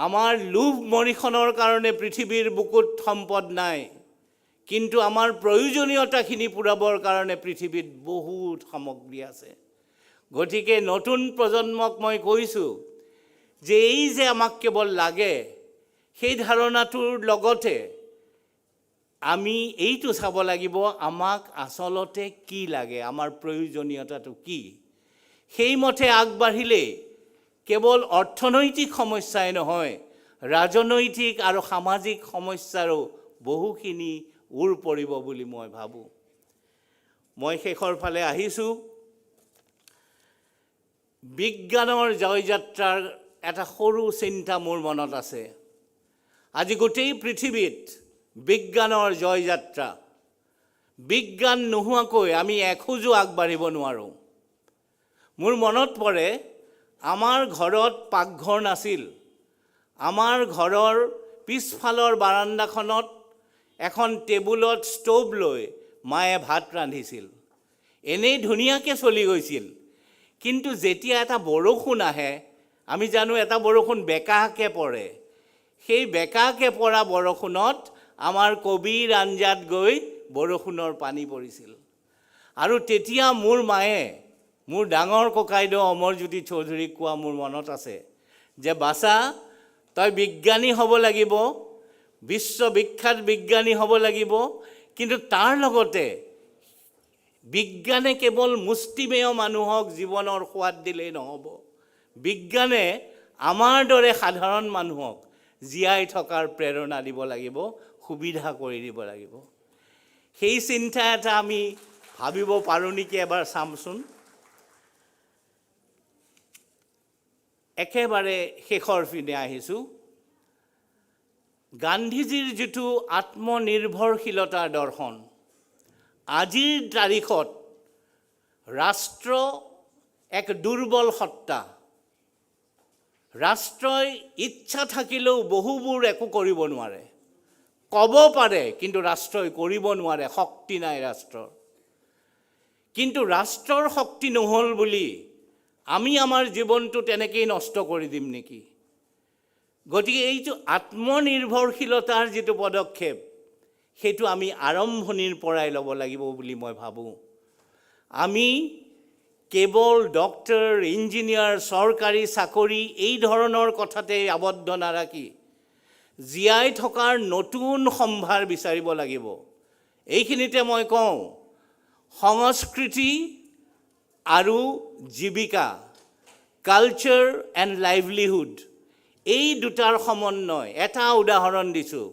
আমাৰ লোভ মৰিখনৰ কাৰণে পৃথিৱীৰ বুকুত সম্পদ নাই, কিন্তু আমাৰ প্ৰয়োজনীয়তাখিনি পূৰাবৰ কাৰণে পৃথিৱীত বহুত সামগ্ৰী আছে। গতিকে নতুন প্ৰজন্মক মই কৈছোঁ যে এই যে আমাক কেৱল লাগে, সেই ধাৰণাটোৰ লগতে আমি এইটো চাব লাগিব আমাক আচলতে কি লাগে, আমাৰ প্ৰয়োজনীয়তাটো কি। সেইমতে আগবাঢ়িলে কেৱল অৰ্থনৈতিক সমস্যাই নহয়, ৰাজনৈতিক আৰু সামাজিক সমস্যাৰো বহুখিনি ওৰ পৰিব বুলি মই ভাবোঁ। মই শেষৰ ফালে আহিছোঁ। বিজ্ঞানৰ জয়যাত্ৰাৰ এটা সৰু চিন্তা মোৰ মনত আছে। আজি গোটেই পৃথিৱীত বিজ্ঞানৰ জয়যাত্ৰা। বিজ্ঞান নোহোৱাকৈ আমি এখোজো আগবাঢ়িব নোৱাৰোঁ। মোৰ মনত পৰে, আমাৰ ঘৰত পাকঘৰ নাছিল। আমাৰ ঘৰৰ পিছফালৰ বাৰাণ্ডাখনত এখন টেবুলত ষ্ট'ভ লৈ মায়ে ভাত ৰান্ধিছিল। এনেই ধুনীয়াকৈ চলি গৈছিল। কিন্তু যেতিয়া এটা বৰষুণ আহে, আমি জানো এটা বৰষুণ বেকাকৈ পৰে। সেই বেকাকৈ পৰা বৰষুণত আমাৰ কবিৰ আঞ্জাত গৈ বৰষুণৰ পানী পৰিছিল। আৰু তেতিয়া মোৰ মায়ে মোৰ ডাঙৰ ককাইদেউ অমৰজ্যোতি চৌধুৰীক কোৱা মোৰ মনত আছে যে বাছা, তই বিজ্ঞানী হ'ব লাগিব, বিশ্ববিখ্যাত বিজ্ঞানী হ'ব লাগিব, কিন্তু তাৰ লগতে বিজ্ঞানে কেৱল মুষ্টিমেয় মানুহক জীৱনৰ সোৱাদ দিলেই নহ'ব। বিজ্ঞানে আমাৰ দৰে সাধাৰণ মানুহক জীয়াই থকাৰ প্ৰেৰণা দিব লাগিব, সুবিধা কৰি দিব লাগিব। সেই চিন্তা এটা আমি ভাবিব পাৰোঁ নেকি এবাৰ চামচোন। একেবাৰে শেষৰ পিনে আহিছোঁ। গান্ধীজীৰ যিটো আত্মনিৰ্ভৰশীলতাৰ দৰ্শন, আজিৰ তাৰিখত ৰাষ্ট্ৰ এক দুৰ্বল সত্তা। ৰাষ্ট্ৰই ইচ্ছা থাকিলেও বহুবোৰ একো কৰিব নোৱাৰে। ক'ব পাৰে, কিন্তু ৰাষ্ট্ৰই কৰিব নোৱাৰে, শক্তি নাই ৰাষ্ট্ৰৰ। কিন্তু ৰাষ্ট্ৰৰ শক্তি নহ'ল বুলি আমি আমাৰ জীৱনটো তেনেকেই নষ্ট কৰি দিম নেকি? গতিকে এইটো আত্মনিৰ্ভৰশীলতাৰ যিটো পদক্ষেপ, সেইটো আমি আৰম্ভণিৰ পৰাই ল'ব লাগিব বুলি মই ভাবোঁ। আমি কেৱল ডক্টৰ, ইঞ্জিনিয়াৰ, চৰকাৰী চাকৰি এই ধৰণৰ কথাতে আবদ্ধ নাৰাখি জীয়াই থকাৰ নতুন সম্ভাৰ বিচাৰিব লাগিব। এইখিনিতে মই কওঁ, সংস্কৃতি আৰু জীৱিকা, কালচাৰ এণ্ড লাইভলিহুড, এই দুটাৰ সমন্বয়। এটা উদাহৰণ দিছোঁ।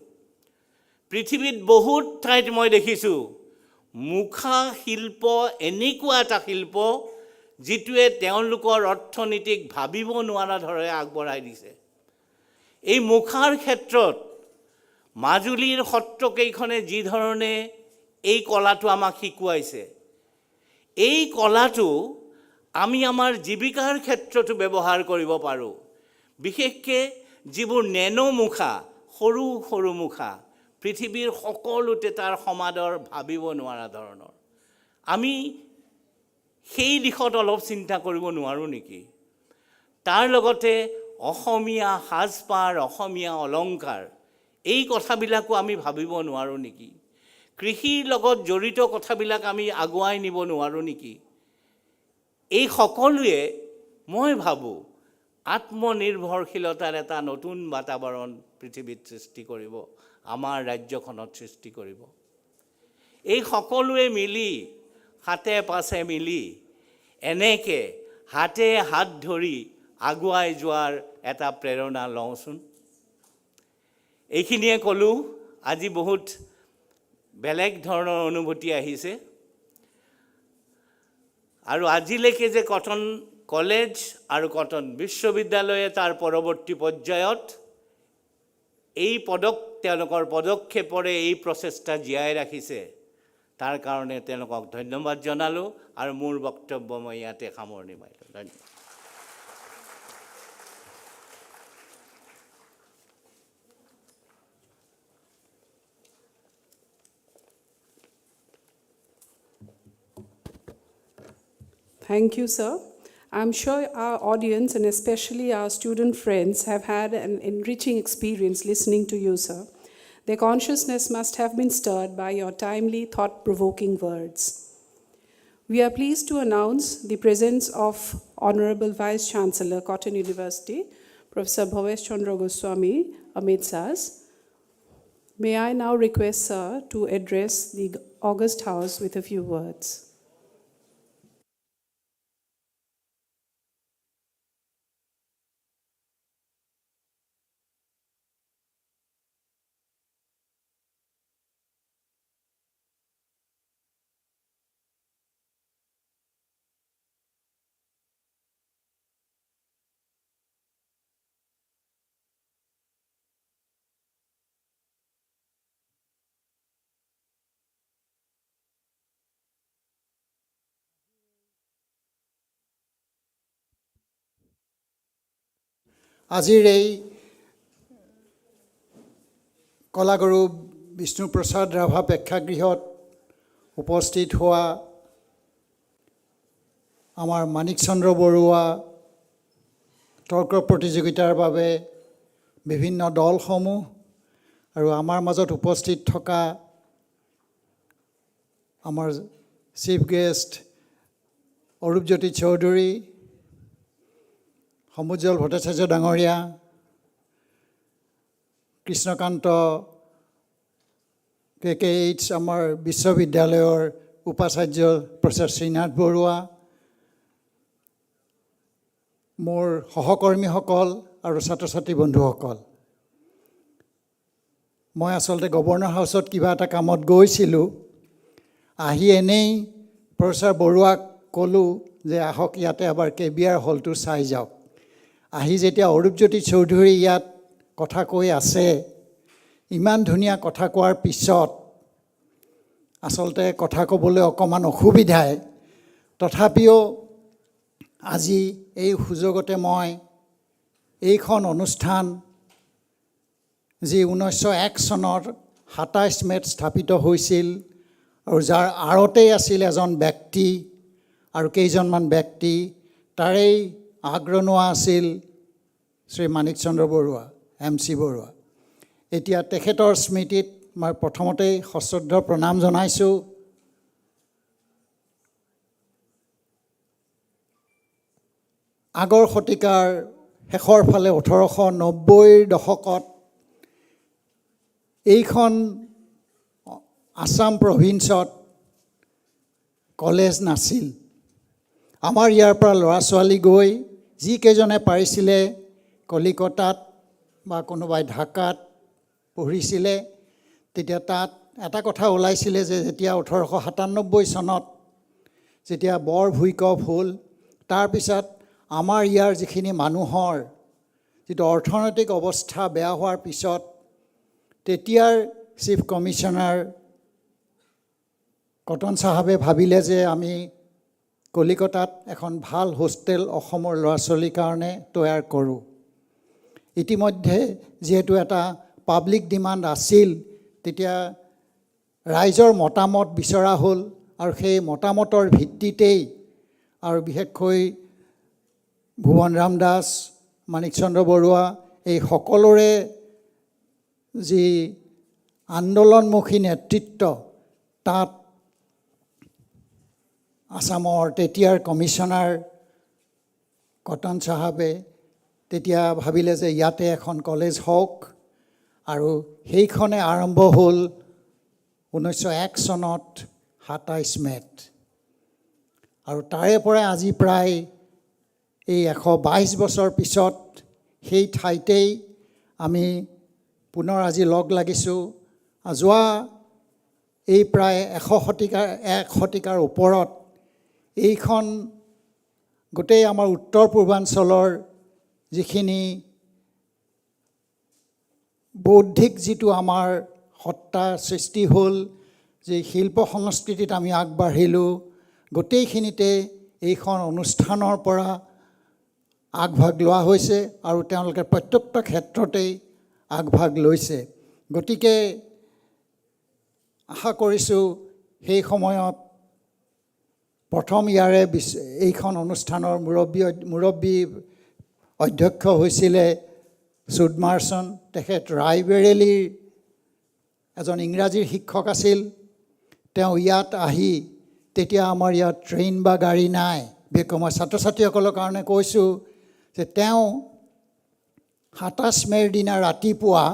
পৃথিৱীত বহুত ঠাইত মই দেখিছোঁ মুখা শিল্প এনেকুৱা এটা শিল্প যিটোৱে তেওঁলোকৰ অৰ্থনীতিক ভাবিব নোৱাৰা ধৰণে আগবঢ়াই দিছে। এই মুখাৰ ক্ষেত্ৰত মাজুলীৰ সত্ৰকেইখনে যি ধৰণে এই কলাটো আমাক শিকোৱাইছে, এই কলাটো আমি আমাৰ জীৱিকাৰ ক্ষেত্ৰতো ব্যৱহাৰ কৰিব পাৰোঁ। বিশেষকৈ যিবোৰ নেনো মুখা, সৰু সৰু মুখা, পৃথিৱীৰ সকলোতে তাৰ সমাদৰ ভাবিব নোৱাৰা ধৰণৰ। আমি সেই দিশত অলপ চিন্তা কৰিব নোৱাৰোঁ নেকি? তাৰ লগতে অসমীয়া সাজপাৰ, অসমীয়া অলংকাৰ, এই কথাবিলাকো আমি ভাবিব নোৱাৰোঁ নেকি? কৃষিৰ লগত জড়িত কথাবিলাক আমি আগুৱাই নিব নোৱাৰোঁ নেকি? এই সকলোৱে মই ভাবোঁ আত্মনিৰ্ভৰশীলতাৰ এটা নতুন বাতাবৰণ পৃথিৱীত সৃষ্টি কৰিব, আমাৰ ৰাজ্যখনত সৃষ্টি কৰিব। এই সকলোৱে মিলি, হাতে পাছে মিলি এনেকৈ হাতে হাত ধৰি আগুৱাই যোৱাৰ এটা প্ৰেৰণা লওঁচোন। এইখিনিয়ে ক'লোঁ। আজি বহুত বেলেগ ধৰণৰ অনুভূতি আহিছে। আৰু আজিলৈকে যে কটন কলেজ আৰু কটন বিশ্ববিদ্যালয়ে তাৰ পৰৱৰ্তী পৰ্যায়ত তেওঁলোকৰ পদক্ষেপৰে এই প্ৰচেষ্টা জীয়াই ৰাখিছে, তাৰ কাৰণে তেওঁলোকক ধন্যবাদ জনালোঁ আৰু মোৰ বক্তব্য মই ইয়াতে সামৰণি মাৰিলোঁ। ধন্যবাদ। Thank you, sir. I'm sure our audience and especially our student friends have had an enriching experience listening to you, sir. Their consciousness must have been stirred by your timely, thought-provoking words. We are pleased to announce the presence of Honorable Vice Chancellor, Cotton University, Professor Bhavesh Chandra Goswami, amidst us. May I now request, sir, to address the August House with a few words. আজিৰ এই কলাগুৰু বিষ্ণুপ্ৰসাদ ৰাভা প্ৰেক্ষাগৃহত উপস্থিত হোৱা আমাৰ মানিক চন্দ্ৰ বৰুৱা তৰ্ক প্ৰতিযোগিতাৰ বাবে বিভিন্ন দলসমূহ আৰু আমাৰ মাজত উপস্থিত থকা আমাৰ চিফ গেষ্ট অৰূপজ্যোতি চৌধুৰী, সমুজ্জ্বল ভট্টাচাৰ্য ডাঙৰীয়া, কৃষ্ণকান্ত KKH আমাৰ বিশ্ববিদ্যালয়ৰ উপাচাৰ্য প্ৰফেচৰ শ্ৰীনাথ বৰুৱা, মোৰ সহকৰ্মীসকল আৰু ছাত্ৰ ছাত্ৰী বন্ধুসকল, মই আচলতে গভৰ্ণৰ হাউচত কিবা এটা কামত গৈছিলোঁ। আহি এনেই প্ৰফেচৰ বৰুৱাক ক'লোঁ যে আহক ইয়াতে এবাৰ KBR হলটো চাই যাওক। আহি যেতিয়া অৰূপজ্যোতি চৌধুৰী ইয়াত কথা কৈ আছে, ইমান ধুনীয়া কথা কোৱাৰ পিছত আচলতে কথা ক'বলৈ অকণমান অসুবিধাই, তথাপিও আজি এই সুযোগতে মই এইখন অনুষ্ঠান যি 1901 চনৰ 27 মে'ত স্থাপিত হৈছিল আৰু যাৰ আঁৰতেই আছিল এজন ব্যক্তি আৰু কেইজনমান ব্যক্তি, তাৰেই আগৰণুৱা আছিল শ্ৰী মানিক চন্দ্ৰ বৰুৱা, MC বৰুৱা। এতিয়া তেখেতৰ স্মৃতিত মই প্ৰথমতেই সশ্ৰদ্ধ প্ৰণাম জনাইছোঁ। আগৰ শতিকাৰ শেষৰ ফালে 1890ৰ দশকত এইখন আছাম প্ৰভিন্সত কলেজ নাছিল। আমাৰ ইয়াৰ পৰা ল'ৰা ছোৱালী গৈ যিকেইজনে পাৰিছিলে কলিকতাত বা কোনোবাই ঢাকাত পঢ়িছিলে, তেতিয়া তাত এটা কথা ওলাইছিলে যে যেতিয়া 1897 চনত যেতিয়া বৰ ভূঁইকঁপ হ'ল, তাৰপিছত আমাৰ ইয়াৰ যিখিনি মানুহৰ যিটো অৰ্থনৈতিক অৱস্থা বেয়া হোৱাৰ পিছত তেতিয়াৰ চিফ কমিশ্যনাৰ কটন চাহাবে ভাবিলে যে আমি কলিকতাত এখন ভাল হোষ্টেল অসমৰ ল'ৰা ছোৱালীৰ কাৰণে তৈয়াৰ কৰোঁ। ইতিমধ্যে যিহেতু এটা পাব্লিক ডিমাণ্ড আছিল, তেতিয়া ৰাইজৰ মতামত বিচৰা হ'ল আৰু সেই মতামতৰ ভিত্তিতেই আৰু বিশেষকৈ ভুৱন ৰাম দাস, মানিক চন্দ্ৰ বৰুৱা এই সকলোৰে যি আন্দোলনমুখী নেতৃত্ব, তাত আসামৰ তেতিয়াৰ কমিশ্যনাৰ কটন চাহাবে তেতিয়া ভাবিলে যে ইয়াতে এখন কলেজ হওক, আৰু সেইখনে আৰম্ভ হ'ল 1901 চনত 27 মে'ত। আৰু তাৰে পৰাই আজি প্ৰায় এই 122 বছৰ পিছত সেই ঠাইতেই আমি পুনৰ আজি লগ লাগিছোঁ। যোৱা এই প্ৰায় 1 শতিকাৰ ওপৰত এইখন গোটেই আমাৰ উত্তৰ পূৰ্বাঞ্চলৰ যিখিনি বৌদ্ধিক যিটো আমাৰ সত্তা সৃষ্টি হ'ল, যে শিল্প সংস্কৃতিত আমি আগবাঢ়িলোঁ, গোটেইখিনিতে এইখন অনুষ্ঠানৰ পৰা আগভাগ লোৱা হৈছে আৰু তেওঁলোকে প্ৰত্যেকটা ক্ষেত্ৰতেই আগভাগ লৈছে। গতিকে আশা কৰিছোঁ সেই সময়ত প্ৰথম ইয়াৰে এইখন অনুষ্ঠানৰ মুৰব্বী অধ্যক্ষ হৈছিলে চুডমাৰ্চন। তেখেত ৰায়বেৰেলীৰ এজন ইংৰাজীৰ শিক্ষক আছিল। তেওঁ ইয়াত আহি, তেতিয়া আমাৰ ইয়াত ট্ৰেইন বা গাড়ী নাই, বিশেষকৈ মই ছাত্ৰ ছাত্ৰীসকলৰ কাৰণে কৈছোঁ যে তেওঁ ২৭ মে'ৰ দিনা ৰাতিপুৱা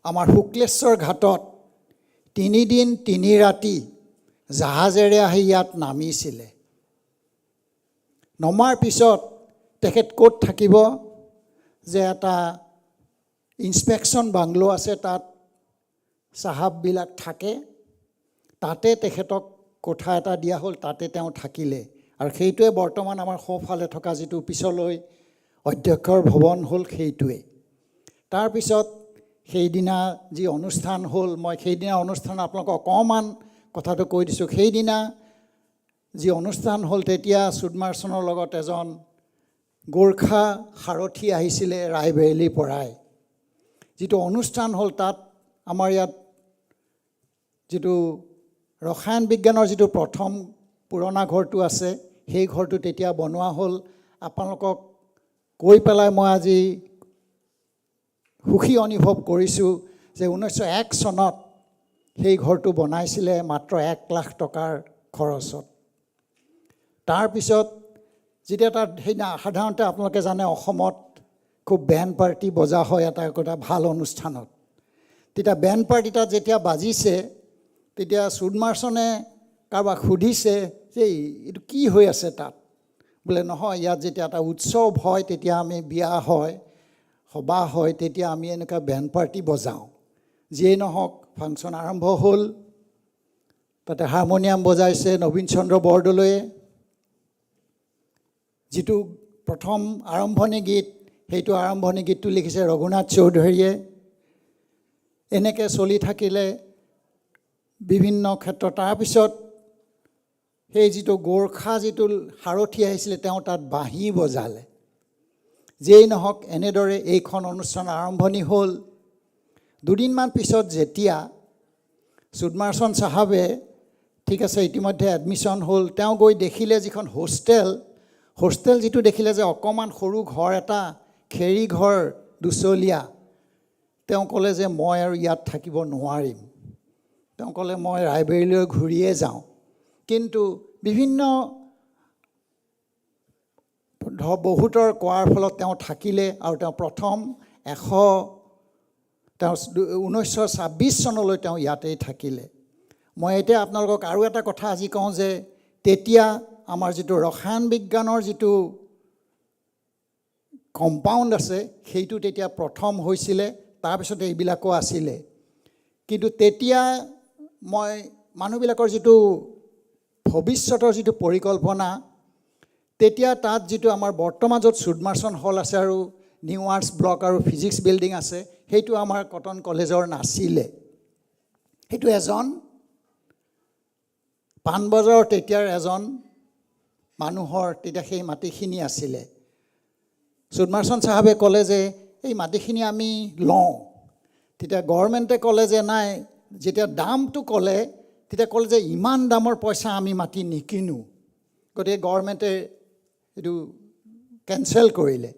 আমাৰ শুক্লেশ্বৰ ঘাটত ৩ দিন ৩ ৰাতি জাহাজেৰে আহি ইয়াত নামিছিলে। নমাৰ পিছত তেখেত ক'ত থাকিব, যে এটা ইনস্পেকশ্যন বাংলো আছে, তাত চাহাববিলাক থাকে, তাতে তেখেতক কোঠা এটা দিয়া হ'ল, তাতে তেওঁ থাকিলে। আৰু সেইটোৱে বৰ্তমান আমাৰ সোঁফালে থকা যিটো পিছলৈ অধ্যক্ষৰ ভৱন হ'ল সেইটোৱে। তাৰপিছত সেইদিনা যি অনুষ্ঠান হ'ল, মই সেইদিনা অনুষ্ঠান আপোনালোকক অকণমান কথাটো কৈ দিছোঁ। সেইদিনা যি অনুষ্ঠান হ'ল, তেতিয়া চুডমাৰ্চনৰ লগত এজন গোৰ্খা সাৰথী আহিছিলে ৰায়বেৰেলীৰ পৰাই। যিটো অনুষ্ঠান হ'ল, তাত আমাৰ ইয়াত যিটো ৰসায়ন বিজ্ঞানৰ যিটো প্ৰথম পুৰণা ঘৰটো আছে, সেই ঘৰটো তেতিয়া বনোৱা হ'ল। আপোনালোকক কৈ পেলাই মই আজি সুখী অনুভৱ কৰিছোঁ যে 1901 চনত সেই ঘৰটো বনাইছিলে মাত্ৰ 1 লাখ টকাৰ খৰচত। তাৰপিছত যেতিয়া তাত সেইদিনা সাধাৰণতে আপোনালোকে জানে অসমত খুব বেণ্ড পাৰ্টি বজা হয় এটা ভাল অনুষ্ঠানত। তেতিয়া বেণ্ড পাৰ্টি তাত যেতিয়া বাজিছে, তেতিয়া চুডমাৰ্চনে কাৰোবাক সুধিছে যে এইটো কি হৈ আছে তাত। বোলে নহয়, ইয়াত যেতিয়া এটা উৎসৱ হয়, তেতিয়া আমি বিয়া হয়, সবাহ হয়, তেতিয়া আমি এনেকুৱা বেণ্ড পাৰ্টি বজাওঁ। যিয়েই নহওক, ফাংচন আৰম্ভ হ'ল। তাতে হাৰমনিয়াম বজাইছে নবীন চন্দ্ৰ বৰদলৈয়ে। যিটো প্ৰথম আৰম্ভণি গীত, সেইটো আৰম্ভণি গীতটো লিখিছে ৰঘুনাথ চৌধুৰীয়ে। এনেকৈ চলি থাকিলে বিভিন্ন ক্ষেত্ৰত। তাৰপিছত সেই যিটো গোৰ্খা যিটো সাৰথী আহিছিলে, তেওঁ তাত বাঁহী বজালে। যিয়েই নহওক, এনেদৰে এইখন অনুষ্ঠান আৰম্ভণি হ'ল। দুদিনমান পিছত যেতিয়া চুডমাৰ্চন চাহাবে, ঠিক আছে, ইতিমধ্যে এডমিশ্যন হ'ল, তেওঁ গৈ দেখিলে যিখন হোষ্টেল যিটো দেখিলে যে অকণমান সৰু ঘৰ এটা, খেৰী ঘৰ দুচলীয়া। তেওঁ ক'লে যে মই আৰু ইয়াত থাকিব নোৱাৰিম। তেওঁ ক'লে মই ৰায়বেৰীলৈ ঘূৰিয়ে যাওঁ। কিন্তু বিভিন্ন বহুতৰ কোৱাৰ ফলত তেওঁ থাকিলে। আৰু তেওঁ প্ৰথম 1926 চনলৈ তেওঁ ইয়াতেই থাকিলে। মই এতিয়া আপোনালোকক আৰু এটা কথা আজি কওঁ যে তেতিয়া আমাৰ যিটো ৰসায়ন বিজ্ঞানৰ যিটো কম্পাউণ্ড আছে, সেইটো তেতিয়া প্ৰথম হৈছিলে। তাৰপিছতে এইবিলাকো আছিলে। কিন্তু তেতিয়া মই মানুহবিলাকৰ যিটো ভৱিষ্যতৰ যিটো পৰিকল্পনা, তেতিয়া তাত যিটো আমাৰ বৰ্তমান য'ত চুডমাৰ্চন হল আছে আৰু নিউ আৰ্টছ ব্লক আৰু ফিজিক্স বিল্ডিং আছে, সেইটো আমাৰ কটন কলেজৰ নাছিলে। সেইটো এজন পাণবজাৰৰ তেতিয়াৰ এজন মানুহৰ তেতিয়া সেই মাটিখিনি আছিলে। চুডমাৰ্চন চাহাবে ক'লে যে এই মাটিখিনি আমি লওঁ। তেতিয়া গভৰ্ণমেণ্টে ক'লে যে নাই। যেতিয়া দামটো ক'লে, তেতিয়া ক'লে যে ইমান দামৰ পইচা আমি মাটি নিকিনো। গতিকে গভৰ্ণমেণ্টে এইটো কেঞ্চেল কৰিলে।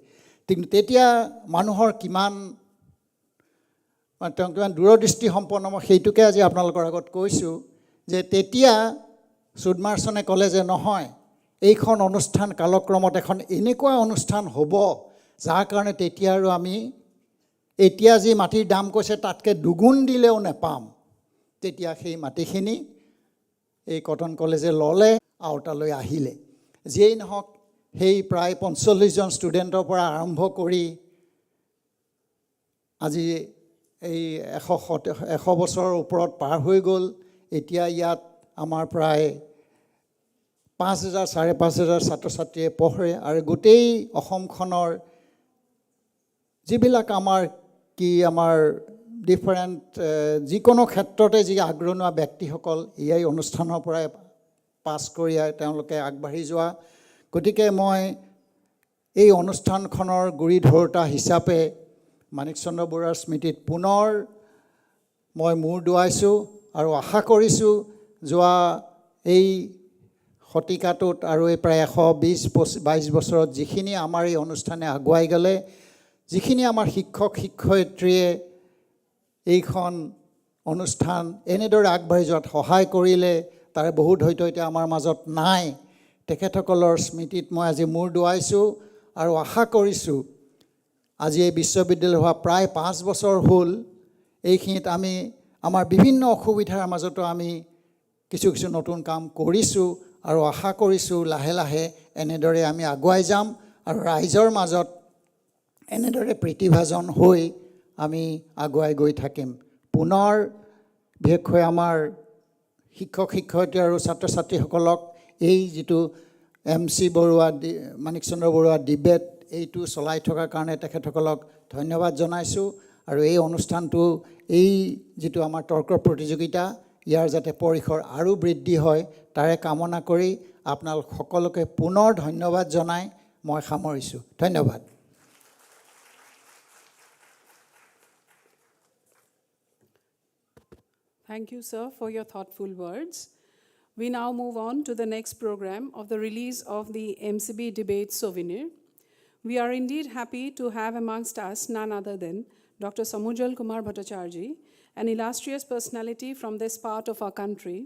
কিন্তু তেতিয়া মানুহৰ কিমান দূৰদৃষ্টি সম্পন্ন, মই সেইটোকে আজি আপোনালোকৰ আগত কৈছোঁ যে তেতিয়া চুডমাৰ্চনে ক'লে যে নহয়, এইখন অনুষ্ঠান কালক্ৰমত এখন এনেকুৱা অনুষ্ঠান হ'ব, যাৰ কাৰণে তেতিয়া আৰু আমি এতিয়া যি মাটিৰ দাম কৈছে তাতকৈ দুগুণ দিলেও নেপাম। তেতিয়া সেই মাটিখিনি এই কটন কলেজে ল'লে, আওতালৈ আহিলে। যিয়েই নহওক, সেই প্ৰায় 45 জন ষ্টুডেণ্টৰ পৰা আৰম্ভ কৰি আজি এই 100 বছৰৰ ওপৰত পাৰ হৈ গ'ল। এতিয়া ইয়াত আমাৰ প্ৰায় 5,000 5,500 ছাত্ৰ ছাত্ৰীয়ে পঢ়ে। আৰু গোটেই অসমখনৰ যিবিলাক আমাৰ ডিফাৰেণ্ট যিকোনো ক্ষেত্ৰতে যি আগ্ৰহী ব্যক্তিসকল এই অনুষ্ঠানৰ পৰাই পাছ কৰি তেওঁলোকে আগবাঢ়ি যোৱা। গতিকে মই এই অনুষ্ঠানখনৰ গুৰি ধৰোঁতা হিচাপে মাণিক চন্দ্ৰ বৰুৱাৰ স্মৃতিত পুনৰ মই মূৰ দোৱাইছোঁ আৰু আশা কৰিছোঁ যোৱা এই শতিকাটোত আৰু এই প্ৰায় 122 বছৰত যিখিনি আমাৰ এই অনুষ্ঠানে আগুৱাই গ'লে, যিখিনি আমাৰ শিক্ষক শিক্ষয়িত্ৰীয়ে এইখন অনুষ্ঠান এনেদৰে আগবাঢ়ি যোৱাত সহায় কৰিলে, তাৰে বহুত হয়তো এতিয়া আমাৰ মাজত নাই। তেখেতসকলৰ স্মৃতিত মই আজি মূৰ দোৱাইছোঁ আৰু আশা কৰিছোঁ আজি এই বিশ্ববিদ্যালয় হোৱা প্ৰায় 5 বছৰ হ'ল, এইখিনিত আমি আমাৰ বিভিন্ন অসুবিধাৰ মাজতো আমি কিছু কিছু নতুন কাম কৰিছোঁ আৰু আশা কৰিছোঁ লাহে লাহে এনেদৰে আমি আগুৱাই যাম আৰু ৰাইজৰ মাজত এনেদৰে প্ৰীতিভাজন হৈ আমি আগুৱাই গৈ থাকিম। পুনৰ বিশেষকৈ আমাৰ শিক্ষক শিক্ষয়িত্ৰী আৰু ছাত্ৰ ছাত্ৰীসকলক এই যিটো MC বৰুৱা মানিক চন্দ্ৰ বৰুৱা ডিবেট এইটো চলাই থকাৰ কাৰণে তেখেতসকলক ধন্যবাদ জনাইছোঁ আৰু এই অনুষ্ঠানটো এই যিটো আমাৰ তৰ্ক প্ৰতিযোগিতা ইয়াৰ যাতে পৰিসৰ আৰু বৃদ্ধি হয় তাৰে কামনা কৰি আপোনালোক সকলোকে পুনৰ ধন্যবাদ জনাই মই সামৰিছোঁ। ধন্যবাদ। Thank you, sir, for your thoughtful words. We now move on to the next program of the release of the MCB debate Souvenir. We are indeed happy to have amongst us none other than Dr. Samujal Kumar Bhattacharya, an illustrious personality from this part of our country,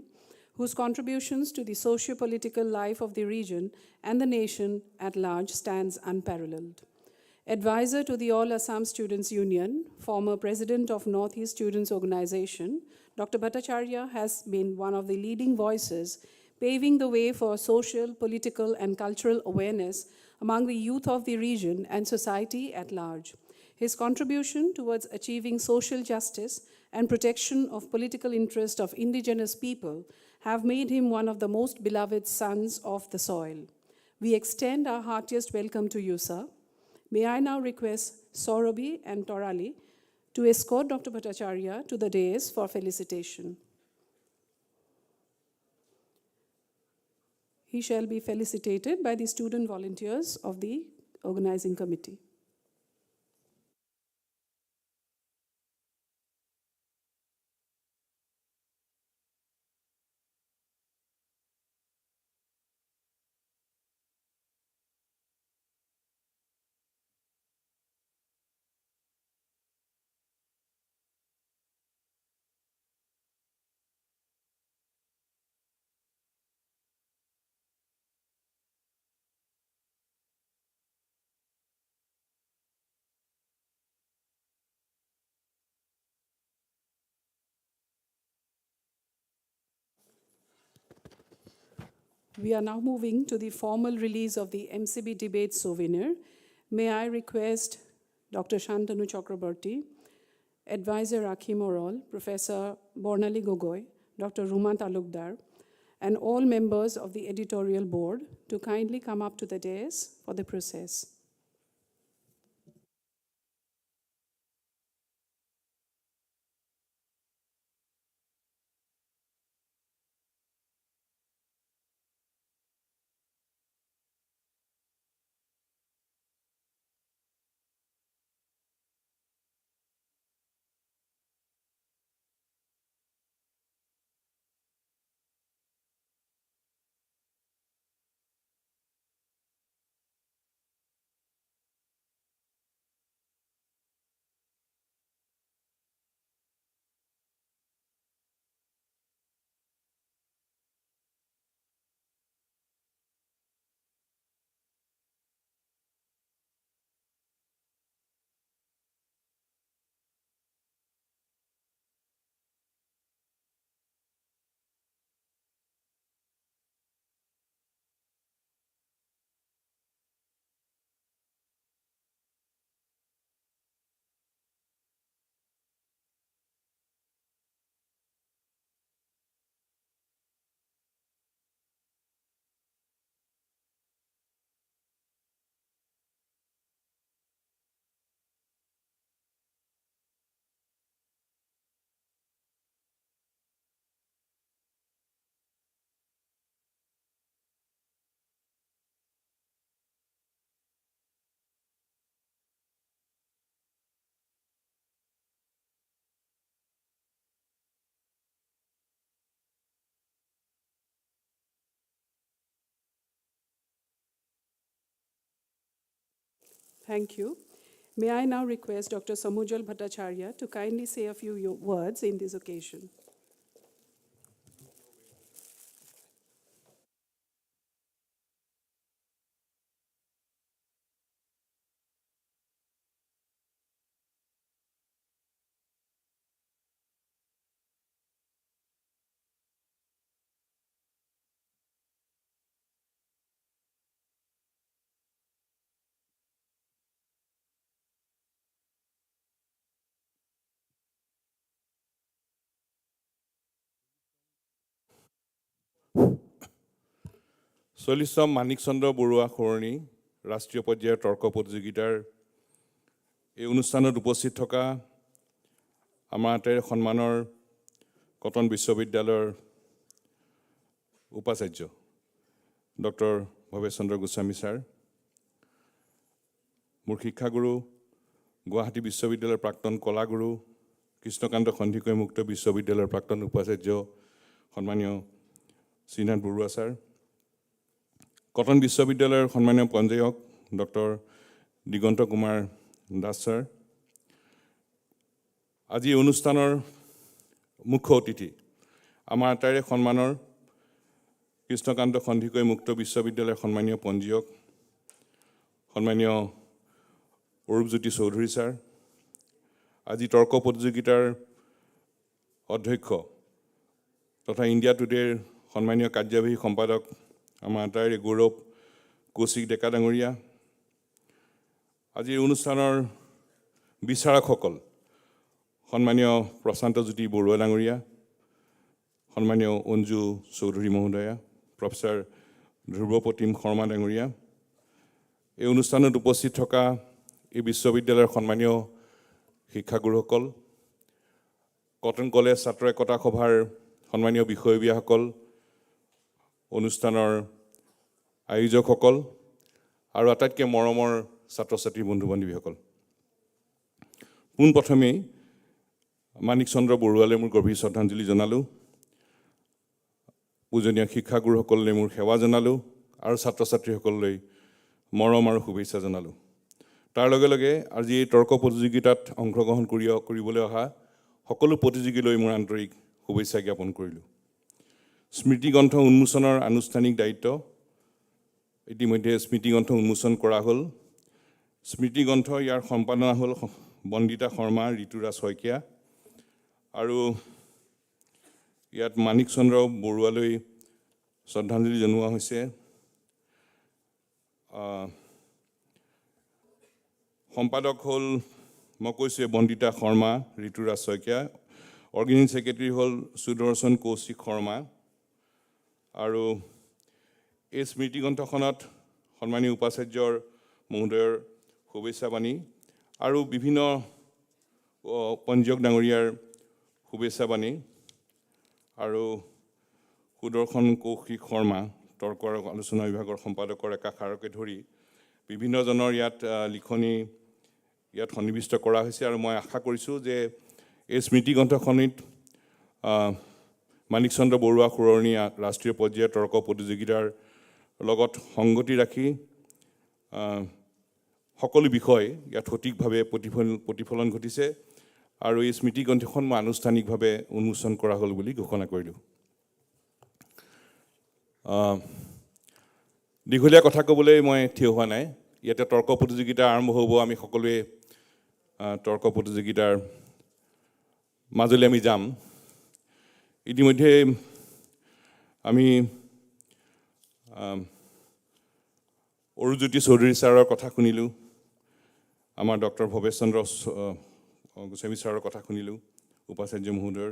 whose contributions to the socio-political life of the region and the nation at large stands unparalleled. Advisor to the All Assam Students Union, former president of Northeast Students Organization, Dr. Bhattacharya has been one of the leading voices paving the way for social, political, and cultural awareness among the youth of the region and society at large. His contribution towards achieving social justice and protection of political interest of indigenous people have made him one of the most beloved sons of the soil. We extend our heartiest welcome to you, sir. May I now request Saurabhi and Torali to escort Dr. Bhattacharya to the dais for felicitation. He shall be felicitated by the student volunteers of the organizing committee. We are now moving to the formal release of the MCB debate Souvenir. May I request Dr. Shantanu Chakrabarti, Advisor Rakhi Moral, Professor Bornali Gogoi, Dr. Ruma Talukdar, and all members of the editorial board to kindly come up to the dais for the process. Thank you. May I now request Dr. Samujal Bhattacharya to kindly say a few words in this occasion. চল্লিছতম মানিক চন্দ্ৰ বৰুৱা সৰণী ৰাষ্ট্ৰীয় পৰ্যায়ৰ তৰ্ক প্ৰতিযোগিতাৰ এই অনুষ্ঠানত উপস্থিত থকা আমাৰ আটাইৰে সন্মানৰ কটন বিশ্ববিদ্যালয়ৰ উপাচাৰ্য ডক্টৰ ভৱেশ চন্দ্ৰ গোস্বামী ছাৰ, মোৰ শিক্ষাগুৰু গুৱাহাটী বিশ্ববিদ্যালয়ৰ প্ৰাক্তন কলাগুৰু কৃষ্ণকান্ত সন্দিকৈ মুক্ত বিশ্ববিদ্যালয়ৰ প্ৰাক্তন উপাচাৰ্য সন্মানীয় শ্ৰীনাথ বৰুৱা ছাৰ, কটন বিশ্ববিদ্যালয়ৰ সন্মানীয় পঞ্জীয়ক ডক্টৰ দিগন্ত কুমাৰ দাস ছাৰ, আজি অনুষ্ঠানৰ মুখ্য অতিথি আমাৰ আটাইৰে সন্মানৰ কৃষ্ণকান্ত সন্দিকৈ মুক্ত বিশ্ববিদ্যালয়ৰ সন্মানীয় পঞ্জীয়ক সন্মানীয় অৰূপজ্যোতি চৌধুৰী ছাৰ, আজি তৰ্ক প্ৰতিযোগিতাৰ অধ্যক্ষ তথা ইণ্ডিয়া টুডেৰ সন্মানীয় কাৰ্যবাহী সম্পাদক আমাৰ আটাইৰে গৌৰৱ কৌশিক ডেকা ডাঙৰীয়া, আজিৰ অনুষ্ঠানৰ বিচাৰকসকল সন্মানীয় প্ৰশান্ত জ্যোতি বৰুৱা ডাঙৰীয়া, সন্মানীয় অঞ্জু চৌধুৰী মহোদয়া, প্ৰফেচাৰ ধ্ৰুৱপ্ৰতিম শৰ্মা ডাঙৰীয়া, এই অনুষ্ঠানত উপস্থিত থকা এই বিশ্ববিদ্যালয়ৰ সন্মানীয় শিক্ষাগুৰুসকল, কটন কলেজ ছাত্ৰ একতা সভাৰ সন্মানীয় বিষয়ববীয়াসকল, অনুষ্ঠানৰ আয়োজকসকল আৰু আটাইতকৈ মৰমৰ ছাত্ৰ ছাত্ৰী বন্ধু বান্ধৱীসকল, পোনপ্ৰথমেই মানিক চন্দ্ৰ বৰুৱালৈ মোৰ গভীৰ শ্ৰদ্ধাঞ্জলি জনালোঁ, পূজনীয় শিক্ষাগুৰুসকললৈ মোৰ সেৱা জনালোঁ আৰু ছাত্ৰ ছাত্ৰীসকললৈ মৰম আৰু শুভেচ্ছা জনালোঁ। তাৰ লগে লগে আজি এই তৰ্ক প্ৰতিযোগিতাত অংশগ্ৰহণ কৰিবলৈ অহা সকলো প্ৰতিযোগীলৈ মোৰ আন্তৰিক শুভেচ্ছা জ্ঞাপন কৰিলোঁ। স্মৃতিগ্ৰন্থ উন্মোচনৰ আনুষ্ঠানিক দায়িত্ব ইতিমধ্যে স্মৃতিগ্ৰন্থ উন্মোচন কৰা হ'ল। স্মৃতিগ্ৰন্থ ইয়াৰ সম্পাদনা হ'ল বন্দিতা শৰ্মা, ঋতুৰাজ শইকীয়া, আৰু ইয়াত মানিক চন্দ্ৰ বৰুৱালৈ শ্ৰদ্ধাঞ্জলি জনোৱা হৈছে। সম্পাদক হ'ল মই কৈছোঁ বন্দিতা শৰ্মা, ঋতুৰাজ শইকীয়া, অৰ্গেনাইজিং ছেক্ৰেটাৰী হ'ল সুদৰ্শন কৌশিক শৰ্মা, আৰু এই স্মৃতিগ্ৰন্থখনত সন্মানীয় উপাচাৰ্যৰ মহোদয়ৰ শুভেচ্ছা বাণী আৰু বিভিন্ন পঞ্জীয়ক ডাঙৰীয়াৰ শুভেচ্ছা বাণী আৰু সুদৰ্শন কৌশিক শৰ্মা তৰ্ক আৰু আলোচনা বিভাগৰ সম্পাদকৰ একাষাৰকে ধৰি বিভিন্নজনৰ ইয়াত লিখনি ইয়াত সন্নিৱিষ্ট কৰা হৈছে, আৰু মই আশা কৰিছোঁ যে এই স্মৃতিগ্ৰন্থখনিত মানিক চন্দ্ৰ বৰুৱা সৰণী ৰাষ্ট্ৰীয় পৰ্যায়ৰ তৰ্ক প্ৰতিযোগিতাৰ লগত সংগতি ৰাখি সকলো বিষয় ইয়াত সঠিকভাৱে প্ৰতিফলন ঘটিছে, আৰু এই স্মৃতিগ্ৰন্থখন মই আনুষ্ঠানিকভাৱে উন্মোচন কৰা হ'ল বুলি ঘোষণা কৰিলোঁ। দীঘলীয়া কথা ক'বলৈ মই থিয় হোৱা নাই। ইয়াতে তৰ্ক প্ৰতিযোগিতা আৰম্ভ হ'ব, আমি সকলোৱে তৰ্ক প্ৰতিযোগিতাৰ মাজলৈ আমি যাম। ইতিমধ্যে আমি অৰূপজ্যোতি চৌধুৰী ছাৰৰ কথা শুনিলোঁ, আমাৰ ডক্টৰ ভৱেশ চন্দ্ৰ গোস্বামী ছাৰৰ কথা শুনিলোঁ, উপাচাৰ্য মহোদয়ৰ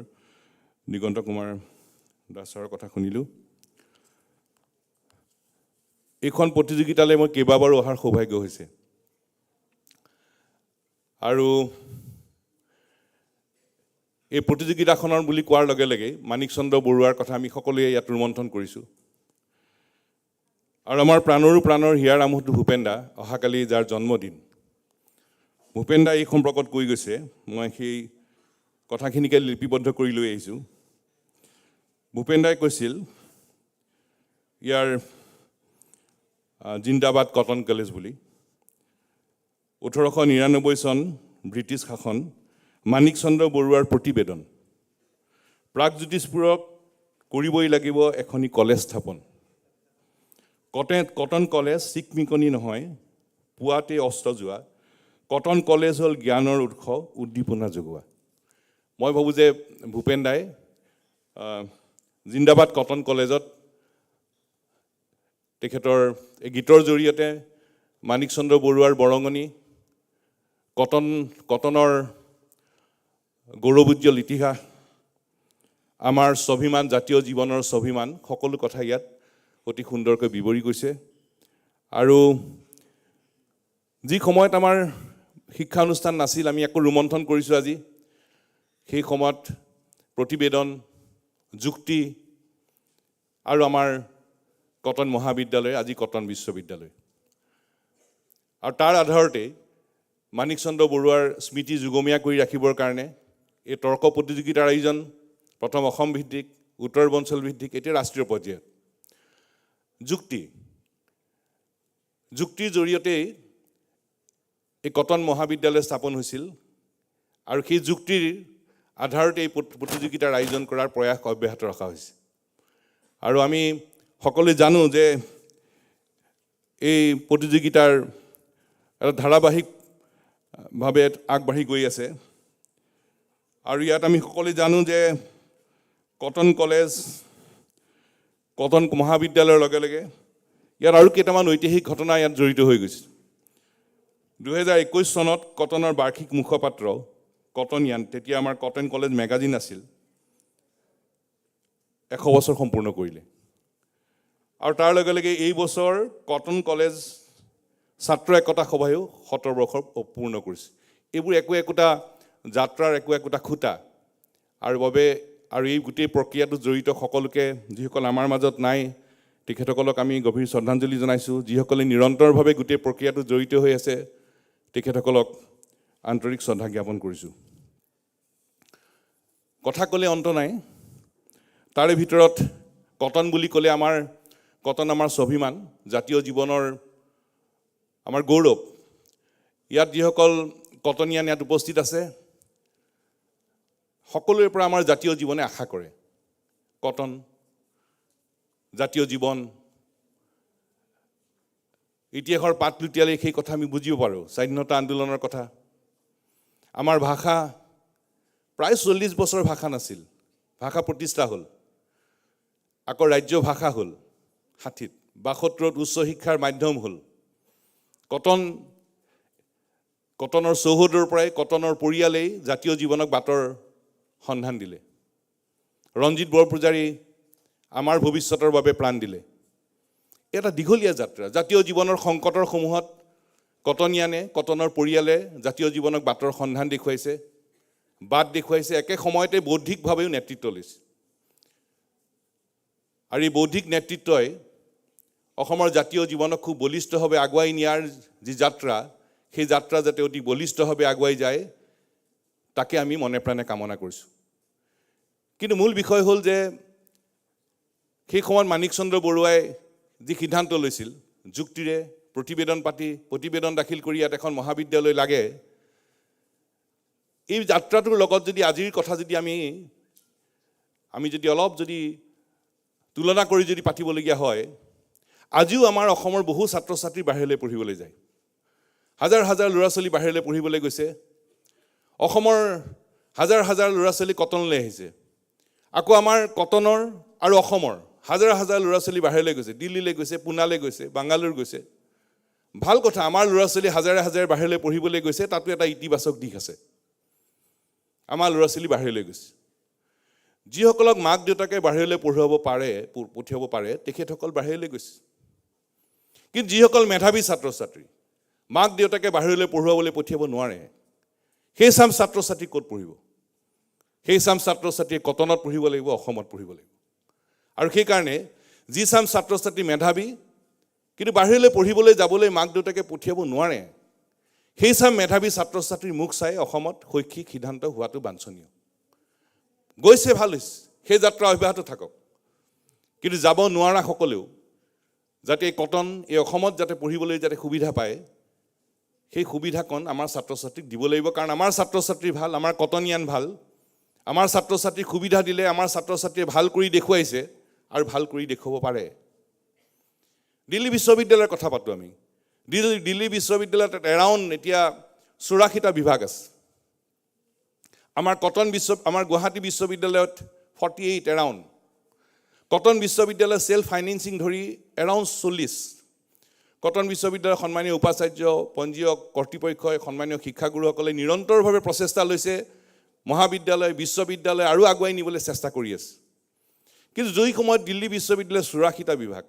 দিগন্ত কুমাৰ দাস ছাৰৰ কথা শুনিলোঁ। এইখন প্ৰতিযোগিতালৈ মই কেইবাবাৰো অহাৰ সৌভাগ্য হৈছে, আৰু এই প্ৰতিযোগিতাখনৰ বুলি কোৱাৰ লগে লগে মানিক চন্দ্ৰ বৰুৱাৰ কথা আমি সকলোৱে ইয়াত ৰোমন্থন কৰিছোঁ, আৰু আমাৰ প্ৰাণৰো প্ৰাণৰ হিয়াৰ আমঠু ভূপেন দা অহাকালি যাৰ জন্মদিন, ভূপেন দা এই সম্পৰ্কত কৈ গৈছে, মই সেই কথাখিনিকে লিপিবদ্ধ কৰি লৈ আহিছোঁ। ভূপেন দাই কৈছিল ইয়াৰ জিন্দাবাদ কটন কলেজ বুলি, 1899 চন ব্ৰিটিছ শাসন মানিক চন্দ্ৰ বৰুৱাৰ প্ৰতিবেদন প্ৰাগজ্যোতিষপুৰক কৰিবই লাগিব এখনি কলেজ স্থাপন কটন কলেজ চিকমিকনি নহয় পুৱাতে অস্ত্ৰ যোৱা কটন কলেজ হ'ল জ্ঞানৰ উৎস উদ্দীপনা যোগোৱা মই ভাবোঁ যে ভূপেন দাই জিন্দাবাদ কটন কলেজত তেখেতৰ এই গীতৰ জৰিয়তে মানিক চন্দ্ৰ বৰুৱাৰ বৰঙণি কটনৰ গৌৰৱোজ্জ্বল ইতিহাস আমাৰ স্বাভিমান জাতীয় জীৱনৰ স্বাভিমান সকলো কথা ইয়াত অতি সুন্দৰকৈ বিৱৰি গৈছে আৰু যি সময়ত আমাৰ শিক্ষা অনুষ্ঠান নাছিল আমি একো ৰোমন্থন কৰিছোঁ আজি সেই সময়ত প্ৰতিবেদন যুক্তি আৰু আমাৰ কটন মহাবিদ্যালয় আজি কটন বিশ্ববিদ্যালয় আৰু তাৰ আধাৰতে মানিক চন্দ্ৰ বৰুৱাৰ স্মৃতি যুগমীয়া কৰি ৰাখিবৰ কাৰণে এই তৰ্ক প্ৰতিযোগিতাৰ আয়োজন প্ৰথম অসম ভিত্তিক উত্তৰ অঞ্চল ভিত্তিক এতিয়া ৰাষ্ট্ৰীয় পৰ্যায়ত যুক্তিৰ জৰিয়তেই এই কটন মহাবিদ্যালয় স্থাপন হৈছিল আৰু সেই যুক্তিৰ আধাৰতে এই প্ৰতিযোগিতাৰ আয়োজন কৰাৰ প্ৰয়াস অব্যাহত ৰখা হৈছে আৰু আমি সকলোৱে জানো যে এই প্ৰতিযোগিতাৰ এটা ধাৰাবাহিকভাৱে আগবাঢ়ি গৈ আছে আৰু ইয়াত আমি সকলোৱে জানো যে কটন কলেজ কটন মহাবিদ্যালয়ৰ লগে লগে ইয়াত আৰু কেইটামান ঐতিহাসিক ঘটনা ইয়াত জড়িত হৈ গৈছে 2021 চনত কটনৰ বাৰ্ষিক মুখপাত্ৰ কটনিয়ান তেতিয়া আমাৰ কটন কলেজ মেগাজিন আছিল 100 বছৰ সম্পূৰ্ণ কৰিলে আৰু তাৰ লগে লগে এই বছৰ কটন কলেজ ছাত্ৰ একতা সভায়ো 70 বছৰ পূৰ্ণ কৰিছে এইবোৰ একোটা যাত্ৰাৰ একোটা খুঁটা আৰু বাবে আৰু এই গোটেই প্ৰক্ৰিয়াটো জড়িত সকলোকে যিসকল আমাৰ মাজত নাই তেখেতসকলক আমি গভীৰ শ্ৰদ্ধাঞ্জলি জনাইছোঁ যিসকলে নিৰন্তৰভাৱে গোটেই প্ৰক্ৰিয়াটো জড়িত হৈ আছে তেখেতসকলক আন্তৰিক শ্ৰদ্ধা জ্ঞাপন কৰিছোঁ কথা ক'লে অন্ত নাই তাৰে ভিতৰত কটন বুলি ক'লে কটন আমাৰ স্বাভিমান জাতীয় জীৱনৰ আমাৰ গৌৰৱ ইয়াত যিসকল কটনিয়ান ইয়াত উপস্থিত আছে সকলোৰে পৰা আমাৰ জাতীয় জীৱনে আশা কৰে কটন জাতীয় জীৱন ইতিহাসৰ পাত লুটিয়ালে সেই কথা আমি বুজিব পাৰোঁ স্বাধীনতা আন্দোলনৰ কথা আমাৰ ভাষা প্ৰায় 40 বছৰ ভাষা নাছিল ভাষা প্ৰতিষ্ঠা হ'ল আকৌ ৰাজ্য ভাষা হ'ল 60 72ত উচ্চ শিক্ষাৰ মাধ্যম হ'ল কটনৰ চৌহদৰ পৰাই কটনৰ পৰিয়ালেই জাতীয় জীৱনক বাটৰ সন্ধান দিলে ৰঞ্জিত বৰপূজাৰী আমাৰ ভৱিষ্যতৰ বাবে প্ৰাণ দিলে এটা দীঘলীয়া যাত্ৰা জাতীয় জীৱনৰ সংকটৰ সমূহত কটনিয়ানে কটনৰ পৰিয়ালে জাতীয় জীৱনক বাটৰ সন্ধান দেখুৱাইছে বাট দেখুৱাইছে একে সময়তে বৌদ্ধিকভাৱেও নেতৃত্ব লৈছে আৰু এই বৌদ্ধিক নেতৃত্বই অসমৰ জাতীয় জীৱনক খুব বলিষ্ঠভাৱে আগুৱাই নিয়াৰ যি যাত্ৰা সেই যাত্ৰা যাতে অতি বলিষ্ঠভাৱে আগুৱাই যায় তাকে আমি মনে প্ৰাণে কামনা কৰিছোঁ কিন্তু মূল বিষয় হ'ল যে সেই সময়ত মানিক চন্দ্ৰ বৰুৱাই যি সিদ্ধান্ত লৈছিল যুক্তিৰে প্ৰতিবেদন দাখিল কৰি ইয়াত এখন মহাবিদ্যালয় লাগে এই যাত্ৰাটোৰ লগত যদি আজিৰ কথা যদি আমি যদি অলপ যদি তুলনা কৰি যদি পাতিবলগীয়া হয় আজিও আমাৰ অসমৰ বহু ছাত্ৰ ছাত্ৰী বাহিৰলৈ পঢ়িবলৈ যায় হাজাৰ হাজাৰ ল'ৰা ছোৱালী বাহিৰলৈ পঢ়িবলৈ গৈছে অসমৰ হাজাৰ হাজাৰ ল'ৰা ছোৱালী কটনলৈ আহিছে আকৌ আমাৰ কটনৰ আৰু অসমৰ হাজাৰ হাজাৰ ল'ৰা ছোৱালী বাহিৰলৈ গৈছে দিল্লীলৈ গৈছে পুনালৈ গৈছে বাংগালোৰ গৈছে ভাল কথা আমাৰ ল'ৰা ছোৱালী হাজাৰে হাজাৰে বাহিৰলৈ পঢ়িবলৈ গৈছে তাতো এটা ইতিবাচক দিশ আছে আমাৰ ল'ৰা ছোৱালী বাহিৰলৈ গৈছে যিসকলক মাক দেউতাকে বাহিৰলৈ পঠিয়াব পাৰে তেখেতসকল বাহিৰলৈ গৈছে কিন্তু যিসকল মেধাৱী ছাত্ৰ ছাত্ৰী মাক দেউতাকে বাহিৰলৈ পঢ়ুৱাবলৈ পঠিয়াব নোৱাৰে সেই চাম ছাত্ৰ ছাত্ৰী ক'ত পঢ়িব সেই চাম ছাত্ৰ ছাত্ৰীয়ে কটনত পঢ়িব লাগিব অসমত পঢ়িব লাগিব আৰু সেইকাৰণে যি চাম ছাত্ৰ ছাত্ৰী মেধাৱী কিন্তু বাহিৰলৈ পঢ়িবলৈ যাবলৈ মাক দেউতাকে পঠিয়াব নোৱাৰে সেই চাম মেধাৱী ছাত্ৰ ছাত্ৰীৰ মুখ চাই অসমত শৈক্ষিক সিদ্ধান্ত হোৱাটো বাঞ্ছনীয় গৈছে ভাল হৈছে সেই যাত্ৰা অব্যাহত থাকক কিন্তু যাব নোৱাৰাসকলেও যাতে কটন এই অসমত যাতে পঢ়িবলৈ যাতে সুবিধা পায় সেই সুবিধাকণ আমাৰ ছাত্ৰ ছাত্ৰীক দিব লাগিব, কাৰণ আমাৰ ছাত্ৰ ছাত্ৰী ভাল, আমাৰ কটনিয়ান ভাল, আমাৰ ছাত্ৰ ছাত্ৰীক সুবিধা দিলে আমাৰ ছাত্ৰ ছাত্ৰীয়ে ভাল কৰি দেখুৱাইছে আৰু ভাল কৰি দেখুৱাব পাৰে। দিল্লী বিশ্ববিদ্যালয়ৰ কথা পাতোঁ আমি। দিল্লী বিশ্ববিদ্যালয়ত এৰাউণ্ড এতিয়া 84টা বিভাগ আছে। আমাৰ গুৱাহাটী বিশ্ববিদ্যালয়ত 48 এৰাউণ্ড। কটন বিশ্ববিদ্যালয় সেল্ফ ফাইনেন্সিং ধৰি এৰাউণ্ড 40। কটন বিশ্ববিদ্যালয়ৰ সন্মানীয় উপাচাৰ্য, পঞ্জীয়ক, কৰ্তৃপক্ষই, সন্মানীয় শিক্ষাগুৰুসকলে নিৰন্তৰভাৱে প্ৰচেষ্টা লৈছে, মহাবিদ্যালয়, বিশ্ববিদ্যালয় আৰু আগুৱাই নিবলৈ চেষ্টা কৰি আছে। কিন্তু যি সময়ত দিল্লী বিশ্ববিদ্যালয়ৰ 84টা বিভাগ,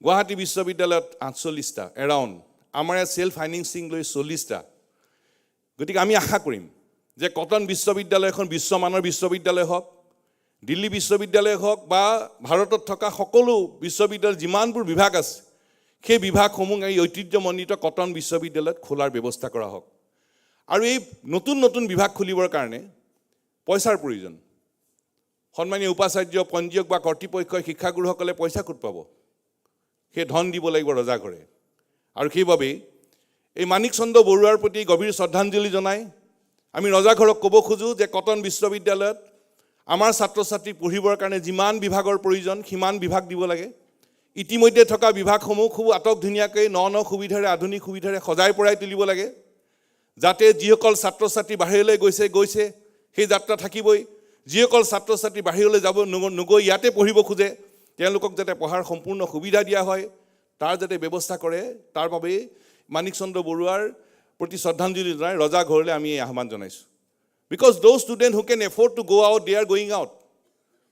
গুৱাহাটী বিশ্ববিদ্যালয়ত 48টা এৰাউণ্ড, আমাৰ ইয়াত সেল্ফ ফাইনেন্সিং লৈ 40টা। গতিকে আমি আশা কৰিম যে কটন বিশ্ববিদ্যালয় এখন বিশ্বমানৰ বিশ্ববিদ্যালয় হওক, দিল্লী বিশ্ববিদ্যালয় হওক বা ভাৰতত থকা সকলো বিশ্ববিদ্যালয়ৰ যিমানবোৰ বিভাগ আছে, সেই বিভাগসমূহ এই ঐতিহ্যমণ্ডিত কটন বিশ্ববিদ্যালয়ত খোলাৰ ব্যৱস্থা কৰা হওক। আৰু এই নতুন নতুন বিভাগ খুলিবৰ কাৰণে পইচাৰ প্ৰয়োজন। সন্মানীয় উপাচাৰ্য, পঞ্জীয়ক বা কৰ্তৃপক্ষই, শিক্ষাগুৰুসকলে পইচা ক'ত পাব? সেই ধন দিব লাগিব ৰজাঘৰে। আৰু সেইবাবেই এই মানিক চন্দ্ৰ বৰুৱাৰ প্ৰতি গভীৰ শ্ৰদ্ধাঞ্জলি জনাই আমি ৰজাঘৰক ক'ব খোজোঁ যে কটন বিশ্ববিদ্যালয়ত আমাৰ ছাত্ৰ ছাত্ৰীক পঢ়িবৰ কাৰণে যিমান বিভাগৰ প্ৰয়োজন সিমান বিভাগ দিব লাগে। ইতিমধ্যে থকা বিভাগসমূহ খুব আটক ধুনীয়াকৈ ন সুবিধাৰে, আধুনিক সুবিধাৰে সজাই পৰাই তুলিব লাগে, যাতে যিসকল ছাত্ৰ ছাত্ৰী বাহিৰলৈ গৈছে সেই যাত্ৰা থাকিবই। যিসকল ছাত্ৰ ছাত্ৰী বাহিৰলৈ যাব নগৈ ইয়াতে পঢ়িব খোজে, তেওঁলোকক যাতে পঢ়াৰ সম্পূৰ্ণ সুবিধা দিয়া হয়, তাৰ যাতে ব্যৱস্থা কৰে, তাৰ বাবেই মানিক চন্দ্ৰ বৰুৱাৰ প্ৰতি শ্ৰদ্ধাঞ্জলি জনাই ৰজাঘৰলৈ আমি এই আহ্বান জনাইছোঁ। Because those students who can afford to go out, they are going out.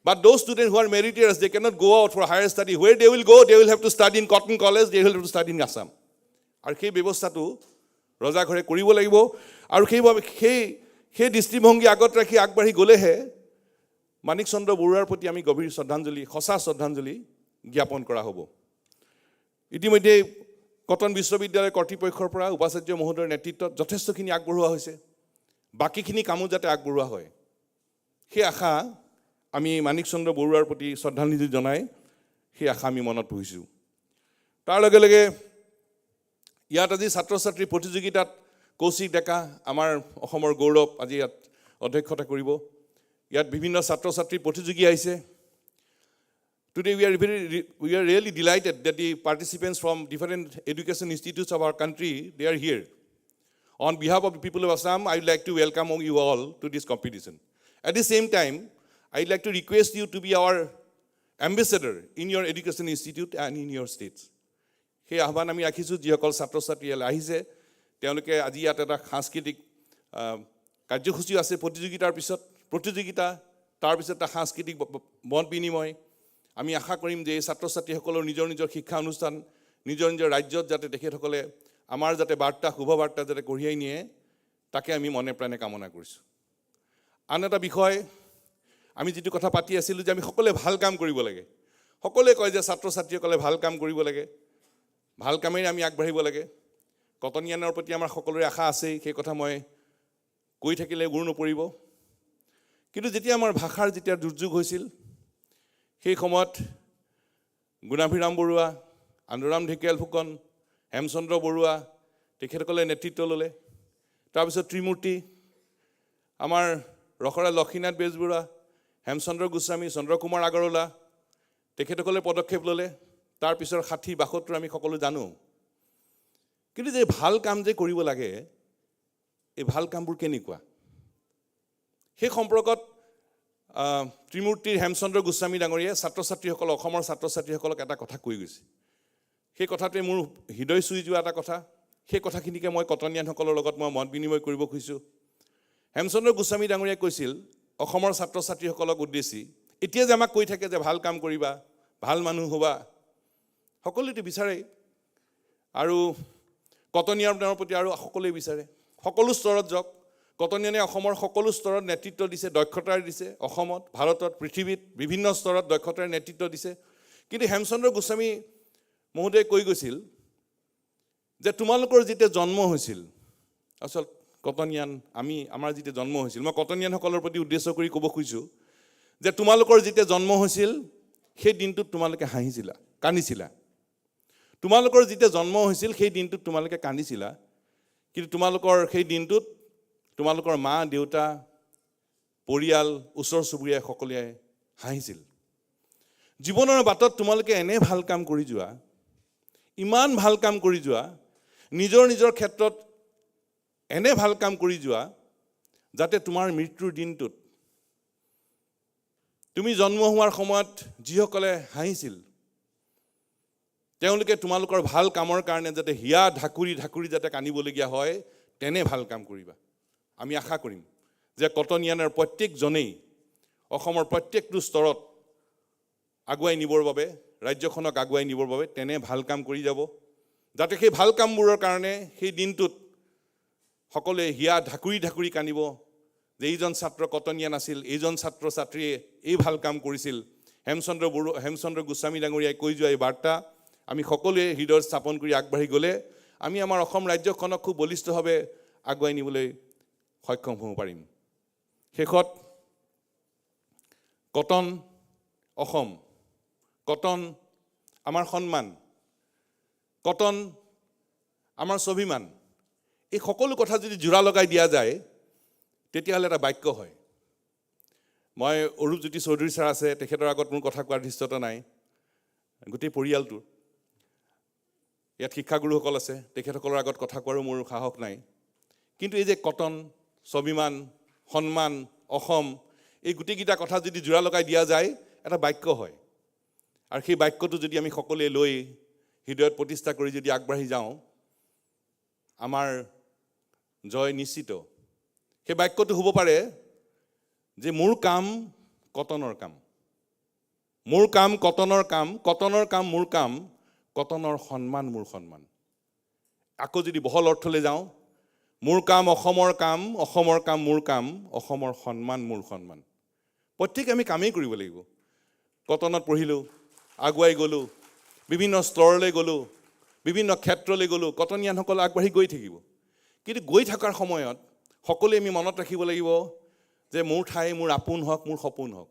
But those students who are meritorious, they cannot go out for higher study. Where they will go, they will have to study in Cotton College, they will have to study in Assam. আৰু সেই ব্যৱস্থাটো ৰজাঘৰে কৰিব লাগিব। আৰু সেইবাবে সেই দৃষ্টিভংগী আগত ৰাখি আগবাঢ়ি গ'লেহে মানিক চন্দ্ৰ বৰুৱাৰ প্ৰতি আমি গভীৰ শ্ৰদ্ধাঞ্জলি, সঁচা শ্ৰদ্ধাঞ্জলি জ্ঞাপন কৰা হ'ব। ইতিমধ্যে কটন বিশ্ববিদ্যালয় কৰ্তৃপক্ষৰ পৰা উপাচাৰ্য মহোদয়ৰ নেতৃত্বত যথেষ্টখিনি আগবঢ়োৱা হৈছে। বাকীখিনি কামো যাতে আগবঢ়োৱা হয়, সেই আশা আমি মানিক চন্দ্ৰ বৰুৱাৰ প্ৰতি শ্ৰদ্ধাঞ্জলি জনাই সেই আশা আমি মনত পুহিছোঁ। তাৰ লগে লগে ইয়াত আজি ছাত্ৰ ছাত্ৰীৰ প্ৰতিযোগিতাত কৌশিক ডেকা, আমাৰ অসমৰ গৌৰৱ, আজি ইয়াত অধ্যক্ষতা কৰিব। ইয়াত বিভিন্ন ছাত্ৰ ছাত্ৰীৰ প্ৰতিযোগী আহিছে। Today we are really delighted that the participants from different education institutes of our country, they are here. On behalf of the people of Assam, I would like to welcome you all to this competition. At the same time, I would like to request you to be our ambassador in your education institute and in your states. সেই আহ্বান আমি ৰাখিছোঁ। যিসকল ছাত্ৰ ছাত্ৰী ইয়ালৈ আহিছে তেওঁলোকে আজি ইয়াত এটা সাংস্কৃতিক কাৰ্যসূচী আছে। প্ৰতিযোগিতা, তাৰপিছত এটা সাংস্কৃতিক মত বিনিময়। আমি আশা কৰিম যে এই ছাত্ৰ ছাত্ৰীসকলৰ নিজৰ নিজৰ শিক্ষা অনুষ্ঠান, নিজৰ নিজৰ ৰাজ্যত যাতে তেখেতসকলে আমাৰ যাতে বাৰ্তা, শুভ বাৰ্তা যাতে কঢ়িয়াই নিয়ে, তাকে আমি মনে প্ৰাণে কামনা কৰিছোঁ। আন এটা বিষয়, আমি যিটো কথা পাতি আছিলোঁ যে আমি সকলোৱে ভাল কাম কৰিব লাগে। সকলোৱে কয় যে ছাত্ৰ ছাত্ৰীসকলে ভাল কাম কৰিব লাগে, ভাল কামেৰে আমি আগবাঢ়িব লাগে। কটনিয়ানৰ প্ৰতি আমাৰ সকলোৰে আশা আছেই, সেই কথা মই কৈ থাকিলে গুৰ নপৰিব। কিন্তু যেতিয়া আমাৰ ভাষাৰ যেতিয়া দুৰ্যোগ হৈছিল, সেই সময়ত গুণাভিৰাম বৰুৱা, আন্দোৰাম ঢেকীয়াল ফুকন, হেমচন্দ্ৰ বৰুৱা তেখেতসকলে নেতৃত্ব ল'লে। তাৰপিছত ত্ৰিমূৰ্তি, আমাৰ ৰখৰা লক্ষীনাথ বেজবৰুৱা, হেমচন্দ্ৰ গোস্বামী, চন্দ্ৰ কুমাৰ আগৰৱালা তেখেতসকলে পদক্ষেপ ল'লে। তাৰপিছৰ 60-72 আমি সকলো জানো। কিন্তু যে ভাল কাম যে কৰিব লাগে, এই ভাল কামবোৰ কেনেকুৱা, সেই সম্পৰ্কত ত্ৰিমূৰ্তিৰ হেমচন্দ্ৰ গোস্বামী ডাঙৰীয়াই ছাত্ৰ ছাত্ৰীসকলক, অসমৰ ছাত্ৰ ছাত্ৰীসকলক এটা কথা কৈ গৈছে। সেই কথাটোৱে মোৰ হৃদয় চুই যোৱা এটা কথা। সেই কথাখিনিকে মই কটনিয়ানসকলৰ লগত মই মত বিনিময় কৰিব খুজিছোঁ। হেমচন্দ্ৰ গোস্বামী ডাঙৰীয়াই কৈছিল অসমৰ ছাত্ৰ ছাত্ৰীসকলক উদ্দেশ্যি, এতিয়া যে আমাক কৈ থাকে যে ভাল কাম কৰিবা, ভাল মানুহ হ'বা, সকলোৱেতো বিচাৰে। আৰু কটনিয়ানৰ প্ৰতি আৰু সকলোৱে বিচাৰে, সকলো স্তৰত যাওক। কটনিয়ানে অসমৰ সকলো স্তৰত নেতৃত্ব দিছে, দক্ষতাৰে দিছে। অসমত, ভাৰতত, পৃথিৱীত বিভিন্ন স্তৰত দক্ষতাৰে নেতৃত্ব দিছে। কিন্তু হেমচন্দ্ৰ গোস্বামী মহোদয়ে কৈ গৈছিল যে তোমালোকৰ যেতিয়া জন্ম হৈছিল, আচল কটনিয়ান আমাৰ যেতিয়া জন্ম হৈছিল, মই কটনিয়ানসকলৰ প্ৰতি উদ্দেশ্য কৰি ক'ব খুজিছোঁ যে তোমালোকৰ যেতিয়া জন্ম হৈছিল সেই দিনটোত তোমালোকে হাঁহিছিলা, কান্দিছিলা। তোমালোকৰ যেতিয়া জন্ম হৈছিল সেই দিনটোত তোমালোকে কান্দিছিলা, কিন্তু তোমালোকৰ সেই দিনটোত তোমালোকৰ মা দেউতা পৰিয়াল ওচৰ চুবুৰীয়া সকলোৱে হাঁহিছিল। জীৱনৰ বাটত তোমালোকে এনে ভাল কাম কৰি যোৱা, ইমান ভাল কাম কৰি যোৱা, নিজৰ নিজৰ ক্ষেত্ৰত এনে ভাল কাম কৰি যোৱা, যাতে তোমাৰ মৃত্যুৰ দিনটোত তুমি জন্ম হোৱাৰ সময়ত যিসকলে হাঁহিছিল তেওঁলোকে তোমালোকৰ ভাল কামৰ কাৰণে যাতে হিয়া ঢাকুৰি যাতে কান্দিবলগীয়া হয়, তেনে ভাল কাম কৰিবা। আমি আশা কৰিম যে কটনিয়ানৰ প্ৰত্যেকজনেই অসমৰ প্ৰত্যেকটো স্তৰত আগুৱাই নিবৰ বাবে, ৰাজ্যখনক আগুৱাই নিবৰ বাবে তেনে ভাল কাম কৰি যাব, যাতে সেই ভাল কামবোৰৰ কাৰণে সেই দিনটোত সকলোৱে হিয়া ঢাকুৰি কান্দিব যে এইজন ছাত্ৰ কটনিয়ান আছিল, এইজন ছাত্ৰ ছাত্ৰীয়ে এই ভাল কাম কৰিছিল। হেমচন্দ্ৰ গোস্বামী ডাঙৰীয়াই কৈ যোৱা এই বাৰ্তা আমি সকলোৱে হৃদয়ত স্থাপন কৰি আগবাঢ়ি গ'লে আমি আমাৰ অসম ৰাজ্যখনক খুব বলিষ্ঠভাৱে আগুৱাই নিবলৈ সক্ষম হ'ব পাৰিম। শেষত কটন অসম, কটন আমাৰ সন্মান, কটন আমাৰ স্বাভিমান, এই সকলো কথা যদি জোৰা লগাই দিয়া যায় তেতিয়াহ'লে এটা বাক্য হয়। মই অৰূপজ্যোতি চৌধুৰী ছাৰ আছে, তেখেতৰ আগত মোৰ কথা কোৱাৰ ধৃষ্টতা নাই, গোটেই পৰিয়ালটোৰ ইয়াত শিক্ষাগুৰুসকল আছে, তেখেতসকলৰ আগত কথা কোৱাৰো মোৰ সাহস নাই। কিন্তু এই যে কটন, স্বাভিমান, সন্মান, অসম, এই গোটেইকেইটা কথা যদি জোৰা লগাই দিয়া যায় এটা বাক্য হয়। আৰু সেই বাক্যটো যদি আমি সকলোৱে লৈ হৃদয়ত প্ৰতিষ্ঠা কৰি যদি আগবাঢ়ি যাওঁ, আমাৰ জয় নিশ্চিত। সেই বাক্যটো হ'ব পাৰে যে মোৰ কাম কটনৰ কাম, মোৰ কাম কটনৰ কাম, কটনৰ কাম মোৰ কাম, কটনৰ সন্মান মোৰ সন্মান। আকৌ যদি বহল অৰ্থলৈ যাওঁ, মোৰ কাম অসমৰ কাম, অসমৰ কাম মোৰ কাম, অসমৰ সন্মান মোৰ সন্মান। প্ৰত্যেকে আমি কামেই কৰিব লাগিব। কটনত পঢ়িলোঁ, আগুৱাই গ'লোঁ, বিভিন্ন স্তৰলৈ গ'লোঁ, বিভিন্ন ক্ষেত্ৰলৈ গ'লোঁ, কটনিয়ানসকল আগবাঢ়ি গৈ থাকিব। কিন্তু গৈ থকাৰ সময়ত সকলোৱে আমি মনত ৰাখিব লাগিব যে মোৰ ঠাই মোৰ আপোন হওক, মোৰ সপোন হওক,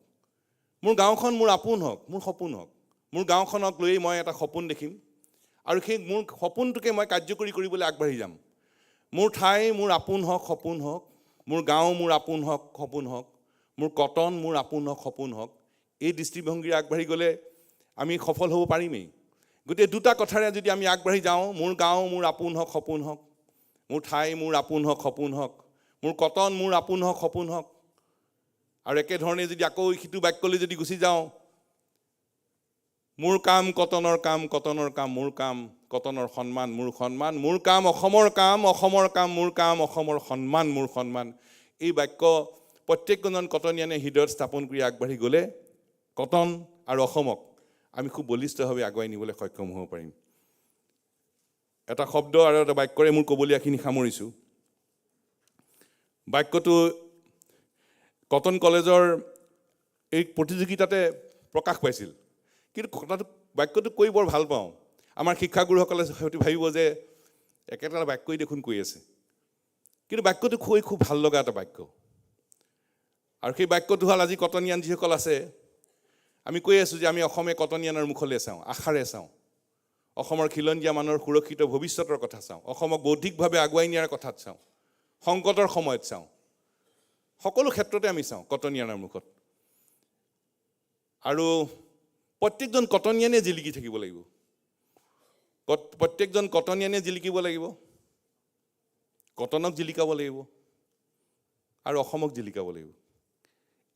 মোৰ গাঁওখন মোৰ আপোন হওক, মোৰ সপোন হওক। মোৰ গাঁওখনক লৈ মই এটা সপোন দেখিম আৰু সেই মোৰ সপোনটোকে মই কাৰ্যকৰী কৰিবলৈ আগবাঢ়ি যাম। মোৰ ঠাই মোৰ আপোন হওক, সপোন হওক, মোৰ গাঁও মোৰ আপোন হওক, সপোন হওক, মোৰ কটন মোৰ আপোন হওক, সপোন হওক। এই দৃষ্টিভংগীৰে আগবাঢ়ি গ'লে আমি সফল হ'ব পাৰিমেই। গতিকে দুটা কথাৰে যদি আমি আগবাঢ়ি যাওঁ, মোৰ গাঁও মোৰ আপোন হওক, সপোন হওক, মোৰ ঠাই মোৰ আপোন হওক, সপোন হওক, মোৰ কটন মোৰ আপোন হওক, সপোন হওক, আৰু একেধৰণে যদি আকৌ সিটো বাক্যলৈ যদি গুচি যাওঁ, মোৰ কাম কটনৰ কাম, কটনৰ কাম মোৰ কাম, কটনৰ সন্মান মোৰ সন্মান, মোৰ কাম অসমৰ কাম, অসমৰ কাম মোৰ কাম, অসমৰ সন্মান মোৰ সন্মান। এই বাক্য প্ৰত্যেকজন কটনিয়ানে হৃদয়ত স্থাপন কৰি আগবাঢ়ি গ'লে কটন আৰু অসমক আমি খুব বলিষ্ঠভাৱে আগুৱাই নিবলৈ সক্ষম হ'ব পাৰিম। এটা শব্দ আৰু এটা বাক্যৰে মোৰ ক'বলগীয়াখিনি সামৰিছোঁ। বাক্যটো কটন কলেজৰ এই প্ৰতিযোগিতাতে প্ৰকাশ পাইছিল, কিন্তু কথাটো বাক্যটো কৈ বৰ ভাল পাওঁ। আমাৰ শিক্ষাগুৰুসকলে হয়তো ভাবিব যে একেটা বাক্যই দেখোন কৈ আছে, কিন্তু বাক্যটো কৈ খুব ভাল লগা এটা বাক্য। আৰু সেই বাক্যটো হ'ল আজি কটনিয়ান যিসকল আছে, আমি কৈ আছোঁ যে আমি অসমে কটনিয়ানৰ মুখলৈ চাওঁ, আশাৰে চাওঁ, অসমৰ খিলঞ্জীয়া মানুহৰ সুৰক্ষিত ভৱিষ্যতৰ কথা চাওঁ, অসমক বৌদ্ধিকভাৱে আগুৱাই নিয়াৰ কথাত চাওঁ, সংকটৰ সময়ত চাওঁ, সকলো ক্ষেত্ৰতে আমি চাওঁ কটনিয়ানৰ মুখত। আৰু প্ৰত্যেকজন কটনিয়ানে জিলিকি থাকিব লাগিব, প্ৰত্যেকজন কটনিয়ানে জিলিকিব লাগিব, কটনক জিলিকাব লাগিব আৰু অসমক জিলিকাব লাগিব।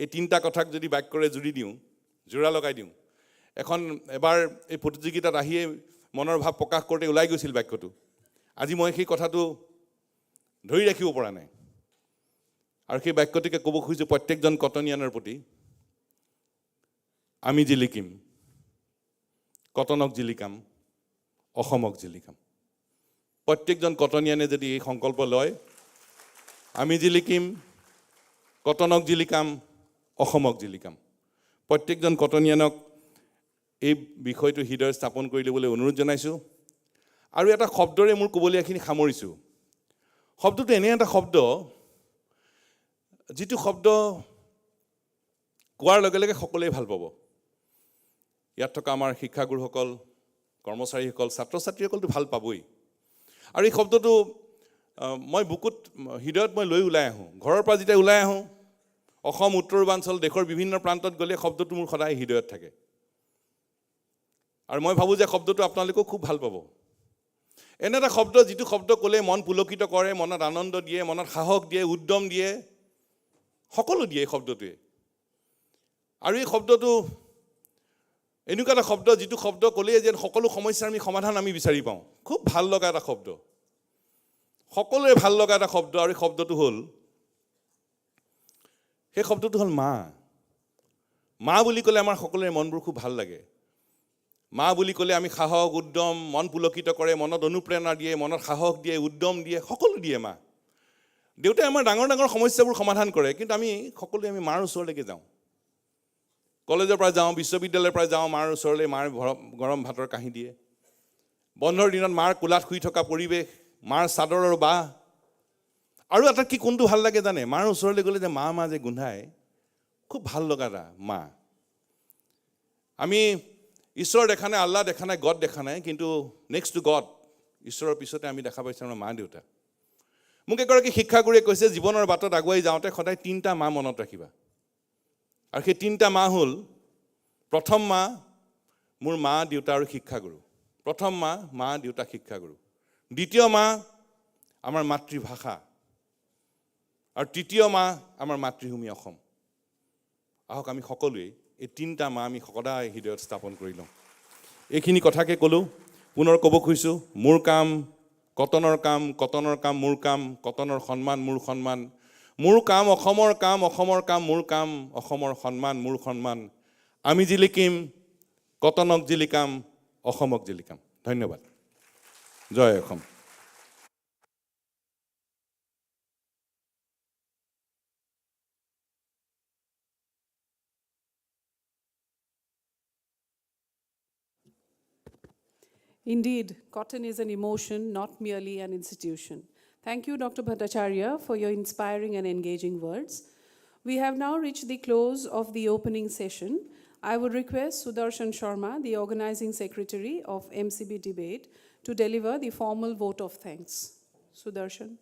এই তিনিটা কথাক যদি বাক্যৰে জুৰি দিওঁ, জোৰা লগাই দিওঁ, এবাৰ এই প্ৰতিযোগিতাত আহিয়ে মনৰ ভাৱ প্ৰকাশ কৰোঁতে ওলাই গৈছিল বাক্যটো। আজি মই সেই কথাটো ধৰি ৰাখিব পৰা নাই আৰু সেই বাক্যটোকে ক'ব খুজিছোঁ প্ৰত্যেকজন কটনিয়ানৰ প্ৰতি, আমি জিলিকিম, কটনক জিলিকাম, অসমক জিলিকাম। প্ৰত্যেকজন কটনিয়ানে যদি এই সংকল্প লয়, আমি জিলিকিম, কটনক জিলিকাম, অসমক জিলিকাম। প্ৰত্যেকজন কটনিয়ানক এই বিষয়টো হৃদয় স্থাপন কৰি ল'বলৈ অনুৰোধ জনাইছোঁ। আৰু এটা শব্দৰে মোৰ ক'বলগীয়াখিনি সামৰিছোঁ। শব্দটো এনে এটা শব্দ যিটো শব্দ কোৱাৰ লগে লগে সকলোৱে ভাল পাব। ইয়াত থকা আমাৰ শিক্ষাগুৰুসকল, কৰ্মচাৰীসকল ছাত্ৰ ছাত্ৰীসকলতো ভাল পাবই আৰু এই শব্দটো মই বুকুত হৃদয়ত মই লৈ ওলাই আহোঁ ঘৰৰ পৰা যেতিয়া ওলাই আহোঁ অসম উত্তৰ পূৰ্বাঞ্চল দেশৰ বিভিন্ন প্ৰান্তত গ'লে শব্দটো মোৰ সদায় হৃদয়ত থাকে আৰু মই ভাবোঁ যে শব্দটো আপোনালোকেও খুব ভাল পাব এনে এটা শব্দ যিটো শব্দ ক'লে মন পুলকিত কৰে মনত আনন্দ দিয়ে মনত সাহস দিয়ে উদ্যম দিয়ে সকলো দিয়ে এই শব্দটোৱে আৰু এই শব্দটো এনেকুৱা এটা শব্দ যিটো শব্দ ক'লেই যেন সকলো সমস্যাৰ আমি সমাধান আমি বিচাৰি পাওঁ খুব ভাল লগা এটা শব্দ সকলোৰে ভাল লগা এটা শব্দ আৰু এই শব্দটো হ'ল সেই শব্দটো হ'ল মা মা বুলি ক'লে আমাৰ সকলোৰে মনবোৰ খুব ভাল লাগে মা বুলি ক'লে আমি সাহস উদ্যম মন পুলকিত কৰে মনত অনুপ্ৰেৰণা দিয়ে মনত সাহস দিয়ে উদ্যম দিয়ে সকলো দিয়ে মা দেউতাই আমাৰ ডাঙৰ ডাঙৰ সমস্যাবোৰ সমাধান কৰে কিন্তু আমি সকলোৱে আমি মাৰ ওচৰলৈকে যাওঁ কলেজৰ পৰা যাওঁ বিশ্ববিদ্যালয়ৰ পৰা যাওঁ মাৰ ওচৰলৈ মাৰ গৰম ভাতৰ কাঁহী দিয়ে বন্ধৰ দিনত মাৰ কোলাত শুই থকা পৰিৱেশ মাৰ চাদৰৰ বাহ আৰু এটা কি কোনটো ভাল লাগে জানে মাৰ ওচৰলৈ গ'লে যে মা যে গোন্ধায় খুব ভাল লগা এটা মা আমি ঈশ্বৰ দেখা নাই আল্লাহ দেখা নাই গড দেখা নাই কিন্তু নেক্সট টু গড ঈশ্বৰৰ পিছতে আমি দেখা পাইছোঁ আমাৰ মা দেউতা মোক এগৰাকী শিক্ষাগুৰুৱে কৈছে জীৱনৰ বাটত আগুৱাই যাওঁতে সদায় 3টা মা মনত ৰাখিবা আৰু সেই 3টা মা হ'ল প্ৰথম মা মোৰ মা দেউতা আৰু শিক্ষাগুৰু প্ৰথম মা দেউতা শিক্ষাগুৰু দ্বিতীয় মা আমাৰ মাতৃভাষা আৰু তৃতীয় মা আমাৰ মাতৃভূমি অসম আহক আমি সকলোৱে এই 3টা মা আমি সদায় হৃদয়ত স্থাপন কৰি লওঁ এইখিনি কথাকে ক'লোঁ পুনৰ ক'ব খুজিছোঁ মোৰ কাম কটনৰ কাম মোৰ কাম কটনৰ সন্মান মোৰ কাম অসমৰ কাম মোৰ কাম অসমৰ সন্মান মোৰ সন্মান আমি জিলিকিম কটনক জিলিকাম অসমক জিলিকাম ধন্যবাদ জয় অসম Indeed, cotton is an emotion, not merely an institution. Thank you, Dr. Bhattacharya, for your inspiring and engaging words. We have now reached the close of the opening session. I would request Sudarshan Sharma, the organizing secretary of MCB Debate, to deliver the formal vote of thanks. Sudarshan.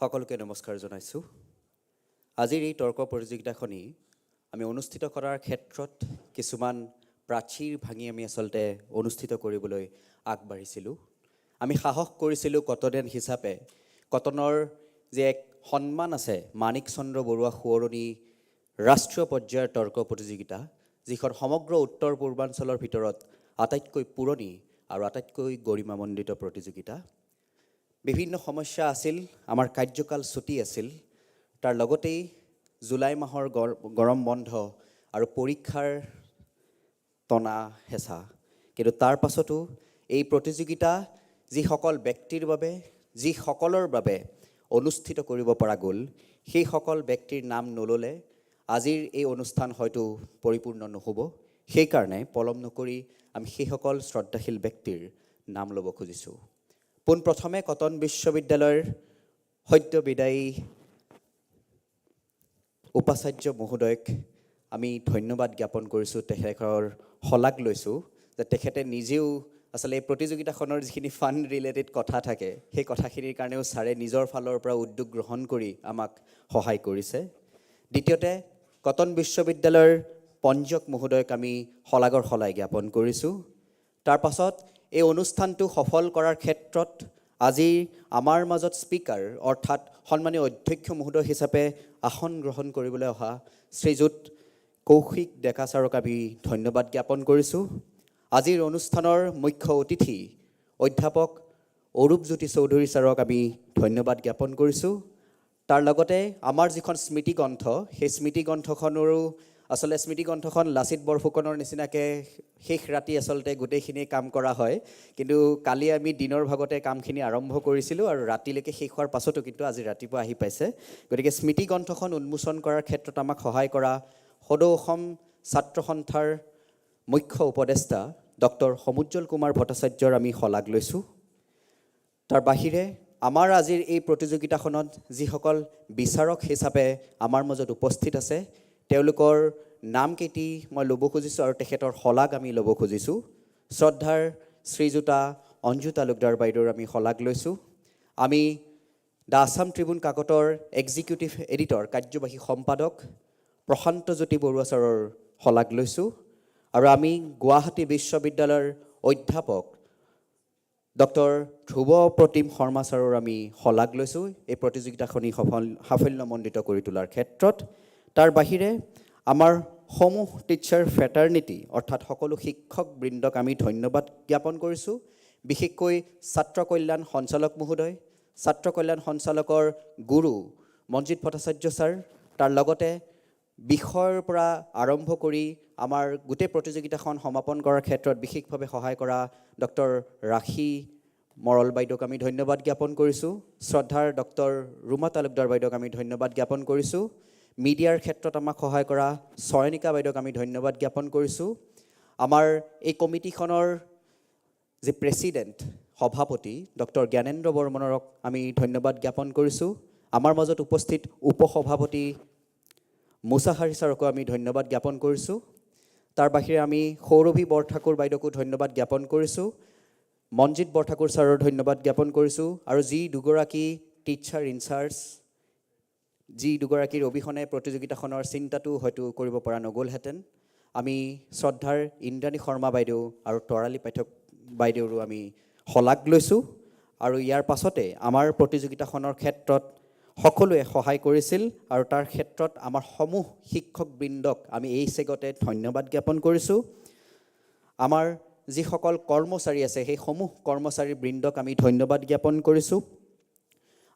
সকলোকে নমস্কাৰ জনাইছোঁ আজিৰ এই তৰ্ক প্ৰতিযোগিতাখনি আমি অনুষ্ঠিত কৰাৰ ক্ষেত্ৰত কিছুমান প্ৰাচীৰ ভাঙি আমি আচলতে অনুষ্ঠিত কৰিবলৈ আগবাঢ়িছিলোঁ আমি সাহস কৰিছিলোঁ কটনিয়ান হিচাপে কটনৰ যে এক সন্মান আছে মানিক চন্দ্ৰ বৰুৱা সোঁৱৰণী ৰাষ্ট্ৰীয় পৰ্যায়ৰ তৰ্ক প্ৰতিযোগিতা যিখন সমগ্ৰ উত্তৰ পূৰ্বাঞ্চলৰ ভিতৰত আটাইতকৈ পুৰণি আৰু আটাইতকৈ গৰিমামণ্ডিত প্ৰতিযোগিতা বিভিন্ন সমস্যা আছিল আমাৰ কাৰ্যকাল ছুটি আছিল তাৰ লগতেই জুলাই মাহৰ গৰম বন্ধ আৰু পৰীক্ষাৰ টনা হেঁচা কিন্তু তাৰ পাছতো এই প্ৰতিযোগিতা যিসকল ব্যক্তিৰ বাবে যিসকলৰ বাবে অনুষ্ঠিত কৰিব পৰা গ'ল সেইসকল ব্যক্তিৰ নাম নল'লে আজিৰ এই অনুষ্ঠান হয়তো পৰিপূৰ্ণ নহ'ব সেইকাৰণে পলম নকৰি আমি সেইসকল শ্ৰদ্ধাশীল ব্যক্তিৰ নাম ল'ব খুজিছোঁ পোনপ্ৰথমে কটন বিশ্ববিদ্যালয়ৰ সদ্য বিদায়ী উপাচাৰ্য মহোদয়ক আমি ধন্যবাদ জ্ঞাপন কৰিছোঁ তেখেতৰ শলাগ লৈছোঁ যে তেখেতে নিজেও আচলতে এই প্ৰতিযোগিতাখনৰ যিখিনি ফাণ্ড ৰিলেটেড কথা থাকে সেই কথাখিনিৰ কাৰণেও ছাৰে নিজৰ ফালৰ পৰা উদ্যোগ গ্ৰহণ কৰি আমাক সহায় কৰিছে দ্বিতীয়তে কটন বিশ্ববিদ্যালয়ৰ পঞ্জক মহোদয়ক আমি শলাগৰ শলাই জ্ঞাপন কৰিছোঁ তাৰ পাছত এই অনুষ্ঠানটো সফল কৰাৰ ক্ষেত্ৰত আজি আমাৰ মাজত স্পিকাৰ অৰ্থাৎ সন্মানীয় অধ্যক্ষ মহোদয় হিচাপে আসন গ্ৰহণ কৰিবলৈ অহা শ্ৰীযুত কৌশিক ডেকা ছাৰক আমি ধন্যবাদ জ্ঞাপন কৰিছোঁ আজিৰ অনুষ্ঠানৰ মুখ্য অতিথি অধ্যাপক অৰূপজ্যোতি চৌধুৰী ছাৰক আমি ধন্যবাদ জ্ঞাপন কৰিছোঁ তাৰ লগতে আমাৰ যিখন স্মৃতিগ্ৰন্থ সেই স্মৃতিগ্ৰন্থখনৰো আচলতে স্মৃতিগ্ৰন্থখন লাচিত বৰফুকনৰ নিচিনাকৈ শেষ ৰাতি আচলতে গোটেইখিনি কাম কৰা হয় কিন্তু কালি আমি দিনৰ ভাগতে কামখিনি আৰম্ভ কৰিছিলোঁ আৰু ৰাতিলৈকে শেষ হোৱাৰ পাছতো কিন্তু আজি ৰাতিপুৱা আহি পাইছে গতিকে স্মৃতিগ্ৰন্থখন উন্মোচন কৰাৰ ক্ষেত্ৰত আমাক সহায় কৰা সদৌ অসম ছাত্ৰ সন্থাৰ মুখ্য উপদেষ্টা ডক্টৰ সমুজ্জ্বল কুমাৰ ভট্টাচাৰ্যৰ আমি শলাগ লৈছোঁ। তাৰ বাহিৰে আমাৰ আজিৰ এই প্ৰতিযোগিতাখনত যিসকল বিচাৰক হিচাপে আমাৰ মাজত উপস্থিত আছে তেওঁলোকৰ নাম কেইটি মই ল'ব খুজিছোঁ আৰু তেখেতৰ শলাগ আমি ল'ব খুজিছোঁ। শ্ৰদ্ধাৰ শ্ৰীযুতা অঞ্জু তালুকদাৰ বাইদেউৰ আমি শলাগ লৈছোঁ। আমি দ্য আছাম ট্ৰিবিউন কাকতৰ এক্সিকিউটিভ এডিটৰ কাৰ্যবাহী সম্পাদক প্ৰশান্তজ্যোতি বৰুৱা ছাৰৰ শলাগ লৈছোঁ। আৰু আমি গুৱাহাটী বিশ্ববিদ্যালয়ৰ অধ্যাপক ডক্টৰ ধ্ৰুৱ প্ৰতিম শৰ্মা ছাৰৰ আমি শলাগ লৈছোঁ এই প্ৰতিযোগিতাখনি সাফল্যমণ্ডিত কৰি তোলাৰ ক্ষেত্ৰত। তাৰ বাহিৰে আমাৰ সমূহ টিচাৰ ফ্ৰেটাৰ্নিটি অৰ্থাৎ সকলো শিক্ষকবৃন্দক আমি ধন্যবাদ জ্ঞাপন কৰিছোঁ। বিশেষকৈ ছাত্ৰ কল্যাণ সঞ্চালক মহোদয়, ছাত্ৰ কল্যাণ সঞ্চালকৰ গুৰু মঞ্জিত ভট্টাচাৰ্য ছাৰ, তাৰ লগতে বিষয়ৰ পৰা আৰম্ভ কৰি আমাৰ গোটেই প্ৰতিযোগিতাখন সমাপন কৰাৰ ক্ষেত্ৰত বিশেষভাৱে সহায় কৰা ডক্টৰ ৰাখী মৰল বাইদেউক আমি ধন্যবাদ জ্ঞাপন কৰিছোঁ। শ্ৰদ্ধাৰ ডক্টৰ ৰুমা তালুকদাৰ বাইদেউক আমি ধন্যবাদ জ্ঞাপন কৰিছোঁ। মিডিয়াৰ ক্ষেত্ৰত আমাক সহায় কৰা চয়নিকা বাইদেউক আমি ধন্যবাদ জ্ঞাপন কৰিছোঁ। আমাৰ এই কমিটিখনৰ যি প্ৰেছিডেণ্ট সভাপতি ডক্টৰ জ্ঞানেন্দ্ৰ বৰ্মনক আমি ধন্যবাদ জ্ঞাপন কৰিছোঁ। আমাৰ মাজত উপস্থিত উপসভাপতি মুছাহাৰী ছাৰকো আমি ধন্যবাদ জ্ঞাপন কৰিছোঁ। তাৰ বাহিৰে আমি সৌৰভী বৰঠাকুৰ বাইদেউকো ধন্যবাদ জ্ঞাপন কৰিছোঁ। মঞ্জিত বৰঠাকুৰ ছাৰৰ ধন্যবাদ জ্ঞাপন কৰিছোঁ। আৰু যি দুগৰাকী টিচাৰ ইনচাৰ্জ, যি দুগৰাকীৰ অবিহনে প্ৰতিযোগিতাখনৰ চিন্তাটো হয়তো কৰিব পৰা নগ'লহেঁতেন, আমি শ্ৰদ্ধাৰ ইন্দ্ৰাণী শৰ্মা বাইদেউ আৰু তৰালী পাঠক বাইদেউৰো আমি শলাগ লৈছোঁ। আৰু ইয়াৰ পাছতে আমাৰ প্ৰতিযোগিতাখনৰ ক্ষেত্ৰত সকলোৱে সহায় কৰিছিল আৰু তাৰ ক্ষেত্ৰত আমাৰ সমূহ শিক্ষকবৃন্দক আমি এই চেগতে ধন্যবাদ জ্ঞাপন কৰিছোঁ। আমাৰ যিসকল কৰ্মচাৰী আছে সেই সমূহ কৰ্মচাৰীবৃন্দক আমি ধন্যবাদ জ্ঞাপন কৰিছোঁ।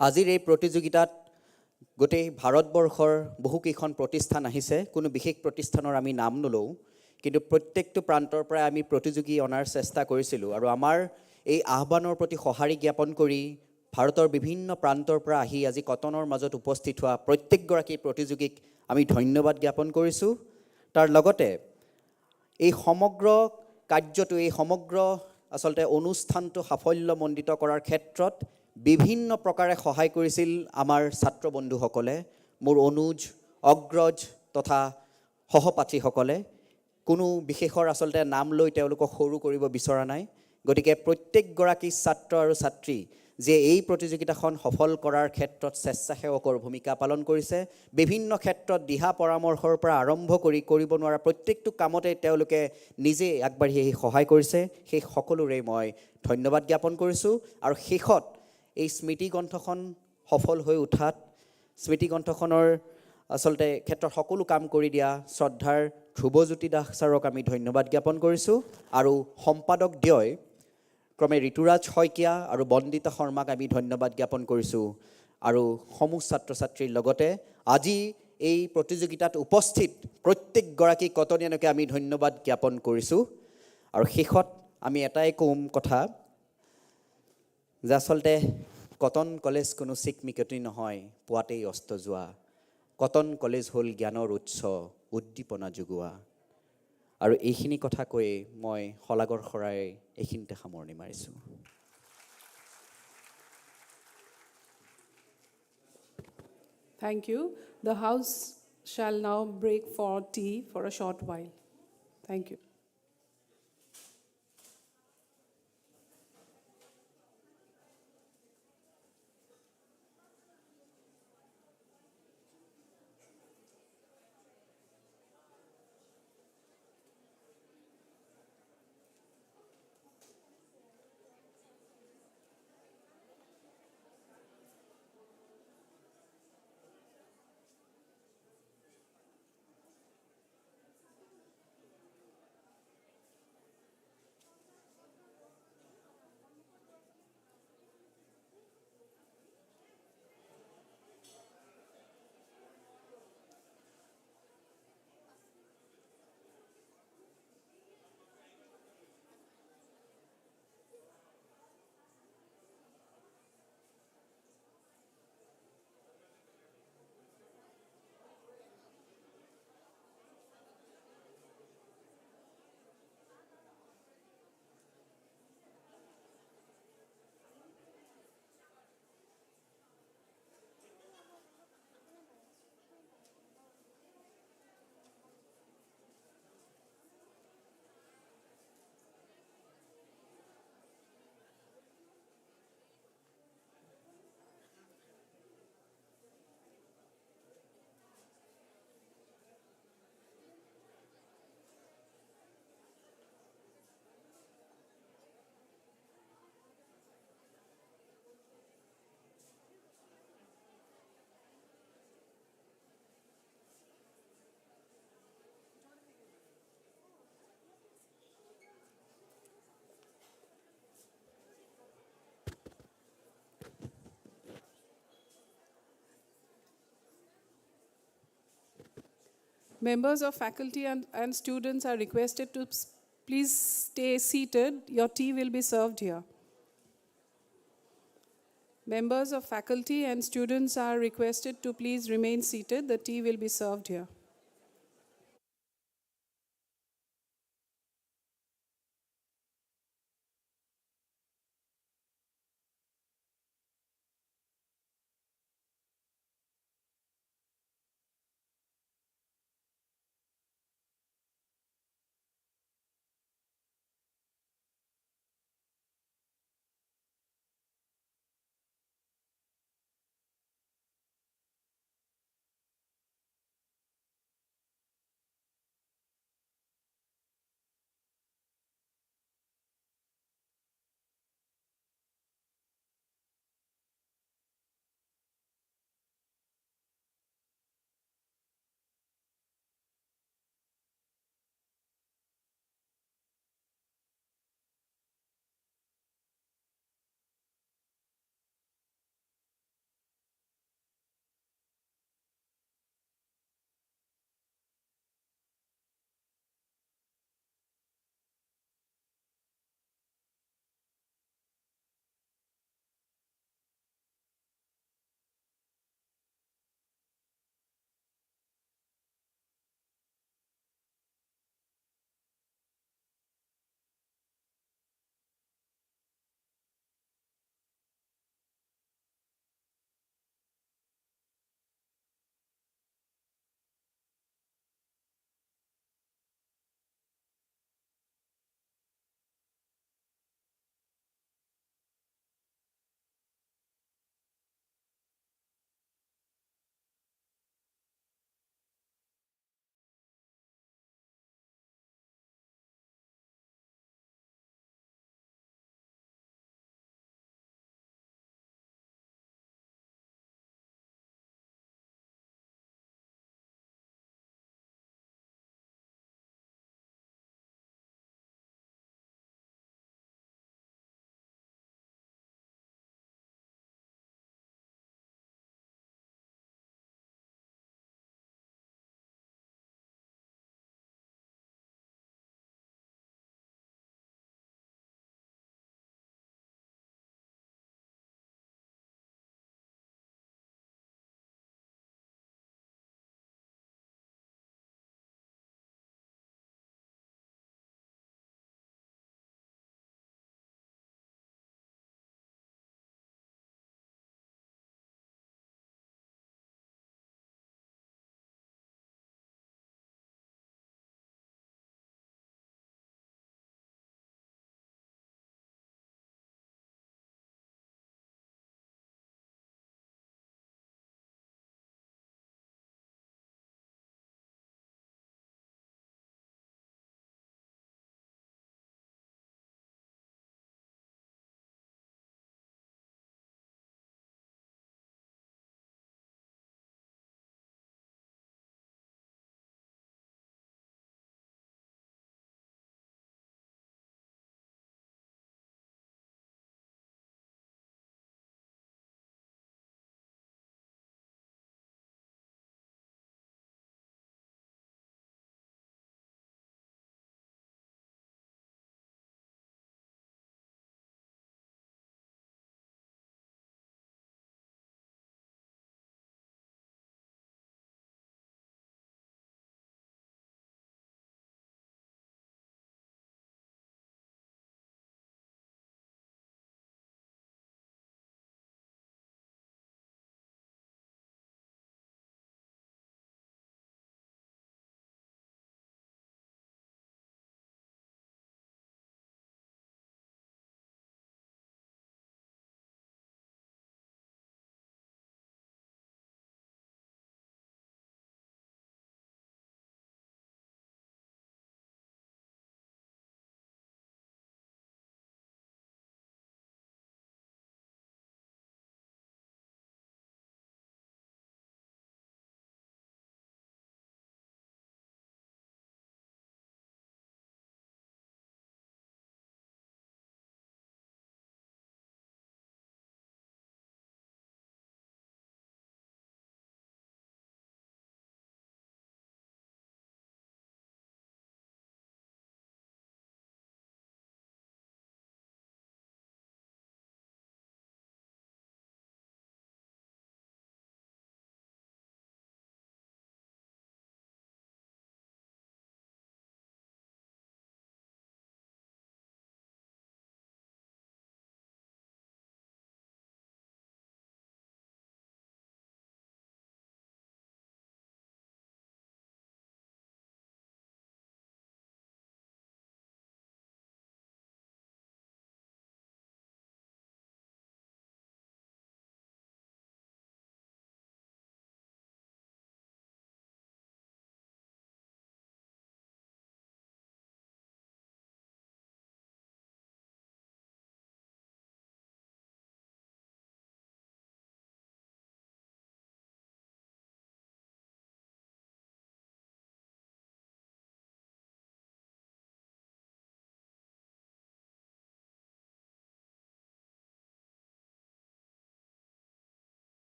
আজিৰ এই প্ৰতিযোগিতাত গোটেই ভাৰতবৰ্ষৰ বহুকেইখন প্ৰতিষ্ঠান আহিছে। কোনো বিশেষ প্ৰতিষ্ঠানৰ আমি নাম নলওঁ, কিন্তু প্ৰত্যেকটো প্ৰান্তৰ পৰাই আমি প্ৰতিযোগী অনাৰ চেষ্টা কৰিছিলোঁ। আৰু আমাৰ এই আহ্বানৰ প্ৰতি সঁহাৰি জ্ঞাপন কৰি ভাৰতৰ বিভিন্ন প্ৰান্তৰ পৰা আহি আজি কটনৰ মাজত উপস্থিত হোৱা প্ৰত্যেকগৰাকী প্ৰতিযোগীক আমি ধন্যবাদ জ্ঞাপন কৰিছোঁ। তাৰ লগতে এই সমগ্ৰ কাৰ্যটো, এই সমগ্ৰ আচলতে অনুষ্ঠানটো সাফল্যমণ্ডিত কৰাৰ ক্ষেত্ৰত বিভিন্ন প্ৰকাৰে সহায় কৰিছিল আমাৰ ছাত্ৰ বন্ধুসকলে, মোৰ অনুজ, অগ্ৰজ তথা সহপাঠীসকলে। কোনো বিশেষৰ আচলতে নাম লৈ তেওঁলোকক সৰু কৰিব বিচৰা নাই। গতিকে প্ৰত্যেকগৰাকী ছাত্ৰ আৰু ছাত্ৰী যে এই প্ৰতিযোগিতাখন সফল কৰাৰ ক্ষেত্ৰত স্বেচ্ছাসেৱকৰ ভূমিকা পালন কৰিছে, বিভিন্ন ক্ষেত্ৰত দিহা পৰামৰ্শৰ পৰা আৰম্ভ কৰি কৰিব নোৱাৰা প্ৰত্যেকটো কামতে তেওঁলোকে নিজে আগবাঢ়ি আহি সহায় কৰিছে, সেই সকলোৰে মই ধন্যবাদ জ্ঞাপন কৰিছোঁ। আৰু শেষত এই স্মৃতিগ্ৰন্থখন সফল হৈ উঠাত, স্মৃতিগ্ৰন্থখনৰ আচলতে ক্ষেত্ৰত সকলো কাম কৰি দিয়া শ্ৰদ্ধাৰ ধ্ৰুৱজ্যোতি দাস ছাৰক আমি ধন্যবাদ জ্ঞাপন কৰিছোঁ। আৰু সম্পাদক দ্বয় ক্ৰমে ঋতুৰাজ শইকীয়া আৰু বন্দিতা শৰ্মাক আমি ধন্যবাদ জ্ঞাপন কৰিছোঁ। আৰু সমূহ ছাত্ৰ ছাত্ৰীৰ লগতে আজি এই প্ৰতিযোগিতাত উপস্থিত প্ৰত্যেকগৰাকী কটনীয়ানকে আমি ধন্যবাদ জ্ঞাপন কৰিছোঁ। আৰু শেষত আমি এটাই কম কথা যে আচলতে কটন কলেজ কোনো চিকমিকটি নহয়, পুৱাতেই অস্ত যোৱা। কটন কলেজ হ'ল জ্ঞানৰ উৎস, উদ্দীপনা যোগোৱা। আৰু এইখিনি কথা কৈয়ে মই শলাগৰ শৰাই এইখিনিতে সামৰণি মাৰিছোঁ। Thank you. The House shall now break for tea for a short while. Thank you. Members of faculty and students are requested to please stay seated. Your tea will be served here. Members of faculty and students are requested to please remain seated. The tea will be served here.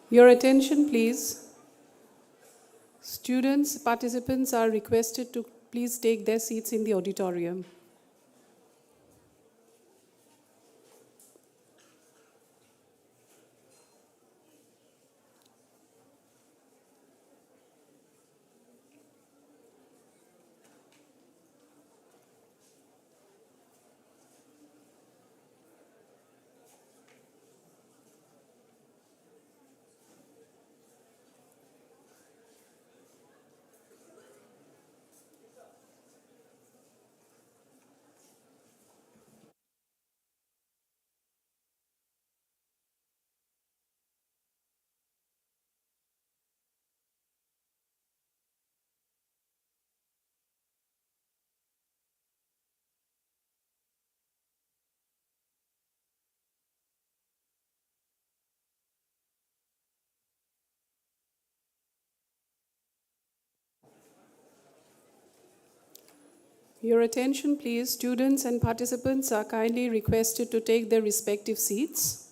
Your attention, please. Students, participants are requested to please take their seats in the auditorium. Your attention, please. Students and participants are kindly requested to take their respective seats.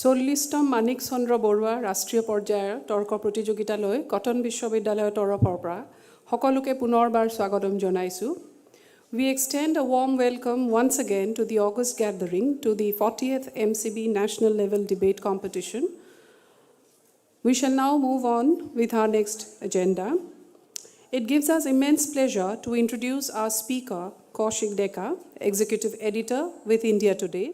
চল্লিছতম মানিক চন্দ্ৰ বৰুৱা ৰাষ্ট্ৰীয় পৰ্যায়ৰ তৰ্ক প্ৰতিযোগিতালৈ cotton বিশ্ববিদ্যালয়ৰ তৰফৰ পৰা সকলোকে পুনৰবাৰ স্বাগতম জনাইছোঁ। We extend a warm welcome once again to the August gathering to the 40th MCB National Level Debate Competition. We shall now move on with our next agenda. It gives us immense pleasure to introduce our speaker, Kaushik Deka, Executive Editor with India Today.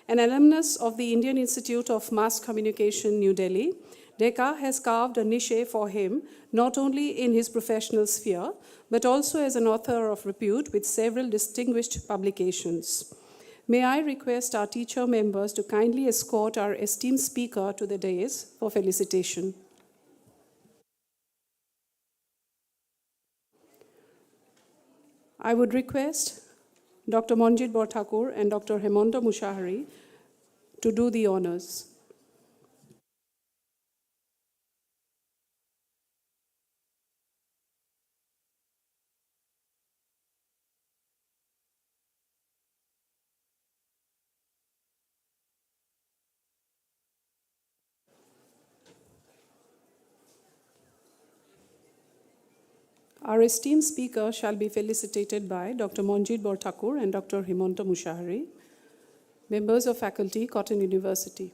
An alumnus of the Indian Institute of Mass Communication, New Delhi, Deka has carved a niche for him not only in his professional sphere, but also as an author of repute with several distinguished publications. May I request our teacher members to kindly escort our esteemed speaker to the dais for felicitation. I would request Dr. Manjit Borthakur and Dr. Hemanta Mushahari to do the honors. Our esteemed speaker shall be felicitated by Dr. Manjit Borthakur and Dr. Hemanta Mushahari, members of faculty, Cotton University.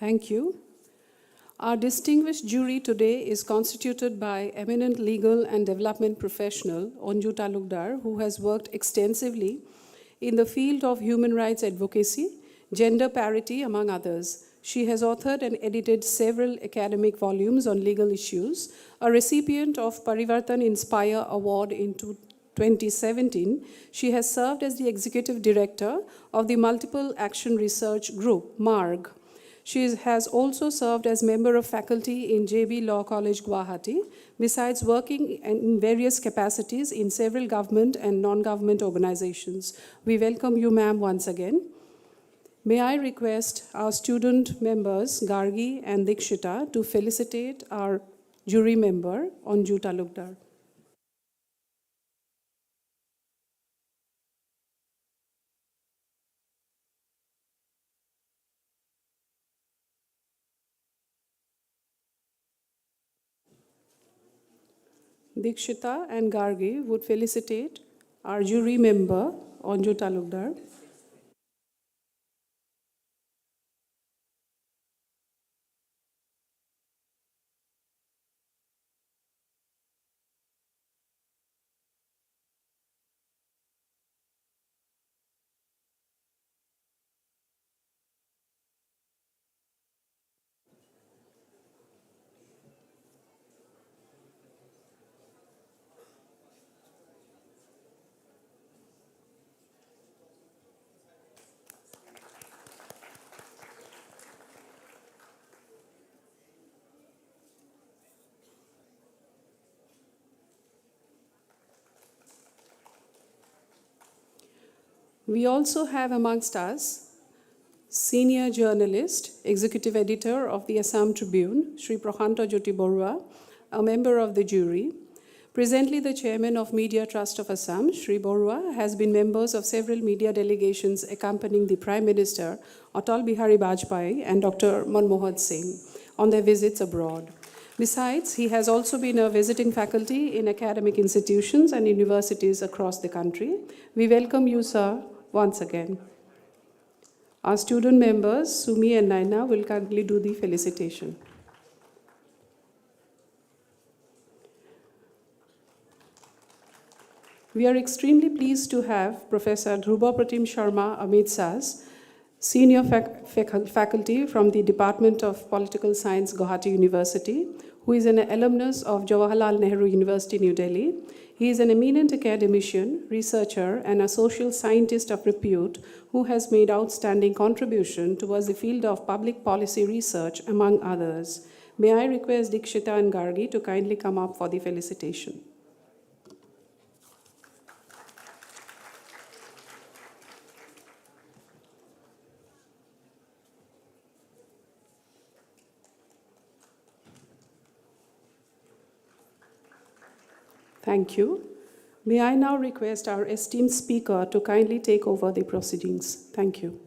Thank you. Our distinguished jury today is constituted by eminent legal and development professional Anju Talukdar, who has worked extensively in the field of human rights advocacy, gender parity, among others. She has authored and edited several academic volumes on legal issues, a recipient of Parivartan Inspire Award in 2017. She has served as the executive director of the Multiple Action Research Group, MARG. She has also served as member of faculty in JB Law College, Guwahati, besides working in various capacities in several government and non-government organizations. We welcome you, ma'am, once again. May I request our student members, Gargi and Dikshita, to felicitate our jury member, Anju Talukdar. Dikshita and Gargi would felicitate our jury member, Anju Talukdar. We also have amongst us senior journalist, executive editor of the Assam Tribune, Sri Prakhanta Jyoti BAROOAH, a member of the jury. Presently the chairman of Media Trust of Assam, Sri BAROOAH, has been members of several media delegations accompanying the Prime Minister, Atal Bihari Vajpayee, and Dr. Manmohan Singh on their visits abroad. Besides, he has also been a visiting faculty in academic institutions and universities across the country. We welcome you, sir, once again. Our student members, Sumi and Naina, will kindly do the felicitation. We are extremely pleased to have Professor Dhruva Pratim Sharma Amitsas, Senior Faculty from the Department of Political Science, Guwahati University, who is an alumnus of Jawaharlal Nehru University, New Delhi. He is an eminent academician, researcher, and a social scientist of repute who has made outstanding contribution towards the field of public policy research, among others. May I request Dikshita and Gargi to kindly come up for the felicitation. Thank you. May I now request our esteemed speaker to kindly take over the proceedings. Thank you.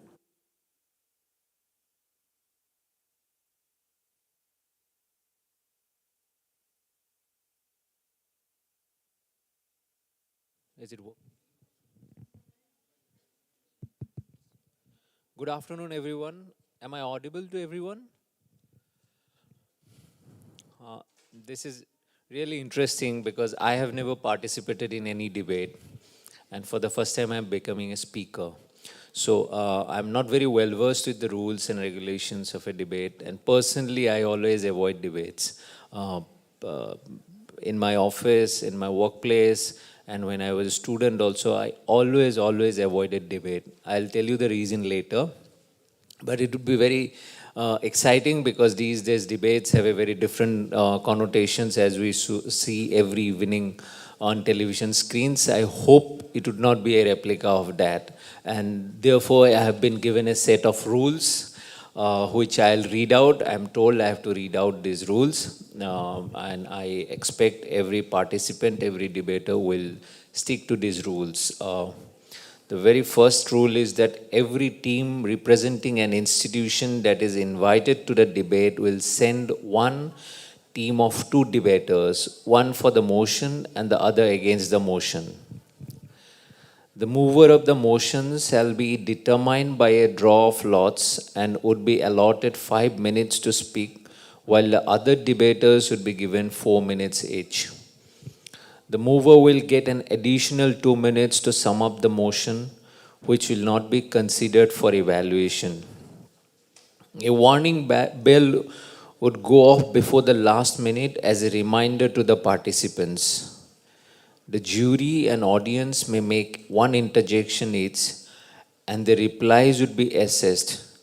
Is it? Good afternoon, everyone. Am I audible to everyone? This is really interesting because I have never participated in any debate, and for the first time I'm becoming a speaker. So I'm not very well versed with the rules and regulations of a debate, and personally I always avoid debates. In my office, in my workplace, and when I was a student also, I always avoided debate. I'll tell you the reason later, but it would be very exciting because these days debates have a very different connotations as we see every evening on television screens. I hope it would not be a replica of that. And therefore, I have been given a set of rules which I'll read out. I'm told I have to read out these rules. And I expect every participant, every debater will stick to these rules. The very first rule is that every team representing an institution that is invited to the debate will send one team of 2 debaters, one for the motion and the other against the motion. The mover of the motion shall be determined by a draw of lots and would be allotted 5 minutes to speak, while the other debaters would be given 4 minutes each. The mover will get an additional 2 minutes to sum up the motion, which will not be considered for evaluation. A warning bell would go off before the last minute as a reminder to the participants. The jury and audience may make one interjection each, and the replies would be assessed.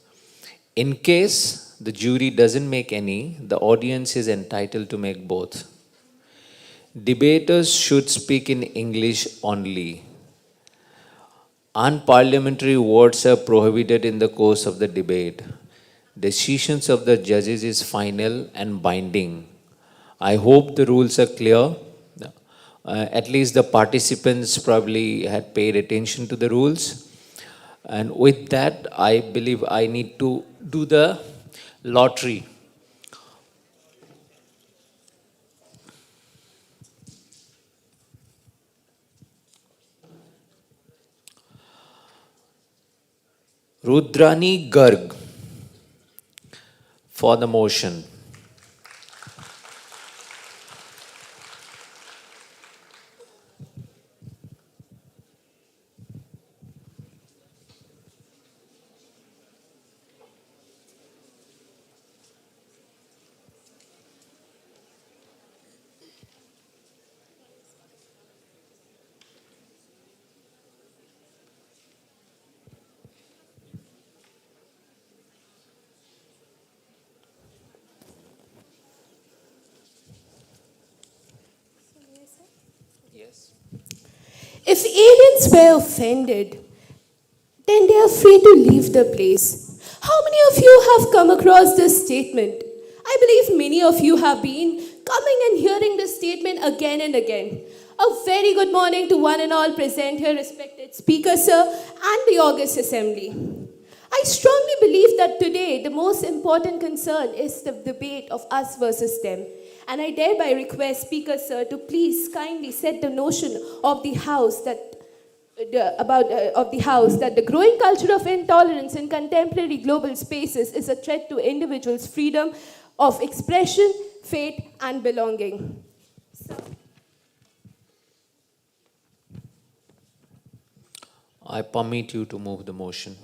In case the jury doesn't make any, the audience is entitled to make both. Debaters should speak in English only. Unparliamentary words are prohibited in the course of the debate. Decisions of the judges is final and binding. I hope the rules are clear. At least the participants probably had paid attention to the rules. And with that, I believe I need to do the lottery. Rudrani Garg for the motion. Yes. If aliens were offended, then they are free to leave the place. How many of you have come across this statement? I believe many of you have been coming and hearing this statement again and again. A very good morning to one and all present here, respected Speaker, sir, and the August Assembly. I strongly believe that today the most important concern is the debate of us versus them. And I thereby request Speaker, sir, to please kindly set the notion of the House that the growing culture of intolerance in contemporary global spaces is a threat to individuals' freedom of expression, faith, and belonging. I permit you to move the motion.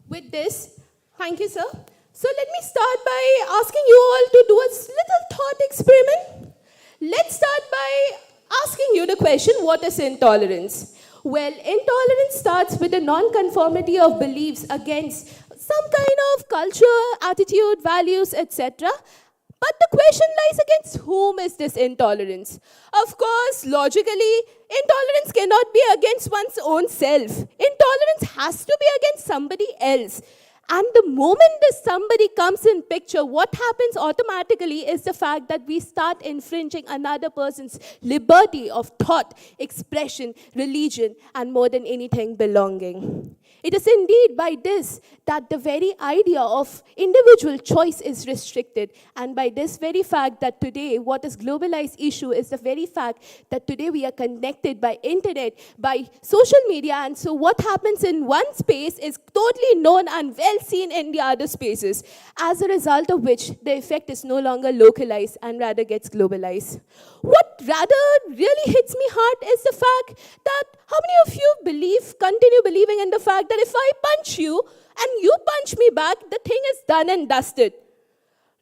With this, thank you, sir. So let me start by asking you all to do a little thought experiment. Let's start by asking you the question, what is intolerance? Well, intolerance starts with the non-conformity of beliefs against some kind of culture, attitude, values, etc. But the question lies against whom is this intolerance? Of course, logically, intolerance cannot be against one's own self. Intolerance has to be against somebody else. And the moment this somebody comes in picture, what happens automatically is the fact that we start infringing another person's liberty of thought, expression, religion, and more than anything, belonging. It is indeed by this that the very idea of individual choice is restricted. And by this very fact that today, what is globalized issue is the very fact that today we are connected by internet, by social media. And so what happens in one space is totally known and well seen in the other spaces. As a result of which, the effect is no longer localized and rather gets globalized. What rather really hits me hard is the fact that how many of you continue believing in the fact that if I punch you and you punch me back, the thing is done and dusted?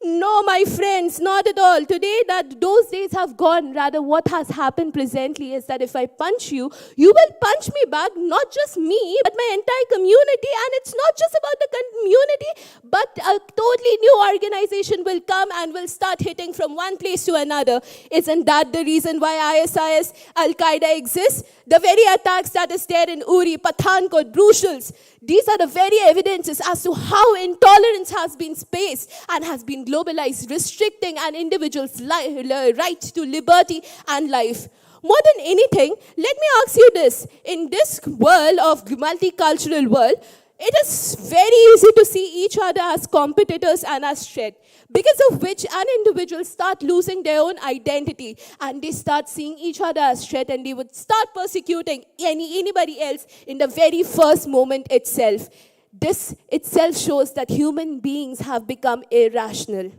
No, my friends, not at all. Today, that those days have gone. Rather, what has happened presently is that if I punch you, you will punch me back, not just me, but my entire community. And it's not just about the community, but a totally new organization will come and will start hitting from one place to another. Isn't that the reason why ISIS, Al-Qaeda exists? The very attacks that is there in Uri, Pathankot, Brussels, these are the very evidences as to how intolerance has been spaced and has been globalized, restricting an individual's right to liberty and life. More than anything, let me ask you this. In this world of multicultural world, it is very easy to see each other as competitors and as threat, because of which an individual start losing their own identity and they start seeing each other as threat and they would start persecuting anybody else in the very first moment itself. This itself shows that human beings have become irrational.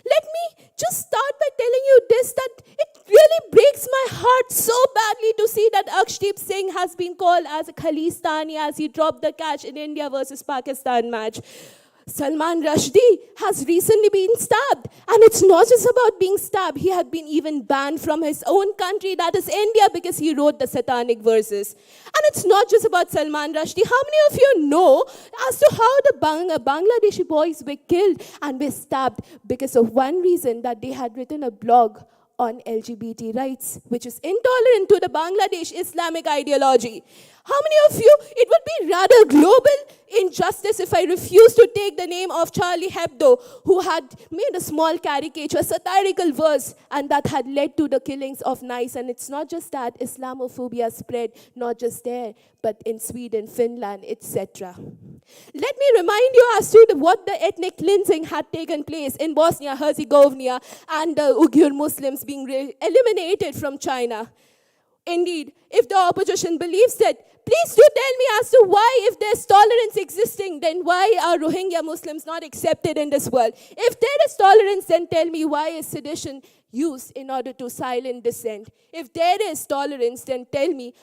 Let me just start by telling you this, that it really breaks my heart so badly to see that Akshdeep Singh has been called as a Khalistani as he dropped the catch in India versus Pakistan match. Salman Rushdie has recently been stabbed. And it's not just about being stabbed. He had been even banned from his own country, that is India, because he wrote the satanic verses. And it's not just about Salman Rushdie. How many of you know as to how the Bangladeshi boys were killed and were stabbed because of one reason, that they had written a blog on LGBT rights, which is intolerant to the Bangladesh Islamic ideology. How many of you, it would be rather global injustice if I refuse to take the name of Charlie Hebdo, who had made a small caricature, satirical verse, and that had led to the killings of Nice. And it's not just that, Islamophobia spread, not just there, but in Sweden, Finland, etc. Let me remind you as to what the ethnic cleansing had taken place in Bosnia-Herzegovina and the Uyghur Muslims being eliminated from China. Indeed, if the opposition believes that, please do tell me as to why, if there's tolerance existing, then why are Rohingya Muslims not accepted in this world? If there is tolerance, then tell me why is sedition used in order to silence dissent? If there is tolerance, then tell me,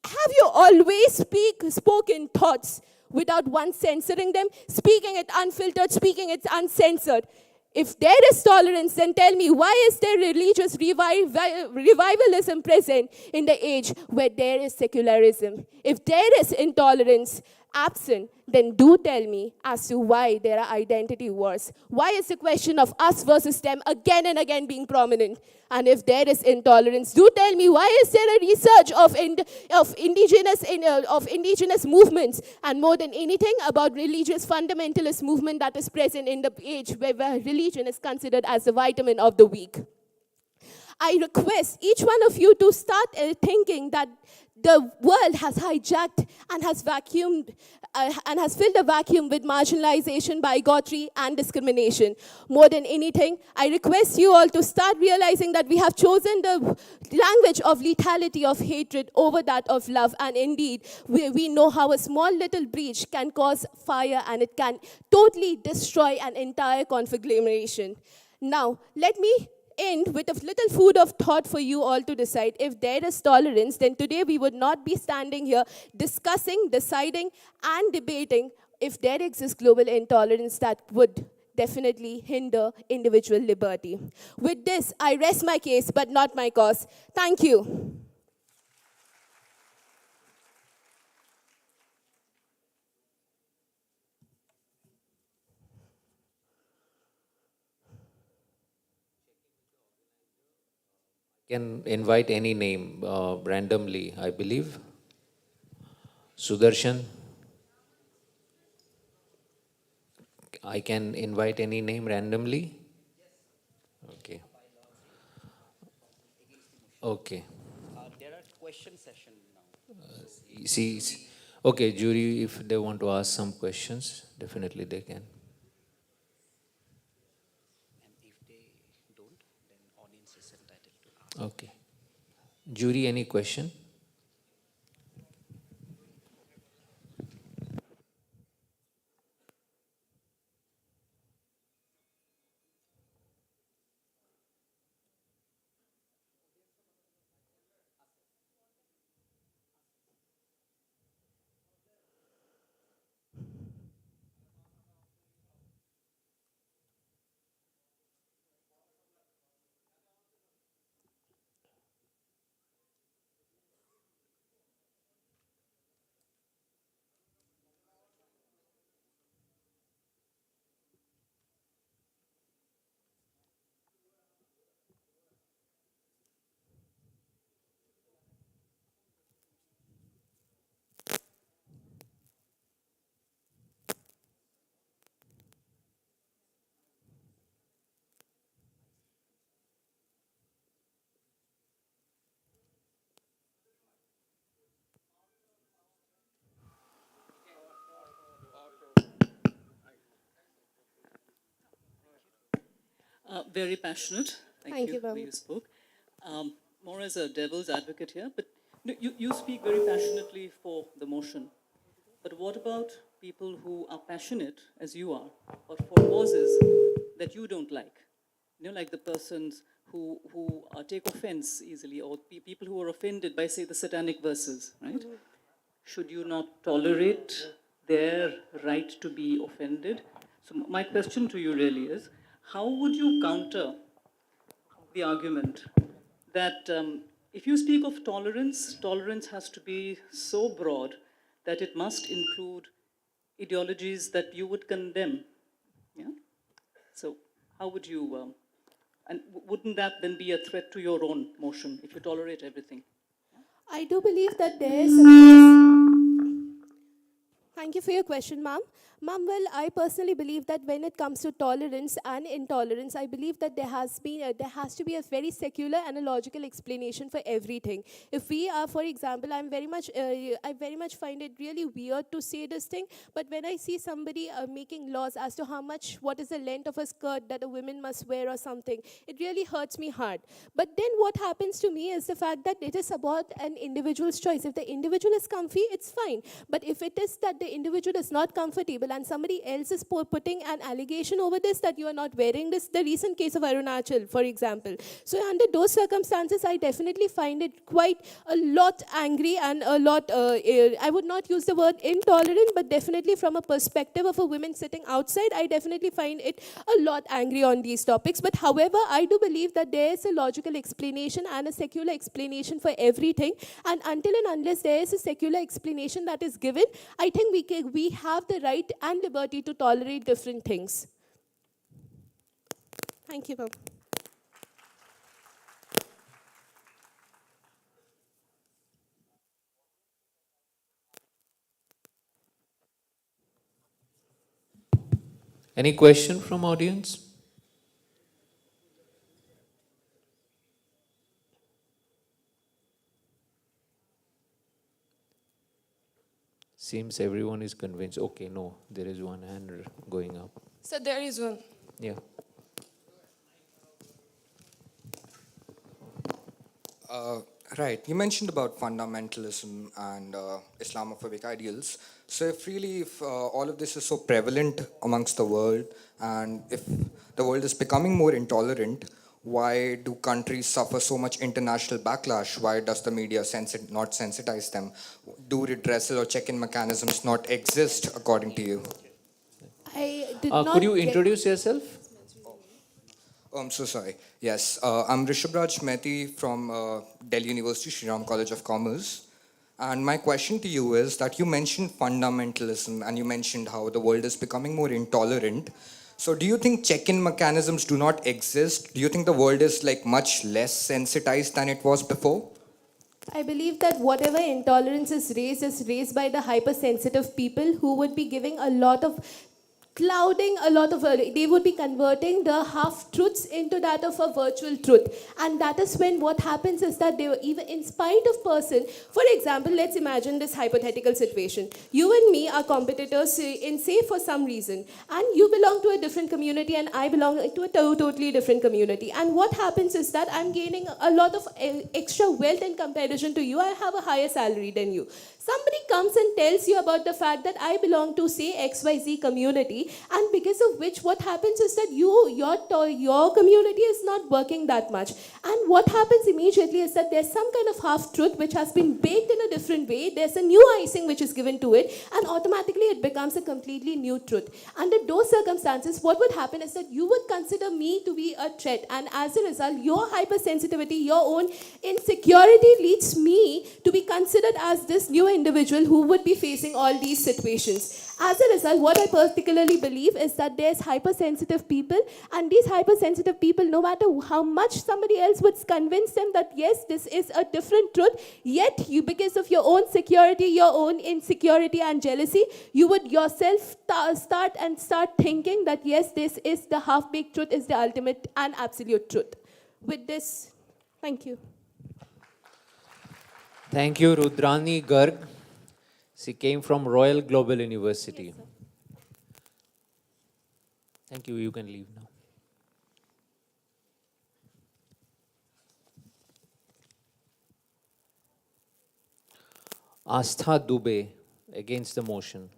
have you always spoken thoughts without one censoring them, speaking it unfiltered, speaking it uncensored? If there is tolerance, then tell me, why is there religious revivalism present in the age where there is secularism? If there is intolerance absent, then do tell me as to why there are identity wars. Why is the question of us versus them again and again being prominent? And if there is intolerance, do tell me, why is there a research of indigenous movements, and more than anything about religious fundamentalist movement that is present in the age where religion is considered as the vitamin of the weak? I request each one of you to start thinking that the world has hijacked and has vacuumed and has filled a vacuum with marginalization, bigotry, and discrimination. More than anything, I request you all to start realizing that we have chosen the language of lethality, of hatred, over that of love. And indeed, we know how a small little breach can cause fire, and it can totally destroy an entire configuration. Now, let me end with a little food of thought for you all to decide. If there is tolerance, then today we would not be standing here discussing, deciding, and debating if there exists global intolerance that would definitely hinder individual liberty. With this, I rest my case, but not my cause. Thank you. Can invite any name randomly, I believe. Sudarshan. I can invite any name randomly? Okay. Okay. There are question session now. See, okay, jury, if they want to ask some questions, definitely they can. And if they don't, then audience is entitled to ask. Okay. Jury, any question? Very passionate. Thank you, the way ma'am. you spoke. More as a devil's advocate here, but no, you speak very passionately for the motion. But what about people who are passionate, as you are, but for causes that you don't like? You know, like the persons who take offense easily, or people who are offended by, say, the satanic verses, right? Should you not tolerate their right to be offended? So my question to you really is, how would you counter the argument that if you speak of tolerance, tolerance has to be so broad that it must include ideologies that you would condemn? Yeah? So how would you And wouldn't that then be a threat to your own motion if you tolerate everything? I do believe that there is, of course. Thank you for your question, ma'am. Ma'am, well, I personally believe that when it comes to tolerance and intolerance, I believe that there has to be a very secular and a logical explanation for everything. If we are, for example, I very much find it really weird to say this thing, but when I see somebody making laws as to what is the length of a skirt that a woman must wear or something, it really hurts me hard. But then what happens to me is the fact that it is about an individual's choice. If the individual is comfy, it's fine. But if it is that the individual is not comfortable and somebody else is putting an allegation over this that you are not wearing this, the recent case of Arunachal, for example. So under those circumstances, I definitely find it quite a lot angry and a lot, I would not use the word intolerant, but definitely from a perspective of a woman sitting outside, I definitely find it a lot angry on these topics. But however, I do believe that there is a logical explanation and a secular explanation for everything. And until and unless there is a secular explanation that is given, I think we have the right and liberty to tolerate different things. Thank you, ma'am. Any question from audience? Seems everyone is convinced. Okay, no, there is one hand going up. So there is one. Yeah. Right, you mentioned about fundamentalism and Islamophobic ideals. So if all of this is so prevalent amongst the world, and if the world is becoming more intolerant, why do countries suffer so much international backlash? Why does the media not sensitize them? Do redressal or check-in mechanisms not exist, according to you? I did not Could you get- introduce yourself? Oh, I'm so sorry. Yes, I'm Rishabhraj Mehti from Delhi University, Shri Ram College of Commerce. And my question to you is that you mentioned fundamentalism and you mentioned how the world is becoming more intolerant. So do you think check-in mechanisms do not exist? Do you think the world is like much less sensitized than it was before? I believe that whatever intolerance is raised by the hypersensitive people who would be giving a lot of clouding a lot of, they would be converting the half-truths into that of a virtual truth. And that is when what happens is that they were even in spite of person, for example, let's imagine this hypothetical situation. You and me are competitors in say for some reason, and you belong to a different community and I belong to a totally different community. And what happens is that I'm gaining a lot of extra wealth in comparison to you. I have a higher salary than you. Somebody comes and tells you about the fact that I belong to, say, XYZ community, and because of which what happens is that your community is not working that much. And what happens immediately is that there's some kind of half-truth which has been baked in a different way. There's a new icing which is given to it, and automatically it becomes a completely new truth. Under those circumstances, what would happen is that you would consider me to be a threat, and as a result, your hypersensitivity, your own insecurity leads me to be considered as this new individual who would be facing all these situations. As a result, what I particularly believe is that there's hypersensitive people, and these hypersensitive people, no matter how much somebody else would convince them that yes, this is a different truth, yet you, because of your own security, your own insecurity and jealousy, you would yourself start thinking that yes, this is the half-baked truth, is the ultimate and absolute truth. With this, thank you. Thank you, Rudrani Garg. She came from Royal Global University. Yes, Thank you. You can leave now. Astha Dubey against the motion.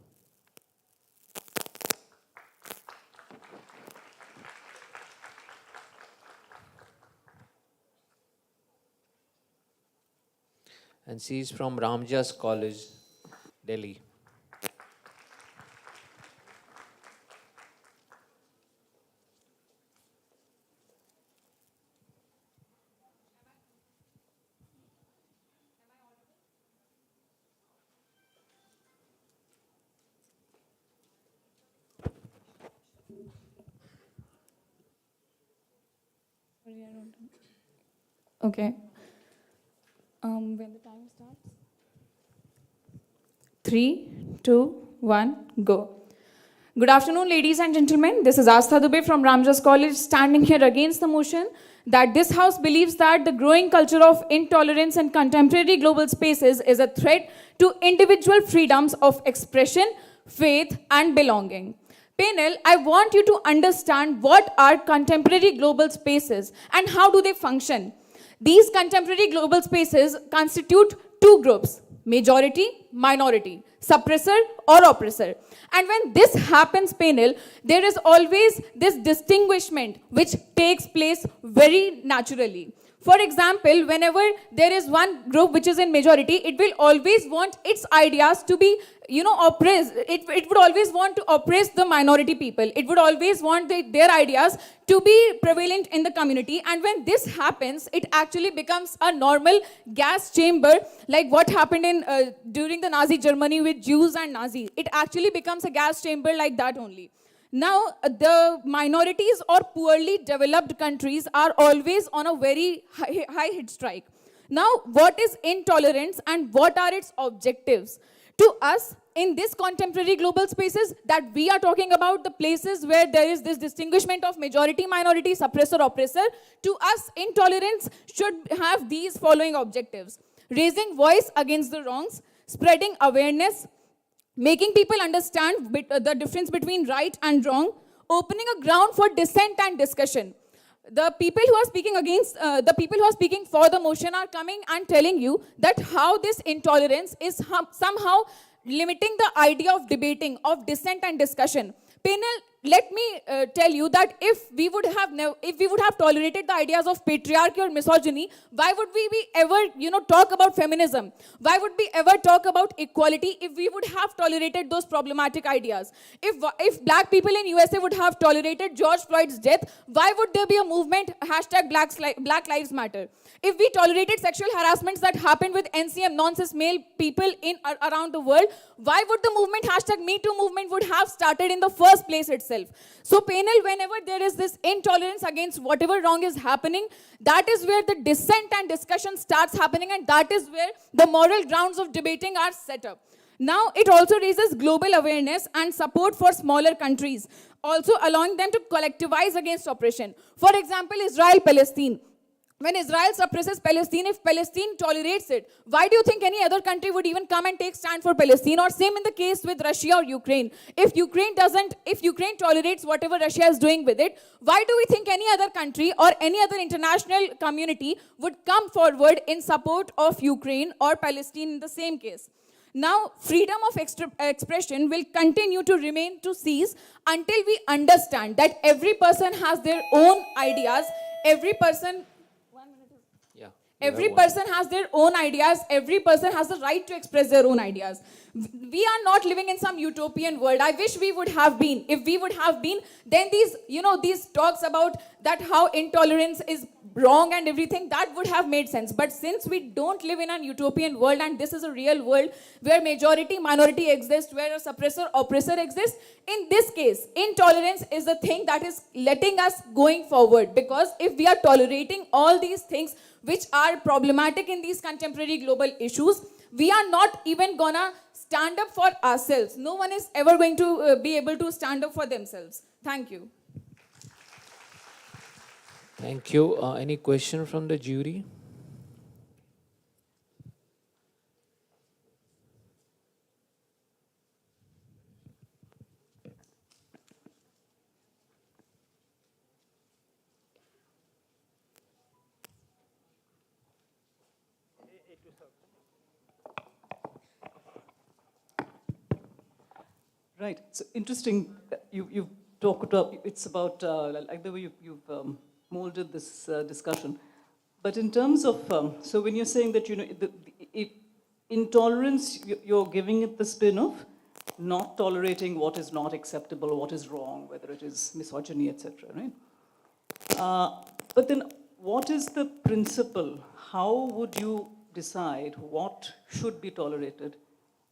And she is from Ramjas College, Delhi. Okay. When the time starts. 3, 2, 1, go. Good afternoon, ladies and gentlemen. This is Astha Dubey from Ramjas College, standing here against the motion that this house believes that the growing culture of intolerance in contemporary global spaces is a threat to individual freedoms of expression, faith, and belonging. Panel, I want you to understand what are contemporary global spaces and how do they function. These contemporary global spaces constitute two groups: majority, minority, suppressor or oppressor. And when this happens, panel, there is always this distinguishment which takes place very naturally. For example, whenever there is one group which is in majority, it will always want its ideas to be, oppressed. It would always want to oppress the minority people. It would always want their ideas to be prevalent in the community. And when this happens, it actually becomes a normal gas chamber, like what happened in during the Nazi Germany with Jews and Nazis. It actually becomes a gas chamber like that only. Now, the minorities or poorly developed countries are always on a very high hit strike. Now, what is intolerance and what are its objectives? To us, in this contemporary global spaces that we are talking about, the places where there is this distinguishment of majority, minority, suppressor, oppressor, to us, intolerance should have these following objectives: raising voice against the wrongs, spreading awareness, making people understand the difference between right and wrong, opening a ground for dissent and discussion. The people who are speaking against, the people who are speaking for the motion are coming and telling you that how this intolerance is somehow limiting the idea of debating, of dissent and discussion. Panel, let me tell you that if we would have tolerated the ideas of patriarchy or misogyny, why would we be ever talk about feminism? Why would we ever talk about equality if we would have tolerated those problematic ideas? If black people in USA would have tolerated George Floyd's death, why would there be a movement Black Lives Matter? If we tolerated sexual harassments that happened with NCM, non-cis male people around the world, why would the movement #MeToo movement would have started in the first place itself? So panel, whenever there is this intolerance against whatever wrong is happening, that is where the dissent and discussion starts happening, and that is where the moral grounds of debating are set up. Now, it also raises global awareness and support for smaller countries, also allowing them to collectivize against oppression. For example, Israel-Palestine. When Israel suppresses Palestine, if Palestine tolerates it, why do you think any other country would even come and take stand for Palestine? Or same in the case with Russia or Ukraine. If Ukraine tolerates whatever Russia is doing with it, why do we think any other country or any other international community would come forward in support of Ukraine or Palestine in the same case? Now, freedom of expression will continue to remain to cease until we understand that every person has their own ideas, every person has their own ideas. Every person has the right to express their own ideas. We are not living in some utopian world. I wish we would have been. If we would have been, then these talks about that how intolerance is wrong and everything, that would have made sense. But since we don't live in an utopian world and this is a real world where majority, minority exists, where a suppressor, oppressor exists, in this case, intolerance is the thing that is letting us going forward. Because if we are tolerating all these things which are problematic in these contemporary global issues, we are not even gonna stand up for ourselves. No one is ever going to be able to stand up for themselves. Thank you. Thank you. Any question from the jury? Right. So interesting. You've talked about, it's about, like the way you've molded this discussion. But in terms of, so when you're saying that, intolerance, you're giving it the spin of not tolerating what is not acceptable, what is wrong, whether it is misogyny, etc., right? But then what is the principle? How would you decide what should be tolerated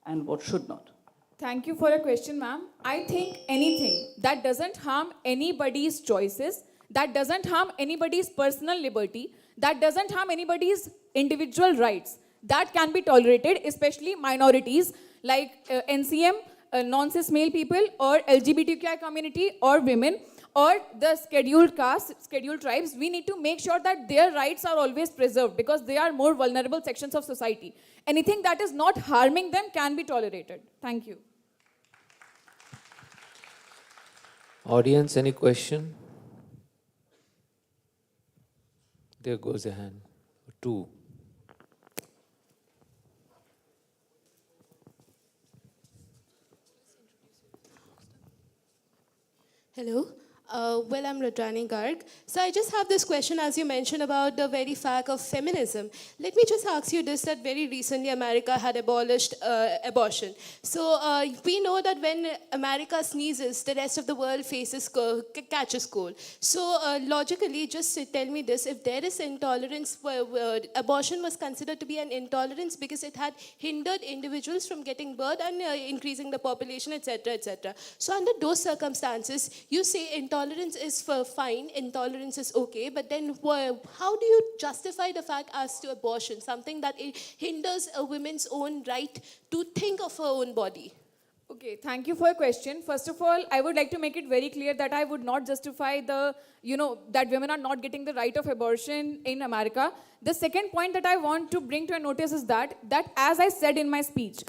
and what should not? Thank you for your question, ma'am. I think anything that doesn't harm anybody's choices that doesn't harm anybody's personal liberty, that doesn't harm anybody's individual rights, that can be tolerated, especially minorities like NCM, non-cis male people, or LGBTQI community, or women, or the scheduled castes, scheduled tribes. We need to make sure that their rights are always preserved because they are more vulnerable sections of society. Anything that is not harming them can be tolerated. Thank you. Audience, any question? There goes a hand. Two. Hello. Well, I'm Radrani Garg. So I just have this question, as you mentioned, about the very fact of feminism. Let me just ask you this, that very recently America had abolished abortion. So we know that when America sneezes, the rest of the world catches cold. So logically, just tell me this, if there is intolerance, abortion was considered to be an intolerance because it had hindered individuals from getting birth and increasing the population, etc., etc. So under those circumstances, you say intolerance is fine, intolerance is okay, but then how do you justify the fact as to abortion, something that hinders a woman's own right to think of her own body? Okay, thank you for your question. First of all, I would like to make it very clear that I would not justify that women are not getting the right of abortion in America. The second point that I want to bring to your notice is that as I said in my speech,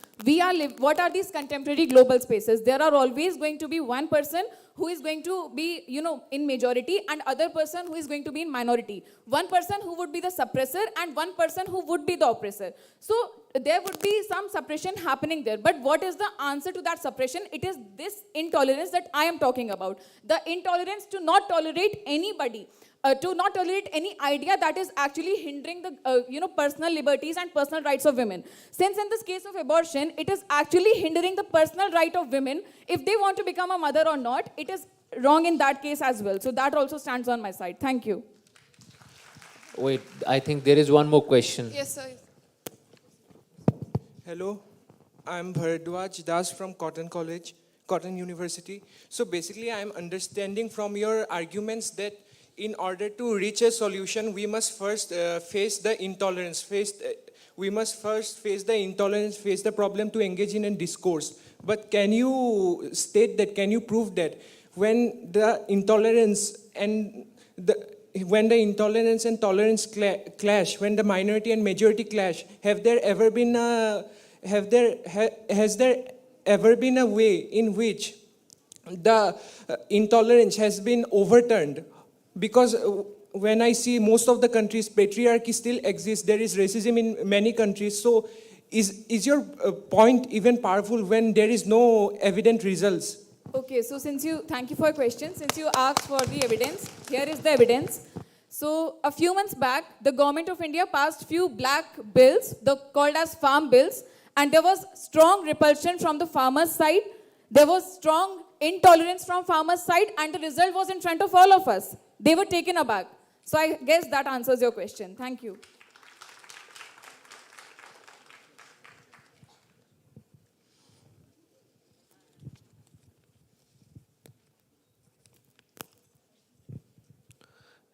what are these contemporary global spaces? There are always going to be one person who is going to be, in majority, and other person who is going to be in minority. One person who would be the suppressor and one person who would be the oppressor. So there would be some suppression happening there. But what is the answer to that suppression? It is this intolerance that I am talking about. The intolerance to not tolerate anybody. To not tolerate any idea that is actually hindering the personal liberties and personal rights of women. Since in this case of abortion, it is actually hindering the personal right of women if they want to become a mother or not. It is wrong in that case as well. So that also stands on my side. Thank you. Wait, I think there is one more question. Yes, sir. Hello, I'm Bharadwaj Das from Cotton University. So basically, I'm understanding from your arguments that in order to reach a solution, we must first face the intolerance, we must first face the intolerance, face the problem to engage in a discourse. But can you state that, can you prove that when the intolerance and tolerance clash, when the minority and majority clash, has there ever been a way in which the intolerance has been overturned? Because when I see most of the countries, patriarchy still exists, there is racism in many countries. So is your point even powerful when there is no evident results? Okay, so thank you for your question. Since you asked for the evidence, here is the evidence. So a few months back, the government of India passed few black bills, called as farm bills, and there was strong repulsion from the farmers' side. There was strong intolerance from farmers' side, and the result was in front of all of us. They were taken aback. So I guess that answers your question. Thank you.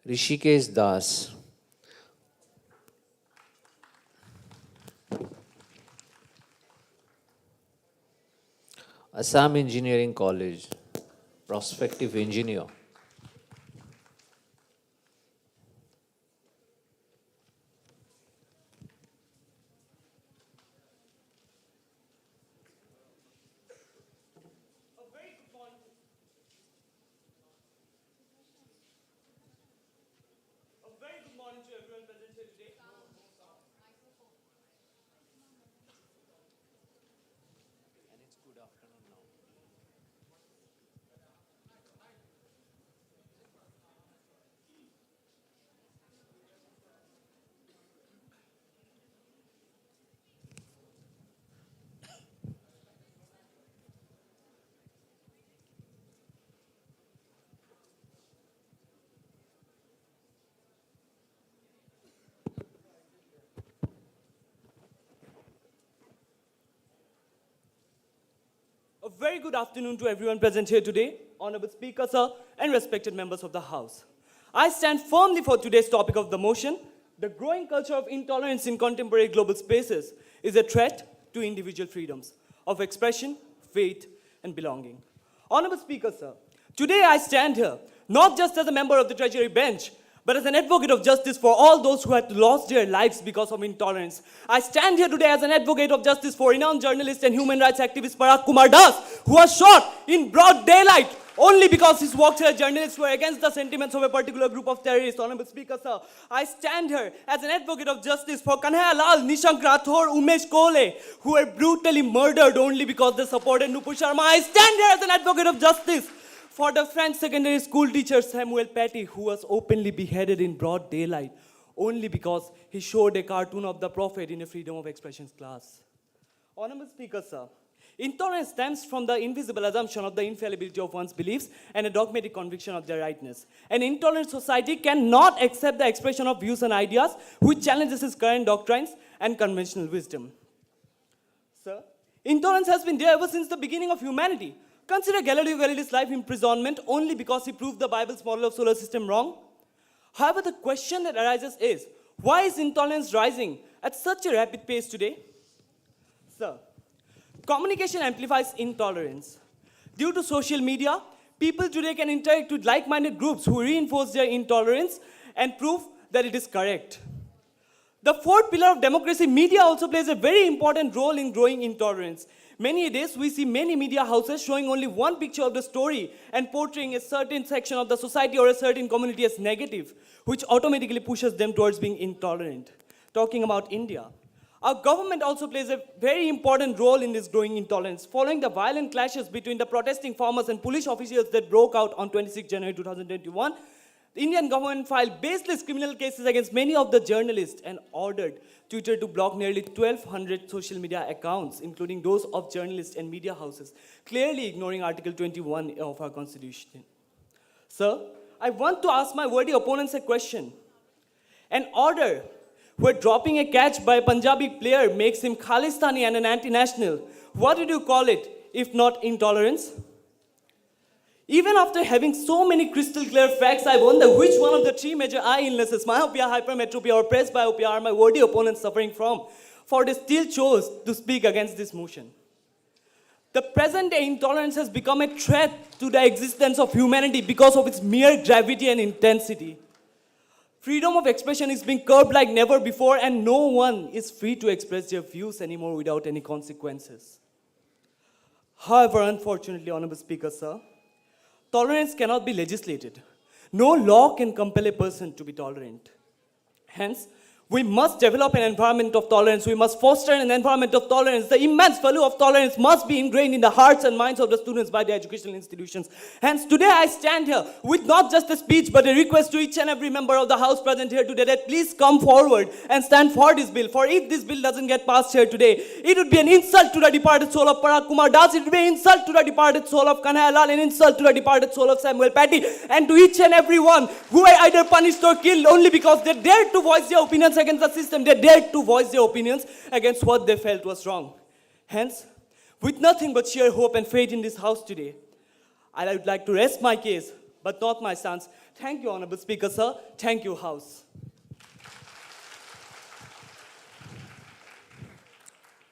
Rishikesh Das. Assam Engineering College, prospective engineer. A very good afternoon to everyone present here today, honorable speaker, sir, and respected members of the House. I stand firmly for today's topic of the motion. The growing culture of intolerance in contemporary global spaces is a threat to individual freedoms of expression, faith, and belonging. Honorable Speaker, sir, today I stand here not just as a member of the Treasury bench, but as an advocate of justice for all those who had lost their lives because of intolerance. I stand here today as an advocate of justice for renowned journalist and human rights activist Paradox Das, who was shot in broad daylight only because his works as journalists were against the sentiments of a particular group of terrorists. Honorable Speaker, sir, I stand here as an advocate of justice for Kanhaiya Lal, Nishank Rathore, Umesh Kole, who were brutally murdered only because they supported Nupur Sharma. I stand here as an advocate of justice for the French secondary school teacher Samuel Paty, who was openly beheaded in broad daylight only because he showed a cartoon of the Prophet in a freedom of expression class. Honorable Speaker, sir, intolerance stems from the invisible assumption of the infallibility of one's beliefs and a dogmatic conviction of their rightness. An intolerant society cannot accept the expression of views and ideas which challenges its current doctrines and conventional wisdom. Sir, intolerance has been there ever since the beginning of humanity. Consider Galileo Galilei's life imprisonment only because he proved the Bible's model of solar system wrong. However, the question that arises is, why is intolerance rising at such a rapid pace today? Sir, communication amplifies intolerance. Due to social media, people today can interact with like-minded groups who reinforce their intolerance and prove that it is correct. The fourth pillar of democracy, media, also plays a very important role in growing intolerance. Many days we see many media houses showing only one picture of the story and portraying a certain section of the society or a certain community as negative, which automatically pushes them towards being intolerant. Talking about India, our government also plays a very important role in this growing intolerance. Following the violent clashes between the protesting farmers and police officials that broke out on 26 January 2021, the Indian government filed baseless criminal cases against many of the journalists and ordered Twitter to block nearly 1,200 social media accounts, including those of journalists and media houses, clearly ignoring Article 21 of our Constitution. Sir, I want to ask my worthy opponents a question. An order where dropping a catch by a Punjabi player makes him Khalistani and an anti-national, what would you call it if not intolerance? Even after having so many crystal clear facts, I wonder which one of the three major eye illnesses, myopia, hypermetropia, or presbyopia, are my worthy opponents suffering from, for they still chose to speak against this motion. The present-day intolerance has become a threat to the existence of humanity because of its mere gravity and intensity. Freedom of expression is being curbed like never before, and no one is free to express their views anymore without any consequences. However, unfortunately, Honorable Speaker, sir, tolerance cannot be legislated. No law can compel a person to be tolerant. Hence, we must develop an environment of tolerance. We must foster an environment of tolerance. The immense value of tolerance must be ingrained in the hearts and minds of the students by the educational institutions. Hence, today I stand here with not just a speech, but a request to each and every member of the House present here today that please come forward and stand for this bill. For if this bill doesn't get passed here today, it would be an insult to the departed soul of Parag Kumar Das. It would be an insult to the departed soul of Kanhaiya Lal, an insult to the departed soul of Samuel Paty, and to each and every one who were either punished or killed only because they dared to voice their opinions against the system. They dared to voice their opinions against what they felt was wrong. Hence, with nothing but sheer hope and faith in this House today, I would like to rest my case, but not my stance. Thank you, Honorable Speaker, sir. Thank you, House.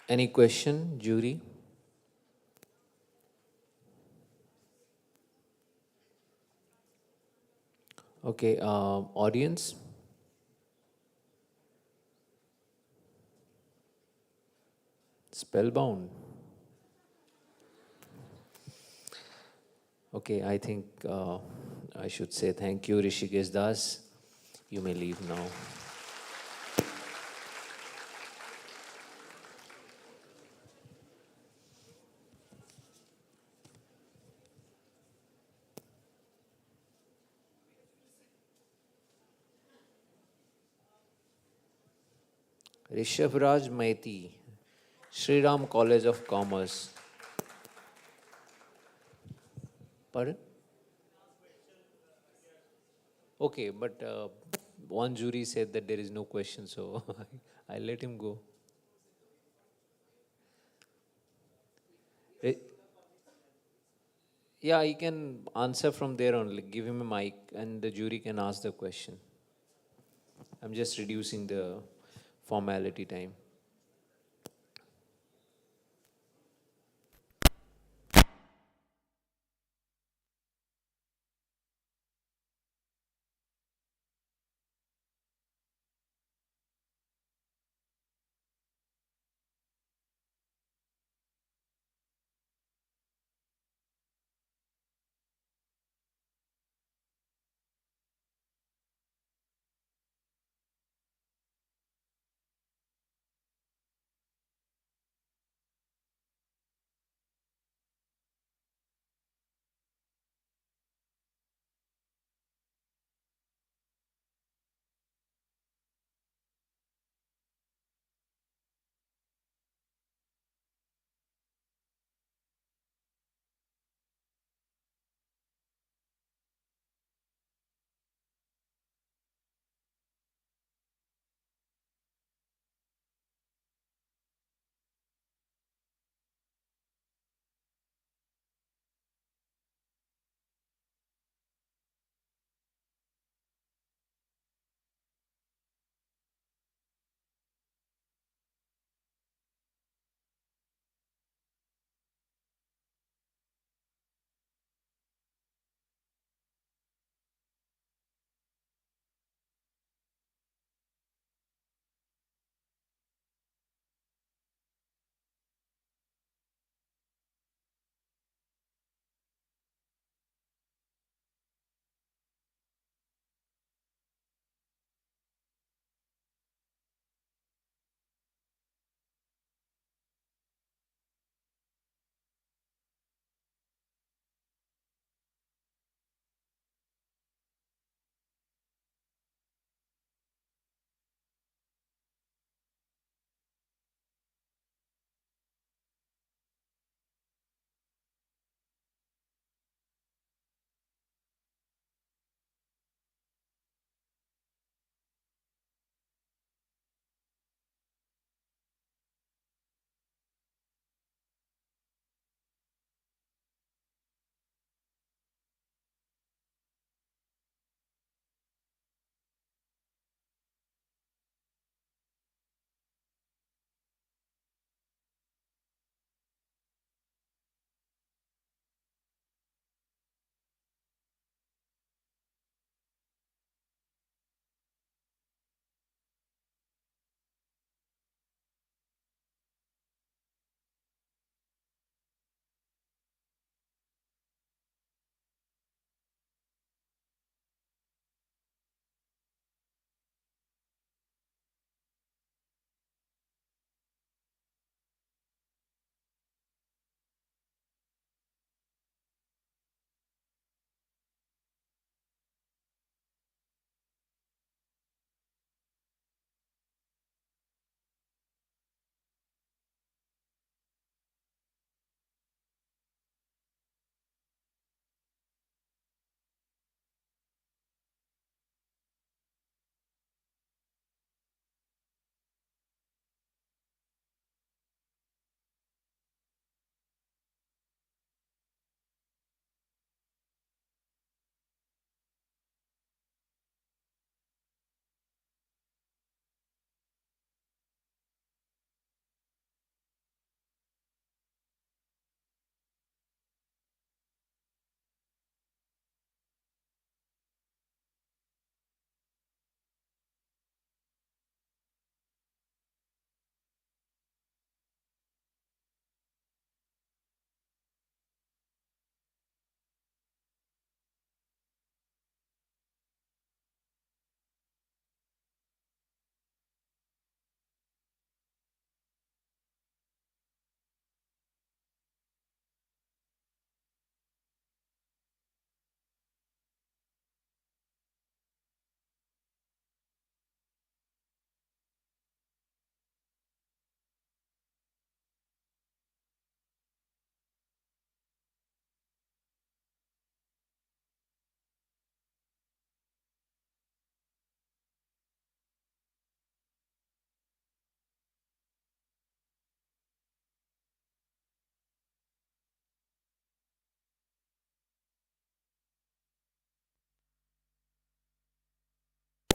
Any question, jury? Okay, audience? Spellbound. Okay, I think I should say thank you, Rishikesh Das. You may leave now. Rishabh Raj Maiti, Sri Ram College of Commerce. Pardon? Okay, but one jury said that there is no question, so I'll let him go. Yeah, he can answer from there only. Give him a mic and the jury can ask the question. I'm just reducing the formality time.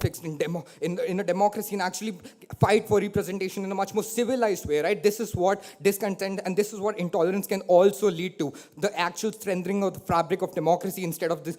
fixed in a democracy and actually fight for representation in a much more civilized way, right? This is what discontent and this is what intolerance can also lead to. The actual strengthening of the fabric of democracy instead of this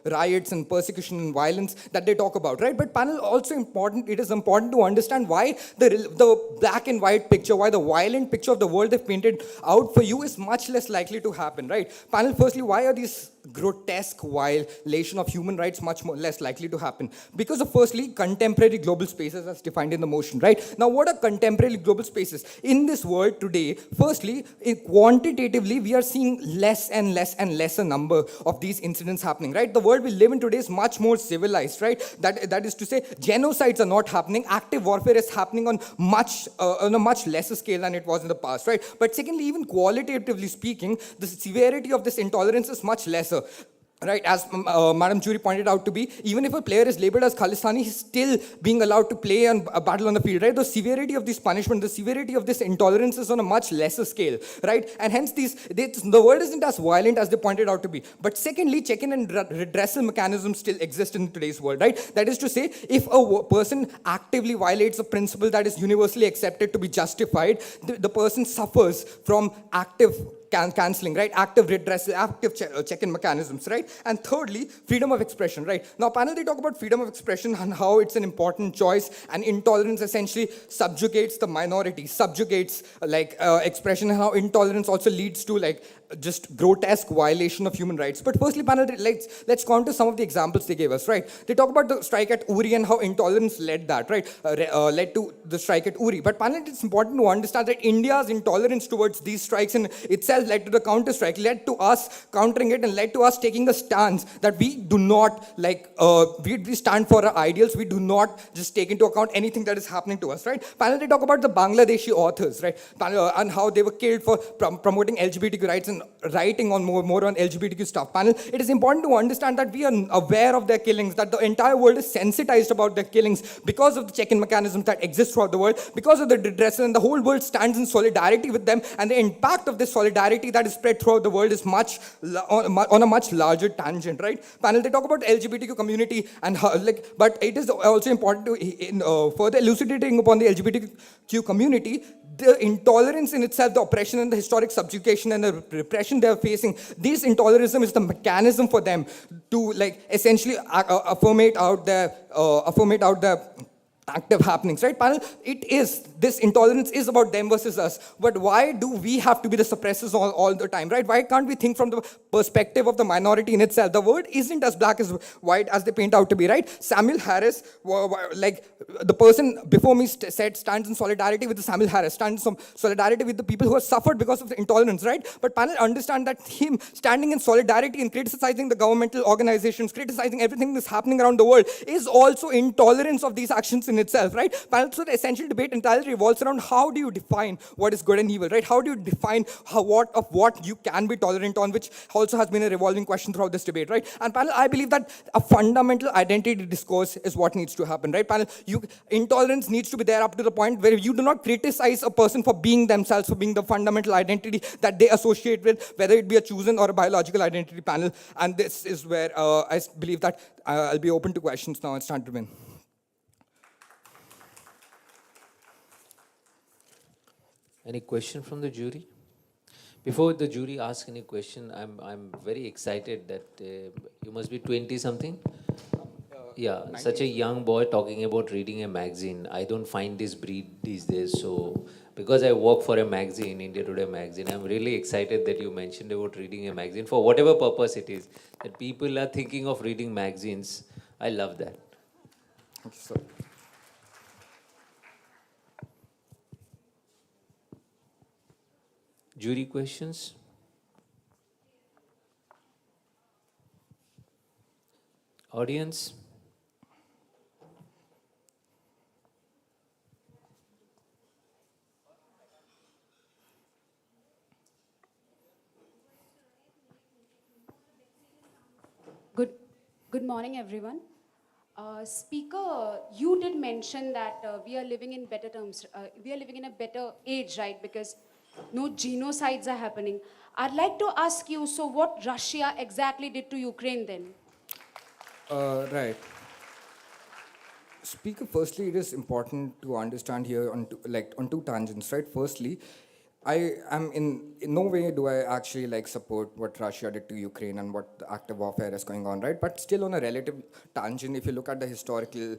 riots and persecution and violence that they talk about, right? But panel, also important, it is important to understand why the black and white picture, why the violent picture of the world they've painted out for you is much less likely to happen, right? Panel, firstly, why are these grotesque violation of human rights much more less likely to happen? Because of, firstly, contemporary global spaces as defined in the motion, right? Now, what are contemporary global spaces? In this world today, firstly, quantitatively, we are seeing less and less and lesser number of these incidents happening, right? The world we live in today is much more civilized, right? That is to say, genocides are not happening, active warfare is happening on a much lesser scale than it was in the past, right? But secondly, even qualitatively speaking, the severity of this intolerance is much lesser. Right, as Madam Jury pointed out to be, even if a player is labeled as Khalistani, he's still being allowed to play and battle on the field, right? The severity of this punishment, the severity of this intolerance is on a much lesser scale, right? And hence the world isn't as violent as they pointed out to be. But secondly, check-in and redressal mechanisms still exist in today's world, right? That is to say, if a person actively violates a principle that is universally accepted to be justified, the person suffers from active cancelling, right? Active redressal, active check-in mechanisms, right? And thirdly, freedom of expression, right? Now, panel, they talk about freedom of expression and how it's an important choice, and intolerance essentially subjugates the minority, subjugates expression, and how intolerance also leads to just grotesque violation of human rights. But firstly, panel, let's counter some of the examples they gave us, right? They talk about the strike at Uri and how intolerance led that, right? Led to the strike at Uri. But panel, it's important to understand that India's intolerance towards these strikes in itself led to the counter-strike, led to us countering it, and led to us taking a stance that we do not, we stand for our ideals. We do not just take into account anything that is happening to us, right? Panel, they talk about the Bangladeshi authors, right? Panel, and how they were killed for promoting LGBTQ rights and writing on more on LGBTQ stuff. Panel, it is important to understand that we are aware of their killings, that the entire world is sensitized about their killings because of the check-in mechanisms that exist throughout the world, because of the redressal, and the whole world stands in solidarity with them, and the impact of this solidarity that is spread throughout the world is on a much larger tangent, right? Panel, they talk about LGBTQ community and how, but it is also important to further elucidating upon the LGBTQ community, the intolerance in itself, the oppression and the historic subjugation and the repression they are facing, this intolerism is the mechanism for them to essentially affirmate out their active happenings, right? Panel, this intolerance is about them versus us. But why do we have to be the suppressors all the time, right? Why can't we think from the perspective of the minority in itself? The world isn't as black as white as they paint out to be, right? Samuel Harris, the person before me said, stands in solidarity with Samuel Harris, stands in solidarity with the people who have suffered because of the intolerance, right? But panel, understand that him standing in solidarity and criticizing the governmental organizations, criticizing everything that's happening around the world is also intolerance of these actions in itself, right? Panel, so the essential debate entirely revolves around how do you define what is good and evil, right? How do you define what you can be tolerant on, which also has been a revolving question throughout this debate, right? And panel, I believe that a fundamental identity discourse is what needs to happen, right? Panel, intolerance needs to be there up to the point where you do not criticize a person for being themselves, for being the fundamental identity that they associate with, whether it be a chosen or a biological identity, panel. And this is where I believe that I'll be open to questions now and stand to win. Any question from the jury? Before the jury asks any question, I'm very excited that you must be 20-something. Yeah, 19. Such a young boy talking about reading a magazine. I don't find this breed these days. So, because I work for a magazine, India Today magazine, I'm really excited that you mentioned about reading a magazine for whatever purpose it is. That people are thinking of reading magazines. I love that. Thank you, sir. Jury questions? Audience? Good morning, everyone. Speaker, you did mention that we are living in better terms. We are living in a better age, right? Because no genocides are happening. I'd like to ask you, so what Russia exactly did to Ukraine then? Right. Speaker, firstly, it is important to understand here on two tangents, right? Firstly, I am in no way do I actually support what Russia did to Ukraine and what the active warfare is going on, right? But still on a relative tangent, if you look at the historical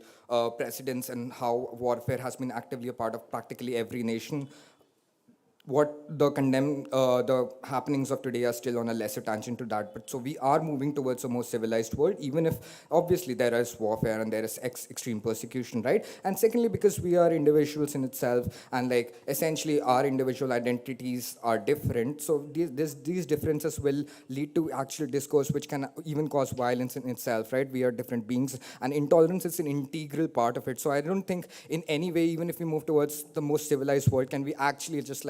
precedents and how warfare has been actively a part of practically every nation, what the happenings of today are still on a lesser tangent to that. But so we are moving towards a more civilized world, even if obviously there is warfare and there is extreme persecution, right? And secondly, because we are individuals in itself, and essentially our individual identities are different, so these differences will lead to actual discourse which can even cause violence in itself, right? We are different beings, and intolerance is an integral part of it. So I don't think in any way, even if we move towards the most civilized world, can we actually just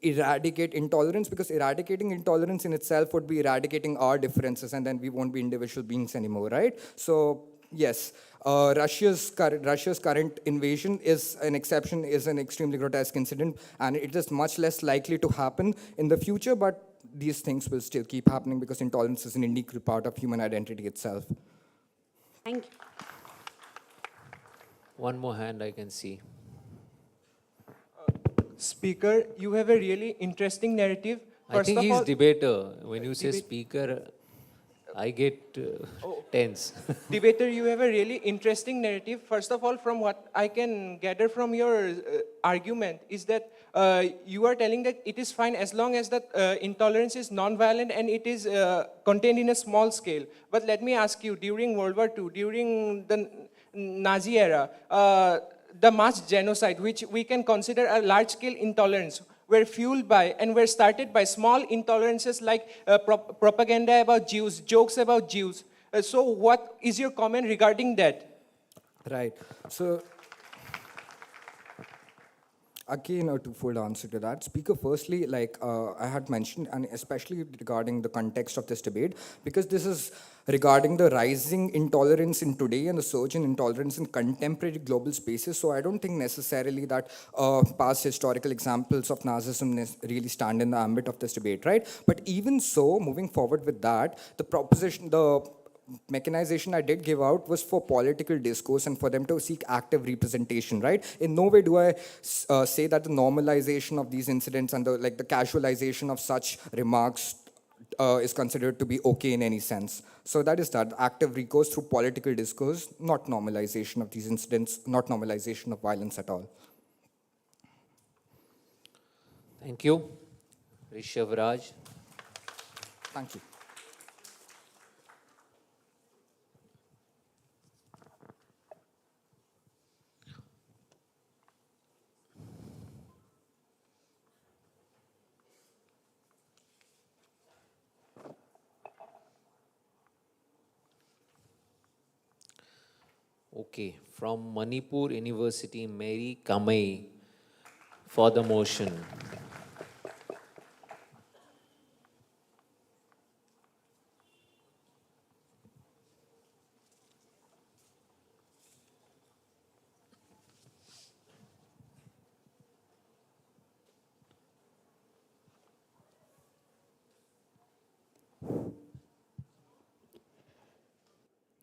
eradicate intolerance, because eradicating intolerance in itself would be eradicating our differences, and then we won't be individual beings anymore, right? So yes, Russia's current invasion is an exception, is an extremely grotesque incident, and it is much less likely to happen in the future, but these things will still keep happening because intolerance is an integral part of human identity itself. Thank you. One more hand I can see. Speaker, you have a really interesting narrative. I think he's debater. When you say speaker, I get tense. Debater, you have a really interesting narrative. First of all, from what I can gather from your argument is that you are telling that it is fine as long as that intolerance is non-violent and it is contained in a small scale. But let me ask you, during World War II, during the Nazi era, the mass genocide, which we can consider a large-scale intolerance, were fueled by and were started by small intolerances like propaganda about Jews, jokes about Jews. So what is your comment regarding that? Right. So again, a twofold answer to that. Speaker, firstly, I had mentioned, and especially regarding the context of this debate, because this is regarding the rising intolerance in today and the surge in intolerance in contemporary global spaces. So I don't think necessarily that past historical examples of Nazism really stand in the ambit of this debate, right? But even so, moving forward with that, the mechanization I did give out was for political discourse and for them to seek active representation, right? In no way do I say that the normalization of these incidents and the casualization of such remarks is considered to be okay in any sense. So that is that, active recourse through political discourse, not normalization of these incidents, not normalization of violence at all. Thank you. Rishabh Raj. Thank you. Okay, from Manipur University, Mary Kamai for the motion.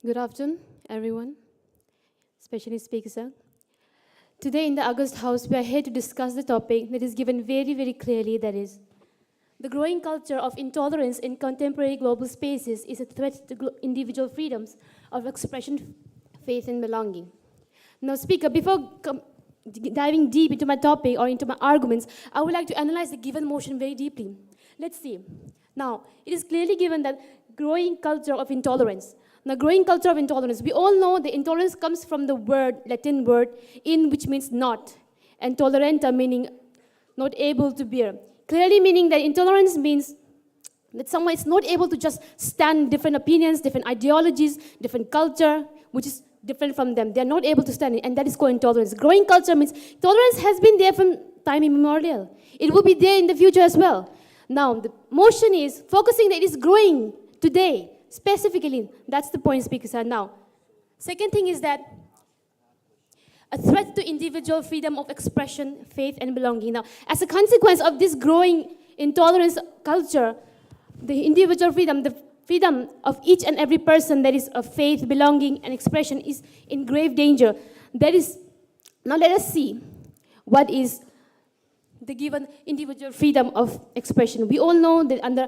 Good afternoon, everyone, especially Speaker Sir. Today in the August House, we are here to discuss the topic that is given very, very clearly, that is, the growing culture of intolerance in contemporary global spaces is a threat to individual freedoms of expression, faith, and belonging. Now, Speaker, before diving deep into my topic or into my arguments, I would like to analyze the given motion very deeply. Let's see. Now, it is clearly given that growing culture of intolerance. Now, growing culture of intolerance, we all know the intolerance comes from the Latin word in, which means not, and toleranta meaning not able to bear. Clearly meaning that intolerance means that someone is not able to just stand different opinions, different ideologies, different culture, which is different from them. They are not able to stand it, and that is called intolerance. Growing culture means tolerance has been there from time immemorial. It will be there in the future as well. Now, the motion is focusing that it is growing today. Specifically, that's the point, Speaker Sir. Now, second thing is that a threat to individual freedom of expression, faith, and belonging. Now, as a consequence of this growing intolerance culture, the individual freedom, the freedom of each and every person that is of faith, belonging, and expression is in grave danger. Now let us see what is the given individual freedom of expression. We all know that under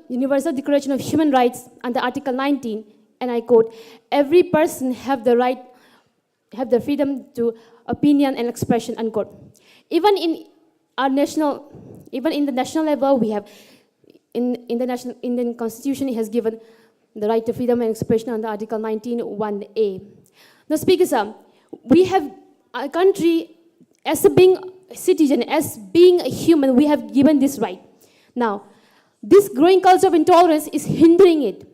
Universal Declaration of Human Rights, under Article 19, and I quote, every person have the freedom to opinion and expression, unquote. Even in the national level, we have in the national Indian Constitution, it has given the right to freedom and expression under Article 19(1)(a). Now, Speaker Sir, we have a country as a being a citizen, as being a human, we have given this right. Now, this growing culture of intolerance is hindering it.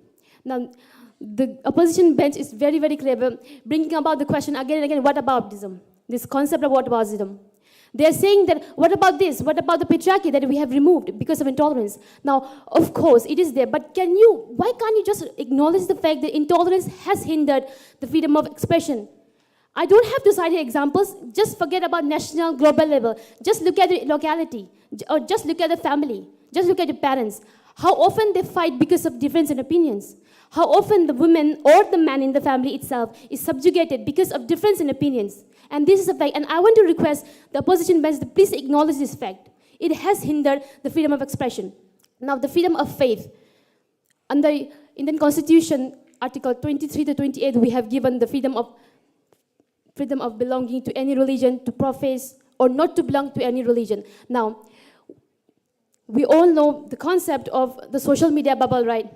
Now, the opposition bench is very, very clever, bringing about the question again and again, what aboutism? This concept of what aboutism. They're saying that, what about this? What about the patriarchy that we have removed because of intolerance? Now, of course, it is there, but why can't you just acknowledge the fact that intolerance has hindered the freedom of expression? I don't have to cite examples, just forget about national, global level. Just look at the locality, or just look at the family, just look at your parents. How often they fight because of difference in opinions. How often the woman or the man in the family itself is subjugated because of difference in opinions. And this is a fact, and I want to request the opposition bench to please acknowledge this fact. It has hindered the freedom of expression. Now, the freedom of faith. Under Indian Constitution, Article 23 to 28, we have given the freedom of belonging to any religion, to profess, or not to belong to any religion. Now, we all know the concept of the social media bubble, right?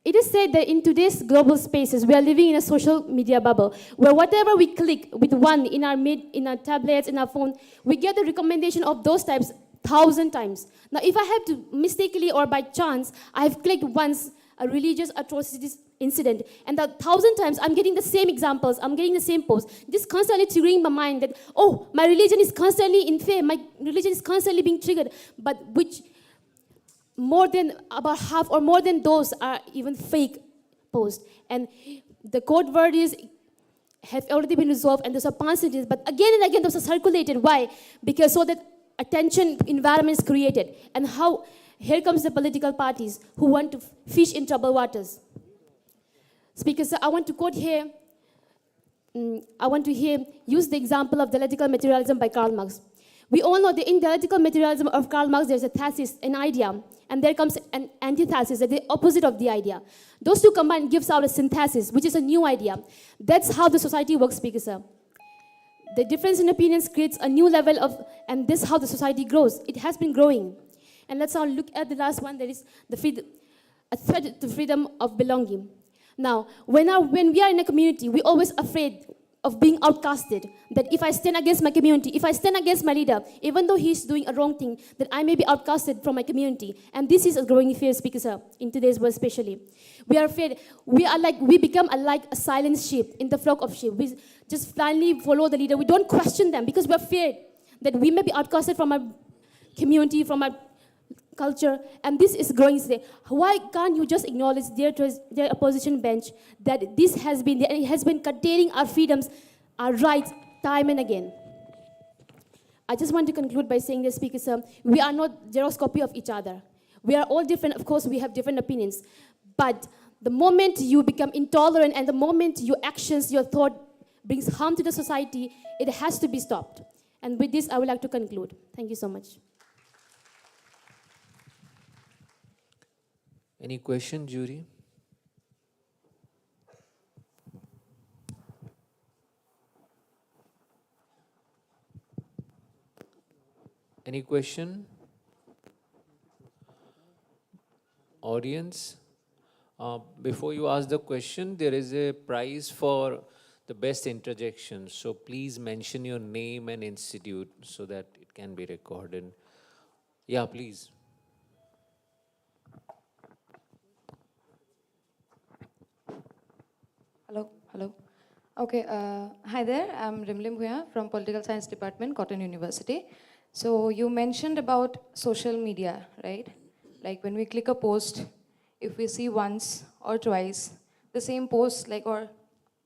It is said that in today's global spaces, we are living in a social media bubble, where whatever we click with one in our tablets, in our phone, we get the recommendation of those types 1,000 times. Now, if I have to mistakenly or by chance, I have clicked once a religious atrocities incident, and 1,000 times I'm getting the same examples, I'm getting the same posts. This constantly triggering my mind that, oh, my religion is constantly in fear, my religion is constantly being triggered, but which more than about half or more than those are even fake posts. And the code word is have already been resolved, and those are percentages, but again and again those are circulated. Why? Because so that attention environment is created. And how here comes the political parties who want to fish in troubled waters. Speaker, sir, I want to quote here, use the example of dialectical materialism by Karl Marx. We all know that in dialectical materialism of Karl Marx, there's a thesis, an idea, and there comes an antithesis, the opposite of the idea. Those two combined gives out a synthesis, which is a new idea. That's how the society works, Speaker, sir. The difference in opinions creates a new level of, and this is how the society grows. It has been growing. And let's now look at the last one, that is a threat to freedom of belonging. Now, when we are in a community, we're always afraid of being outcasted, that if I stand against my community, if I stand against my leader, even though he's doing a wrong thing, that I may be outcasted from my community. And this is a growing fear, Speaker, sir, in today's world especially. We are afraid, we become like a silent sheep in the flock of sheep. We just blindly follow the leader. We don't question them because we're afraid that we may be outcasted from our community, from our culture, and this is growing today. Why can't you just acknowledge their opposition bench that this has been there and it has been containing our freedoms, our rights, time and again? I just want to conclude by saying this, Speaker, sir, we are not Xerox copy of each other. We are all different. Of course, we have different opinions. But the moment you become intolerant and the moment your actions, your thought brings harm to the society, it has to be stopped. And with this, I would like to conclude. Thank you so much. Any question, jury? Any question? Audience? Before you ask the question, there is a prize for the best interjection. So please mention your name and institute so that it can be recorded. Yeah, please. Hello. Okay, hi there, I'm Rimlim Bhuya from Political Science Department, Cotton University. So you mentioned about social media, right? Like when we click a post, if we see once or twice, the same post, like, or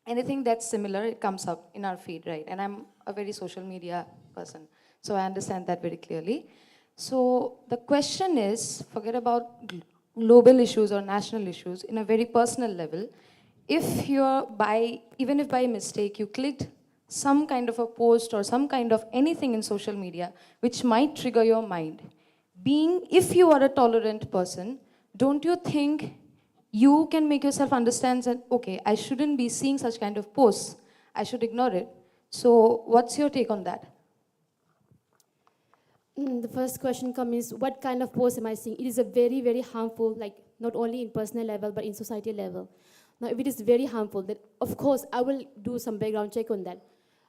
anything that's similar, it comes up in our feed, right? And I'm a very social media person, so I understand that very clearly. So the question is, forget about global issues or national issues in a very personal level, if you're even if by mistake you clicked some kind of a post or some kind of anything in social media which might trigger your mind, if you are a tolerant person, don't you think you can make yourself understand that, okay, I shouldn't be seeing such kind of posts, I should ignore it? So what's your take on that? The first question comes, what kind of post am I seeing? It is a very, very harmful, like not only in personal level, but in society level. Now, if it is very harmful, then of course I will do some background check on that.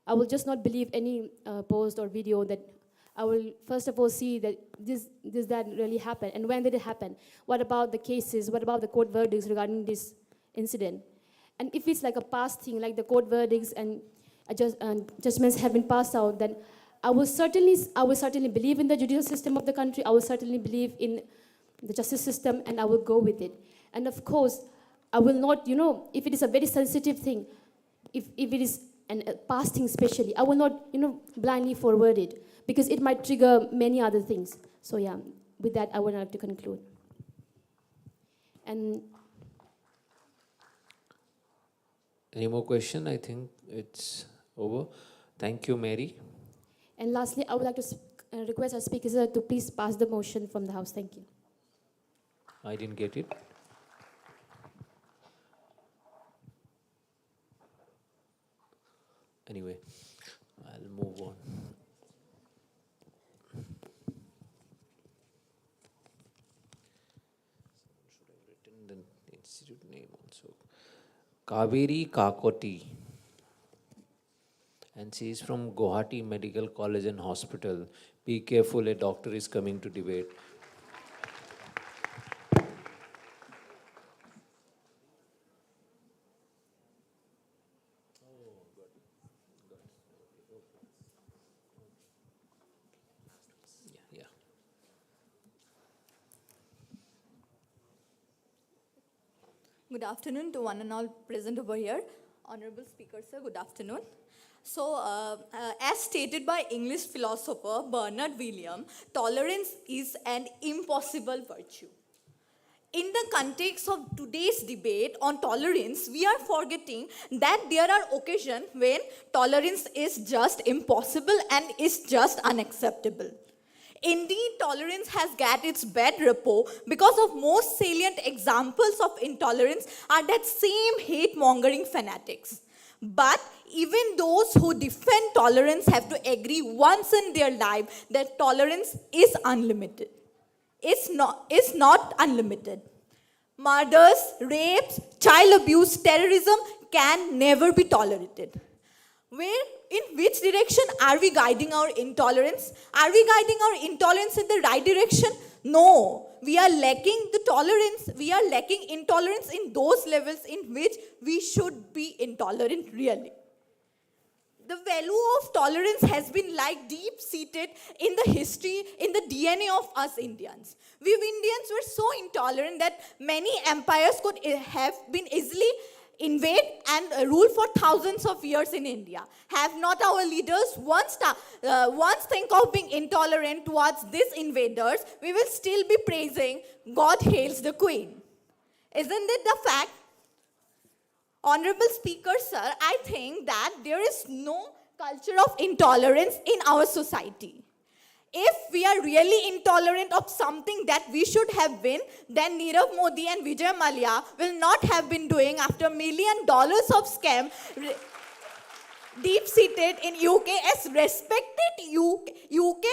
I will just not believe any post or video that I will first of all see that that really happened, and when did it happen? What about the cases? What about the court verdicts regarding this incident? And if it's like a past thing, like the court verdicts and judgments have been passed out, then I will certainly believe in the judicial system of the country. I will certainly believe in the justice system, and I will go with it. And of course, I will not, if it is a very sensitive thing, if it is a past thing especially, I will not, blindly forward it, because it might trigger many other things. So yeah, with that, I would like to conclude. And any more question? I think it's over. Thank you, Mary. And lastly, I would like to request our speakers to please pass the motion from the House. Thank you. I didn't get it. Anyway, I'll move on. Should have written the institute name also. Kaveri Kakoti. And she is from Guwahati Medical College and Hospital. Be careful, a doctor is coming to debate. Good afternoon to one and all present over here. Honorable Speaker, sir, good afternoon. So, as stated by English philosopher Bernard Williams, tolerance is an impossible virtue. In the context of today's debate on tolerance, we are forgetting that there are occasions when tolerance is just impossible and is just unacceptable. Indeed, tolerance has got its bad rapport because of most salient examples of intolerance are that same hate-mongering fanatics. But even those who defend tolerance have to agree once in their life that tolerance is unlimited. It's not unlimited. Murders, rapes, child abuse, terrorism can never be tolerated. In which direction are we guiding our intolerance? Are we guiding our intolerance in the right direction? No. We are lacking the tolerance. We are lacking intolerance in those levels in which we should be intolerant, really. The value of tolerance has been like deep-seated in the history, in the DNA of us Indians. We Indians were so intolerant that many empires could have been easily invade and rule for thousands of years in India. Have not our leaders once think of being intolerant towards these invaders, we will still be praising God hails the Queen. Isn't it the fact? Honorable Speaker, sir, I think that there is no culture of intolerance in our society. If we are really intolerant of something that we should have been, then Nirav Modi and Vijay Mallya will not have been doing after $1 million of scam deep-seated in UK as respected UK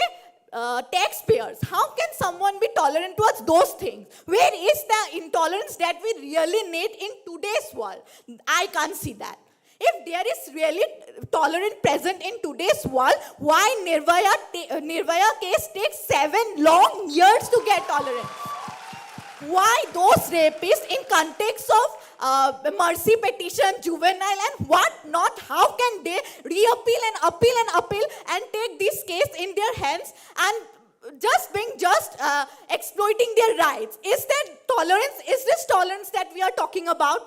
taxpayers. How can someone be tolerant towards those things? Where is the intolerance that we really need in today's world? I can't see that. If there is really tolerance present in today's world, why Nirbhaya case takes 7 long years to get tolerance? Why those rapists in context of mercy petition, juvenile and what not, how can they reappeal and appeal and take this case in their hands and just exploiting their rights? Is there tolerance? Is this tolerance that we are talking about?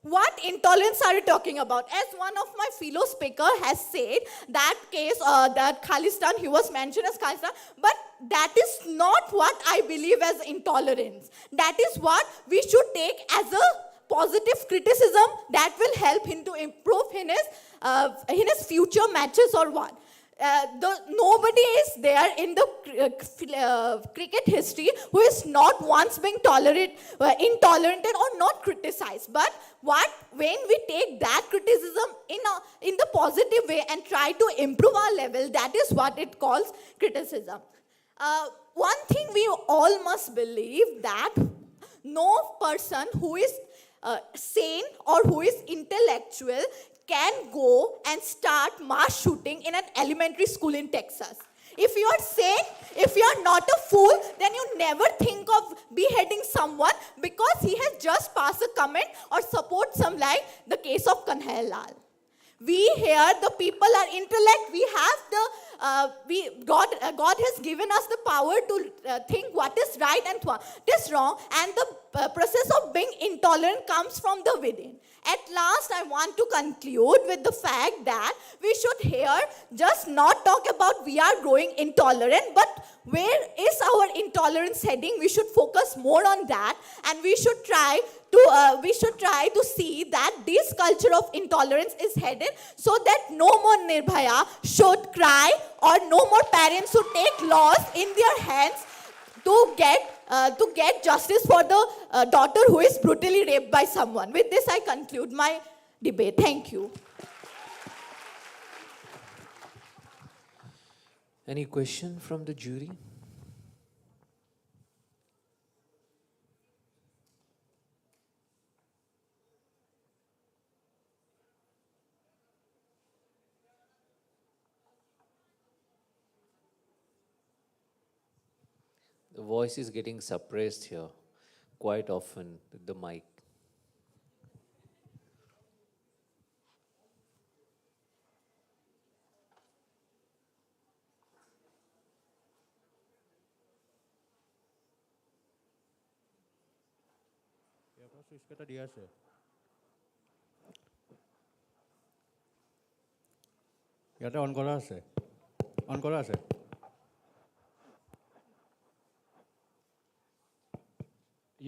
What intolerance are you talking about? As one of my fellow speaker has said, that case, that Khalistan, he was mentioned as Khalistan, but that is not what I believe as intolerance. That is what we should take as a positive criticism that will help him to improve in his future matches or what. Nobody is there in the cricket history who is not once being intolerant or not criticized. But when we take that criticism in the positive way and try to improve our level, that is what it calls criticism. One thing we all must believe, that no person who is sane or who is intellectual can go and start mass shooting in an elementary school in Texas. If you are sane, if you are not a fool, then you never think of beheading someone because he has just passed a comment or support some, like the case of Kanhaiyalal. We here, the people are intellect. We have God has given us the power to think what is right and what is wrong, and the process of being intolerant comes from the within. At last, I want to conclude with the fact that we should here just not talk about we are growing intolerant, but where is our intolerance heading? We should focus more on that, and we should try to see that this culture of intolerance is headed, so that no more Nirbhaya should cry, or no more parents should take laws in their hands to get justice for the daughter who is brutally raped by someone. With this, I conclude my debate. Thank you. Any question from the jury? The voice is getting suppressed here quite often with the mic. ইয়াতে on কৰা আছে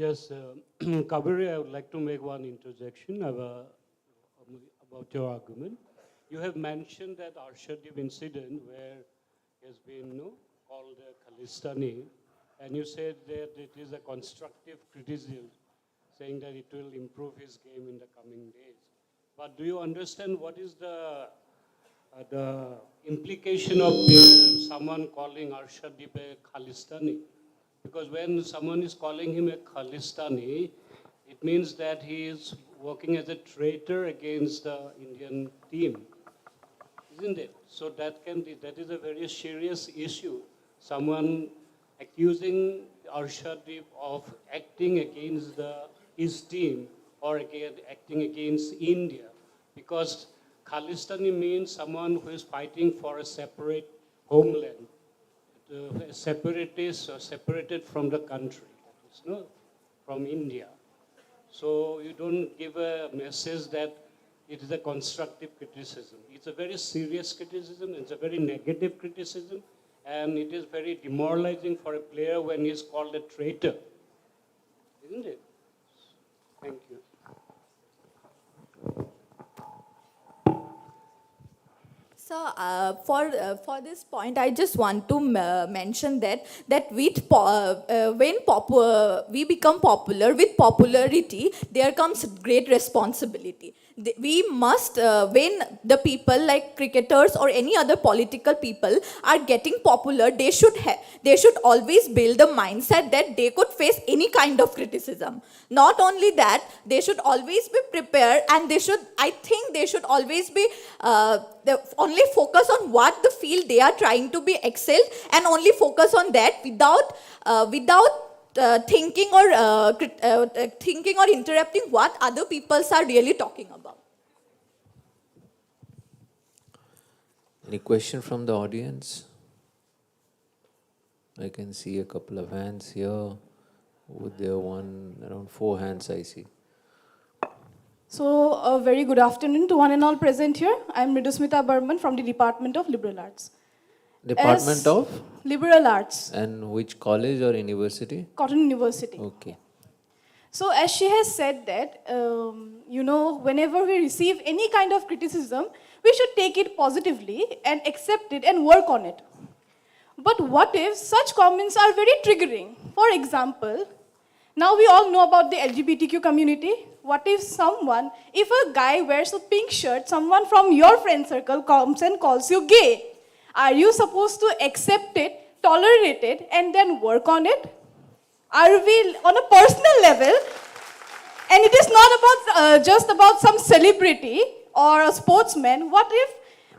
Yes, Kabiri, I would like to make one interjection about your argument. You have mentioned that Arshadip incident where he has been called Khalistani, and you said that it is a constructive criticism, saying that it will improve his game in the coming days. But do you understand what is the implication of someone calling Arshadip a Khalistani? Because when someone is calling him a Khalistani, it means that he is working as a traitor against the Indian team, isn't it? So that is a very serious issue. Someone accusing Arshadip of acting against his team or acting against India, because Khalistani means someone who is fighting for a separate homeland. Separatists or separated from the country, from India. So you don't give a message that it is a constructive criticism. It's a very serious criticism, it's a very negative criticism, and it is very demoralizing for a player when he is called a traitor, isn't it? Thank you. So for this point, I just want to mention that when we become popular, with popularity, there comes great responsibility. We must, when the people like cricketers or any other political people are getting popular, they should always build the mindset that they could face any kind of criticism. Not only that, they should always be prepared, and they should always be only focus on what the field they are trying to be excelled, and only focus on that without thinking or interrupting what other people are really talking about. Any question from the audience? I can see a couple of hands here. With there around 4 hands I see. So, a very good afternoon to one and all present here. I'm Ridusmita Burman from the Department of Liberal Arts. Department of? Liberal Arts, And which college or university? Cotton University. Okay. So, as she has said that, whenever we receive any kind of criticism, we should take it positively and accept it and work on it. But what if such comments are very triggering? For example, now we all know about the LGBTQ community. What if a guy wears a pink shirt, someone from your friend circle comes and calls you gay? Are you supposed to accept it, tolerate it, and then work on it? Are we on a personal level? And it is not about just about some celebrity or a sportsman. What if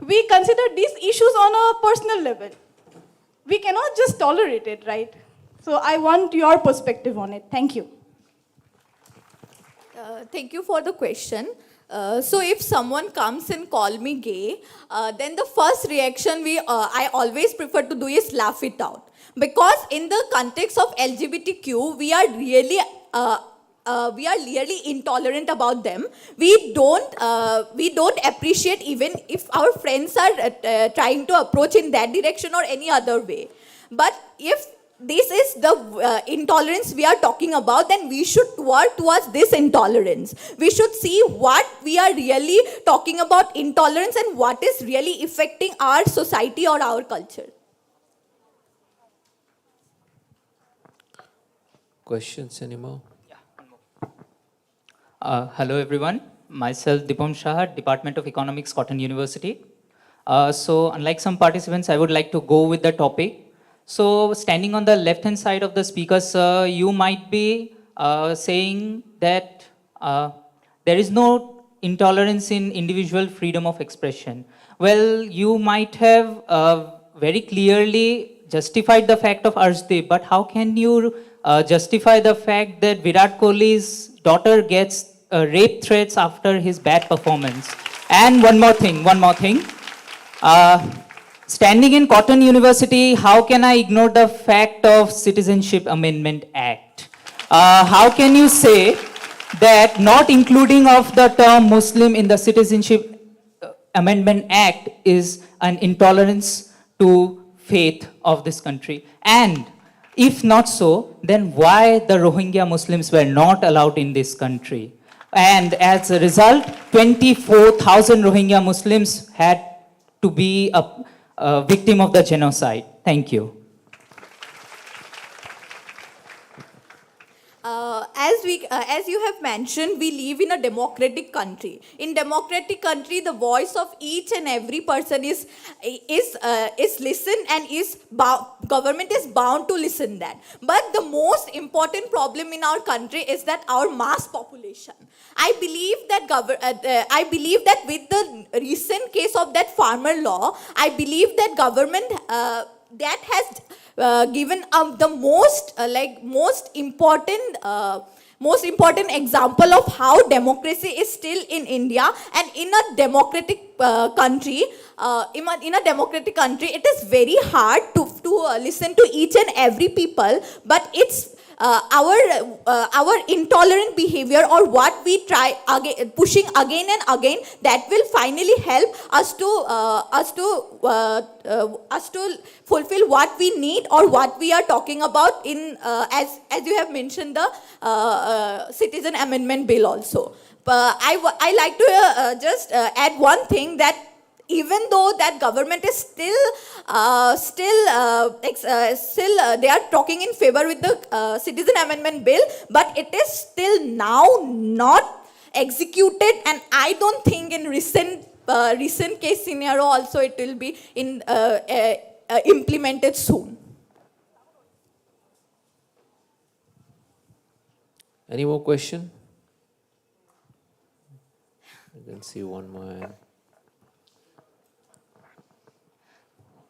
we consider these issues on a personal level? We cannot just tolerate it, right? So I want your perspective on it. Thank you. Thank you for the question. So if someone comes and call me gay, then the first reaction I always prefer to do is laugh it out. Because in the context of LGBTQ, we are really intolerant about them. We don't appreciate even if our friends are trying to approach in that direction or any other way. But if this is the intolerance we are talking about, then we should work towards this intolerance. We should see what we are really talking about intolerance and what is really affecting our society or our culture. Questions anymore? Hello everyone, myself Dipam Shah, Department of Economics, Cotton University. So unlike some participants, I would like to go with the topic. So standing on the left hand side of the speaker, sir, you might be saying that there is no intolerance in individual freedom of expression. Well, you might have very clearly justified the fact of Arshdeep, but how can you justify the fact that Virat Kohli's daughter gets rape threats after his bad performance? And one more thing. Standing in Cotton University, how can I ignore the fact of Citizenship Amendment Act? How can you say that not including of the term Muslim in the Citizenship Amendment Act is an intolerance to faith of this country? And if not so, then why the Rohingya Muslims were not allowed in this country? And as a result, 24,000 Rohingya Muslims had to be a victim of the genocide. Thank you. As you have mentioned, we live in a democratic country. In democratic country, the voice of each and every person is listened and government is bound to listen that. But the most important problem in our country is that our mass population. I believe that with the recent case of that farmer law, I believe that government that has given the most important example of how democracy is still in India, and in a democratic country. In a democratic country, it is very hard to listen to each and every people, but it's our intolerant behavior or what we try pushing again and again that will finally help us to fulfill what we need or what we are talking about in as you have mentioned the Citizen Amendment Bill also. I like to just add one thing, that even though that government is still they are talking in favor with the Citizen Amendment Bill, but it is still now not executed, and I don't think in recent case scenario also it will be implemented soon. Any more question? I can see one more.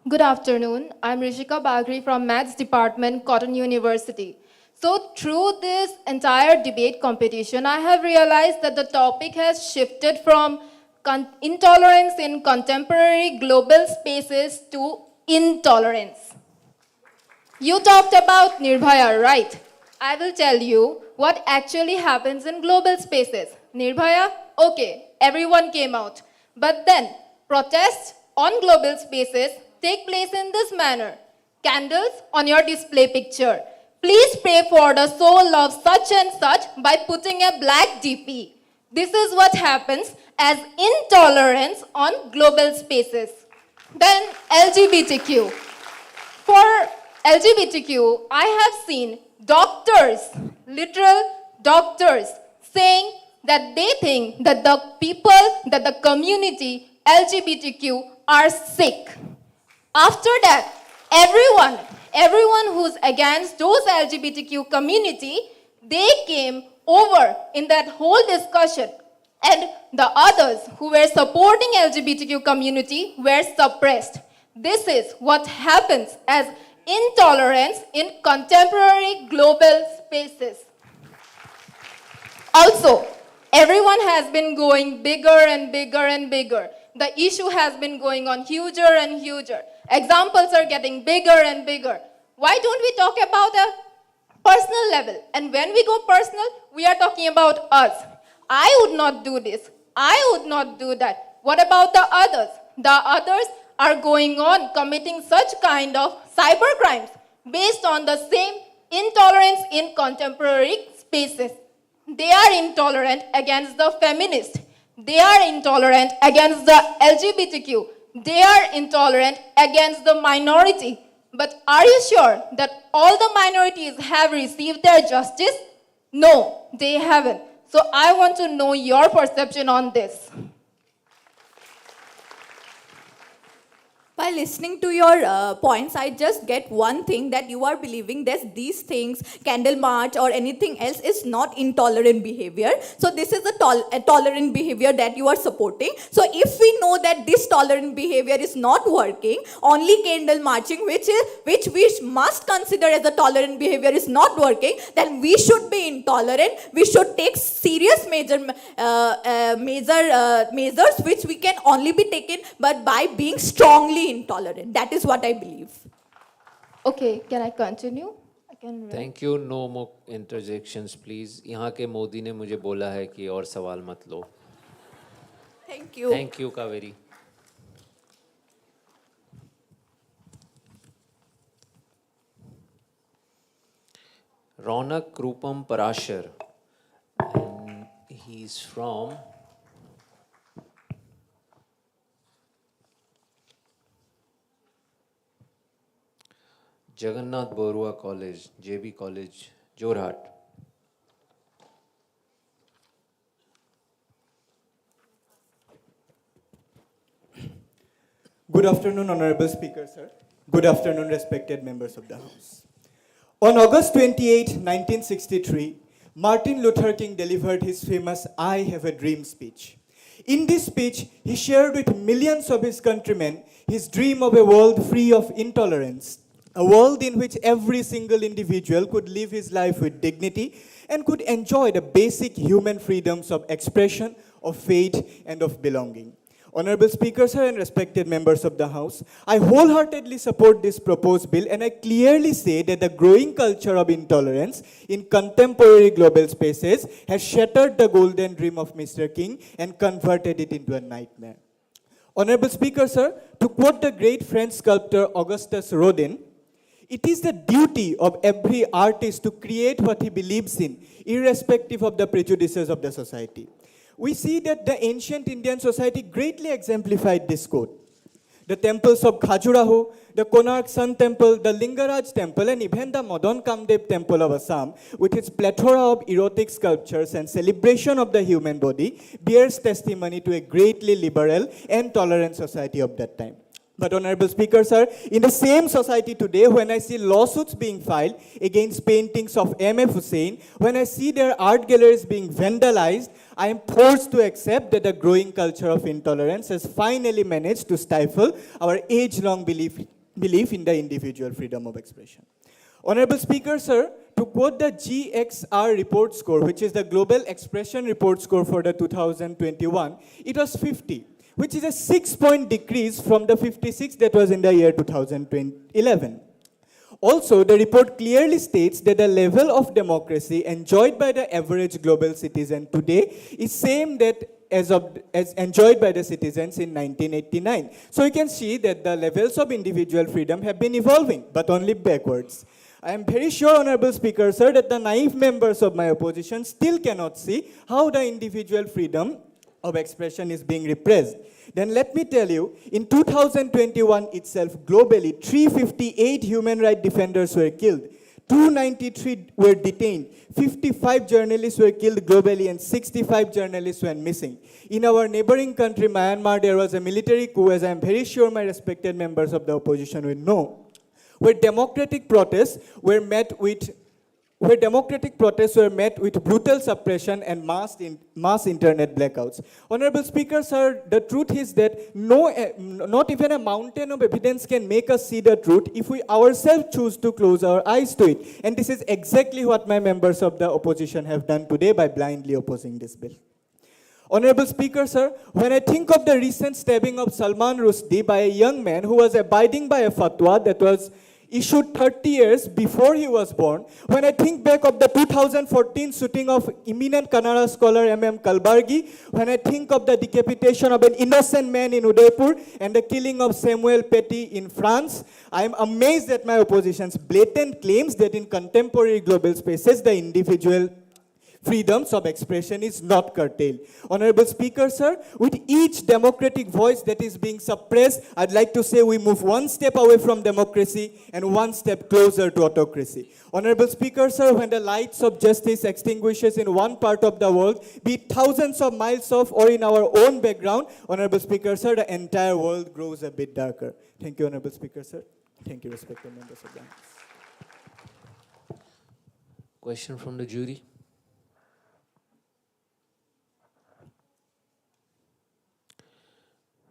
Good afternoon. I'm Rishika Bagri from Maths Department, Cotton University. So through this entire debate competition, I have realized that the topic has shifted from intolerance in contemporary global spaces to intolerance. You talked about Nirbhaya, right? I will tell you what actually happens in global spaces. Nirbhaya okay, everyone came out. But then, protests on global spaces take place in this manner. Candles on your display picture. Please pray for the soul of such and such by putting a black DP. This is what happens as intolerance on global spaces. Then LGBTQ. For LGBTQ, I have seen doctors, literal doctors, saying that they think that the people, that the community, LGBTQ, are sick. After that, everyone who's against those LGBTQ community, they came over in that whole discussion. And the others who were supporting LGBTQ community were suppressed. This is what happens as intolerance in contemporary global spaces. Also, everyone has been going bigger and bigger and bigger. The issue has been going on huger and huger. Examples are getting bigger and bigger. Why don't we talk about a personal level? And when we go personal, we are talking about us. I would not do this. I would not do that. What about the others? The others are going on committing such kind of cyber crimes based on the same intolerance in contemporary spaces. They are intolerant against the feminists. They are intolerant against the LGBTQ. They are intolerant against the minority. But are you sure that all the minorities have received their justice? No, they haven't. So I want to know your perception on this. By listening to your points, I just get one thing, that you are believing that these things, candle march or anything else, is not intolerant behavior. So this is a tolerant behavior that you are supporting. So if we know that this tolerant behavior is not working, only candle marching, which we must consider as a tolerant behavior, is not working, then we should be intolerant. We should take serious measures which we can only be taken but by being strongly intolerant. That is what I believe. Okay, can I continue? Thank you. No more interjections, please. यहाँ के मोदी ने मुझे बोला है कि और सवाल मत लो. Thank you. Thank you, Kaveri. Ronak Krupam Parashar. And he's from Jagannath BAROOAH College, JB College, Jorhat. Good afternoon, Honorable Speaker, sir. Good afternoon, respected members of the House. On August 28, 1963, Martin Luther King delivered his famous I Have a Dream speech. In this speech, he shared with millions of his countrymen his dream of a world free of intolerance, a world in which every single individual could live his life with dignity and could enjoy the basic human freedoms of expression, of faith, and of belonging. Honorable Speaker, sir, and respected members of the House, I wholeheartedly support this proposed bill, and I clearly say that the growing culture of intolerance in contemporary global spaces has shattered the golden dream of Mr. King and converted it into a nightmare. Honorable Speaker, sir, to quote the great French sculptor Augustus Rodin, it is the duty of every artist to create what he believes in, irrespective of the prejudices of the society. We see that the ancient Indian society greatly exemplified this code. The temples of Khajuraho, the Konark Sun Temple, the Lingaraj Temple, and even the Madan Kamdev Temple of Assam, with its plethora of erotic sculptures and celebration of the human body, bears testimony to a greatly liberal and tolerant society of that time. But Honorable Speaker, sir, in the same society today, when I see lawsuits being filed against paintings of M.F. Hussain, when I see their art galleries being vandalized, I am forced to accept that the growing culture of intolerance has finally managed to stifle our age-long belief in the individual freedom of expression. Honorable Speaker, sir, to quote the GXR report score, which is the Global Expression Report score for the 2021, it was 50. Which is a 6-point decrease from the 56 that was in the year 2011. Also, the report clearly states that the level of democracy enjoyed by the average global citizen today is same that as enjoyed by the citizens in 1989. So you can see that the levels of individual freedom have been evolving, but only backwards. I am very sure, Honorable Speaker, sir, that the naive members of my opposition still cannot see how the individual freedom of expression is being repressed. Then let me tell you, in 2021 itself, globally, 358 human rights defenders were killed. 293 were detained, 55 journalists were killed globally, and 65 journalists went missing. In our neighboring country, Myanmar, there was a military coup, as I am very sure my respected members of the opposition will know, where democratic protests were met with brutal suppression and mass internet blackouts. Honorable Speaker, sir, the truth is that not even a mountain of evidence can make us see the truth if we ourselves choose to close our eyes to it. And this is exactly what my members of the opposition have done today by blindly opposing this bill. Honorable Speaker, sir, when I think of the recent stabbing of Salman Rushdie by a young man who was abiding by a fatwa that was issued 30 years before he was born, when I think back of the 2014 shooting of eminent Kannada scholar M.M. Kalbargi, when I think of the decapitation of an innocent man in Udaipur and the killing of Samuel Paty in France, I am amazed at my opposition's blatant claims that in contemporary global spaces, the individual freedoms of expression is not curtailed. Honorable Speaker, sir, with each democratic voice that is being suppressed, I'd like to say we move one step away from democracy and one step closer to autocracy. Honorable Speaker, sir, when the lights of justice extinguishes in one part of the world, be it thousands of miles off or in our own background, Honorable Speaker, sir, the entire world grows a bit darker. Thank you, Honorable Speaker, sir. Thank you, respected members of the House. Question from the jury?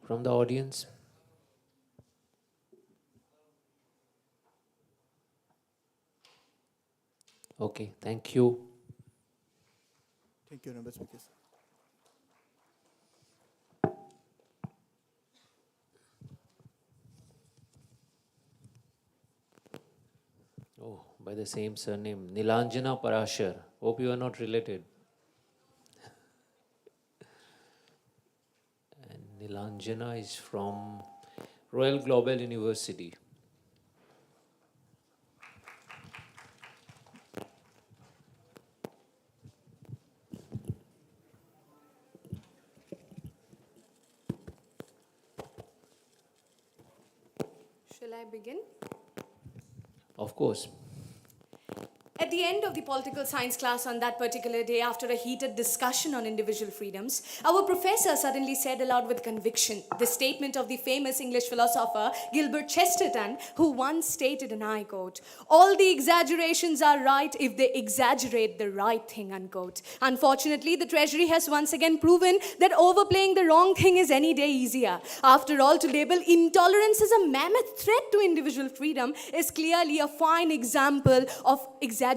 From the audience? Okay, thank you. Thank you, Honorable Speaker, sir. Oh, by the same surname, Nilanjana Parashar. Hope you are not related. And Nilanjana is from Royal Global University. Shall I begin? Of course. At the end of the political science class on that particular day, after a heated discussion on individual freedoms, our professor suddenly said aloud with conviction the statement of the famous English philosopher Gilbert Chesterton, who once stated, and I quote, "All the exaggerations are right if they exaggerate the right thing," unquote. Unfortunately, the Treasury has once again proven that overplaying the wrong thing is any day easier. After all, to label intolerance as a mammoth threat to individual freedom is clearly a fine example of exaggeration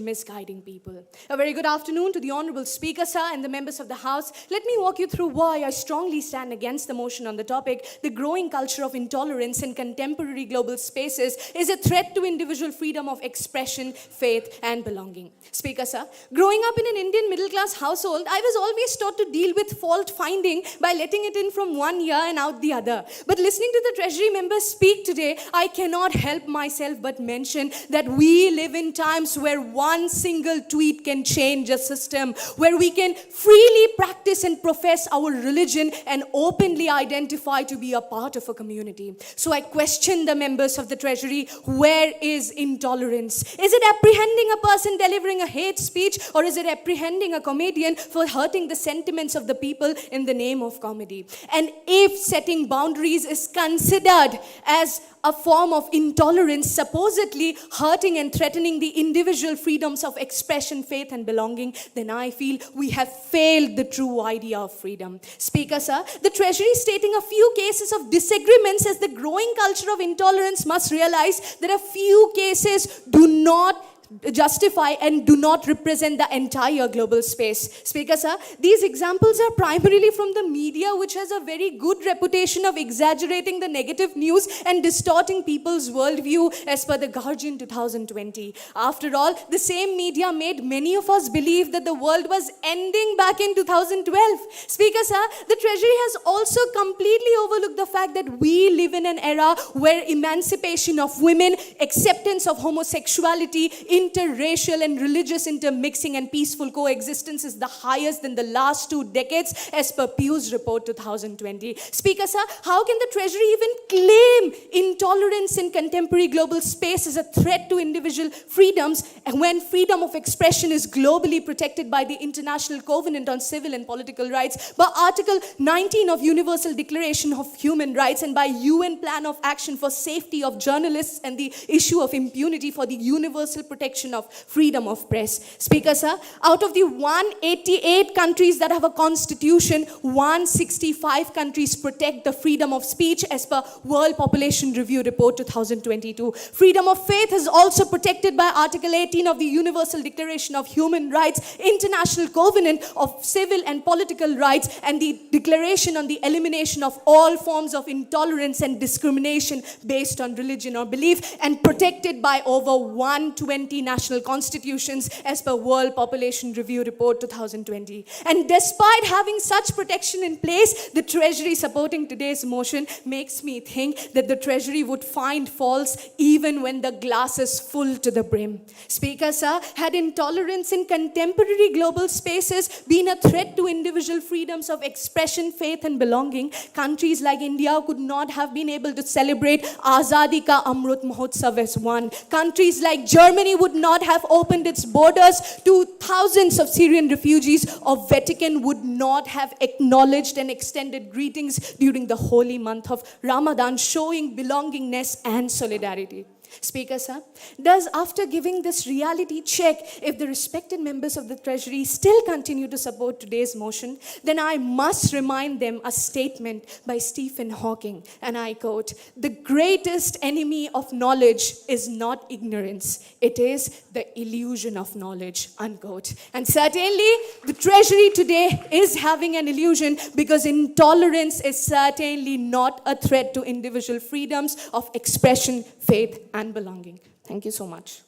misguiding people. A very good afternoon to the Honorable Speaker, sir, and the members of the House. Let me walk you through why I strongly stand against the motion on the topic, the growing culture of intolerance in contemporary global spaces is a threat to individual freedom of expression, faith, and belonging. Speaker, sir, growing up in an Indian middle-class household, I was always taught to deal with fault finding by letting it in from one ear and out the other. But listening to the Treasury members speak today, I cannot help myself but mention that we live in times where one single tweet can change a system, where we can freely practice and profess our religion and openly identify to be a part of a community. So I question the members of the Treasury, where is intolerance? Is it apprehending a person delivering a hate speech, or is it apprehending a comedian for hurting the sentiments of the people in the name of comedy? And if setting boundaries is considered as a form of intolerance, supposedly hurting and threatening the individual freedoms of expression, faith, and belonging, then I feel we have failed the true idea of freedom. Speaker, sir, the Treasury stating a few cases of disagreements as the growing culture of intolerance must realize that a few cases do not justify and do not represent the entire global space. Speaker sir, these examples are primarily from the media, which has a very good reputation of exaggerating the negative news and distorting people's worldview as per the Guardian 2020. After all, the same media made many of us believe that the world was ending back in 2012. Speaker sir, the Treasury has also completely overlooked the fact that we live in an era where emancipation of women, acceptance of homosexuality, interracial and religious intermixing and peaceful coexistence is the highest in the last 2 decades as per Pew's report 2020. Speaker sir, how can the Treasury even claim intolerance in contemporary global space is a threat to individual freedoms when freedom of expression is globally protected by the International Covenant on Civil and Political Rights, by Article 19 of Universal Declaration of Human Rights, and by UN Plan of Action for Safety of Journalists and the issue of impunity for the universal protection of freedom of press? Speaker sir, out of the 188 countries that have a constitution, 165 countries protect the freedom of speech as per World Population Review Report 2022. Freedom of faith is also protected by Article 18 of the Universal Declaration of Human Rights, International Covenant of Civil and Political Rights, and the Declaration on the Elimination of all forms of intolerance and discrimination based on religion or belief, and protected by over 120 national constitutions as per World Population Review Report 2020. And despite having such protection in place, the Treasury supporting today's motion makes me think that the Treasury would find faults even when the glass is full to the brim. Speaker sir, had intolerance in contemporary global spaces been a threat to individual freedoms of expression, faith and belonging, countries like India could not have been able to celebrate Azadi Ka Amrut Mahotsav as one. Countries like Germany would not have opened its borders to thousands of Syrian refugees, or Vatican would not have acknowledged and extended greetings during the holy month of Ramadan, showing belongingness and solidarity. Speaker sir, does after giving this reality check, if the respected members of the Treasury still continue to support today's motion, then I must remind them a statement by Stephen Hawking, and I quote, "The greatest enemy of knowledge is not ignorance, it is the illusion of knowledge," unquote. And certainly, the Treasury today is having an illusion, because intolerance is certainly not a threat to individual freedoms of expression, faith, and belonging. Thank you so much.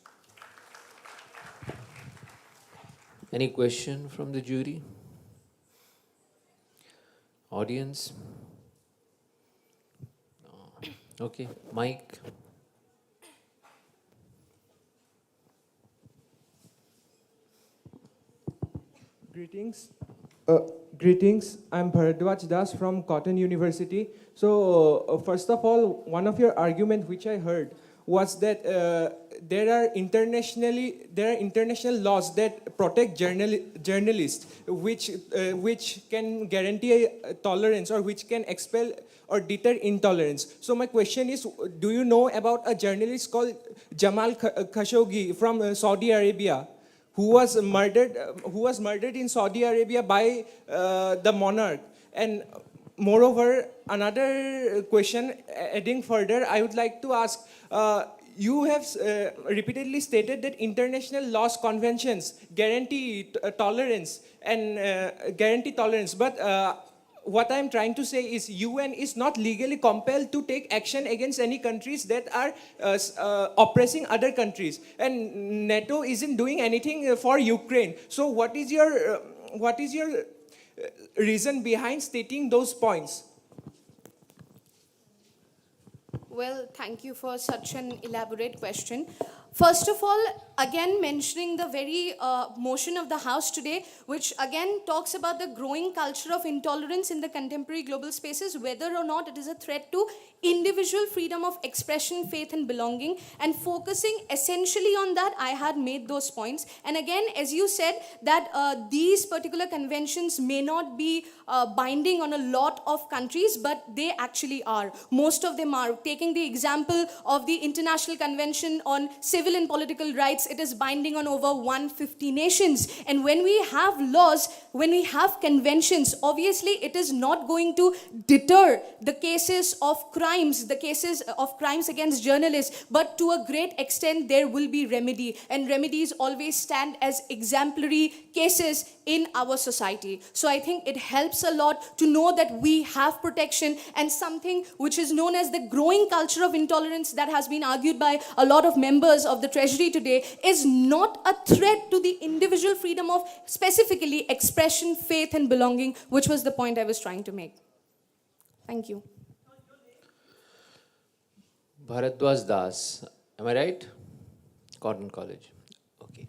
Any question from the jury? Audience? No. Okay, Mike. Greetings. Greetings. I'm Bharadwaj Das from Cotton University. So, first of all, one of your arguments which I heard was that there are international laws that protect journalists, which can guarantee tolerance, or which can expel or deter intolerance. So my question is, do you know about a journalist called Jamal Khashoggi from Saudi Arabia, who was murdered in Saudi Arabia by the monarch? And moreover, another question, adding further, I would like to ask, you have repeatedly stated that international laws, conventions guarantee tolerance, but what I'm trying to say is UN is not legally compelled to take action against any countries that are oppressing other countries, and NATO isn't doing anything for Ukraine. So what is your reason behind stating those points? Well, thank you for such an elaborate question. First of all, again mentioning the very motion of the House today, which again talks about the growing culture of intolerance in the contemporary global spaces, whether or not it is a threat to individual freedom of expression, faith and belonging, and focusing essentially on that, I had made those points. And again, as you said, that these particular conventions may not be binding on a lot of countries, but they actually are. Most of them are. Taking the example of the International Convention on Civil civil and political rights, it is binding on over 150 nations. And when we have laws, when we have conventions, obviously it is not going to deter the cases of crimes, the cases of crimes against journalists, but to a great extent there will be remedy. And remedies always stand as exemplary cases in our society. So I think it helps a lot to know that we have protection, and something which is known as the growing culture of intolerance that has been argued by a lot of members of the Treasury today is not a threat to the individual freedom of specifically expression, faith and belonging, which was the point I was trying to make. Thank you. Bharadwaj Das, am I right? Cotton College. Okay.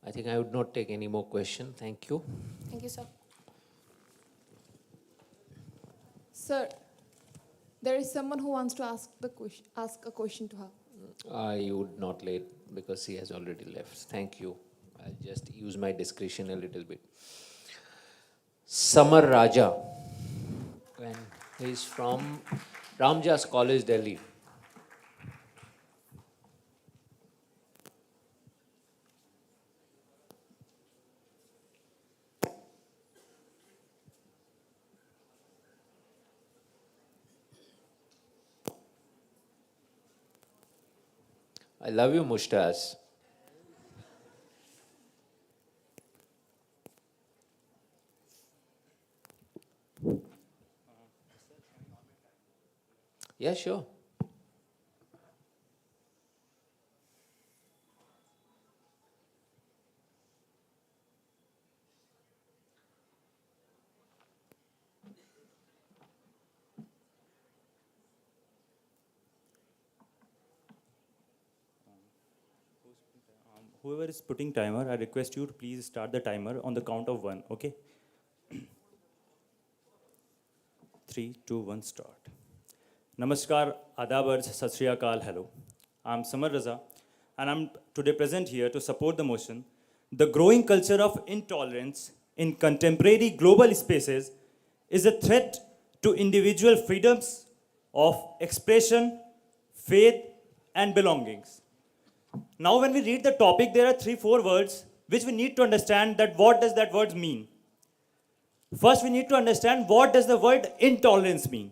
I think I would not take any more question. Thank you. Thank you, sir. Sir, there is someone who wants to ask a question to her. I would not let, because he has already left. Thank you. I'll just use my discretion a little bit. Samar Raja, and he's from Ramjas College, Delhi. I love you, Mushtas. Yeah, sure. Whoever is putting timer, I request you to please start the timer on the count of 1, okay? 3, 2, 1, start. Namaskar, Adab, Sat Shri Akal, hello. I'm Samar Raza, and I'm today present here to support the motion, the growing culture of intolerance in contemporary global spaces is a threat to individual freedoms of expression, faith, and belongings. Now, when we read the topic, there are 3-4 words which we need to understand that what does that word mean. First, we need to understand what does the word intolerance mean.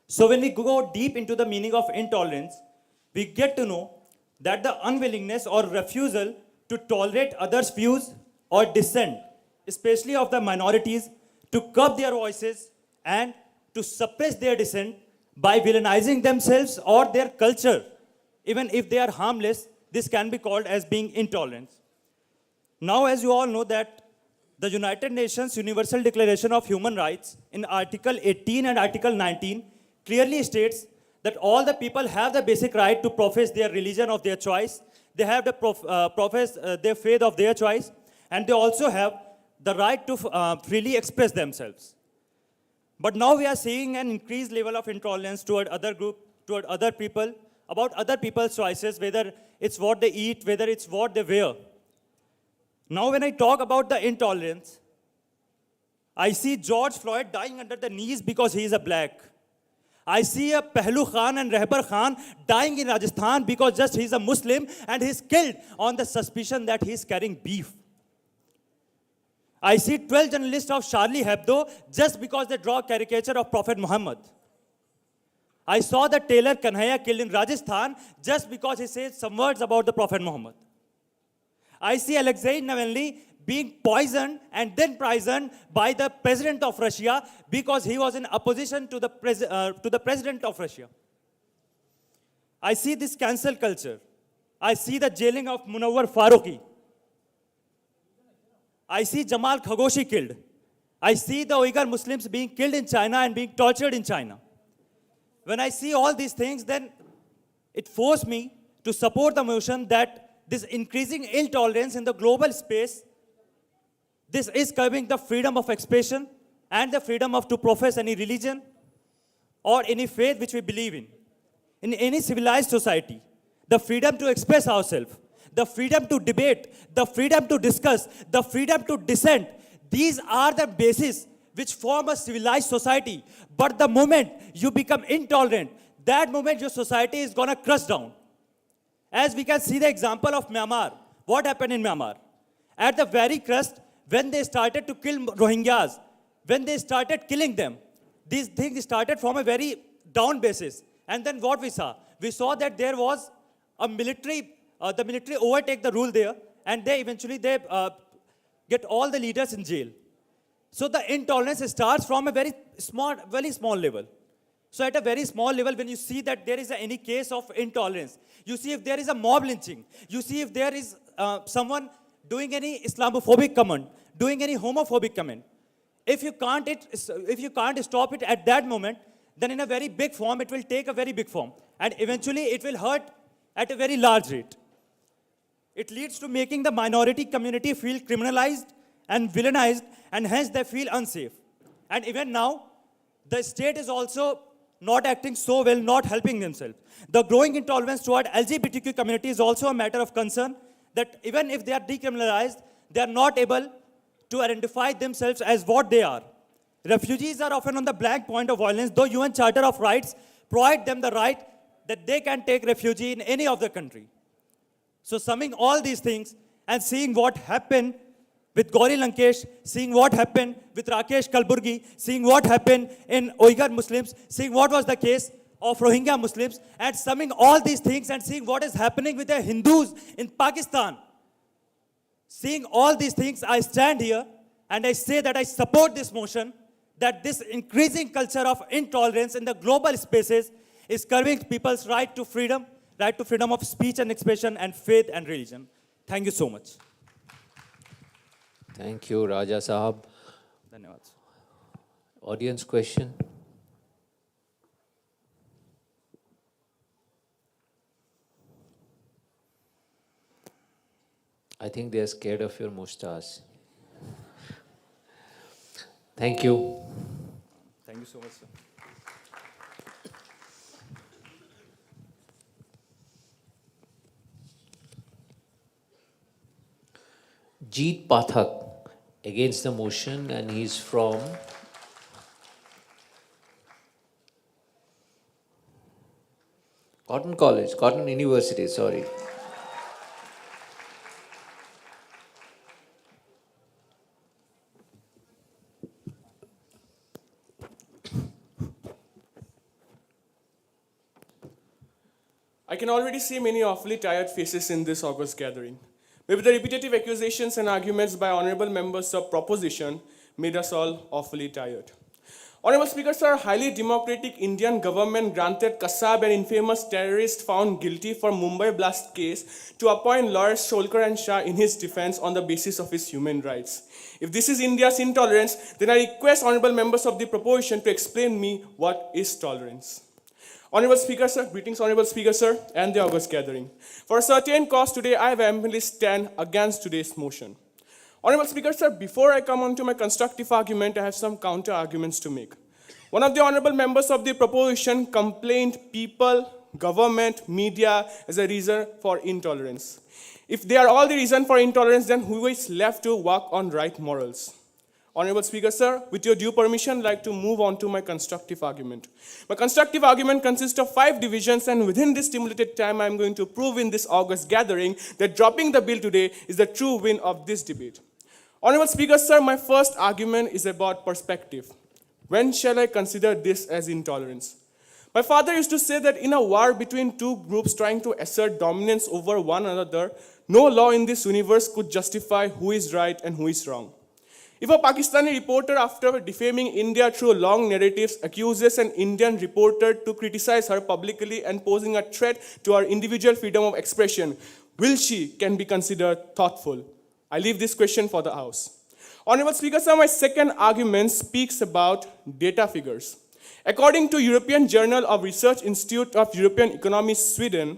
So when we go deep into the meaning of intolerance, we get to know that the unwillingness or refusal to tolerate others' views or dissent, especially of the minorities, to curb their voices and to suppress their dissent by villainizing themselves or their culture, even if they are harmless. This can be called as being intolerance. Now, as you all know that the United Nations Universal Declaration of Human Rights in Article 18 and Article 19 clearly states that all the people have the basic right to profess their religion of their choice. They have to profess their faith of their choice, and they also have the right to freely express themselves. But now we are seeing an increased level of intolerance toward other group, toward other people, about other people's choices, whether it's what they eat, whether it's what they wear. Now when I talk about the intolerance, I see George Floyd dying under the knees because he is a black. I see a Pehlu Khan and Rehbar Khan dying in Rajasthan because just he's a Muslim and he's killed on the suspicion that he's carrying beef. I see 12 journalists of Charlie Hebdo just because they draw a caricature of Prophet Muhammad. I saw the tailor Kanhaiya killed in Rajasthan just because he says some words about the Prophet Muhammad. I see Alexei Navalny being poisoned and then poisoned by the president of Russia because he was in opposition to the president of Russia. I see this cancel culture. I see the jailing of Munawwar Farooqi. I see Jamal Khashoggi killed. I see the Uyghur Muslims being killed in China and being tortured in China. When I see all these things, then it forced me to support the motion that this increasing intolerance in the global space, this is curbing the freedom of expression and the freedom to profess any religion or any faith which we believe in. In any civilized society, the freedom to express ourselves, the freedom to debate, the freedom to discuss, the freedom to dissent, these are the basis which form a civilized society. But the moment you become intolerant, that moment your society is going to crush down. As we can see the example of Myanmar. What happened in Myanmar? At the very crust, when they started to kill Rohingyas, when they started killing them, these things started from a very down basis. And then what we saw? We saw that there was a military, the military overtake the rule there, and they eventually get all the leaders in jail. So the intolerance starts from a very small level. So at a very small level, when you see that there is any case of intolerance, you see if there is a mob lynching, you see if there is someone doing any Islamophobic comment, doing any homophobic comment, if you can't stop it at that moment, then in a very big form, it will take a very big form. And eventually, it will hurt at a very large rate. It leads to making the minority community feel criminalized and villainized, and hence they feel unsafe. And even now, the state is also not acting so well, not helping themselves. The growing intolerance toward LGBTQ community is also a matter of concern, that even if they are decriminalized, they are not able to identify themselves as what they are. Refugees are often on the blank point of violence, though UN Charter of Rights provide them the right that they can take refuge in any of the country. So summing all these things and seeing what happened with Gauri Lankesh, seeing what happened with Rakesh Kalburgi, seeing what happened in Uyghur Muslims, seeing what was the case of Rohingya Muslims, and summing all these things and seeing what is happening with the Hindus in Pakistan. Seeing all these things, I stand here and I say that I support this motion, that this increasing culture of intolerance in the global spaces is curbing people's right to freedom of speech and expression and faith and religion. Thank you so much. Thank you, Raja Sahab. Dhanyawad. Audience question? I think they are scared of your mustache. Thank you. Thank you so much, sir. Jeet Pathak against the motion, and he's from Cotton University, sorry. I can already see many awfully tired faces in this August gathering. Maybe the repetitive accusations and arguments by honorable members of proposition made us all awfully tired. Honorable Speaker, sir, highly democratic Indian government granted Kassab, an infamous terrorist found guilty for Mumbai blast case, to appoint lawyers Sholkar and Shah in his defense on the basis of his human rights. If this is India's intolerance, then I request honorable members of the proposition to explain me what is tolerance. Honorable Speaker, sir, greetings, Honorable Speaker, sir, and the August gathering. For a certain cause today, I vehemently stand against today's motion. Honorable Speaker, sir, before I come on to my constructive argument, I have some counter arguments to make. One of the honorable members of the proposition complained people, government, media as a reason for intolerance. If they are all the reason for intolerance, then who is left to work on right morals? Honorable Speaker, sir, with your due permission, I'd like to move on to my constructive argument. My constructive argument consists of 5 divisions, and within this stimulated time, I'm going to prove in this August gathering that dropping the bill today is the true win of this debate. Honorable Speaker, sir, my first argument is about perspective. When shall I consider this as intolerance? My father used to say that in a war between two groups trying to assert dominance over one another, no law in this universe could justify who is right and who is wrong. If a Pakistani reporter, after defaming India through long narratives, accuses an Indian reporter to criticize her publicly and posing a threat to her individual freedom of expression, will she can be considered thoughtful? I leave this question for the House. Honorable Speaker, sir, my second argument speaks about data figures. According to European Journal of Research Institute of European Economy, Sweden,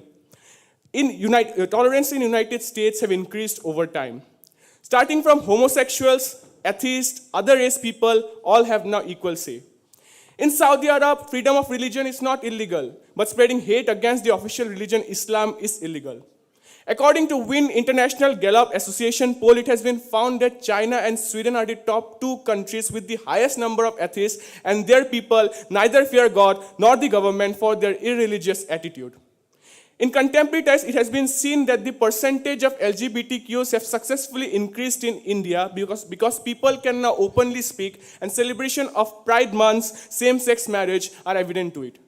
tolerance in United States have increased over time. Starting from homosexuals, atheists, other race people, all have now equal say. In Saudi Arabia, freedom of religion is not illegal, but spreading hate against the official religion Islam is illegal. According to WIN International Gallup Association poll, it has been found that China and Sweden are the top 2 countries with the highest number of atheists, and their people neither fear God nor the government for their irreligious attitude. In contemporary times, it has been seen that the percentage of LGBTQs have successfully increased in India because people can now openly speak, and celebration of Pride months, same-sex marriage are evident to it.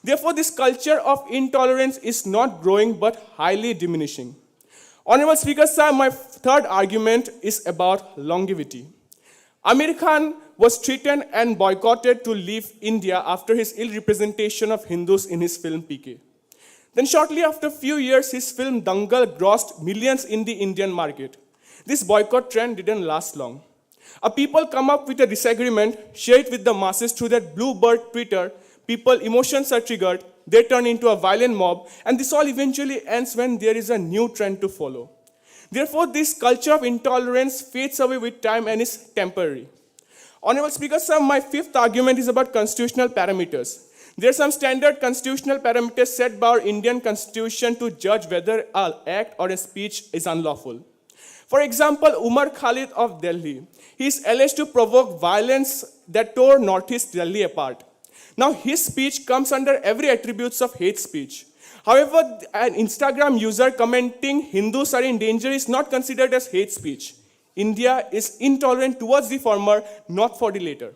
Therefore, this culture of intolerance is not growing but highly diminishing. Honorable Speaker, sir, my third argument is about longevity. Amir Khan was threatened and boycotted to leave India after his ill representation of Hindus in his film PK. Then shortly after a few years, his film Dangal grossed millions in the Indian market. This boycott trend didn't last long. A people come up with a disagreement, share it with the masses through that bluebird Twitter, people emotions are triggered, they turn into a violent mob, and this all eventually ends when there is a new trend to follow. Therefore, this culture of intolerance fades away with time and is temporary. Honorable Speaker, sir, my fifth argument is about constitutional parameters. There are some standard constitutional parameters set by our Indian Constitution to judge whether an act or a speech is unlawful. For example, Umar Khalid of Delhi, he is alleged to provoke violence that tore Northeast Delhi apart. Now, his speech comes under every attributes of hate speech. However, an Instagram user commenting Hindus are in danger is not considered as hate speech. India is intolerant towards the former, not for the later.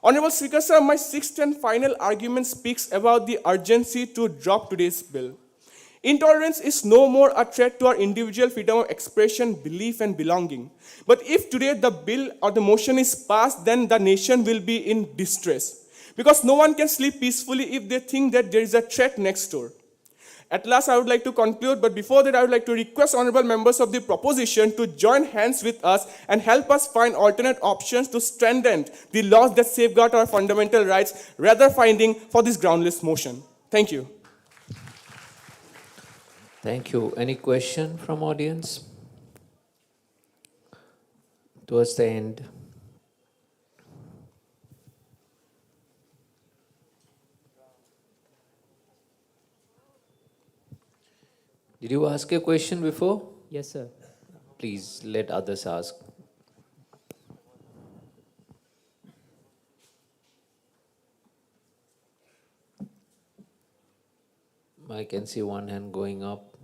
Honorable Speaker, sir, my sixth and final argument speaks about the urgency to drop today's bill. Intolerance is no more a threat to our individual freedom of expression, belief, and belonging. But if today the bill or the motion is passed, then the nation will be in distress. Because no one can sleep peacefully if they think that there is a threat next door. At last, I would like to conclude, but before that, I would like to request honorable members of the proposition to join hands with us and help us find alternate options to strengthen the laws that safeguard our fundamental rights, rather finding for this groundless motion. Thank you. Thank you. Any question from audience? Towards the end. Did you ask a question before? Yes, sir. Please let others ask. I can see one hand going up.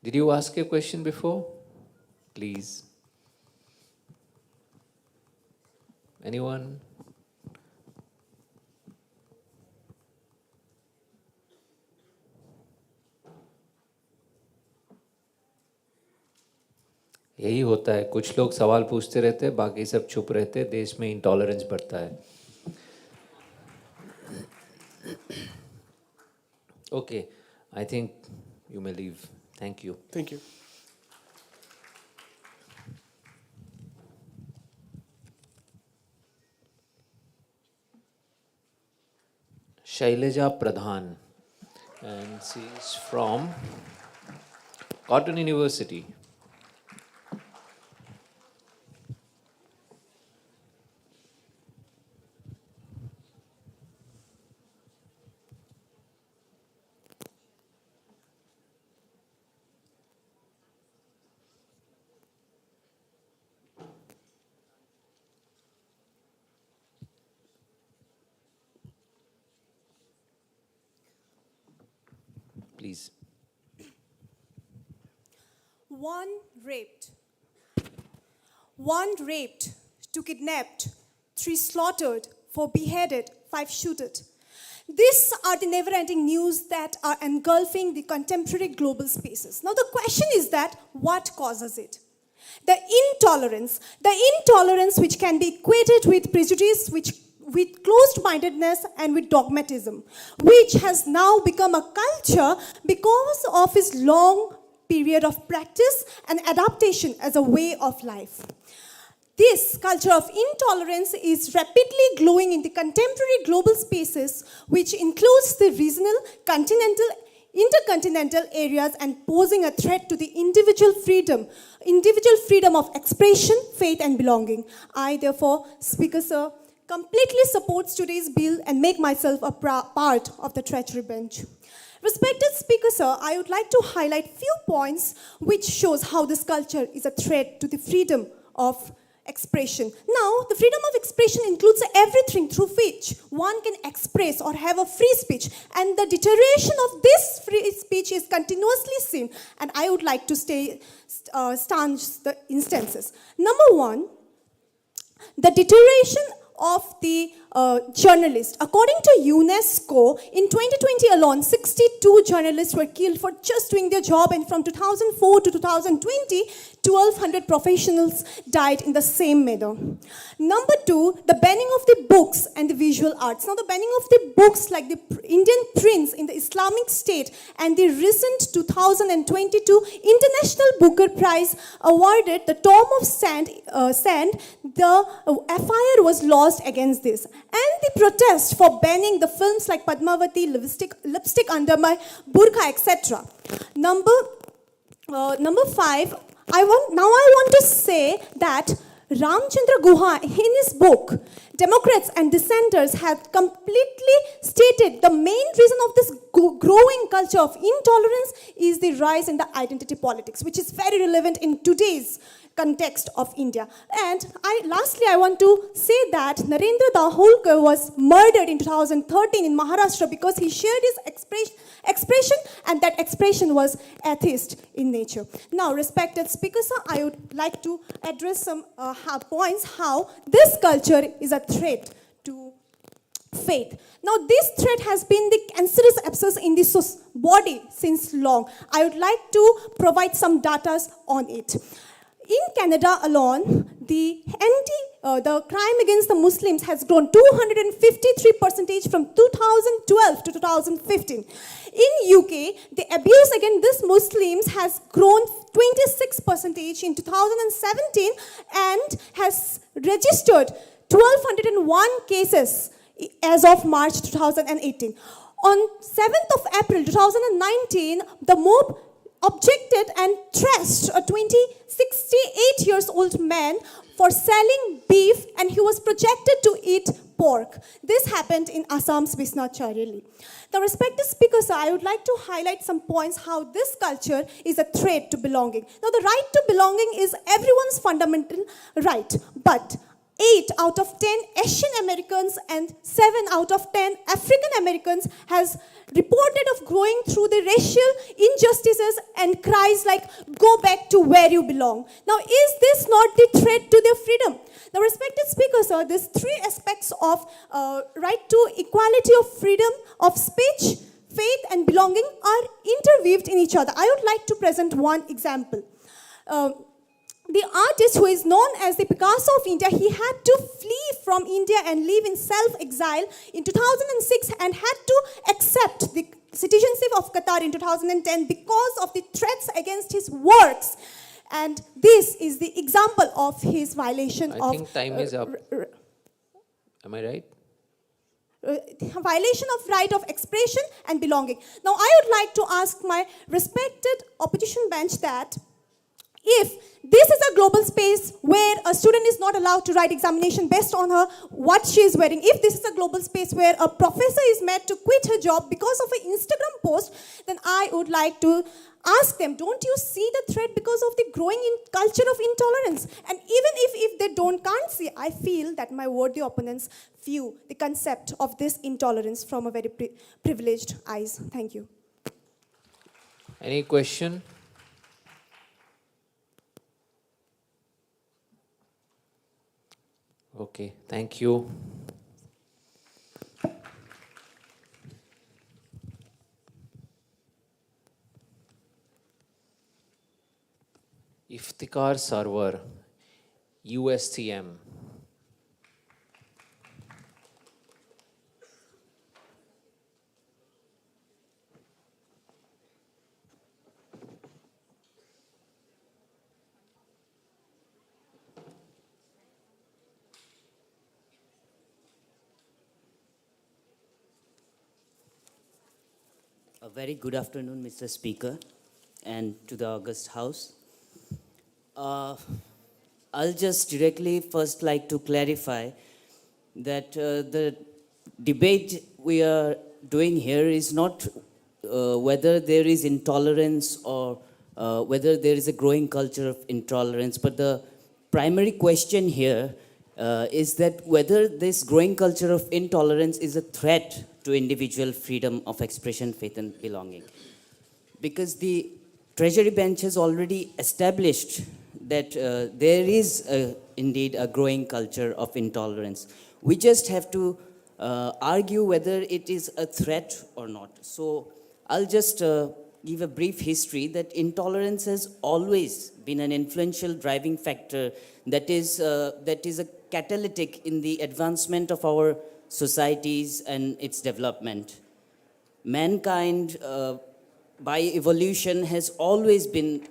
Did you ask a question before? Please. Anyone? यही होता है, कुछ लोग सवाल पूछते रहते हैं, बाकी सब चुप रहते हैं, देश में इंटॉलरेंस बढ़ता है. Okay, I think you may leave. Thank you. Thank you. Shailaja Pradhan, and she is from Cotton University. Please. One raped, two kidnapped, 3 slaughtered, 4 beheaded, 5 shooted. These are the never-ending news that are engulfing the contemporary global spaces. Now the question is that what causes it? The intolerance which can be equated with prejudice, with closed-mindedness and with dogmatism, which has now become a culture because of its long period of practice and adaptation as a way of life. This culture of intolerance is rapidly growing in the contemporary global spaces, which includes the regional, continental, intercontinental areas, and posing a threat to the individual freedom of expression, faith, and belonging. I, therefore, Speaker Sir, completely supports today's bill and make myself a part of the treachery bench. Respected Speaker Sir, I would like to highlight few points which shows how this culture is a threat to the freedom of expression. Now, the freedom of expression includes everything through which one can express or have a free speech, and the deterioration of this free speech is continuously seen, and I would like to stanch the instances. Number one, the deterioration of the journalist. According to UNESCO, in 2020 alone, 62 journalists were killed for just doing their job, and from 2004 to 2020, 1,200 professionals died in the same manner. Number two, the banning of the books and the visual arts. Now, the banning of the books like the Indian prints in the Islamic State and the recent 2022 International Booker Prize awarded the Tom of Sand, the FIR was lost against this. And the protest for banning the films like Padmavati, Lipstick Under My Burqa, etc. Number five, I want to say that Ramchandra Guha, in his book, Democrats and Dissenters, have completely stated the main reason of this growing culture of intolerance is the rise in the identity politics, which is very relevant in today's context of India. And lastly, I want to say that Narendra Daholkar was murdered in 2013 in Maharashtra because he shared his expression, and that expression was atheist in nature. Now, respected speakers, I would like to address some points how this culture is a threat to faith. Now, this threat has been the cancerous abscess in the body since long. I would like to provide some data on it. In Canada alone, the crime against the Muslims has grown 253% from 2012 to 2015. In UK, the abuse against these Muslims has grown 26% in 2017 and has registered 1,201 cases as of March 2018. On 7th of April 2019, the mob objected and trashed a 68-year-old man for selling beef, and he was projected to eat pork. This happened in Assam's Bisnath Chareli. The respected speakers, I would like to highlight some points how this culture is a threat to belonging. Now, the right to belonging is everyone's fundamental right, but 8 out of 10 Asian Americans and 7 out of 10 African Americans has reported of going through the racial injustices and cries like, go back to where you belong. Now, is this not the threat to their freedom? The respected speakers, these three aspects of right to equality of freedom of speech, faith and belonging are interweaved in each other. I would like to present one example. The artist who is known as the Picasso of India, he had to flee from India and live in self-exile in 2006 and had to accept the citizenship of Qatar in 2010 because of the threats against his works. And this is the example of his violation of... I think time is up. Am I right? Violation of right of expression and belonging. Now, I would like to ask my respected opposition bench that if this is a global space where a student is not allowed to write examination based on what she is wearing, if this is a global space where a professor is made to quit her job because of an Instagram post, then I would like to ask them, don't you see the threat because of the growing culture of intolerance? And even if they can't see, I feel that my worthy opponents view the concept of this intolerance from a very privileged eyes. Thank you. Any question? Okay, thank you. Iftikhar Sarwar, USTM. A very good afternoon, Mr. Speaker, and to the August House. I'll just directly first like to clarify that the debate we are doing here is not whether there is intolerance or whether there is a growing culture of intolerance, but the primary question here is that whether this growing culture of intolerance is a threat to individual freedom of expression, faith, and belonging. Because the Treasury bench has already established that there is indeed a growing culture of intolerance. We just have to argue whether it is a threat or not. So I'll just give a brief history that intolerance has always been an influential driving factor that is a catalytic in the advancement of our societies and its development. Mankind, by evolution, has always been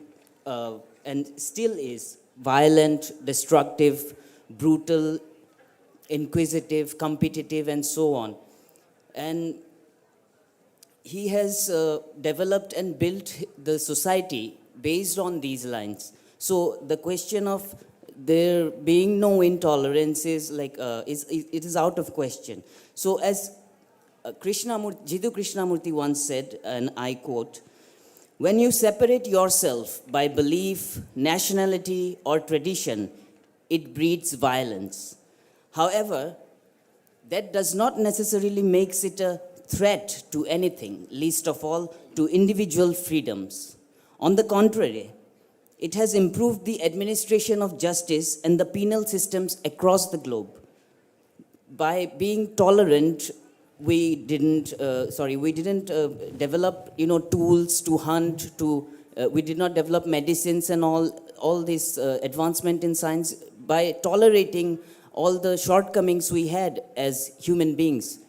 and still is violent, destructive, brutal, inquisitive, competitive, and so on. And he has developed and built the society based on these lines. So the question of there being no intolerance is like it is out of question. So as Jiddu Krishnamurti once said, and I quote, "When you separate yourself by belief, nationality, or tradition, it breeds violence. However, that does not necessarily makes it a threat to anything, least of all to individual freedoms. On the contrary, it has improved the administration of justice and the penal systems across the globe. By being tolerant, we didn't develop tools to hunt, we did not develop medicines and all this advancement in science. By tolerating all the shortcomings we had as human beings,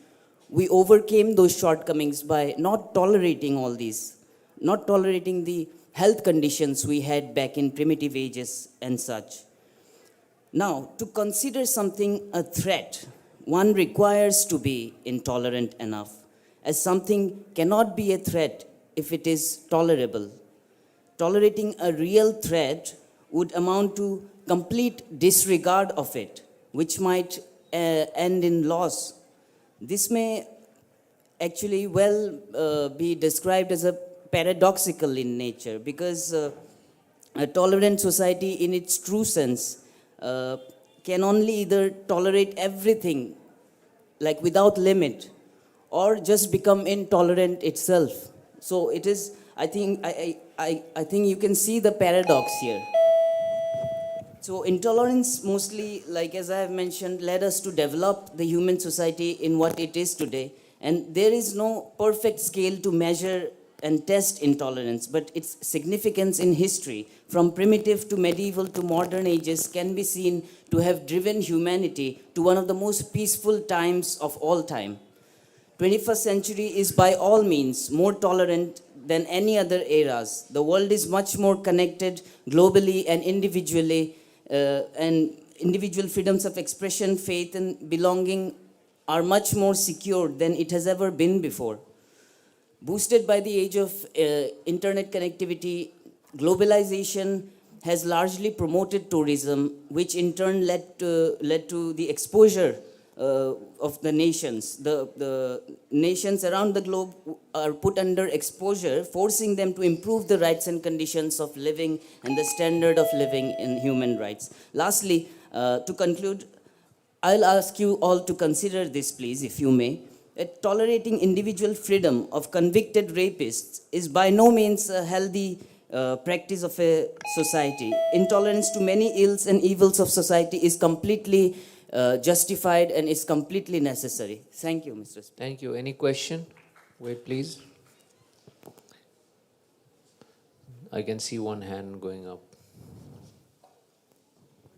we overcame those shortcomings by not tolerating all these, not tolerating the health conditions we had back in primitive ages and such. Now, to consider something a threat, one requires to be intolerant enough, as something cannot be a threat if it is tolerable. Tolerating a real threat would amount to complete disregard of it, which might end in loss. This may actually be described as a paradoxical in nature, because a tolerant society in its true sense can only either tolerate everything like without limit, or just become intolerant itself. So it is, I think you can see the paradox here. So intolerance mostly, like as I have mentioned, led us to develop the human society in what it is today. And there is no perfect scale to measure and test intolerance, but its significance in history, from primitive to medieval to modern ages, can be seen to have driven humanity to one of the most peaceful times of all time. 21st century is by all means more tolerant than any other eras. The world is much more connected globally and individually, and individual freedoms of expression, faith, and belonging are much more secure than it has ever been before. Boosted by the age of internet connectivity, globalization has largely promoted tourism, which in turn led to the exposure of the nations. The nations around the globe are put under exposure, forcing them to improve the rights and conditions of living and the standard of living in human rights. Lastly, to conclude, I'll ask you all to consider this, please, if you may. Tolerating individual freedom of convicted rapists is by no means a healthy practice of a society. Intolerance to many ills and evils of society is completely justified and is completely necessary. Thank you, Mr. Speaker. Thank you. Any question? Wait, please. I can see one hand going up.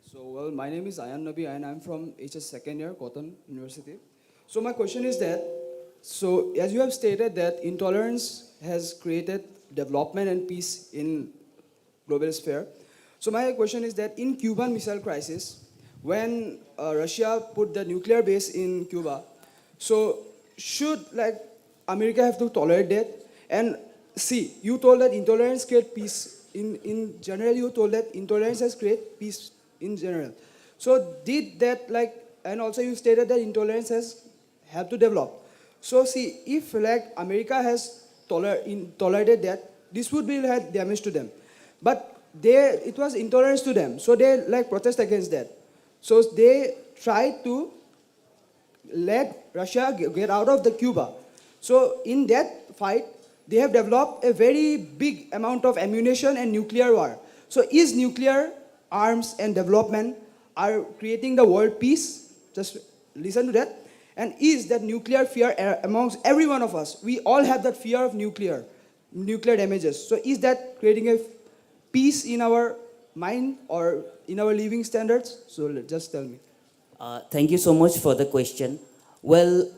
So, well, my name is Ayan Nabi and I'm from HS second year, Cotton University. So my question is that, so as you have stated that intolerance has created development and peace in global sphere. So my question is that in Cuban Missile Crisis, when Russia put the nuclear base in Cuba, so should America have to tolerate that? And see, you told that intolerance creates peace. In general, you told that intolerance has created peace in general. So did that and also you stated that intolerance has helped to develop. So see, if America has tolerated that, this would be damage to them. But it was intolerance to them. So they like protest against that. So they tried to let Russia get out of the Cuba. So in that fight, they have developed a very big amount of ammunition and nuclear war. So is nuclear arms and development are creating the world peace? Just listen to that. And is that nuclear fear amongst every one of us? We all have that fear of nuclear damages. So is that creating a peace in our mind or in our living standards? So just tell me. Thank you so much for the question. Well,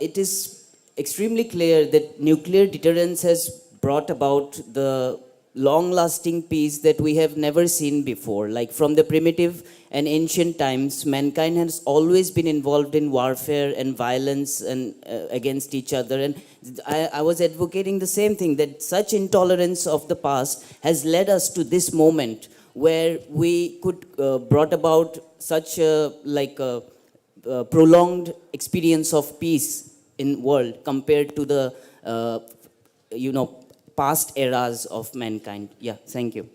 it is extremely clear that nuclear deterrence has brought about the long-lasting peace that we have never seen before. Like from the primitive and ancient times, mankind has always been involved in warfare and violence and against each other. And I was advocating the same thing, that such intolerance of the past has led us to this moment where we could brought about such a prolonged experience of peace in world compared to the past eras of mankind. Yeah, thank you.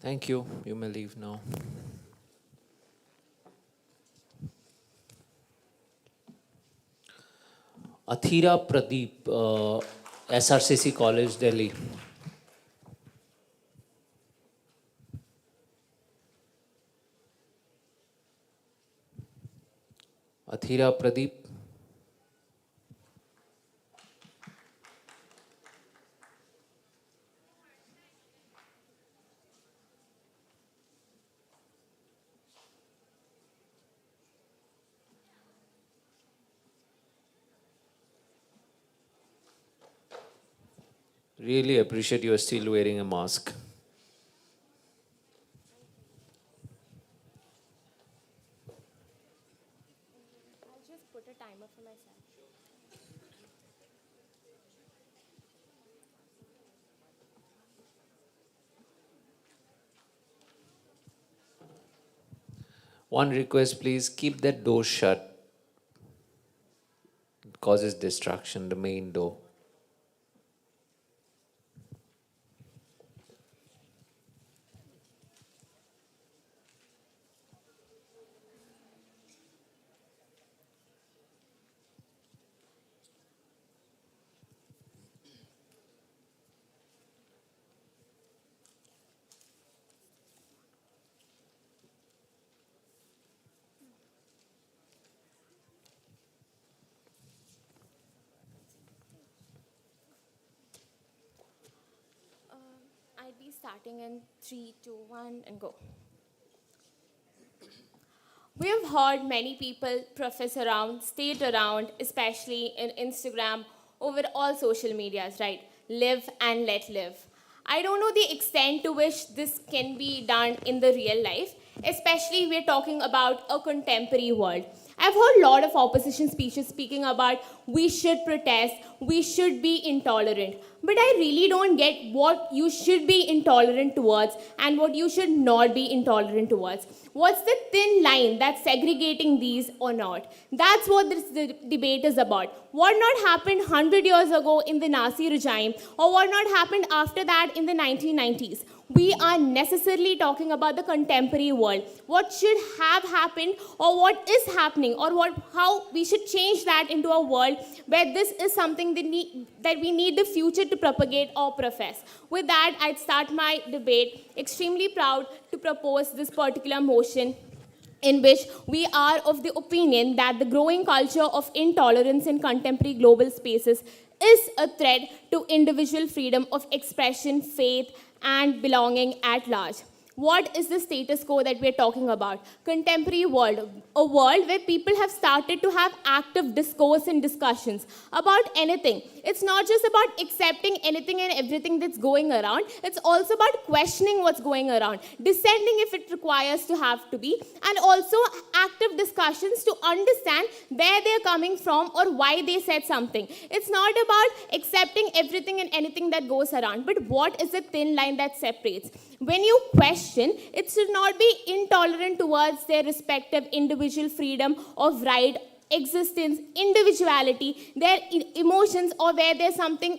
Thank you. You may leave now. Athira Pradeep, SRCC College, Delhi. Athira Pradeep. Really appreciate you are still wearing a mask. I'll just put a timer for myself. One request, please, keep that door shut. It causes distraction, the main door. I'd be starting in 3, 2, 1, and go. We have heard many people profess around, state around, especially in Instagram, over all social medias, right? Live and let live. I don't know the extent to which this can be done in the real life, especially we're talking about a contemporary world. I've heard a lot of opposition speeches speaking about we should protest, we should be intolerant. But I really don't get what you should be intolerant towards and what you should not be intolerant towards. What's the thin line that's segregating these or not? That's what this debate is about. What not happened 100 years ago in the Nazi regime, or what not happened after that in the 1990s? We are necessarily talking about the contemporary world. What should have happened, or what is happening, or how we should change that into a world where this is something that we need the future to propagate or profess. With that, I'd start my debate. Extremely proud to propose this particular motion, in which we are of the opinion that the growing culture of intolerance in contemporary global spaces is a threat to individual freedom of expression, faith, and belonging at large. What is the status quo that we're talking about? Contemporary world, a world where people have started to have active discourse and discussions about anything. It's not just about accepting anything and everything that's going around. It's also about questioning what's going around, dissenting if it requires to have to be, and also active discussions to understand where they're coming from or why they said something. It's not about accepting everything and anything that goes around, but what is the thin line that separates? When you question, it should not be intolerant towards their respective individual freedom of right, existence, individuality, their emotions, or where there's something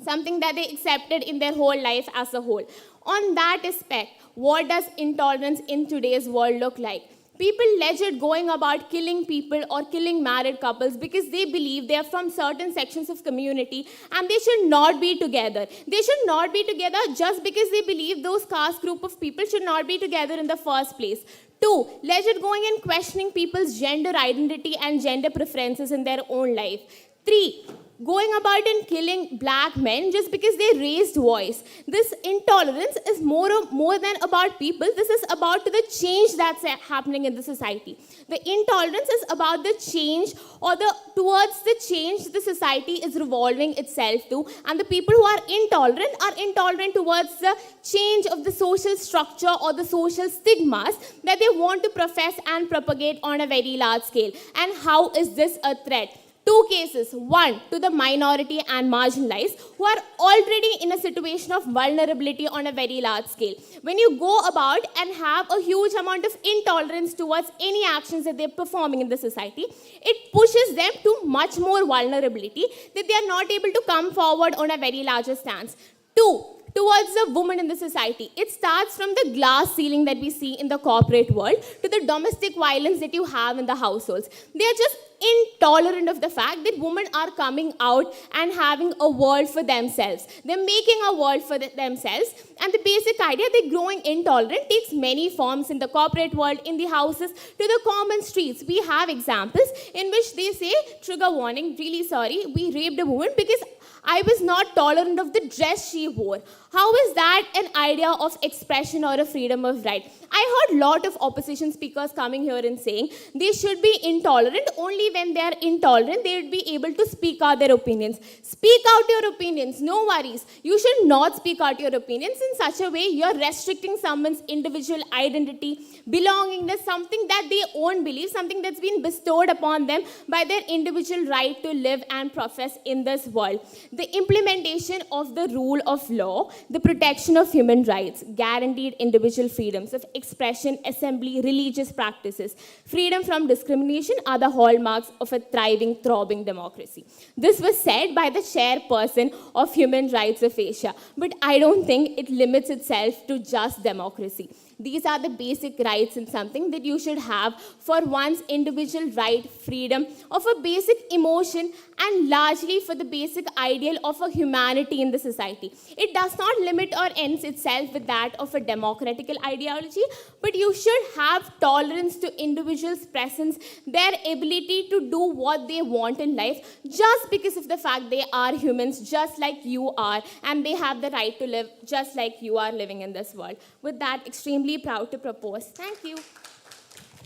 something that they accepted in their whole life as a whole. On that aspect, what does intolerance in today's world look like? People legit going about killing people or killing married couples because they believe they are from certain sections of community and they should not be together. They should not be together just because they believe those caste group of people should not be together in the first place. 2, legit going and questioning people's gender identity and gender preferences in their own life. 3, going about and killing black men just because they raised voice. This intolerance is more than about people. This is about the change that's happening in the society. The intolerance is about the change or towards the change the society is revolving itself to, and the people who are intolerant towards the change of the social structure or the social stigmas that they want to profess and propagate on a very large scale. And how is this a threat? 2 cases. 1, to the minority and marginalized who are already in a situation of vulnerability on a very large scale. When you go about and have a huge amount of intolerance towards any actions that they're performing in the society, it pushes them to much more vulnerability that they are not able to come forward on a very larger stance. 2, towards the woman in the society. It starts from the glass ceiling that we see in the corporate world to the domestic violence that you have in the households. They are just intolerant of the fact that women are coming out and having a world for themselves. They're making a world for themselves, and the basic idea they're growing intolerant takes many forms in the corporate world, in the houses, to the common streets. We have examples in which they say, trigger warning, really sorry, we raped a woman because I was not tolerant of the dress she wore. How is that an idea of expression or a freedom of right? I heard a lot of opposition speakers coming here and saying they should be intolerant. Only when they are intolerant, they would be able to speak out their opinions. Speak out your opinions, no worries. You should not speak out your opinions in such a way you're restricting someone's individual identity, belongingness, something that they own believe, something that's been bestowed upon them by their individual right to live and profess in this world. The implementation of the rule of law, the protection of human rights, guaranteed individual freedoms of expression, assembly, religious practices, freedom from discrimination are the hallmarks of a thriving, throbbing democracy. This was said by the chairperson of Human Rights of Asia, but I don't think it limits itself to just democracy. These are the basic rights and something that you should have for one's individual right, freedom of a basic emotion, and largely for the basic ideal of a humanity in the society. It does not limit or ends itself with that of a democratical ideology, but you should have tolerance to individuals' presence, their ability to do what they want in life, just because of the fact they are humans, just like you are, and they have the right to live just like you are living in this world. With that, extremely proud to propose. Thank you.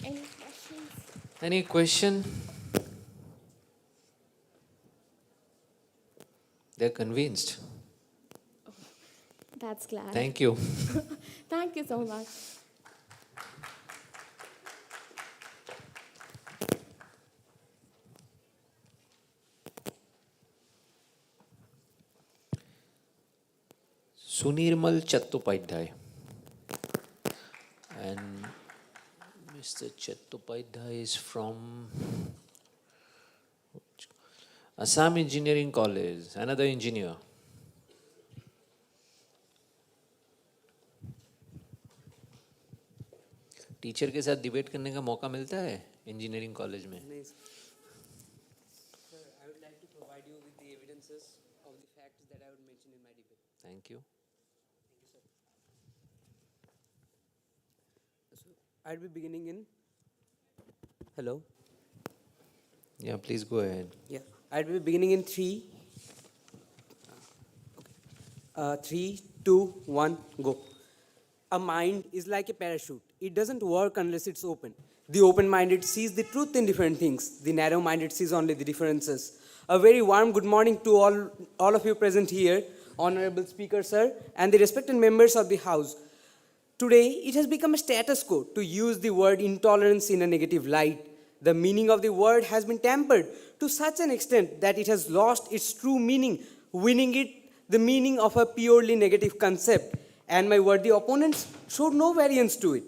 Any questions? Any question? They're convinced. That's glad. Thank you. Thank you so much. Sunirmal Chattopadhyay. And Mr. Chattopadhyay is from Assam Engineering College, another engineer. Teacher के साथ debate करने का मौका मिलता है engineering college में? Sir, I would like to provide you with the evidences of the facts that I would mention in my debate. Thank you. So, I'll be beginning in. Hello. Yeah, please go ahead. Yeah, I'll be beginning in 3. 3, 2, 1, go. A mind is like a parachute. It doesn't work unless it's open. The open-minded sees the truth in different things. The narrow-minded sees only the differences. A very warm good morning to all of you present here, Honorable Speaker, sir, and the respected members of the House. Today, it has become a status quo to use the word intolerance in a negative light. The meaning of the word has been tampered to such an extent that it has lost its true meaning, winning it the meaning of a purely negative concept. And my worthy opponents showed no variance to it.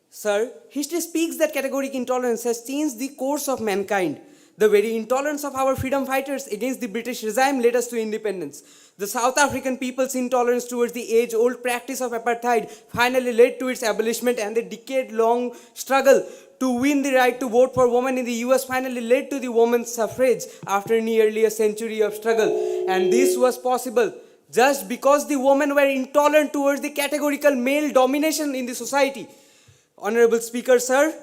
Sir, history speaks that categorical intolerance has changed the course of mankind. The very intolerance of our freedom fighters against the British regime led us to independence. The South African people's intolerance towards the age-old practice of apartheid finally led to its abolishment, and the decade-long struggle to win the right to vote for women in the US finally led to the women's suffrage after nearly a century of struggle. And this was possible just because the women were intolerant towards the categorical male domination in the society. Honorable Speaker, sir,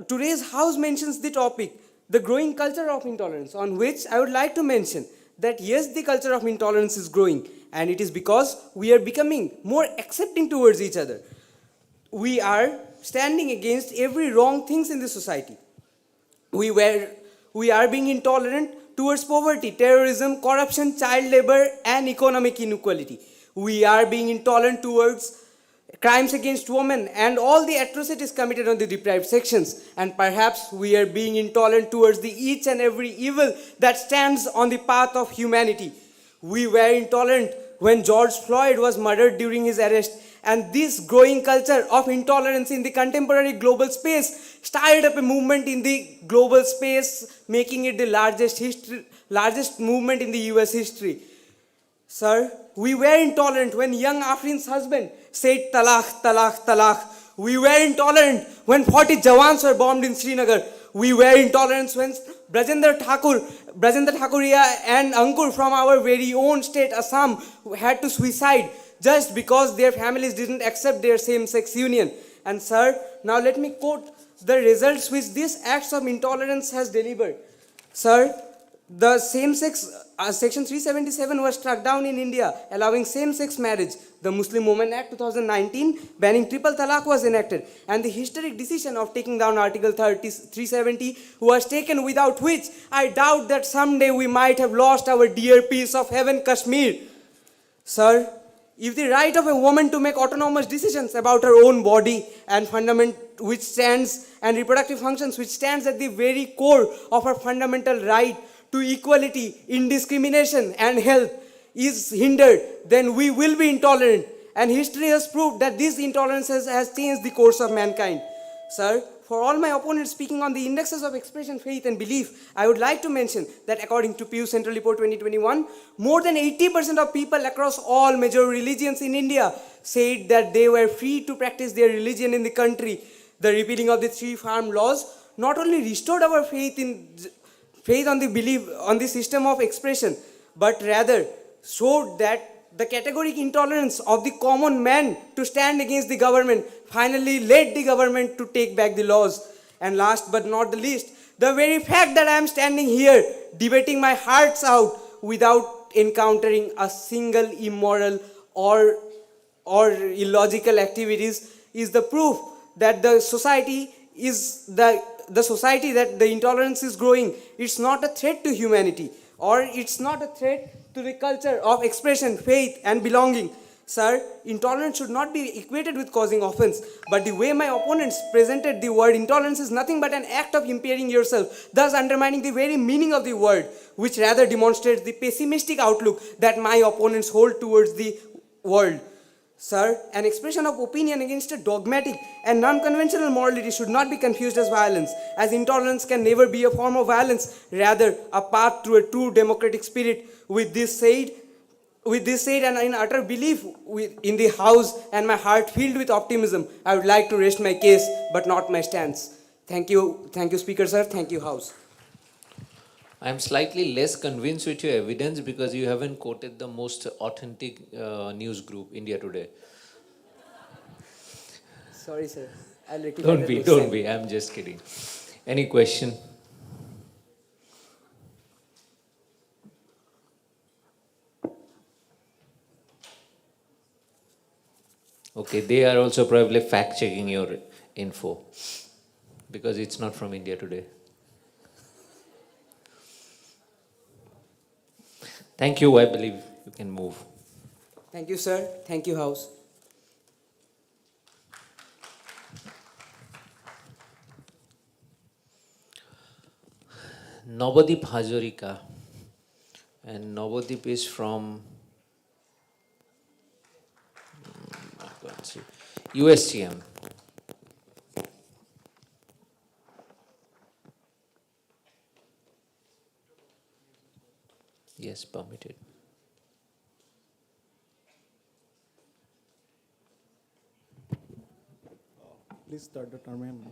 today's House mentions the topic, the growing culture of intolerance, on which I would like to mention that yes, the culture of intolerance is growing, and it is because we are becoming more accepting towards each other. We are standing against every wrong things in the society. We are being intolerant towards poverty, terrorism, corruption, child labor, and economic inequality. We are being intolerant towards crimes against women and all the atrocities committed on the deprived sections. And perhaps we are being intolerant towards the each and every evil that stands on the path of humanity. We were intolerant when George Floyd was murdered during his arrest. And this growing culture of intolerance in the contemporary global space started up a movement in the global space, making it the largest movement in the US history. Sir, we were intolerant when young Afrin's husband said talaq, talaq, talaq. We were intolerant when 40 Jawans were bombed in Srinagar. We were intolerant when Brajendra Thakuria and Ankur from our very own state, Assam, had to suicide just because their families didn't accept their same-sex union. And sir, now let me quote the results which these acts of intolerance has delivered. Sir, the same-sex, Section 377 was struck down in India, allowing same-sex marriage. The Muslim Women Act 2019, banning triple talaq, was enacted. And the historic decision of taking down Article 370 was taken, without which I doubt that someday we might have lost our dear piece of heaven, Kashmir. Sir, if the right of a woman to make autonomous decisions about her own body and which stands, and reproductive functions, which stands at the very core of her fundamental right to equality, indiscrimination, and health, is hindered, then we will be intolerant. And history has proved that this intolerance has changed the course of mankind. Sir, for all my opponents speaking on the indexes of expression, faith, and belief, I would like to mention that according to Pew Central Report 2021, more than 80% of people across all major religions in India said that they were free to practice their religion in the country. The repealing of the 3 farm laws not only restored our faith on the belief on the system of expression, but rather showed that the categorical intolerance of the common man to stand against the government finally led the government to take back the laws. And last but not the least, the very fact that I am standing here debating my hearts out without encountering a single immoral or illogical activities is the proof that the society that the intolerance is growing. It's not a threat to humanity, or it's not a threat to the culture of expression, faith, and belonging. Sir, intolerance should not be equated with causing offense, but the way my opponents presented the word intolerance is nothing but an act of impairing yourself, thus undermining the very meaning of the word, which rather demonstrates the pessimistic outlook that my opponents hold towards the world. Sir, an expression of opinion against a dogmatic and non-conventional morality should not be confused as violence, as intolerance can never be a form of violence, rather a path to a true democratic spirit. With this said, and in utter belief in the House and my heart filled with optimism, I would like to rest my case, but not my stance. Thank you, Speaker, sir. Thank you, House. I'm slightly less convinced with your evidence because you haven't quoted the most authentic news group, India Today. Sorry, sir. I'll rectify Don't that be, next don't time. be. I'm just kidding. Any question? Okay, they are also probably fact-checking your info because it's not from India Today. Thank you. I believe you can move. Thank you, sir. Thank you, House. Navadip Hazarika. And Navadip is from USTM. Yes, permitted. Please start the term.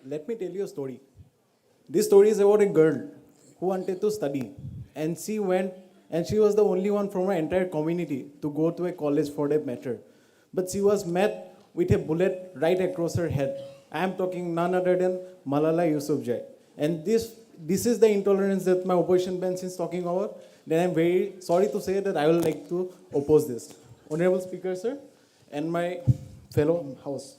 Let me tell you a story. This story is about a girl who wanted to study, and she went, and she was the only one from her entire community to go to a college for that matter. But she was met with a bullet right across her head. I am talking none other than Malala Yousafzai. And this is the intolerance that my opposition bench is talking about. Then I'm very sorry to say that I would like to oppose this. Honorable Speaker, sir, and my fellow House.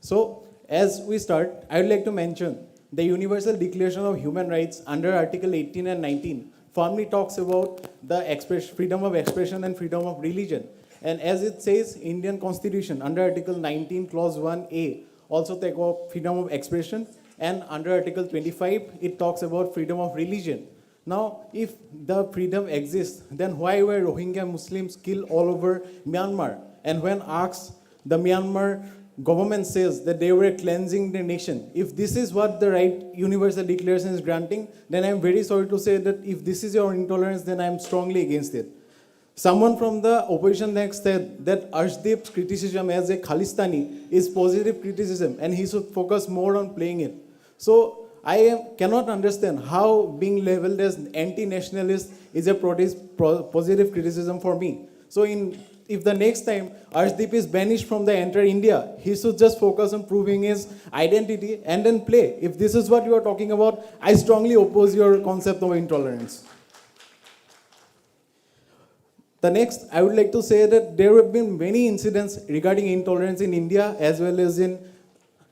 So, as we start, I would like to mention the Universal Declaration of Human Rights under Article 18 and 19 firmly talks about the freedom of expression and freedom of religion. And as it says, Indian Constitution under Article 19, Clause 1A also talks about freedom of expression, and under Article 25, it talks about freedom of religion. Now, if the freedom exists, then why were Rohingya Muslims killed all over Myanmar? And when asked, the Myanmar government says that they were cleansing the nation. If this is what the right universal declaration is granting, then I'm very sorry to say that if this is your intolerance, then I'm strongly against it. Someone from the opposition next said that Arshdeep's criticism as a Khalistani is positive criticism and he should focus more on playing it. So cannot understand how being labeled as anti-nationalist is a positive criticism for me. So if the next time Arshdeep is banished from the entire India, he should just focus on proving his identity and then play. If this is what you are talking about, I strongly oppose your concept of intolerance. The next, I would like to say that there have been many incidents regarding intolerance in India as well as in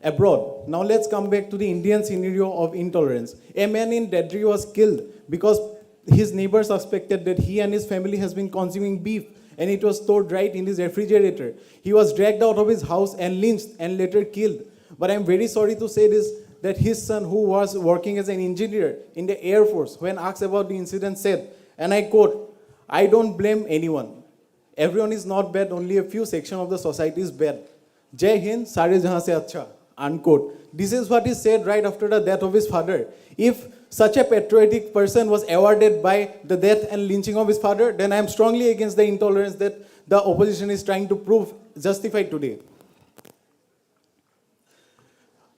abroad. Now let's come back to the Indian scenario of intolerance. A man in Delhi was killed because his neighbor suspected that he and his family has been consuming beef and it was stored right in his refrigerator. He was dragged out of his house and lynched and later killed. But I'm very sorry to say this, that his son, who was working as an engineer in the Air Force, when asked about the incident said, and I quote, "I don't blame anyone. Everyone is not bad, only a few sections of the society is bad. Jai Hind, sare jahan se acha," unquote. This is what he said right after the death of his father. If such a patriotic person was awarded by the death and lynching of his father, then I am strongly against the intolerance that the opposition is trying to prove justified today.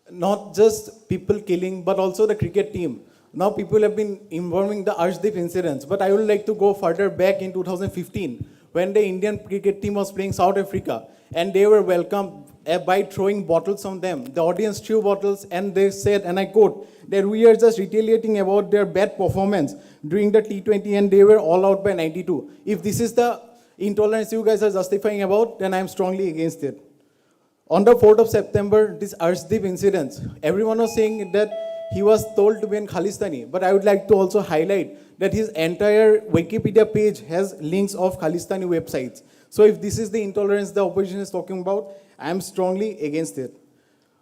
Not just people killing, but also the cricket team. Now people have been involving the Arshdeep incidents, but I would like to go further back in 2015 when the Indian cricket team was playing South Africa and they were welcomed by throwing bottles on them. The audience threw bottles and they said, and I quote, that we are just retaliating about their bad performance during the T20 and they were all out by 92. If this is the intolerance you guys are justifying about, then I am strongly against it. On the 4th of September, this Arshdeep incident, everyone was saying that he was told to be in Khalistani, but I would like to also highlight that his entire Wikipedia page has links of Khalistani websites. So if this is the intolerance the opposition is talking about, I am strongly against it.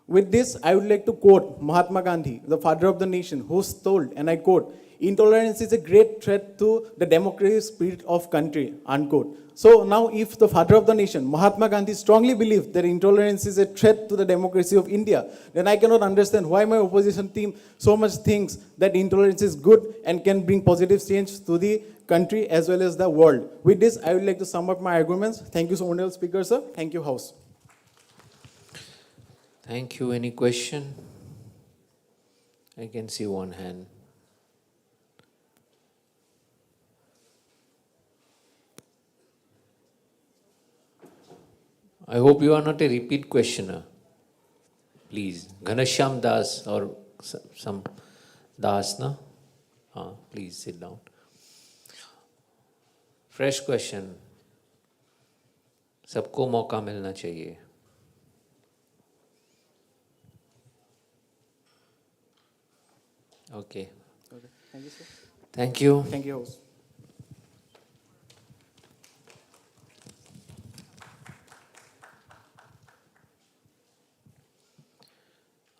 With this, I would like to quote Mahatma Gandhi, the father of the nation, who told, and I quote, "Intolerance is a great threat to the democratic spirit of country," unquote. So now if the father of the nation, Mahatma Gandhi, strongly believed that intolerance is a threat to the democracy of India, then I cannot understand why my opposition team so much thinks that intolerance is good and can bring positive change to the country as well as the world. With this, I would like to sum up my arguments. Thank you so much, Speaker, sir. Thank you, House. Thank you. Any question? I can see one hand. I hope you are not a repeat questioner. Please. Ghanashyam Das or some Das, na? Please sit down. Fresh question. सबको मौका मिलना चाहिए. Okay. Thank you, sir. Thank you. Thank you, House.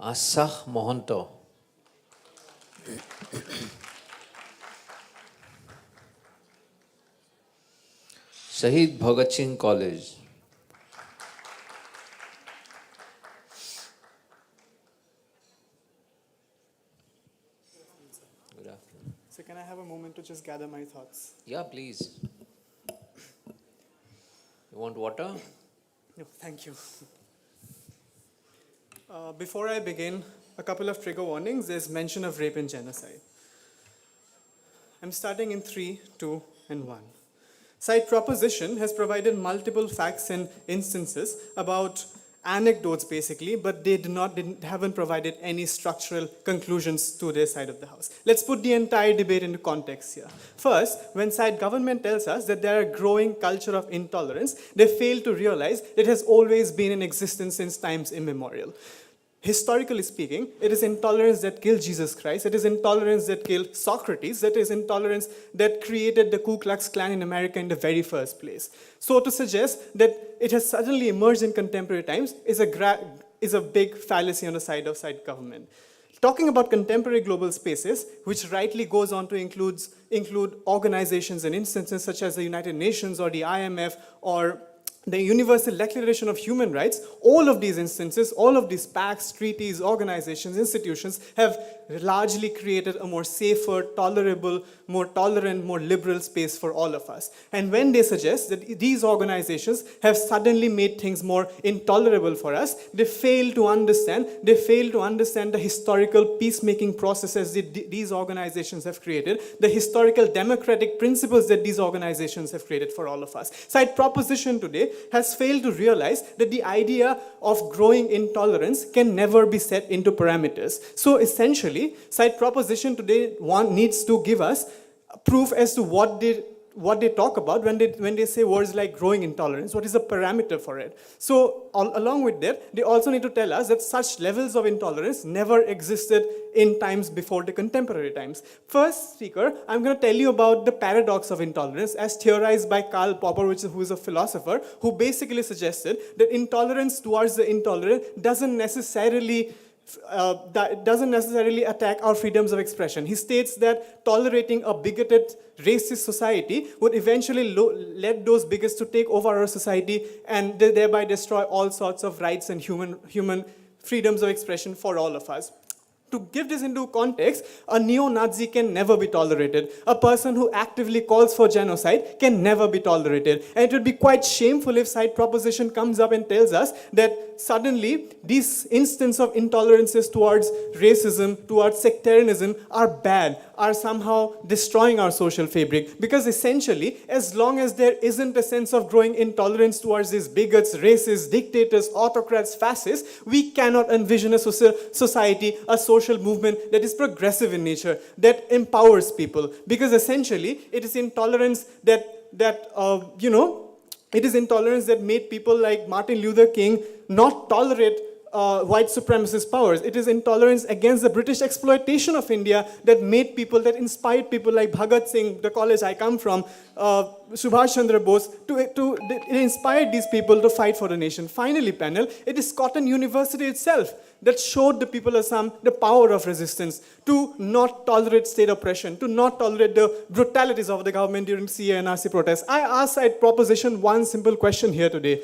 Asah Mohanto. Shahid Bhagat Singh College. . afternoon. So can I have a moment to just gather my thoughts? Yeah, please. You want water? No, thank you. Before I begin, a couple of trigger warnings. There's mention of rape and genocide. I'm starting in 3, 2, and 1. Side proposition has provided multiple facts and instances about anecdotes basically, but they haven't provided any structural conclusions to their side of the house. Let's put the entire debate into context here. First, when side government tells us that there are a growing culture of intolerance, they fail to realize it has always been in existence since times immemorial. Historically speaking, it is intolerance that killed Jesus Christ. It is intolerance that killed Socrates. It is intolerance that created the Ku Klux Klan in America in the very first place. So to suggest that it has suddenly emerged in contemporary times is a big fallacy on the side of side government. Talking about contemporary global spaces, which rightly goes on to include organizations and instances such as the United Nations or the IMF or the Universal Declaration of Human Rights, all of these instances, all of these pacts, treaties, organizations, institutions have largely created a more safer, tolerable, more tolerant, more liberal space for all of us. And when they suggest that these organizations have suddenly made things more intolerable for us, they fail to understand the historical peacemaking processes that these organizations have created, the historical democratic principles that these organizations have created for all of us. Side proposition today has failed to realize that the idea of growing intolerance can never be set into parameters. So essentially, side proposition today needs to give us proof as to what they talk about when they say words like growing intolerance. What is the parameter for it? So along with that, they also need to tell us that such levels of intolerance never existed in times before the contemporary times. First speaker, I'm going to tell you about the paradox of intolerance as theorized by Karl Popper, who is a philosopher, who basically suggested that intolerance towards the intolerant doesn't necessarily attack our freedoms of expression. He states that tolerating a bigoted, racist society would eventually lead those bigots to take over our society and thereby destroy all sorts of rights and human freedoms of expression for all of us. To give this into context, a neo-Nazi can never be tolerated. A person who actively calls for genocide can never be tolerated. And it would be quite shameful if side proposition comes up and tells us that suddenly these instances of intolerances towards racism, towards sectarianism are bad, are somehow destroying our social fabric. Because essentially, as long as there isn't a sense of growing intolerance towards these bigots, racists, dictators, autocrats, fascists, we cannot envision a society, a social movement that is progressive in nature, that empowers people. Because essentially, it is intolerance that made people like Martin Luther King not tolerate white supremacist powers. It is intolerance against the British exploitation of India that inspired people like Bhagat Singh, the college I come from, Subhash Chandra Bose, it inspired these people to fight for the nation. Finally, panel, it is Cotton University itself that showed the people of Assam the power of resistance, to not tolerate state oppression, to not tolerate the brutalities of the government during CA and RC protests. I ask side proposition one simple question here today.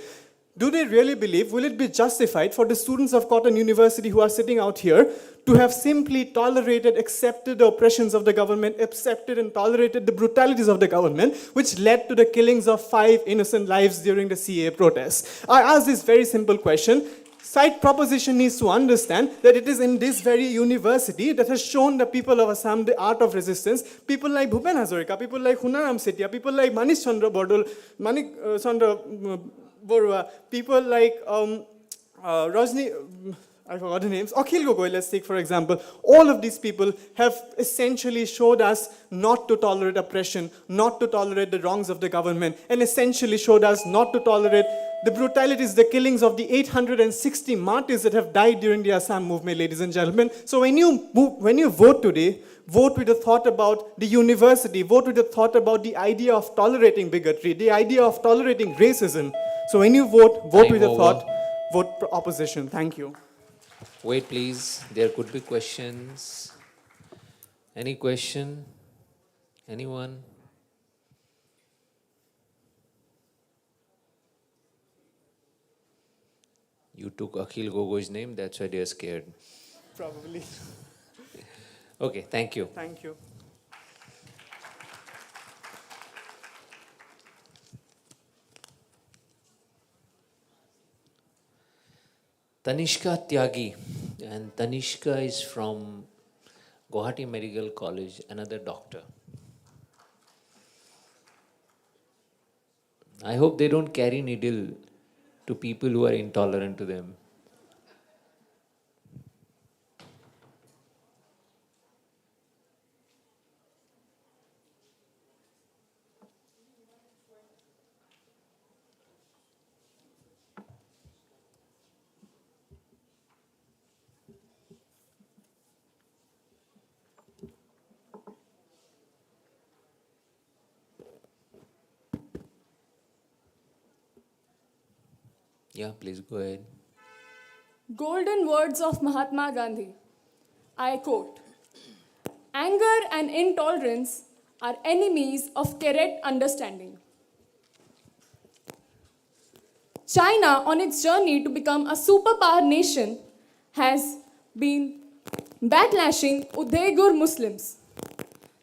Do they really believe, will it be justified for the students of Cotton University who are sitting out here to have simply tolerated, accepted the oppressions of the government, accepted and tolerated the brutalities of the government, which led to the killings of 5 innocent lives during the CA protests? I ask this very simple question. Side proposition needs to understand that it is in this very university that has shown the people of Assam the art of resistance. People like Bhupen Hazarika, people like Hunaram Setia, people like Manish Chandra Bodol, MANIK Chandra BAROOAH, people like Rajni, I forgot the names, Akhil Gogoi, let's take for example. All of these people have essentially showed us not to tolerate oppression, not to tolerate the wrongs of the government, and essentially showed us not to tolerate the brutalities, the killings of the 860 martyrs that have died during the Assam movement, ladies and gentlemen. So when you vote today, vote with a thought about the university, vote with a thought about the idea of tolerating bigotry, the idea of tolerating racism. So when you vote with a thought, vote opposition. Thank you. Wait, please. There could be questions. Any question? Anyone? You took Akhil Gogoi's name, that's why they're scared. Probably. Okay, thank you. Thank you. Tanishka Tyagi, and Tanishka is from Guwahati Medical College, another doctor. I hope they don't carry needle to people who are intolerant to them. Yeah, please go ahead. Golden words of Mahatma Gandhi. I quote, "Anger and intolerance are enemies of correct understanding." China, on its journey to become a superpower nation, has been backlashing Uyghur Muslims.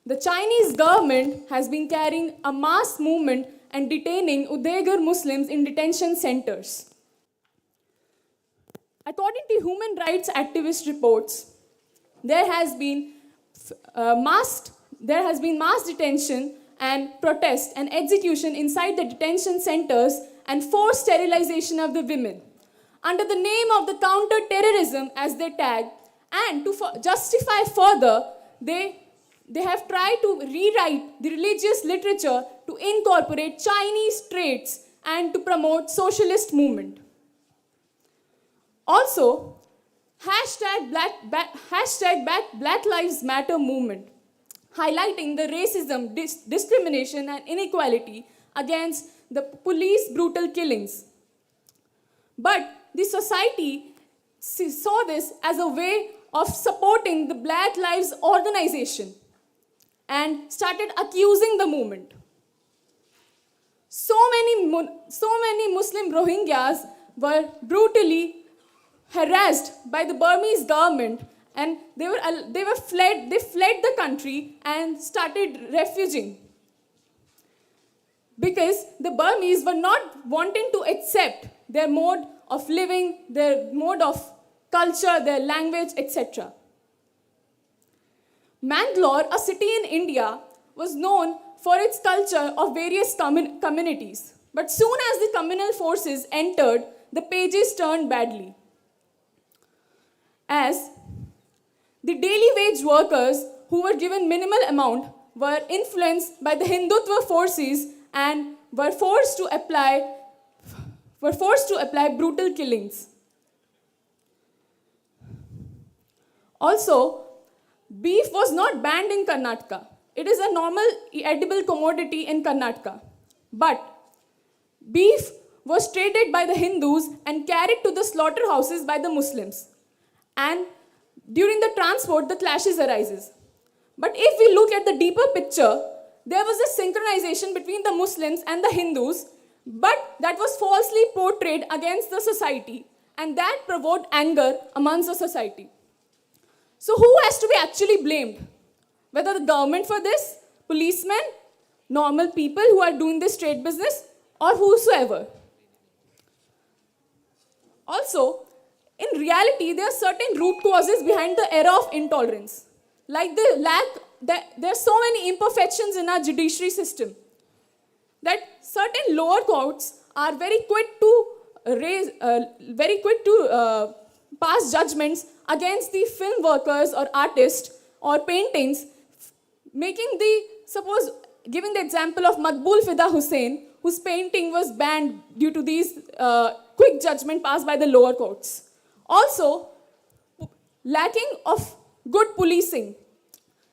The Chinese government has been carrying a mass movement and detaining Uyghur Muslims in detention centers. According to human rights activist reports, there has been mass detention and protest and execution inside the detention centers and forced sterilization of the women under the name of the counter-terrorism, as they tag, and to justify further, they have tried to rewrite the religious literature to incorporate Chinese traits and to promote socialist movement. Also, hashtag Black Lives Matter movement, highlighting the racism, discrimination, and inequality against the police brutal killings. But the society saw this as a way of supporting the Black Lives organization and started accusing the movement. So many Muslim Rohingyas were brutally harassed by the Burmese government, and they fled the country and started refuging because the Burmese were not wanting to accept their mode of living, their mode of culture, their language, etc. Mangalore, a city in India, was known for its culture of various communities. But soon as the communal forces entered, the pages turned badly, as the daily wage workers who were given minimal amount were influenced by the Hindutva forces and were forced to apply brutal killings. Also, beef was not banned in Karnataka. It is a normal edible commodity in Karnataka. But beef was traded by the Hindus and carried to the slaughterhouses by the Muslims. And during the transport, the clashes arises. But if we look at the deeper picture, there was a synchronization between the Muslims and the Hindus, but that was falsely portrayed against the society, and that provoked anger amongst the society. So who has to be actually blamed? Whether the government for this, policemen, normal people who are doing this trade business, or whosoever. Also, in reality, there are certain root causes behind the era of intolerance. Like there are so many imperfections in our judiciary system that certain lower courts are very quick to pass judgments against the film workers or artists or paintings, giving the example of Maqbool Fida Hussain, whose painting was banned due to these quick judgment passed by the lower courts. Also, lacking of good policing.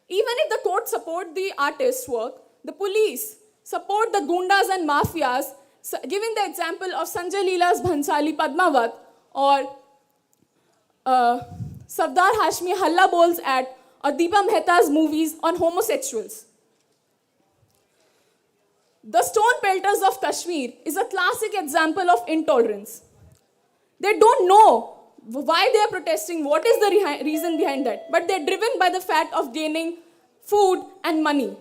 Even if the court support the artist's work, the police support the gundas and mafias, giving the example of Sanjay Leela's Bhansali Padmavat or Sardar Hashmi Halla Bol's ad or Deepa Mehta's movies on homosexuals. The Stone Pelters of Kashmir is a classic example of intolerance. They don't know why they are protesting, what is the reason behind that, but they're driven by the fact of gaining food and money.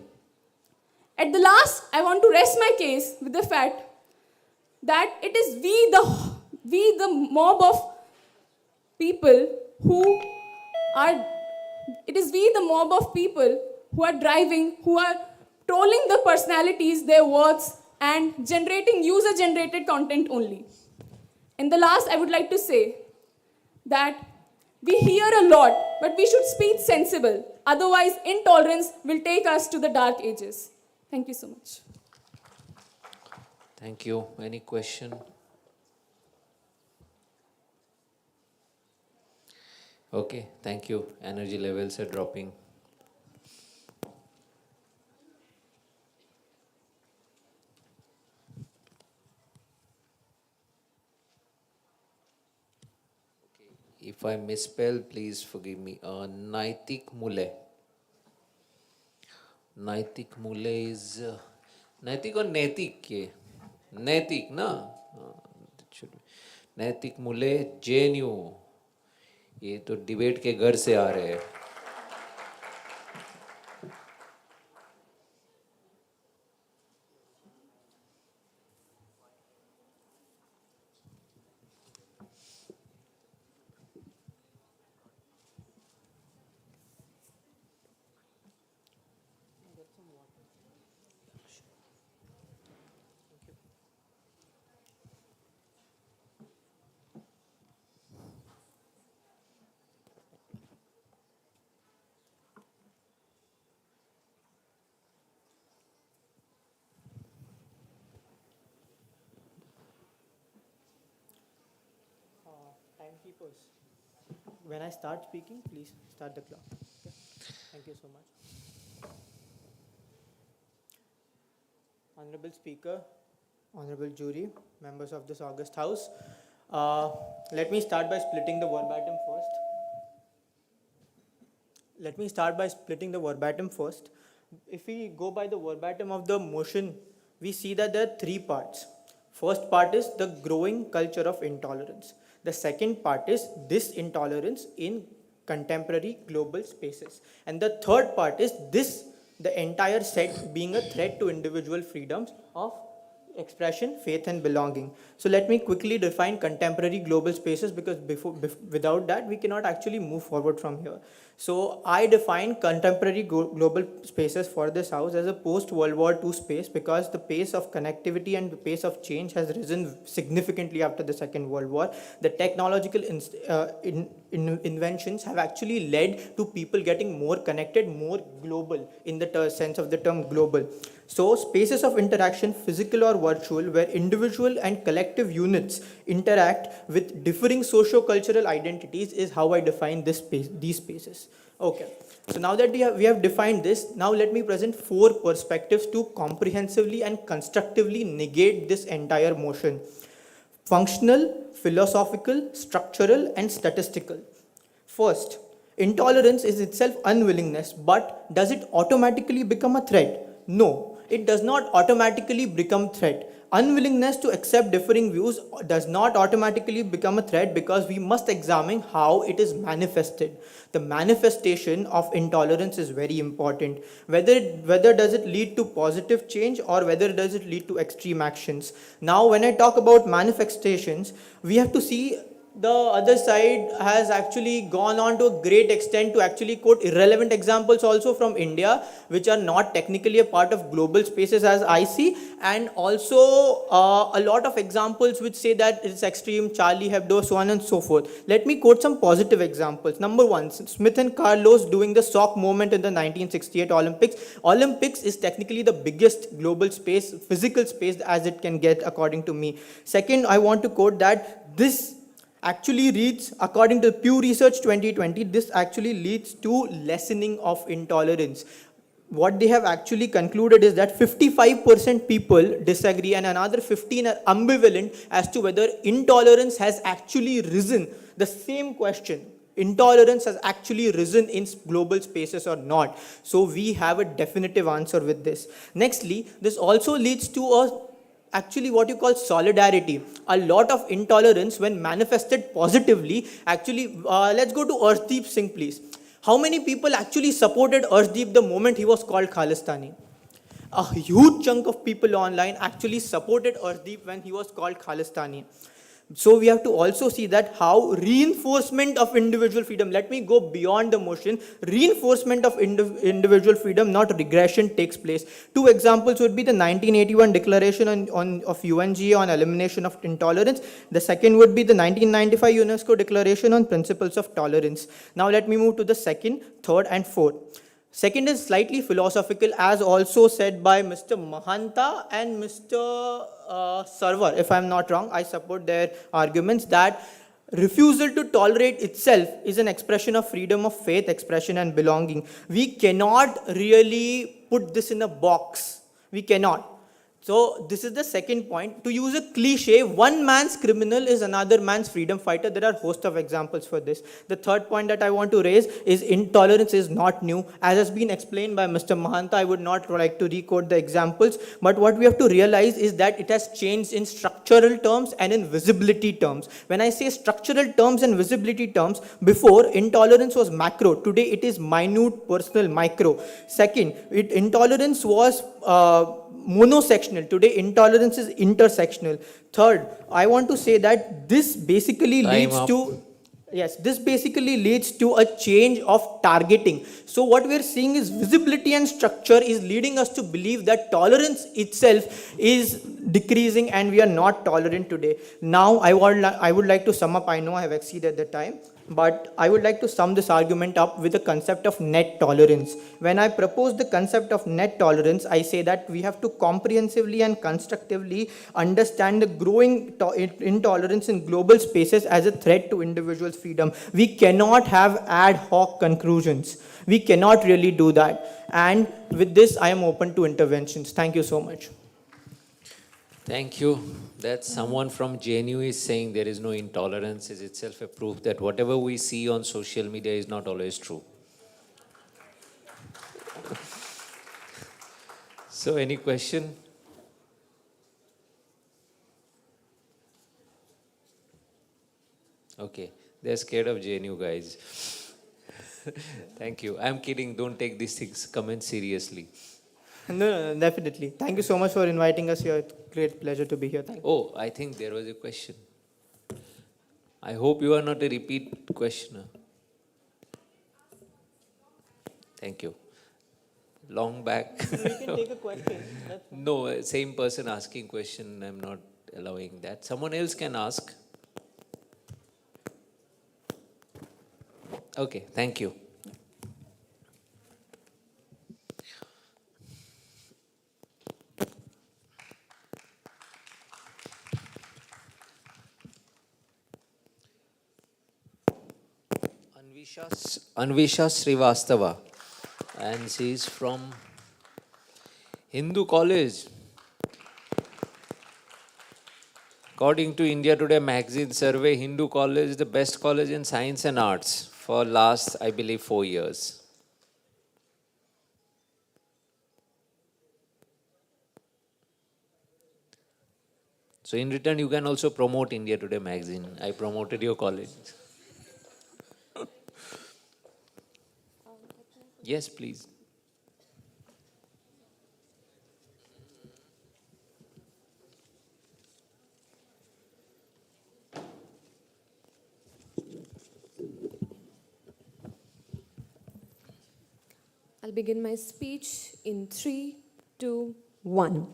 At the last, I want to rest my case with the fact that it is we the mob of people who are, it is we, the mob of people who are driving, who are trolling the personalities, their words, and generating user-generated content only. And the last, I would like to say that we hear a lot, but we should speak sensible. Otherwise, intolerance will take us to the dark ages. Thank you so much. Thank you. Any question? Okay, thank you. Energy levels are dropping. If I misspell, please forgive me. Naitik Mule. Naitik Mule is Naitik or Naitik? ये Naitik ना? नैतिक मूल्य JNU. ये तो debate के घर से आ रहे हैं. Timekeepers, when I start speaking, please start the clock. Okay. Thank you so much. Honorable Speaker, Honorable Jury, members of this august House, let me start by splitting the verbatim first. If we go by the verbatim of the motion, we see that there are three parts. First part is the growing culture of intolerance. The second part is this intolerance in contemporary global spaces. And the third part is this, the entire set being a threat to individual freedoms of expression, faith and belonging. So let me quickly define contemporary global spaces, because without that we cannot actually move forward from here. So I define contemporary global spaces for this house as a post-World War II space, because the pace of connectivity and the pace of change has risen significantly after the Second World War. The technological inventions have actually led to people getting more connected, more global in the sense of the term global. So spaces of interaction, physical or virtual, where individual and collective units interact with differing socio-cultural identities, is how I define these spaces. Okay, so now that we have defined this, now let me present four perspectives to comprehensively and constructively negate this entire motion. Functional, philosophical, structural, and statistical. First, intolerance is itself unwillingness, but does it automatically become a threat? No, it does not automatically become threat. Unwillingness to accept differing views does not automatically become a threat, because we must examine how it is manifested. The manifestation of intolerance is very important. Whether does it lead to positive change, or whether does it lead to extreme actions. Now, when I talk about manifestations, we have to see the other side has actually gone on to a great extent to actually quote irrelevant examples also from India, which are not technically a part of global spaces as I see, and also a lot of examples which say that it's extreme, Charlie Hebdo, so on and so forth. Let me quote some positive examples. Number one, Smith and Carlos doing the sock movement in the 1968 Olympics. Olympics is technically the biggest global space, physical space as it can get, according to me. Second, I want to quote that this actually leads, according to Pew Research 2020, this actually leads to lessening of intolerance. What they have actually concluded is that 55% people disagree and another 15% are ambivalent as to whether intolerance has actually risen. The same question, intolerance has actually risen in global spaces or not. So we have a definitive answer with this. Nextly, this also leads to actually what you call solidarity. A lot of intolerance, when manifested positively, actually, let's go to Arshdeep Singh, please. How many people actually supported Arshdeep the moment he was called Khalistani? A huge chunk of people online actually supported Arshdeep when he was called Khalistani. So we have to also see that how reinforcement of individual freedom, let me go beyond the motion, reinforcement of individual freedom, not regression, takes place. Two examples would be the 1981 Declaration of UNGA on elimination of intolerance. The second would be the 1995 UNESCO Declaration on principles of tolerance. Now let me move to the second, third and fourth. Second is slightly philosophical, as also said by Mr. Mahanta and Mr. Sarwar, if I'm not wrong. I support their arguments that refusal to tolerate itself is an expression of freedom of faith, expression and belonging. We cannot really put this in a box. We cannot. So this is the second point. To use a cliche, one man's criminal is another man's freedom fighter. There are a host of examples for this. The third point that I want to raise is intolerance is not new. As has been explained by Mr. Mahanta, I would not like to recode the examples, but what we have to realize is that it has changed in structural terms and in visibility terms. When I say structural terms and visibility terms, before intolerance was macro, today it is minute, personal, micro. Second, intolerance was monosectional. Today, intolerance is intersectional. Third, I want to say that this basically leads to a change of targeting. So what we are seeing is visibility and structure is leading us to believe that tolerance itself is decreasing and we are not tolerant today. Now, I would like to sum up. I know I have exceeded the time, but I would like to sum this argument up with the concept of net tolerance. When I propose the concept of net tolerance, I say that we have to comprehensively and constructively understand the growing intolerance in global spaces as a threat to individuals' freedom. We cannot have ad hoc conclusions. We cannot really do that. And with this, I am open to interventions. Thank you so much. Thank you. That someone from JNU is saying there is no intolerance is itself a proof that whatever we see on social media is not always true. So any question? Okay, they're scared of JNU guys. Thank you. I'm kidding. Don't take these things comments seriously. No, definitely. Thank you so much for inviting us here. It's a great pleasure to be here. Thank you. Oh, I think there was a question. I hope you are not a repeat questioner. Thank you. Long back. We can take a question. No, same person asking question. I'm not allowing that. Someone else can ask. Okay, thank you. Anvisha Srivastava, and she is from Hindu College. According to India Today magazine survey, Hindu College is the best college in science and arts for last, I believe, 4 years. So in return, you can also promote India Today magazine. I promoted your college. Yes, please. I'll begin my speech in 3, 2, 1.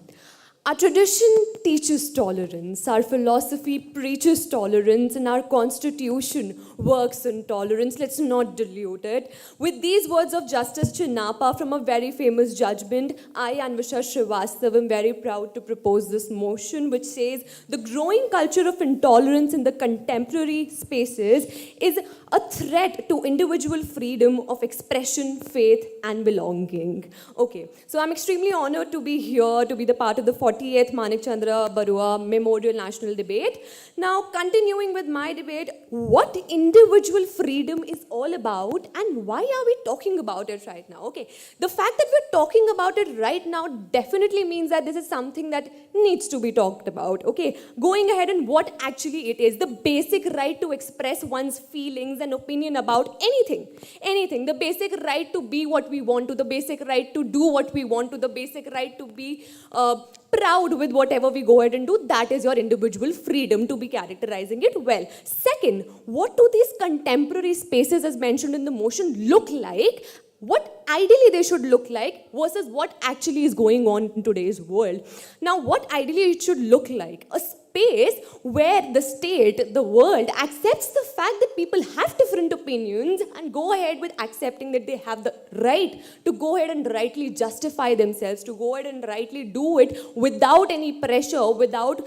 Our tradition teaches tolerance, our philosophy preaches tolerance, and our constitution works on tolerance. Let's not dilute it. With these words of Justice Chinnappa from a very famous judgment, I, Anvisha Srivastava, am very proud to propose this motion which says the growing culture of intolerance in the contemporary spaces is a threat to individual freedom of expression, faith, and belonging. Okay, so I'm extremely honored to be here, to be the part of the 48th MANIK BAROOAH Memorial National Debate. Now, continuing with my debate, what individual freedom is all about and why are we talking about it right now? Okay, the fact that we're talking about it right now definitely means that this is something that needs to be talked about. Okay, going ahead and what actually it is, the basic right to express one's feelings and opinion about anything, the basic right to be what we want to, the basic right to do what we want to, the basic right to be proud with whatever we go ahead and do. That is your individual freedom to be characterizing it well. Second, what do these contemporary spaces as mentioned in the motion look like? What ideally they should look like versus what actually is going on in today's world. Now, what ideally it should look like? A space where the state, the world, accepts the fact that people have different opinions and go ahead with accepting that they have the right to go ahead and rightly justify themselves, to go ahead and rightly do it without any pressure, without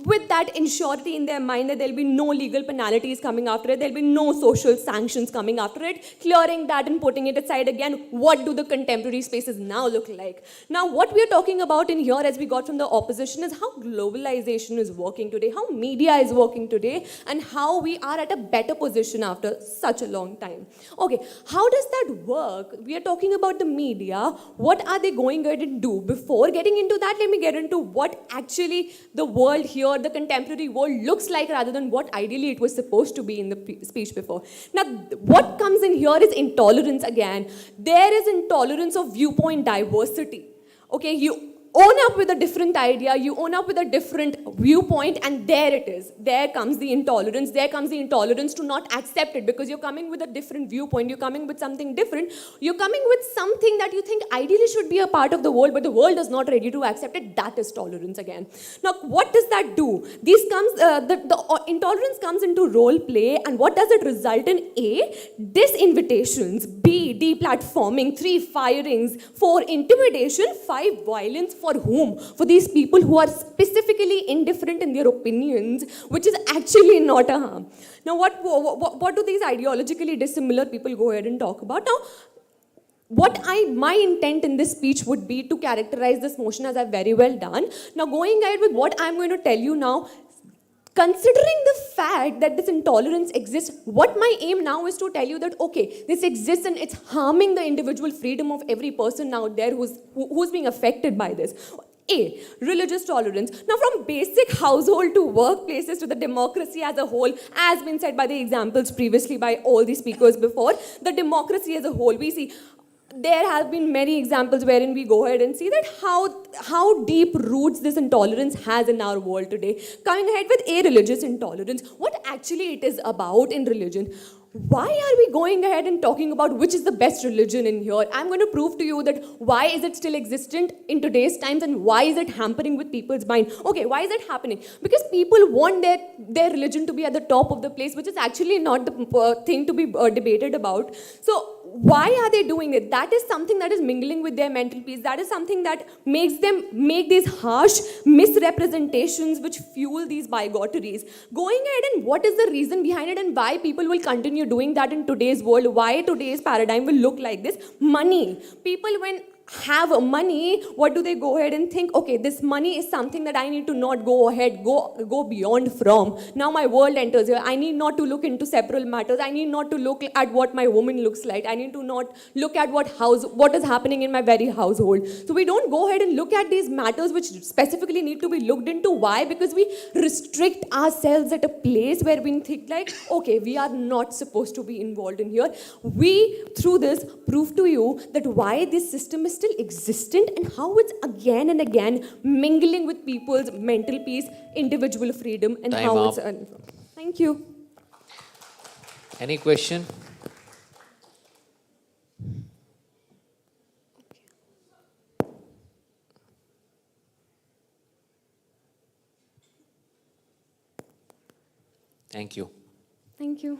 with that insurity in their mind that there'll be no legal penalties coming after it, there'll be no social sanctions coming after it, clearing that and putting it aside again. What do the contemporary spaces now look like? Now, what we are talking about in here, as we got from the opposition, is how globalization is working today, how media is working today, and how we are at a better position after such a long time. Okay, how does that work? We are talking about the media. What are they going ahead and do? Before getting into that, let me get into what actually the world here, the contemporary world, looks like rather than what ideally it was supposed to be in the speech before. Now, what comes in here is intolerance again. There is intolerance of viewpoint diversity. Okay, you own up with a different idea, you own up with a different viewpoint, and there it is. There comes the intolerance. There comes the intolerance to not accept it because you're coming with a different viewpoint, you're coming with something different, you're coming with something that you think ideally should be a part of the world, but the world is not ready to accept it. That is tolerance again. Now, what does that do? The intolerance comes into role play, and what does it result in? A, disinvitations. B, deplatforming. 3, firings. 4, intimidation. 5, violence. For whom? For these people who are specifically indifferent in their opinions, which is actually not a harm. Now, what do these ideologically dissimilar people go ahead and talk about? Now, my intent in this speech would be to characterize this motion as I've very well done. Now, going ahead with what I'm going to tell you now, considering the fact that this intolerance exists, what my aim now is to tell you that, okay, this exists and it's harming the individual freedom of every person out there who's being affected by this. A, religious tolerance. Now, from basic household to workplaces to the democracy as a whole, as been said by the examples previously by all the speakers before, the democracy as a whole, we see there have been many examples wherein we go ahead and see that how deep roots this intolerance has in our world today. Coming ahead with a religious intolerance, what actually it is about in religion. Why are we going ahead and talking about which is the best religion in here? I'm going to prove to you that why is it still existent in today's times and why is it hampering with people's mind? Okay, why is it happening? Because people want their religion to be at the top of the place, which is actually not the thing to be debated about. So why are they doing it? That is something that is mingling with their mental peace. That is something that makes them make these harsh misrepresentations which fuel these bigotteries. Going ahead and what is the reason behind it and why people will continue doing that in today's world, why today's paradigm will look like this? Money. People, when have money, what do they go ahead and think? Okay, this money is something that I need to not go ahead, go beyond from. Now my world enters here. I need not to look into several matters. I need not to look at what my woman looks like. I need to not look at what is happening in my very household. So we don't go ahead and look at these matters which specifically need to be looked into. Why? Because we restrict ourselves at a place where we think like, okay, we are not supposed to be involved in here. We, through this, prove to you that why this system is still existent and how it's again and again mingling with people's mental peace, individual freedom, and Time how up. it's... Thank you. Any question? Thank you. Thank you.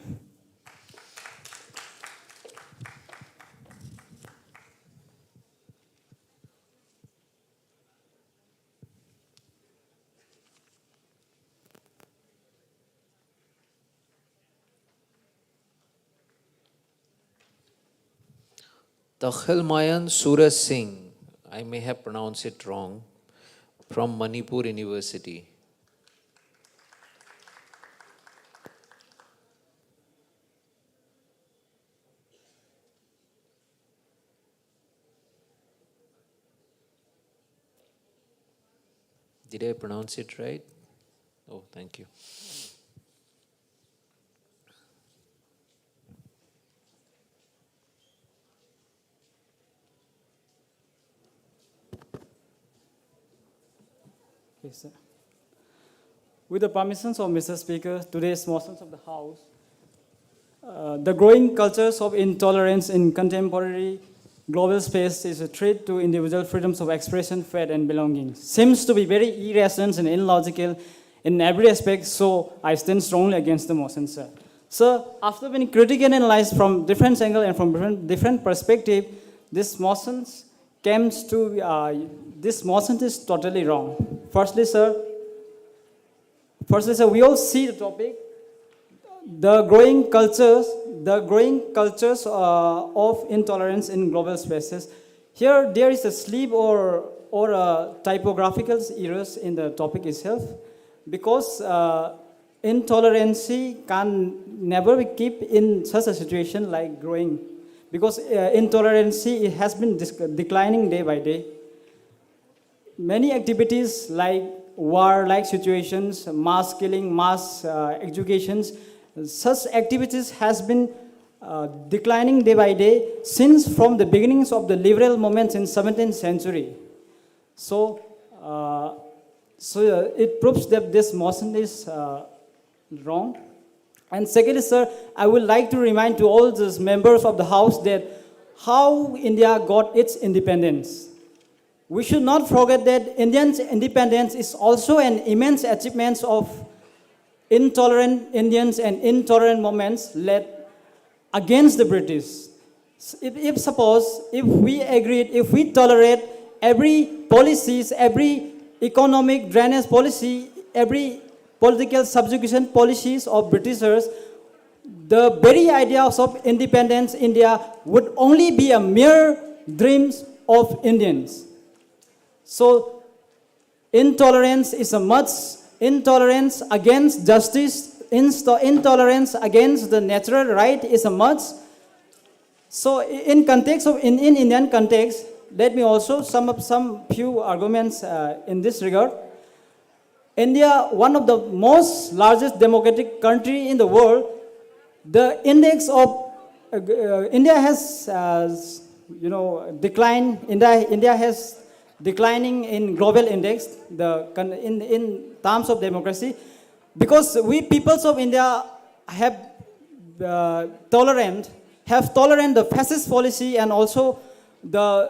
Takhilmayan Suraj Singh, I may have pronounced it wrong, from Manipur University. Did I pronounce it right? Oh, thank you. Yes, sir. With the permissions of Mr. Speaker, today's motions of the House, the growing cultures of intolerance in contemporary global space is a threat to individual freedoms of expression, faith, and belonging. Seems to be very irrational and illogical in every aspect, so I stand strongly against the motion, sir. So, after being critically analyzed from different angles and from different perspectives, this motion is totally wrong. Firstly, sir, we all see the topic, the growing cultures of intolerance in global spaces. Here, there is a slip or a typographical errors in the topic itself, because intolerance can never be kept in such a situation like growing, because intolerance has been declining day by day. Many activities like war-like situations, mass killing, mass educations, such activities has been declining day by day since from the beginnings of the liberal movements in 17th century. So, it proves that this motion is wrong. And secondly, sir, I would like to remind to all these members of the House that how India got its independence. We should not forget that India's independence is also an immense achievement of intolerant Indians and intolerant movements led against the British. If we agreed, if we tolerate every policies, every economic drainage policy, every political subjugation policies of Britishers, the very ideas of independence India would only be a mere dreams of Indians. So, intolerance is a must. Intolerance against justice, intolerance against the natural right is a must. So, in Indian context, let me also sum up some few arguments in this regard. India, one of the most largest democratic country in the world, the index of India has declined. India has declining in global index in terms of democracy, because we peoples of India have tolerant the fascist policy and also the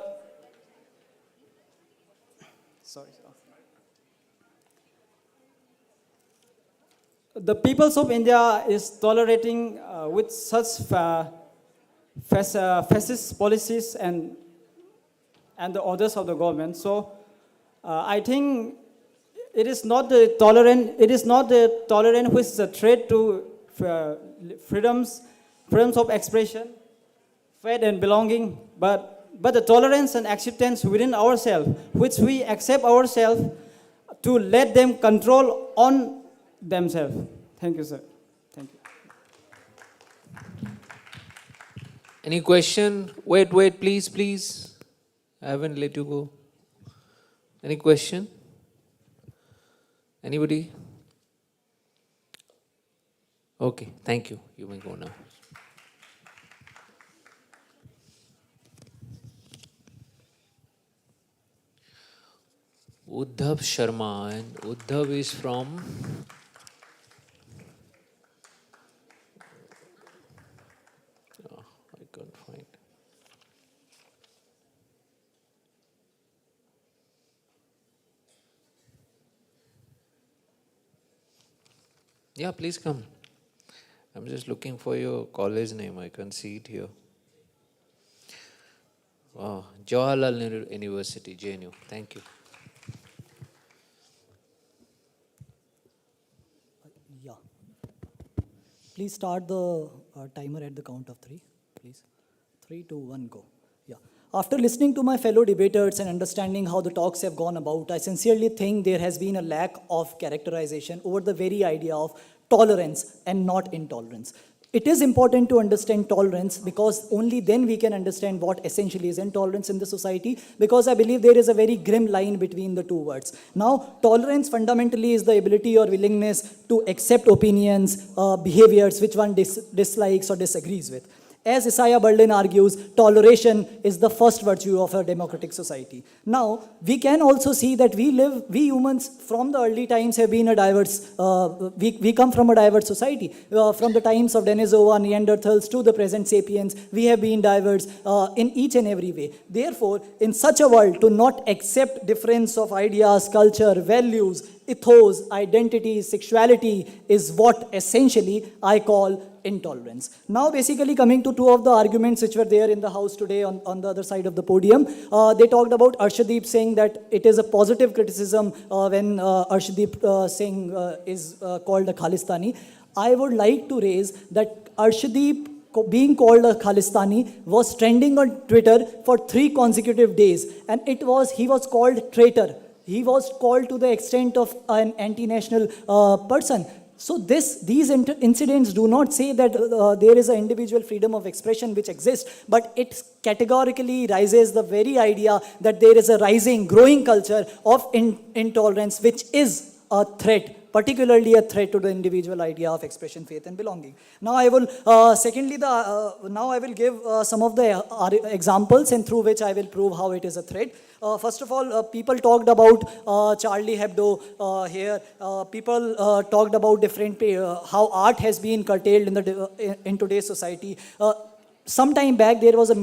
peoples of India is tolerating with such fascist policies and the orders of the government. So I think it is not the tolerant which is a threat to freedoms of expression, faith and belonging, but the tolerance and acceptance within ourselves, which we accept ourselves to let them control on themselves. Thank you, sir. Thank you. Any question? Wait, please. I haven't let you go. Any question? Anybody? Okay, thank you. You may go now. Uddhav Sharma, and Uddhav is from I can't find. Yeah, please come. I'm just looking for your college name. I can't see it here. Oh, Jawaharlal University, JNU. Thank you. Yeah. Please start the timer at the count of 3, please. 3, 2, 1, go. Yeah. After listening to my fellow debaters and understanding how the talks have gone about, I sincerely think there has been a lack of characterization over the very idea of tolerance and not intolerance. It is important to understand tolerance because only then we can understand what essentially is intolerance in the society, because I believe there is a very grim line between the two words. Now, tolerance fundamentally is the ability or willingness to accept opinions, behaviors which one dislikes or disagrees with. As Isaiah Berlin argues, toleration is the first virtue of a democratic society. Now, we can also see that we humans from the early times have been a diverse, we come from a diverse society. From the times of Denisova, Neanderthals to the present sapiens, we have been diverse in each and every way. Therefore, in such a world, to not accept difference of ideas, culture, values, ethos, identity, sexuality is what essentially I call intolerance. Now basically coming to two of the arguments which were there in the house today on the other side of the podium, they talked about Arshdeep saying that it is a positive criticism when Arshdeep Singh is called a Khalistani. I would like to raise that Arshdeep being called a Khalistani was trending on Twitter for 3 consecutive days, and he was called traitor. He was called to the extent of an anti-national person. So these incidents do not say that there is an individual freedom of expression which exists, but it categorically raises the very idea that there is a rising, growing culture of intolerance which is a threat, particularly a threat to the individual idea of expression, faith, and belonging. Now I will, now I will give some of the examples and through which I will prove how it is a threat. First of all, people talked about Charlie Hebdo here. People talked about different, how art has been curtailed in today's society. Some time back, there was a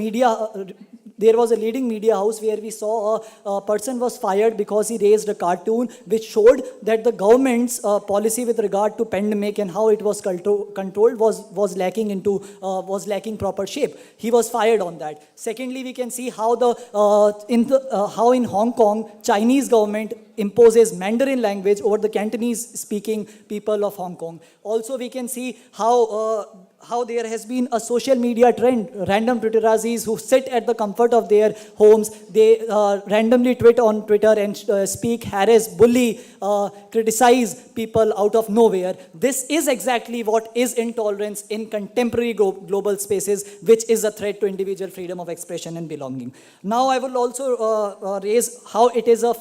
leading media house where we saw a person was fired because he raised a cartoon which showed that the government's policy with regard to pandemic and how it was controlled was lacking proper shape. He was fired on that. Secondly, we can see how how in Hong Kong Chinese government imposes Mandarin language over the Cantonese speaking people of Hong Kong. Also, we can see how there has been a social media trend, random Twitterazis who sit at the comfort of their homes, they randomly tweet on Twitter and speak, harass, bully, criticize people out of nowhere. This is exactly what is intolerance in contemporary global spaces, which is a threat to individual freedom of expression and belonging. Now I will also raise how it is a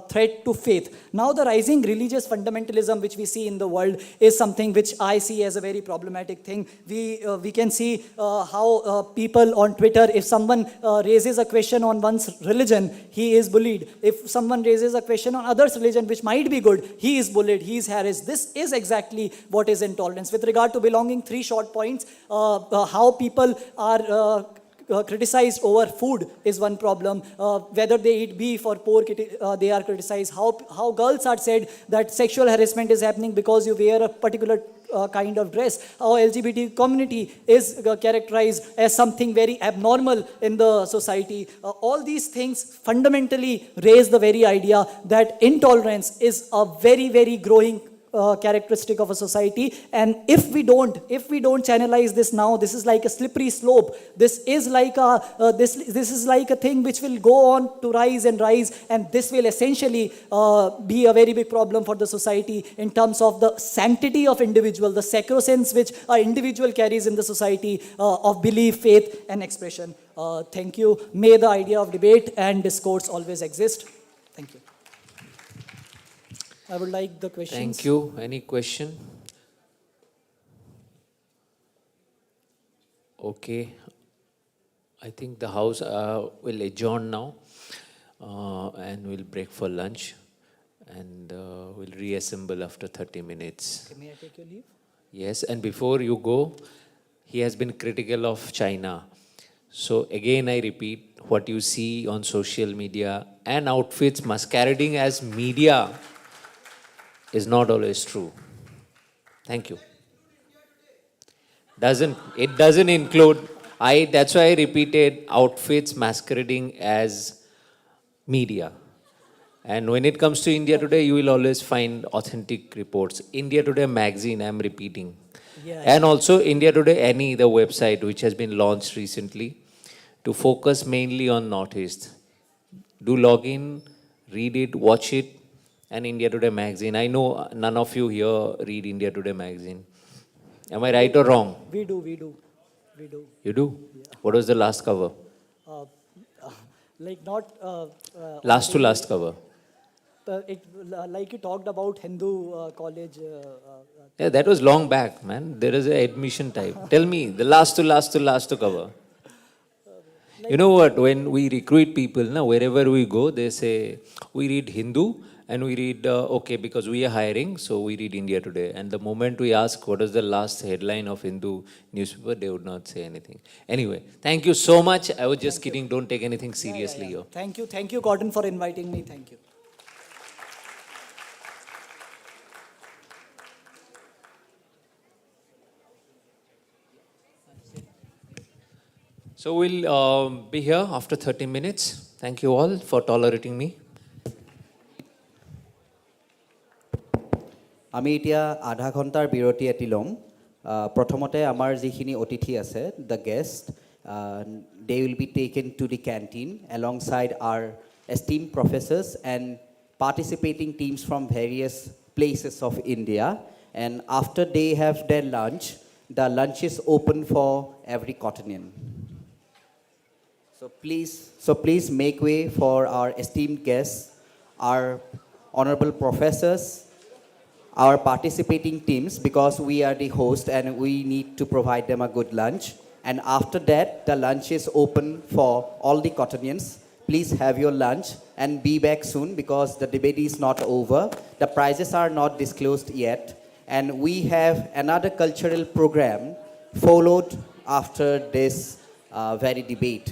threat to faith. Now the rising religious fundamentalism which we see in the world is something which I see as a very problematic thing. We can see how people on Twitter, if someone raises a question on one's religion, he is bullied. If someone raises a question on others' religion, which might be good, he is bullied, he is harassed. This is exactly what is intolerance. With regard to belonging, 3 short points. How people are criticized over food is one problem. Whether they eat beef or pork, they are criticized. How girls are said that sexual harassment is happening because you wear a particular kind of dress. How LGBT community is characterized as something very abnormal in the society. All these things fundamentally raise the very idea that intolerance is a very, very growing characteristic of a society, and if we don't channelize this now, this is like a slippery slope. This is like a thing which will go on to rise and rise, and this will essentially be a very big problem for the society in terms of the sanctity of individual, the sacrosanct which an individual carries in the society of belief, faith, and expression. Thank you. May the idea of debate and discourse always exist. Thank you. I would like the questions. Thank you. Any question? Okay. I think the house will adjourn now and we'll break for lunch and we'll reassemble after 30 minutes. May I take your leave? Yes, and before you go, he has been critical of China. So again, I repeat, what you see on social media and outfits masquerading as media is not always true. Thank you. It doesn't include, that's why I repeated outfits masquerading as media. And when it comes to India Today, you will always find authentic reports. India Today magazine, I'm repeating. Yeah, and also India Today, the website which has been launched recently to focus mainly on Northeast. Do log in, read it, watch it. And India Today magazine. I know none of you here read India Today magazine. Am I right or wrong? We do. You do? Yeah. What was the last cover? Like not... last to last cover. like you talked about Hindu college. Yeah, that was long back, man. There is a admission type. Tell me, the last to cover. You know what? When we recruit people, now wherever we go, they say we read Hindu and we read okay because we are hiring, so we read India Today. And the moment we ask what is the last headline of Hindu newspaper, they would not say anything. Anyway, thank you so much. I was just kidding. Don't take anything seriously, yo. Thank you, Cotton, for inviting me. Thank you. So we'll be here after 30 minutes. Thank you all for tolerating me. আমি এতিয়া আধা ঘণ্টাৰ বিৰতি এটি ল'ম প্ৰথমতে আমাৰ যিখিনি অতিথি আছে the guest they will be taken to the canteen alongside our esteemed professors and participating teams from various places of India and after they have their lunch the lunch is open for every Cottonian. So please make way for our esteemed guests, our honorable professors, our participating teams because we are the host and we need to provide them a good lunch. And after that, the lunch is open for all the Cottonians. Please have your lunch and be back soon because the debate is not over. The prizes are not disclosed yet. And we have another cultural program followed after this very debate.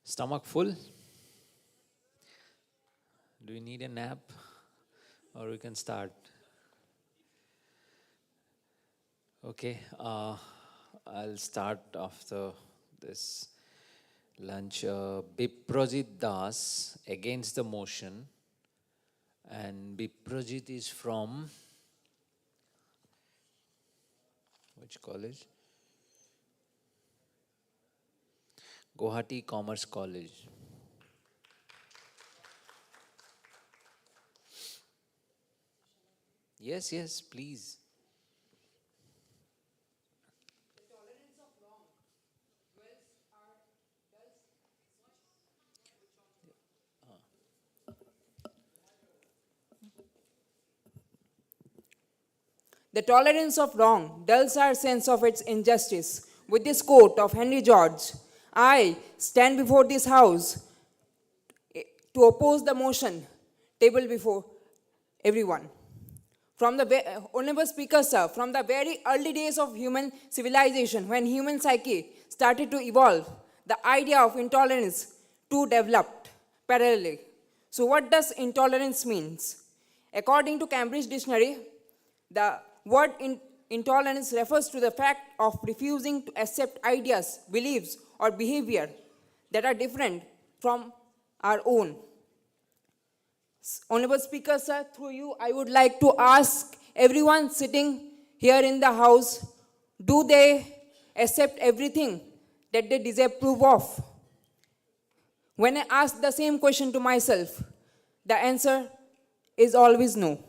Stomach full? Do you need a nap? Or we can start? Okay, I'll start after this lunch. Biprajit Das against the motion. And Biprajit is from which college? Guwahati Commerce College. Yes, yes, please. The tolerance of wrong dulls our sense of its injustice. With this quote of Henry George, I stand before this house to oppose the motion tabled before everyone. From the Honorable Speaker, sir, from the very early days of human civilization, when human psyche started to evolve, the idea of intolerance too developed parallelly. So what does intolerance means? According to Cambridge Dictionary, the word intolerance refers to the fact of refusing to accept ideas, beliefs, or behavior that are different from our own. Honorable Speaker, sir, through you, I would like to ask everyone sitting here in the house, do they accept everything that they disapprove of? When I ask the same question to myself, the answer is always no.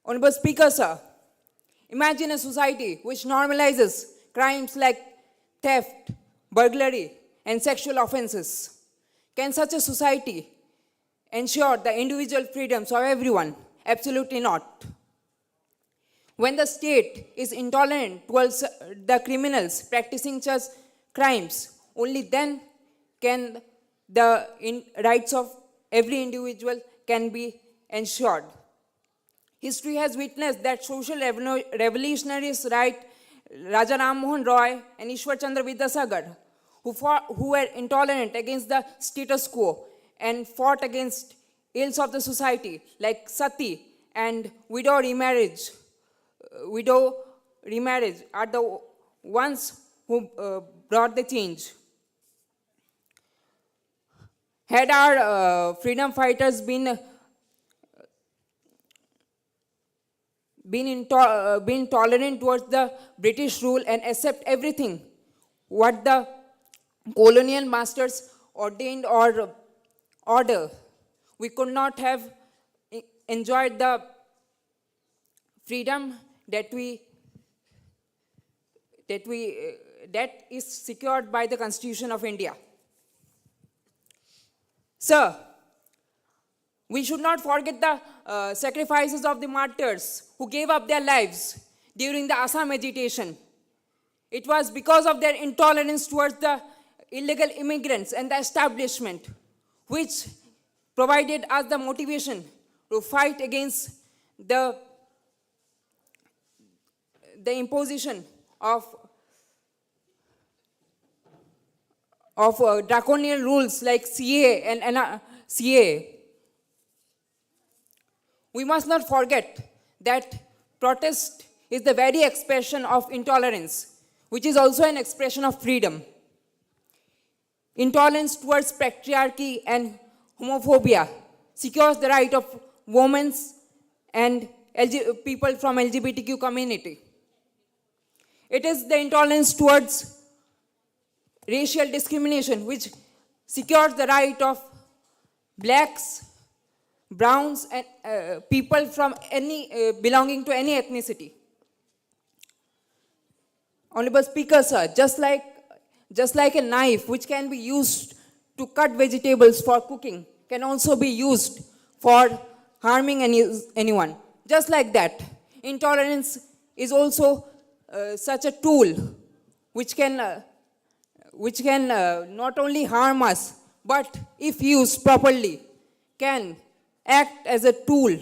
Honorable Speaker, sir, imagine a society which normalizes crimes like theft, burglary, and sexual offenses. Can such a society ensure the individual freedoms of everyone? Absolutely not. When the state is intolerant towards the criminals practicing such crimes, only then can the rights of every individual can be ensured. History has witnessed that social revolutionaries like Raja Ram Mohan Roy and Ishwar Chandra Vidyasagar, who were intolerant against the status quo and fought against ills of the society like sati and widow remarriage are the ones who brought the change. Had our freedom fighters been tolerant towards the British rule and accept everything what the colonial masters ordained or order, we could not have enjoyed the freedom that is secured by the Constitution of India. Sir, we should not forget the sacrifices of the martyrs who gave up their lives during the Assam agitation. It was because of their intolerance towards the illegal immigrants and the establishment, which provided us the motivation to fight against the imposition of draconian rules like CA and CA. We must not forget that protest is the very expression of intolerance, which is also an expression of freedom. Intolerance towards patriarchy and homophobia secures the right of women and people from LGBTQ community. It is the intolerance towards racial discrimination which secures the right of blacks, browns, and people from any belonging to any ethnicity. Honorable Speaker, sir, just like a knife which can be used to cut vegetables for cooking can also be used for harming anyone. Just like that, intolerance is also such a tool which can not only harm us, but if used properly, can act as a tool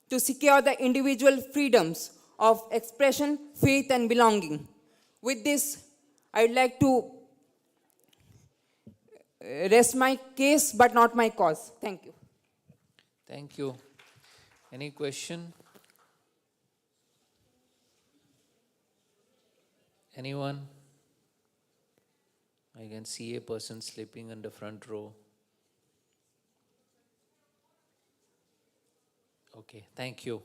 to secure the individual freedoms of expression, faith, and belonging. With this, I would like to rest my case but not my cause. Thank you. Thank you. Any question? Anyone? I can see a person sleeping in the front row. Okay, thank you.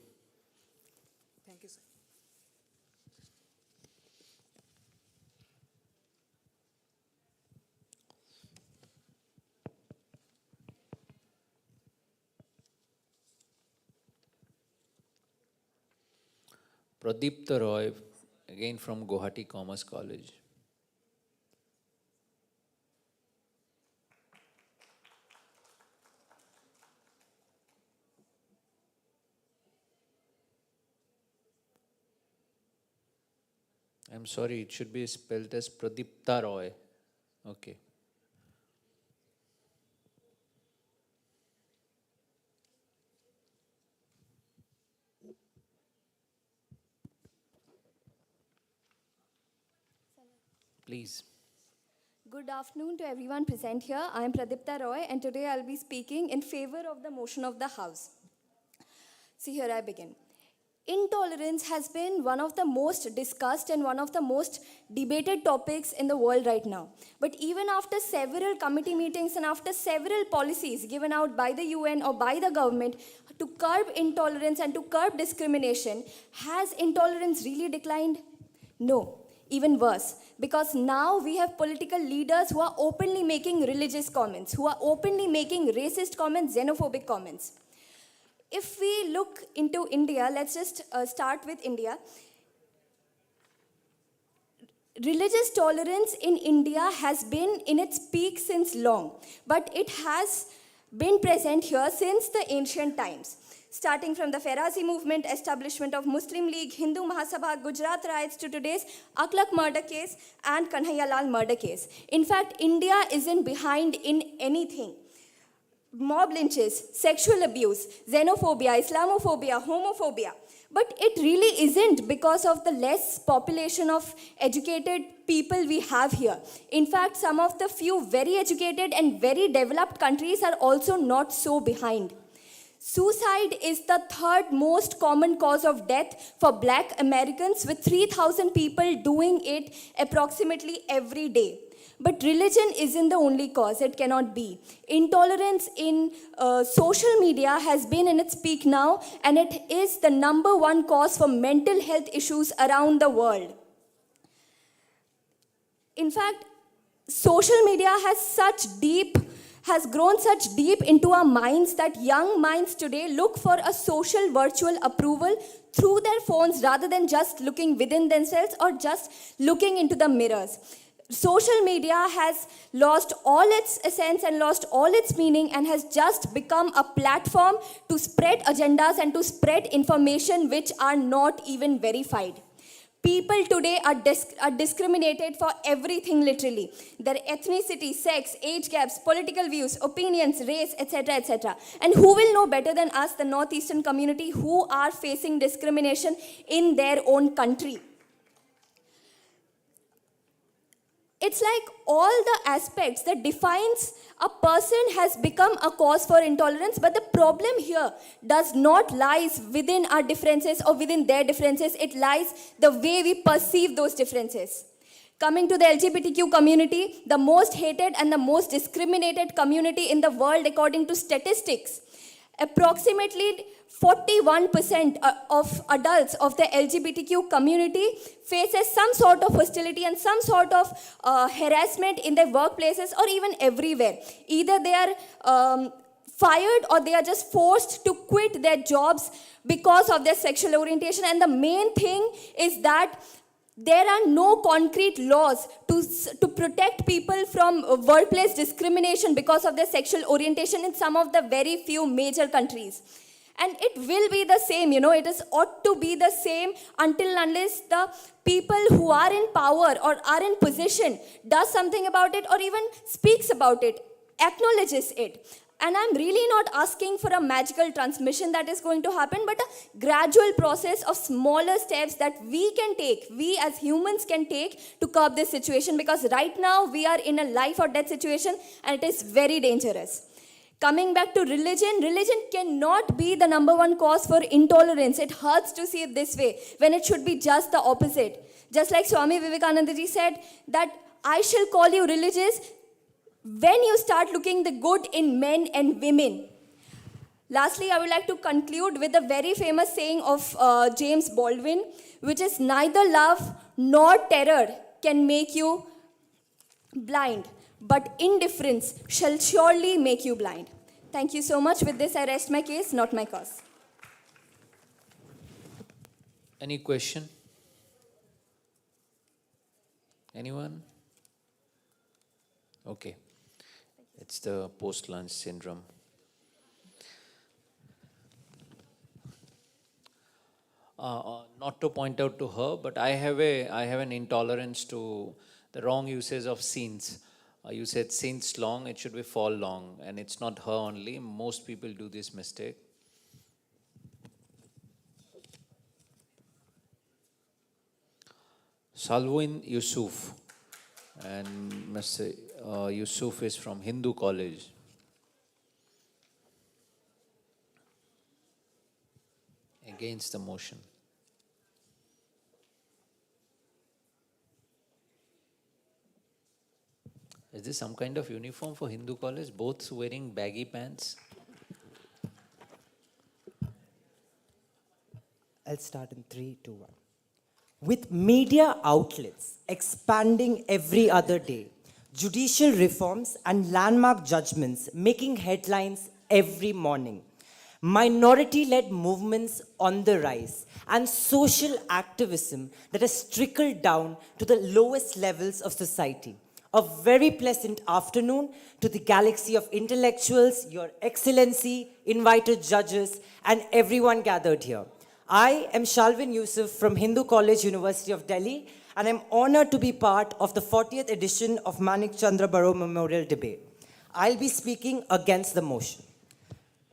Thank you, sir. Pradipta Roy, again from Guwahati Commerce College. I'm sorry, it should be spelled as Pradipta Roy. Okay. Please. Good afternoon to everyone present here. I am Pradipta Roy, and today I'll be speaking in favor of the motion of the House. See, here I begin. Intolerance has been one of the most discussed and one of the most debated topics in the world right now. But even after several committee meetings and after several policies given out by the UN or by the government to curb intolerance and to curb discrimination, has intolerance really declined? No. Even worse, because now we have political leaders who are openly making religious comments, who are openly making racist comments, xenophobic comments. If we look into India, let's just start with India. Religious tolerance in India has been in its peak since long, but it has been present here since the ancient times. Starting from the Farazi movement, establishment of Muslim League, Hindu Mahasabha, Gujarat riots to today's Aklak murder case and Kanhaiya Lal murder case. In fact, India isn't behind in anything. Mob lynches, sexual abuse, xenophobia, Islamophobia, homophobia. But it really isn't because of the less population of educated people we have here. In fact, some of the few very educated and very developed countries are also not so behind. Suicide is the third most common cause of death for Black Americans, with 3,000 people doing it approximately every day. But religion isn't the only cause, it cannot be. Intolerance in social media has been in its peak now, and it is the #1 cause for mental health issues around the world. In fact, social media has grown such deep into our minds that young minds today look for a social virtual approval through their phones rather than just looking within themselves or just looking into the mirrors. Social media has lost all its essence and lost all its meaning and has just become a platform to spread agendas and to spread information which are not even verified. People today are discriminated for everything, literally. Their ethnicity, sex, age gaps, political views, opinions, race, etc., etc. And who will know better than us, the Northeastern community, who are facing discrimination in their own country? It's like all the aspects that defines a person has become a cause for intolerance, but the problem here does not lies within our differences or within their differences. It lies the way we perceive those differences. Coming to the LGBTQ community, the most hated and the most discriminated community in the world according to statistics. Approximately 41% of adults of the LGBTQ community faces some sort of hostility and some sort of harassment in their workplaces or even everywhere. Either they are fired or they are just forced to quit their jobs because of their sexual orientation. And the main thing is that there are no concrete laws to protect people from workplace discrimination because of their sexual orientation in some of the very few major countries. And it will be the same, it is ought to be the same until unless the people who are in power or are in position does something about it or even speaks about it, acknowledges it. And I'm really not asking for a magical transmission that is going to happen, but a gradual process of smaller steps that we can take, we as humans can take to curb this situation, because right now we are in a life or death situation and it is very dangerous. Coming back to religion, religion cannot be the number one cause for intolerance. It hurts to see it this way when it should be just the opposite. Just like Swami Vivekananda ji said that I shall call you religious when you start looking the good in men and women. Lastly, I would like to conclude with a very famous saying of James Baldwin, which is, neither love nor terror can make you blind, but indifference shall surely make you blind. Thank you so much. With this, I rest my case, not my cause. Any question? Anyone? Okay. It's the post-lunch syndrome. Not to point out to her, but I have an intolerance to the wrong usage of scenes. You said since long, it should be fall long, and it's not her only. Most people do this mistake. Salwin Yusuf, and Mr. Yusuf is from Hindu College. Against the motion. Is this some kind of uniform for Hindu college? Both wearing baggy pants? I'll start in 3, 2, 1. With media outlets expanding every other day, judicial reforms and landmark judgments making headlines every morning, minority-led movements on the rise, and social activism that has trickled down to the lowest levels of society. A very pleasant afternoon to the galaxy of intellectuals, Your Excellency, invited judges, and everyone gathered here. I am Shalvin Yusuf from Hindu College, University of Delhi, and I'm honored to be part of the 40th edition of MANIK Chandra BAROOAH Memorial Debate. I'll be speaking against the motion.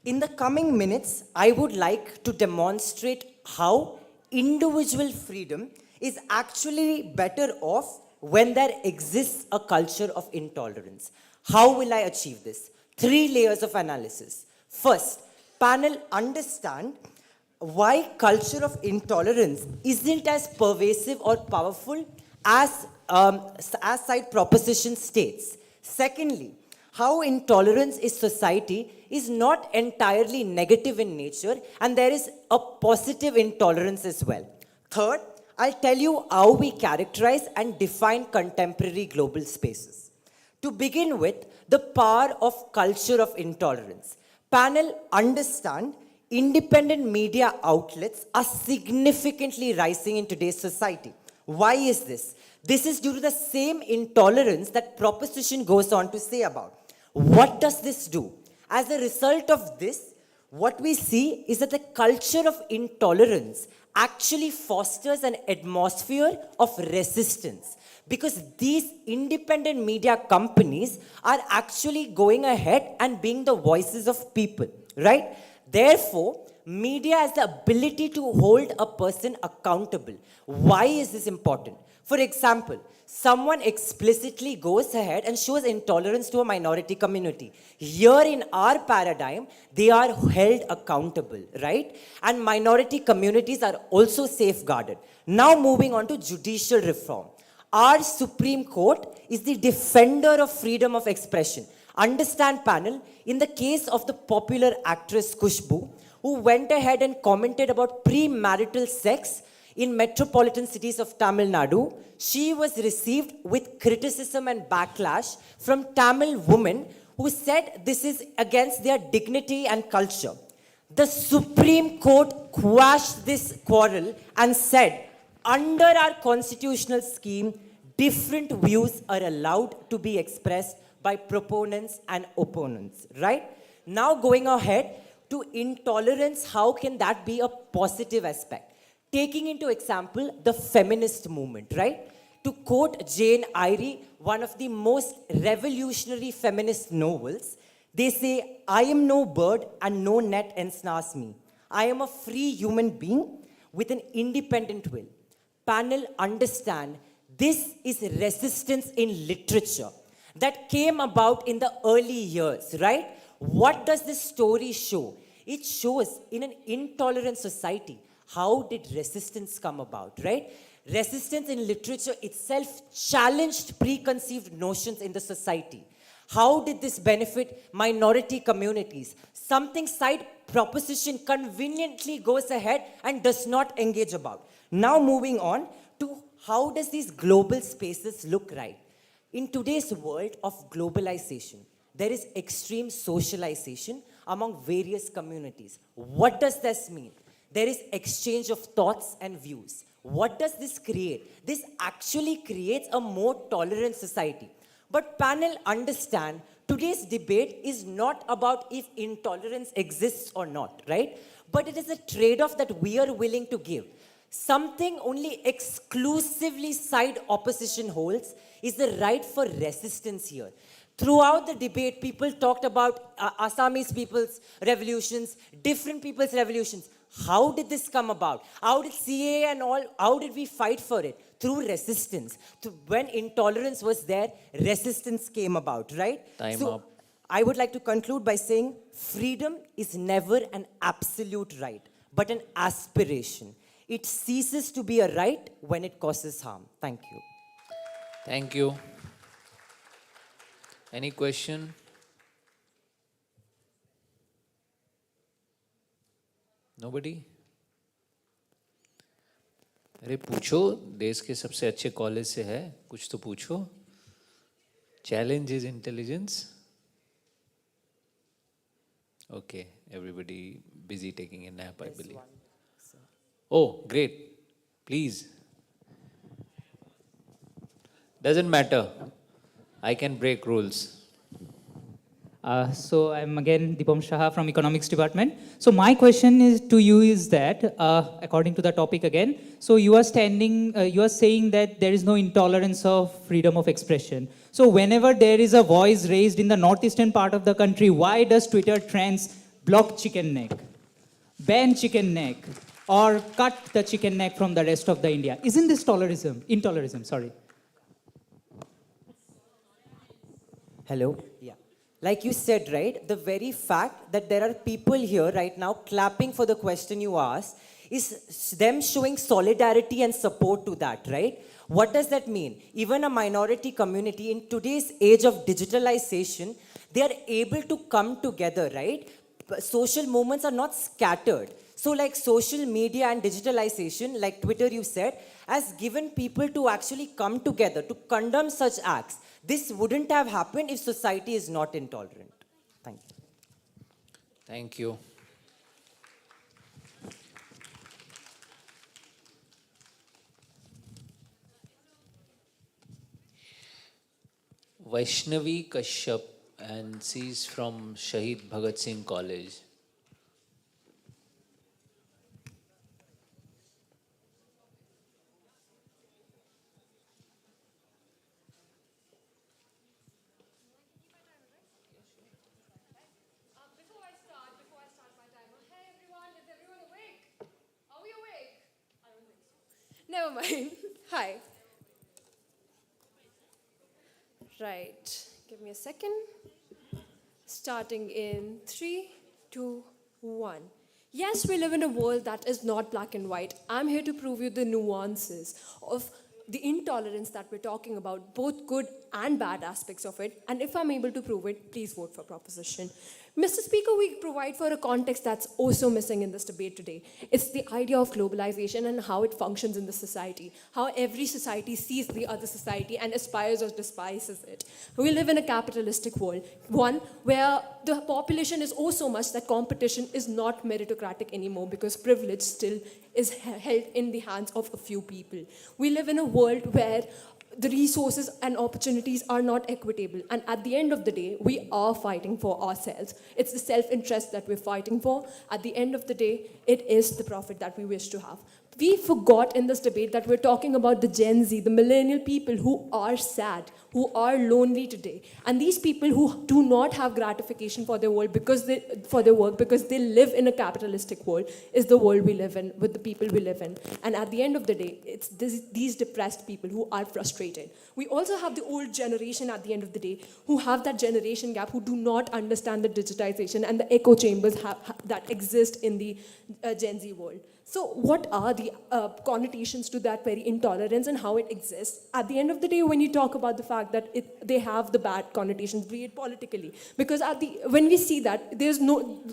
In the coming minutes, I would like to demonstrate how individual freedom is actually better off when there exists a culture of intolerance. How will I achieve this? 3 layers of analysis. First, panel understand why culture of intolerance isn't as pervasive or powerful as side proposition states. Secondly, how intolerance in society is not entirely negative in nature, and there is a positive intolerance as well. Third, I'll tell you how we characterize and define contemporary global spaces. To begin with, the power of culture of intolerance. Panel understand independent media outlets are significantly rising in today's society. Why is this? This is due to the same intolerance that proposition goes on to say about. What does this do? As a result of this, what we see is that the culture of intolerance actually fosters an atmosphere of resistance, because these independent media companies are actually going ahead and being the voices of people, right? Therefore, media has the ability to hold a person accountable. Why is this important? For example, someone explicitly goes ahead and shows intolerance to a minority community. Here in our paradigm, they are held accountable, right? And minority communities are also safeguarded. Now moving on to judicial reform. Our Supreme Court is the defender of freedom of expression. Understand, panel, in the case of the popular actress Khushbu, who went ahead and commented about premarital sex in metropolitan cities of Tamil Nadu, she was received with criticism and backlash from Tamil women who said this is against their dignity and culture. The Supreme Court quashed this quarrel and said, under our constitutional scheme, different views are allowed to be expressed by proponents and opponents, right? Now going ahead to intolerance, how can that be a positive aspect? Taking into example the feminist movement, right? To quote Jane Eyre, one of the most revolutionary feminist novels, They say, I am no bird and no net ensnares me. I am a free human being with an independent will. Panel, understand, this is resistance in literature that came about in the early years, right? What does this story show? It shows in an intolerant society, how did resistance come about, right? Resistance in literature itself challenged preconceived notions in the society. How did this benefit minority communities? Something side proposition conveniently goes ahead and does not engage about. Now moving on to how does these global spaces look right? In today's world of globalization, there is extreme socialization among various communities. What does this mean? There is exchange of thoughts and views. What does this create? This actually creates a more tolerant society. But panel, understand, today's debate is not about if intolerance exists or not, right? But it is a trade-off that we are willing to give. Something only exclusively side opposition holds is the right for resistance here. Throughout the debate, people talked about Assamese people's revolutions, different people's revolutions. How did this come about? How did CAA and all, how did we fight for it? Through resistance. When intolerance was there, resistance came about, right? Time up. I would like to conclude by saying freedom is never an absolute right, but an aspiration. It ceases to be a right when it causes harm. Thank you. Thank you. Any question? Nobody? अरे पूछो, देश के सबसे अच्छे college से है, कुछ तो पूछो. Challenge is intelligence. Okay, everybody busy taking a nap, I believe. Oh, great. Please. Doesn't matter. I can break rules. So I'm again Deepam Shah from Economics Department. So my question is to you is that, according to the topic again, so you are saying that there is no intolerance of freedom of expression. So whenever there is a voice raised in the northeastern part of the country, why does Twitter trends block chicken neck, ban chicken neck, or cut the chicken neck from the rest of the India? Isn't this intolerism, sorry. Hello? Yeah. Like you said, right, the very fact that there are people here right now clapping for the question you asked is them showing solidarity and support to that, right? What does that mean? Even a minority community in today's age of digitalization, they are able to come together, right? Social movements are not scattered. So like social media and digitalization, like Twitter you said, has given people to actually come together to condemn such acts. This wouldn't have happened if society is not intolerant. Thank you. Thank you. Vaishnavi Kashyap, and she's from Shahid Bhagat Singh College. Never mind. Hi. Right. Give me a second. Starting in 3, 2, 1. Yes, we live in a world that is not black and white. I'm here to prove you the nuances of the intolerance that we're talking about, both good and bad aspects of it. And if I'm able to prove it, please vote for proposition. Mr. Speaker, we provide for a context that's also missing in this debate today. It's the idea of globalization and how it functions in the society, how every society sees the other society and aspires or despises it. We live in a capitalistic world, one where the population is oh so much that competition is not meritocratic anymore because privilege still is held in the hands of a few people. We live in a world where the resources and opportunities are not equitable. And at the end of the day, we are fighting for ourselves. It's the self-interest that we're fighting for. At the end of the day, it is the profit that we wish to have. We forgot in this debate that we're talking about the Gen Z, the millennial people who are sad, who are lonely today. And these people who do not have gratification for their work because they live in a capitalistic world is the world we live in with the people we live in. And at the end of the day, it's these depressed people who are frustrated. We also have the old generation at the end of the day who have that generation gap, who do not understand the digitization and the echo chambers that exist in the Gen Z world. So what are the connotations to that very intolerance and how it exists? At the end of the day, when you talk about the fact that they have the bad connotations, be it politically, because when we see that,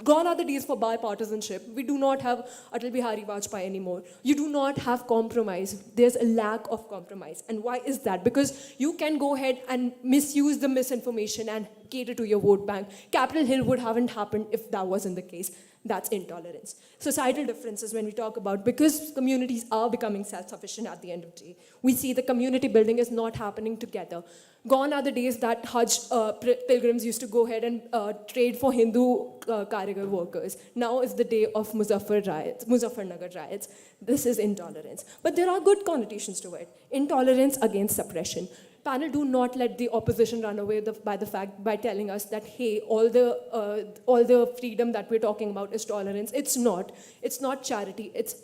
gone are the days for bipartisanship. We do not have Atal Bihari Vajpayee anymore. You do not have compromise. There's a lack of compromise. And why is that? Because you can go ahead and misuse the misinformation and cater to your vote bank. Capitol Hill would haven't happened if that wasn't the case. That's intolerance. Societal differences when we talk about, because communities are becoming self-sufficient at the end of the day. We see the community building is not happening together. Gone are the days that Hajj pilgrims used to go ahead and trade for Hindu Karigar workers. Now is the day of Muzaffarnagar riots. This is intolerance. But there are good connotations to it. Intolerance against suppression. Panel, do not let the opposition run away by telling us that, hey, all the freedom that we're talking about is tolerance. It's not. It's not charity. It's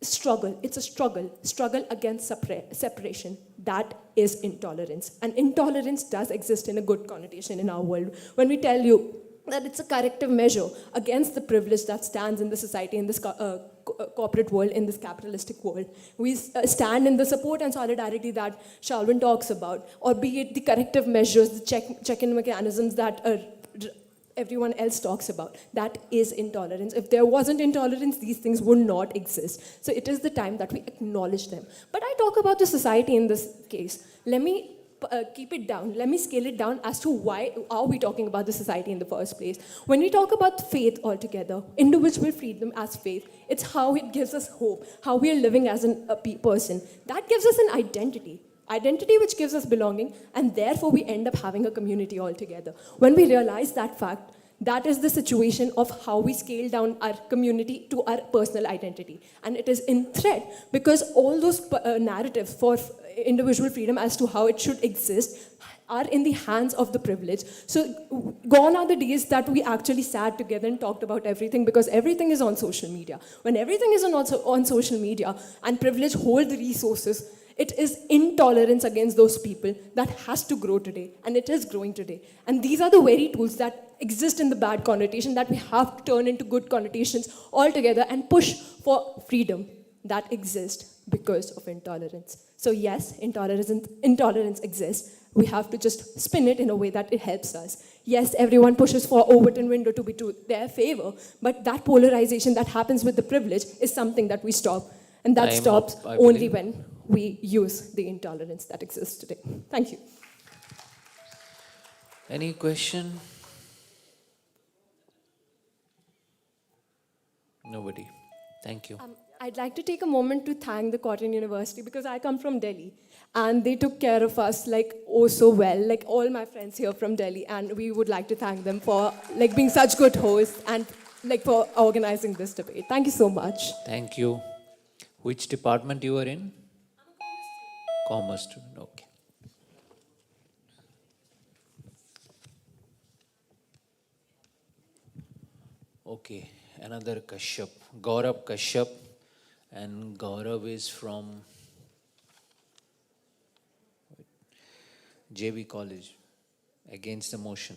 struggle. It's a struggle against separation. That is intolerance. And intolerance does exist in a good connotation in our world. When we tell you that it's a corrective measure against the privilege that stands in the society, in this corporate world, in this capitalistic world. We stand in the support and solidarity that Shalvin talks about, or be it the corrective measures, the check-in mechanisms that everyone else talks about. That is intolerance. If there wasn't intolerance, these things would not exist. So it is the time that we acknowledge them. But I talk about the society in this case. Let me keep it down. Let me scale it down as to why are we talking about the society in the first place. When we talk about faith altogether, individual freedom as faith, it's how it gives us hope, how we are living as a person. That gives us an identity. Identity which gives us belonging, and therefore we end up having a community altogether. When we realize that fact, that is the situation of how we scale down our community to our personal identity. And it is in threat because all those narratives for individual freedom as to how it should exist are in the hands of the privileged. So gone are the days that we actually sat together and talked about everything, because everything is on social media. When everything is on social media and privilege hold the resources, it is intolerance against those people that has to grow today, and it is growing today. And these are the very tools that exist in the bad connotation that we have to turn into good connotations altogether and push for freedom that exists because of intolerance. So yes, intolerance exists. We have to just spin it in a way that it helps us. Yes, everyone pushes for Overton window to be to their favor, but that polarization that happens with the privilege is something that we stop. And that stops only when we use the intolerance that exists today. Thank you. Any question? Nobody. Thank you. I'd like to take a moment to thank the Cotton University, because I come from Delhi and they took care of us like oh so well, like all my friends here from Delhi, and we would like to thank them for like being such good hosts and like for organizing this debate. Thank you so much. Thank you. Which department you are in? Commerce student, okay. Okay, another Kashyap, Gaurav Kashyap, and Gaurav is from JB College, Against the Motion.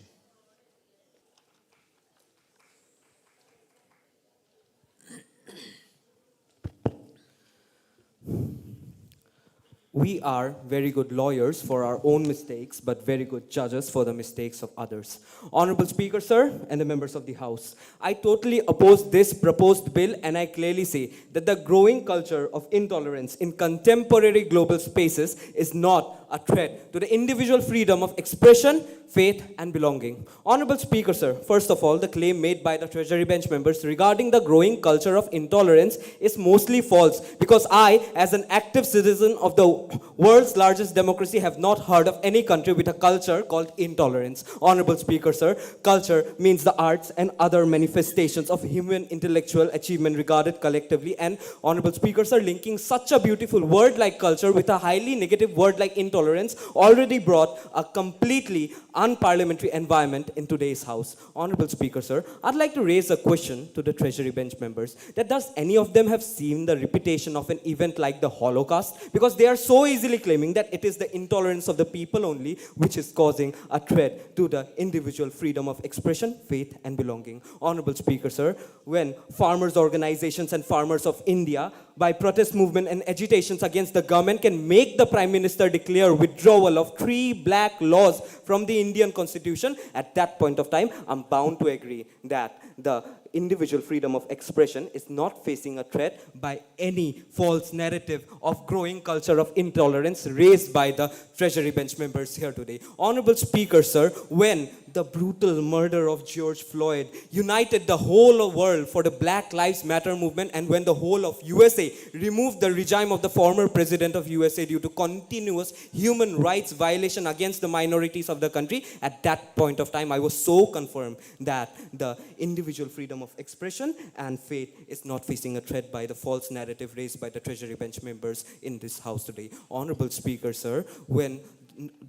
We are very good lawyers for our own mistakes, but very good judges for the mistakes of others. Honorable Speaker, sir, and the members of the House, I totally oppose this proposed bill, and I clearly say that the growing culture of intolerance in contemporary global spaces is not a threat to the individual freedom of expression, faith, and belonging. Honorable Speaker, sir, first of all, the claim made by the Treasury bench members regarding the growing culture of intolerance is mostly false, because I, as an active citizen of the world's largest democracy, have not heard of any country with a culture called intolerance. Honorable Speaker, sir, culture means the arts and other manifestations of human intellectual achievement regarded collectively, and Honorable Speaker, sir, linking such a beautiful word like culture with a highly negative word like intolerance already brought a completely unparliamentary environment in today's House. Honorable Speaker, sir, I'd like to raise a question to the Treasury bench members, that does any of them have seen the repetition of an event like the Holocaust? Because they are so easily claiming that it is the intolerance of the people only which is causing a threat to the individual freedom of expression, faith, and belonging. Honorable Speaker, sir, when farmers' organizations and farmers of India, by protest movement and agitations against the government, can make the Prime Minister declare withdrawal of 3 black laws from the Indian Constitution, at that point of time, I'm bound to agree that the individual freedom of expression is not facing a threat by any false narrative of growing culture of intolerance raised by the Treasury bench members here today. Honorable Speaker, sir, when the brutal murder of George Floyd united the whole world for the Black Lives Matter movement, and when the whole of USA removed the regime of the former president of USA due to continuous human rights violation against the minorities of the country, at that point of time I was so confirmed that the individual freedom of expression and faith is not facing a threat by the false narrative raised by the Treasury bench members in this House today. Honorable Speaker, sir, when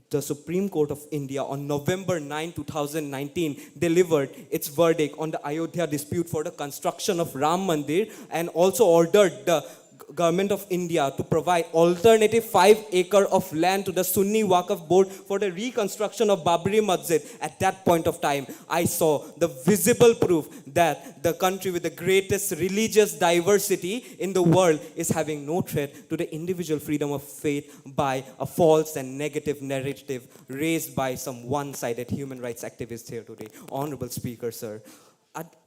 the Supreme Court of India on November 9, 2019 delivered its verdict on the Ayodhya dispute for the construction of Ram Mandir, and also ordered the Government of India to provide alternative 5 acre of land to the Sunni Waqf board for the reconstruction of Babri Masjid. At that point of time, I saw the visible proof that the country with the greatest religious diversity in the world is having no threat to the individual freedom of faith by a false and negative narrative raised by some one-sided human rights activists here today. Honorable Speaker, sir,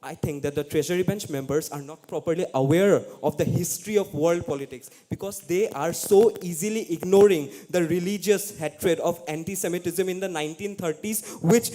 I think that the Treasury bench members are not properly aware of the history of world politics, because they are so easily ignoring the religious hatred of anti-Semitism in the 1930s, which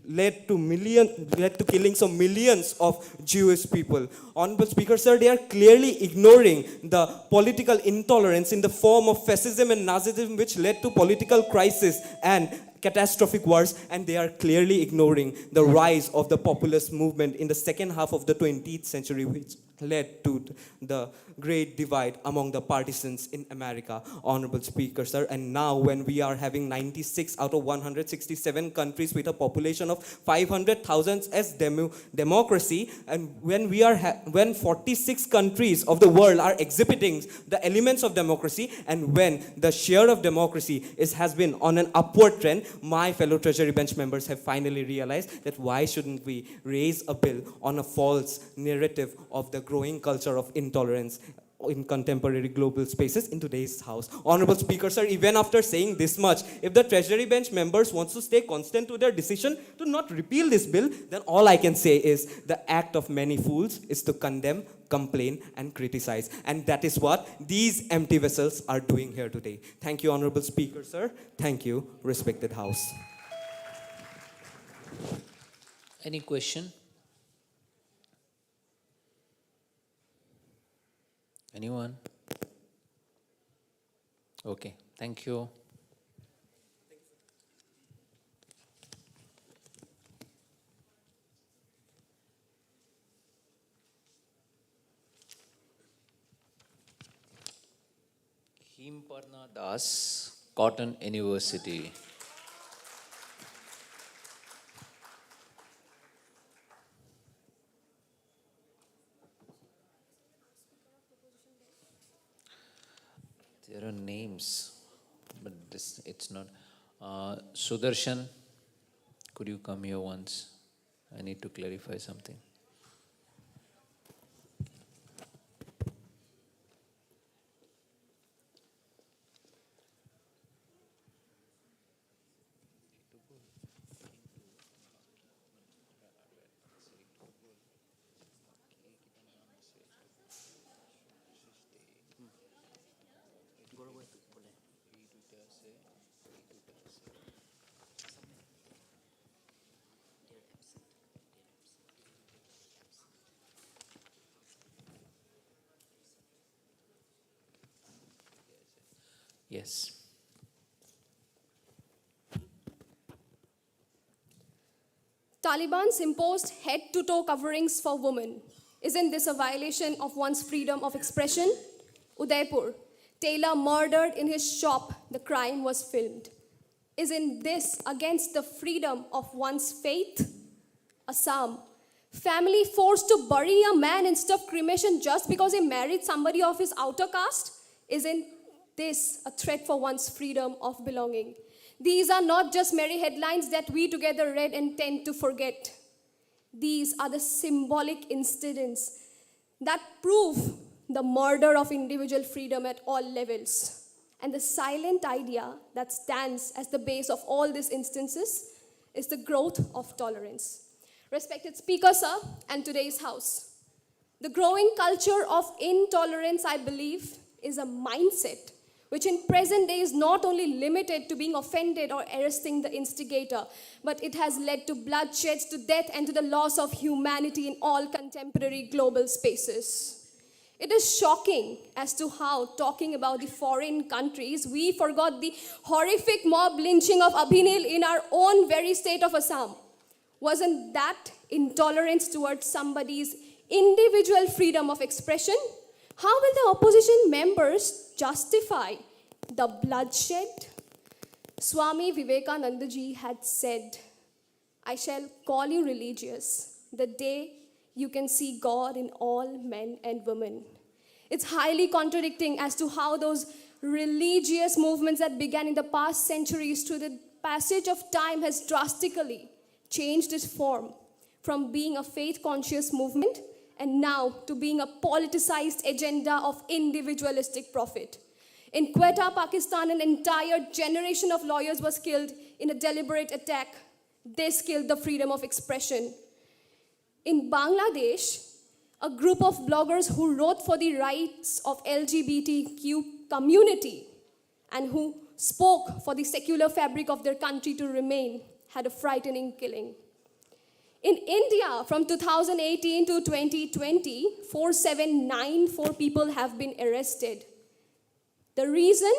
led to killings of millions of Jewish people. Honorable Speaker, sir, they are clearly ignoring the political intolerance in the form of fascism and Nazism, which led to political crisis and catastrophic wars, and they are clearly ignoring the rise of the populist movement in the second half of the 20th century, which led to the great divide among the partisans in America. Honorable Speaker, sir, and now when we are having 96 out of 167 countries with a population of 500,000 as democracy, and when 46 countries of the world are exhibiting the elements of democracy, and when the share of democracy has been on an upward trend, my fellow Treasury bench members have finally realized that why shouldn't we raise a bill on a false narrative of the growing culture of intolerance in contemporary global spaces in today's House. Honorable Speaker, sir, even after saying this much, if the Treasury bench members wants to stay constant to their decision to not repeal this bill, then all I can say is the act of many fools is to condemn, complain, and criticize. And that is what these empty vessels are doing here today. Thank you, Honorable Speaker, sir. Thank you, respected House. Any question? Anyone? Okay, thank you. Himparna Das, Cotton University. There are names, but it's not. Sudarshan, could you come here once? I need to clarify something. Yes. Taliban's imposed head-to-toe coverings for women. Isn't this a violation of one's freedom of expression? Udaipur. Tailor murdered in his shop. The crime was filmed. Isn't this against the freedom of one's faith? Assam. Family forced to bury a man instead of cremation just because he married somebody of his outer caste? Isn't this a threat for one's freedom of belonging? These are not just merry headlines that we together read and tend to forget. These are the symbolic incidents that prove the murder of individual freedom at all levels. And the silent idea that stands as the base of all these instances is the growth of tolerance. Respected Speaker, sir, and today's House, the growing culture of intolerance, I believe, is a mindset which in present day is not only limited to being offended or arresting the instigator, but it has led to bloodshed, to death, and to the loss of humanity in all contemporary global spaces. It is shocking as to how, talking about the foreign countries, we forgot the horrific mob lynching of Abhinil in our own very state of Assam. Wasn't that intolerance towards somebody's individual freedom of expression? How will the opposition members justify the bloodshed? Swami Vivekananda ji had said, I shall call you religious the day you can see God in all men and women. It's highly contradicting as to how those religious movements that began in the past centuries through the passage of time has drastically changed its form from being a faith-conscious movement and now to being a politicized agenda of individualistic profit. In Quetta, Pakistan, an entire generation of lawyers was killed in a deliberate attack. This killed the freedom of expression. In Bangladesh, a group of bloggers who wrote for the rights of LGBTQ community and who spoke for the secular fabric of their country to remain had a frightening killing. In India, from 2018 to 2020, 4,794 people have been arrested. The reason?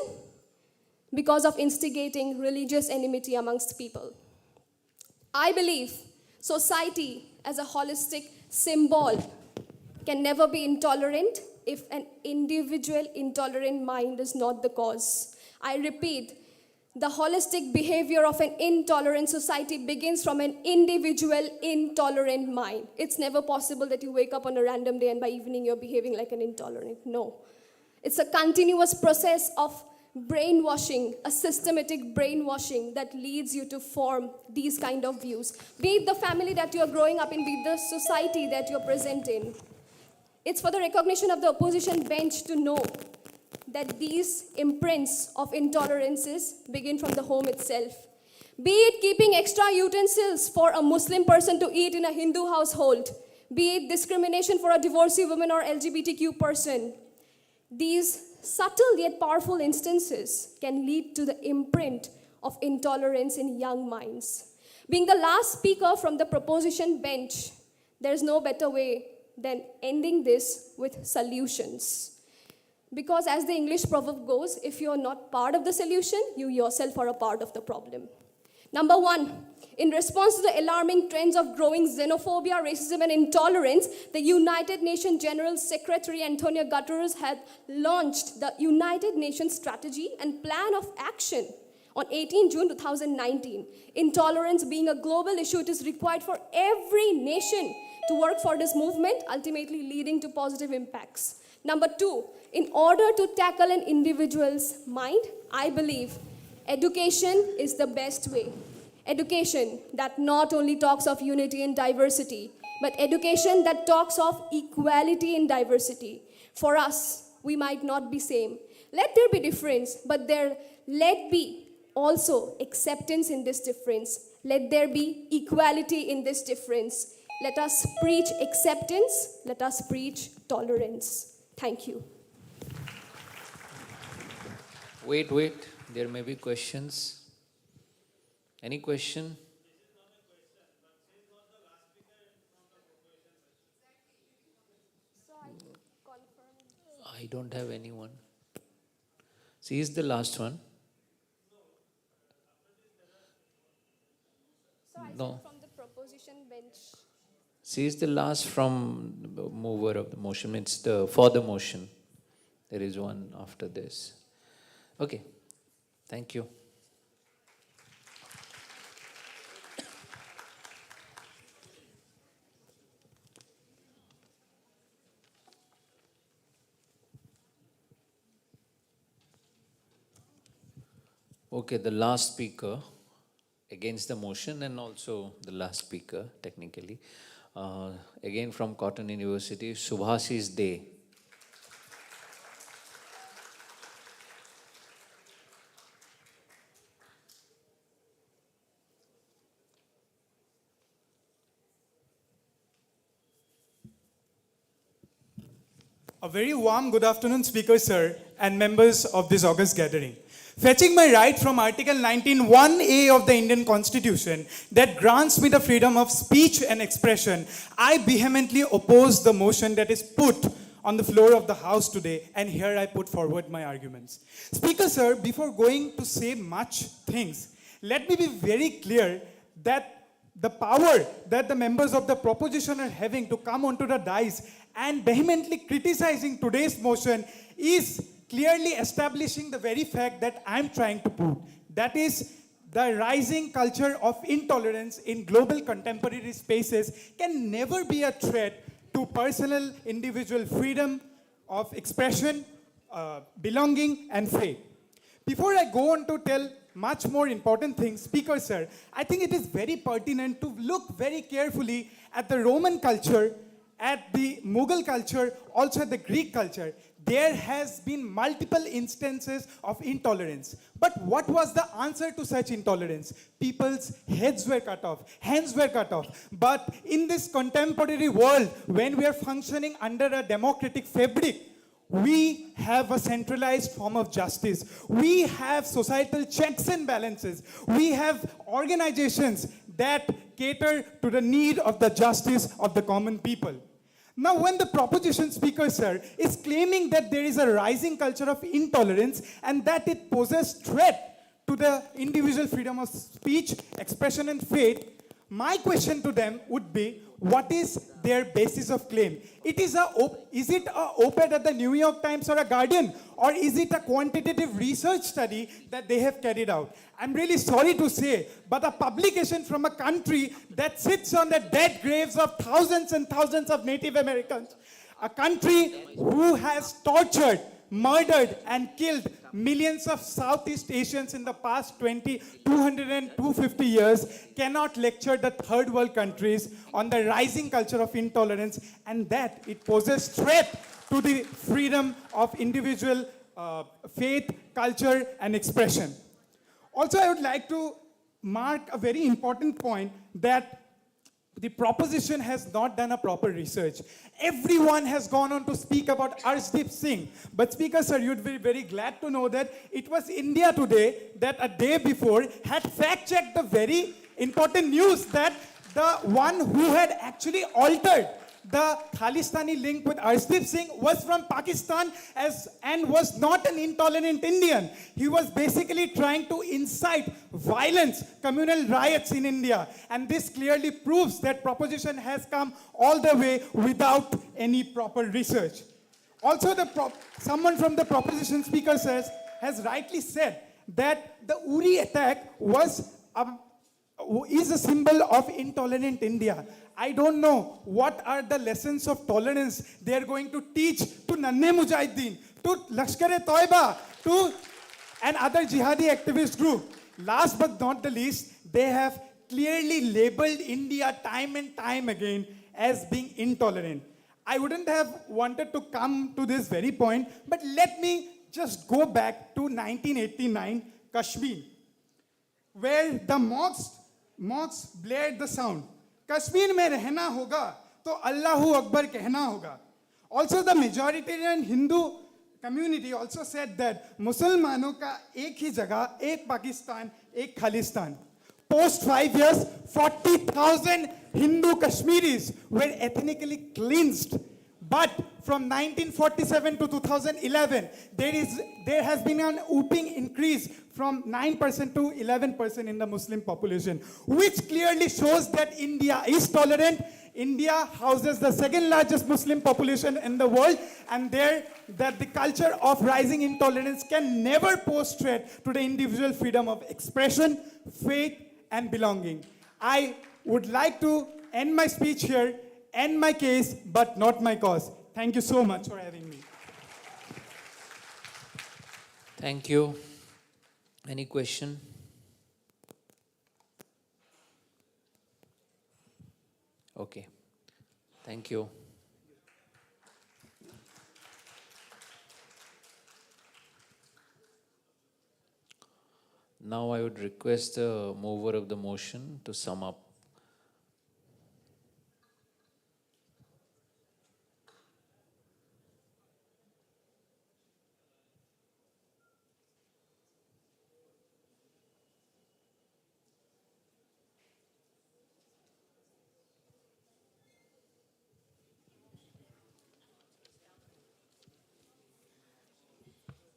Because of instigating religious enmity amongst people. I believe society as a holistic symbol can never be intolerant if an individual intolerant mind is not the cause. I repeat, the holistic behavior of an intolerant society begins from an individual intolerant mind. It's never possible that you wake up on a random day and by evening you're behaving like an intolerant. No. It's a continuous process of brainwashing, a systematic brainwashing that leads you to form these kind of views. Be it the family that you're growing up in, be it the society that you're present in. It's for the recognition of the opposition bench to know that these imprints of intolerances begin from the home itself. Be it keeping extra utensils for a Muslim person to eat in a Hindu household, be it discrimination for a divorcee woman or LGBTQ person. These subtle yet powerful instances can lead to the imprint of intolerance in young minds. Being the last speaker from the proposition bench, there's no better way than ending this with solutions. Because as the English proverb goes, if you're not part of the solution, you yourself are a part of the problem. Number one, in response to the alarming trends of growing xenophobia, racism, and intolerance, the United Nations General Secretary Antonio Guterres had launched the United Nations Strategy and Plan of Action on 18 June 2019. Intolerance being a global issue, it is required for every nation to work for this movement, ultimately leading to positive impacts. Number two, in order to tackle an individual's mind, I believe education is the best way. Education that not only talks of unity and diversity, but education that talks of equality in diversity. For us, we might not be same. Let there be difference, but let be also acceptance in this difference. Let there be equality in this difference. Let us preach acceptance. Let us preach tolerance. Thank you. Wait. There may be questions. Any question? I don't have anyone. C is the last one. No. From the proposition bench. C is the last from the mover of the motion. It's the for the motion. There is one after this. Okay. Thank you. Okay, the last speaker against the motion and also the last speaker, technically. Again from Cotton University, Subhasi's Day. A very warm good afternoon, Speaker Sir, and members of this august gathering. Fetching my right from Article 19(1)(a) of the Indian Constitution that grants me the freedom of speech and expression, I vehemently oppose the motion that is put on the floor of the House today, and here I put forward my arguments. Speaker Sir, before going to say much things, let me be very clear that the power that the members of the proposition are having to come onto the dais and vehemently criticizing today's motion is clearly establishing the very fact that I'm trying to prove. That is, the rising culture of intolerance in global contemporary spaces can never be a threat to personal individual freedom of expression, belonging, and faith. Before I go on to tell much more important things, Speaker Sir, I think it is very pertinent to look very carefully at the Roman culture, at the Mughal culture, also at the Greek culture. There has been multiple instances of intolerance. But what was the answer to such intolerance? People's heads were cut off, hands were cut off. But in this contemporary world, when we are functioning under a democratic fabric, we have a centralized form of justice. We have societal checks and balances. We have organizations that cater to the need of the justice of the common people. Now, when the proposition, Speaker Sir, is claiming that there is a rising culture of intolerance and that it poses threat to the individual freedom of speech, expression, and faith, my question to them would be, what is their basis of claim? Is it a op-ed at the New York Times or a Guardian? Or is it a quantitative research study that they have carried out? I'm really sorry to say, but a publication from a country that sits on the dead graves of thousands and thousands of Native Americans, a country who has tortured, murdered, and killed millions of Southeast Asians in the past 200 and 250 years, cannot lecture the third world countries on the rising culture of intolerance, and that it poses threat to the freedom of individual faith, culture, and expression. Also, I would like to mark a very important point that the proposition has not done a proper research. Everyone has gone on to speak about Arshdeep Singh. But Speaker Sir, you'd be very glad to know that it was India Today that a day before had fact-checked the very important news that the one who had actually altered the Khalistani link with Arshdeep Singh was from Pakistan and was not an intolerant Indian. He was basically trying to incite violence, communal riots in India. And this clearly proves that proposition has come all the way without any proper research. Also, someone from the proposition, Speaker says, has rightly said that the Uri attack is a symbol of intolerant India. I don't know what are the lessons of tolerance they are going to teach to Nanne Mujahideen, to Lashkar-e-Toiba, to and other jihadi activist group. Last but not the least, they have clearly labeled India time and time again as being intolerant. I wouldn't have wanted to come to this very point, but let me just go back to 1989, Kashmir, where the mosques blared the sound. Kashmir में रहना होगा तो अल्लाहू अकबर कहना होगा. Also, the majoritarian Hindu community also said that मुसलमानों का एक ही जगह, एक पाकिस्तान, एक Khalistan. Post 5 years, 40,000 Hindu Kashmiris were ethnically cleansed. But from 1947 to 2011, there has been an whooping increase from 9% to 11% in the Muslim population, which clearly shows that India is tolerant. India houses the second largest Muslim population in the world, and that the culture of rising intolerance can never pose threat to the individual freedom of expression, faith, and belonging. I would like to end my speech here, end my case, but not my cause. Thank you so much for having me. Thank you. Any question? Okay. Thank you. Now I would request the mover of the motion to sum up.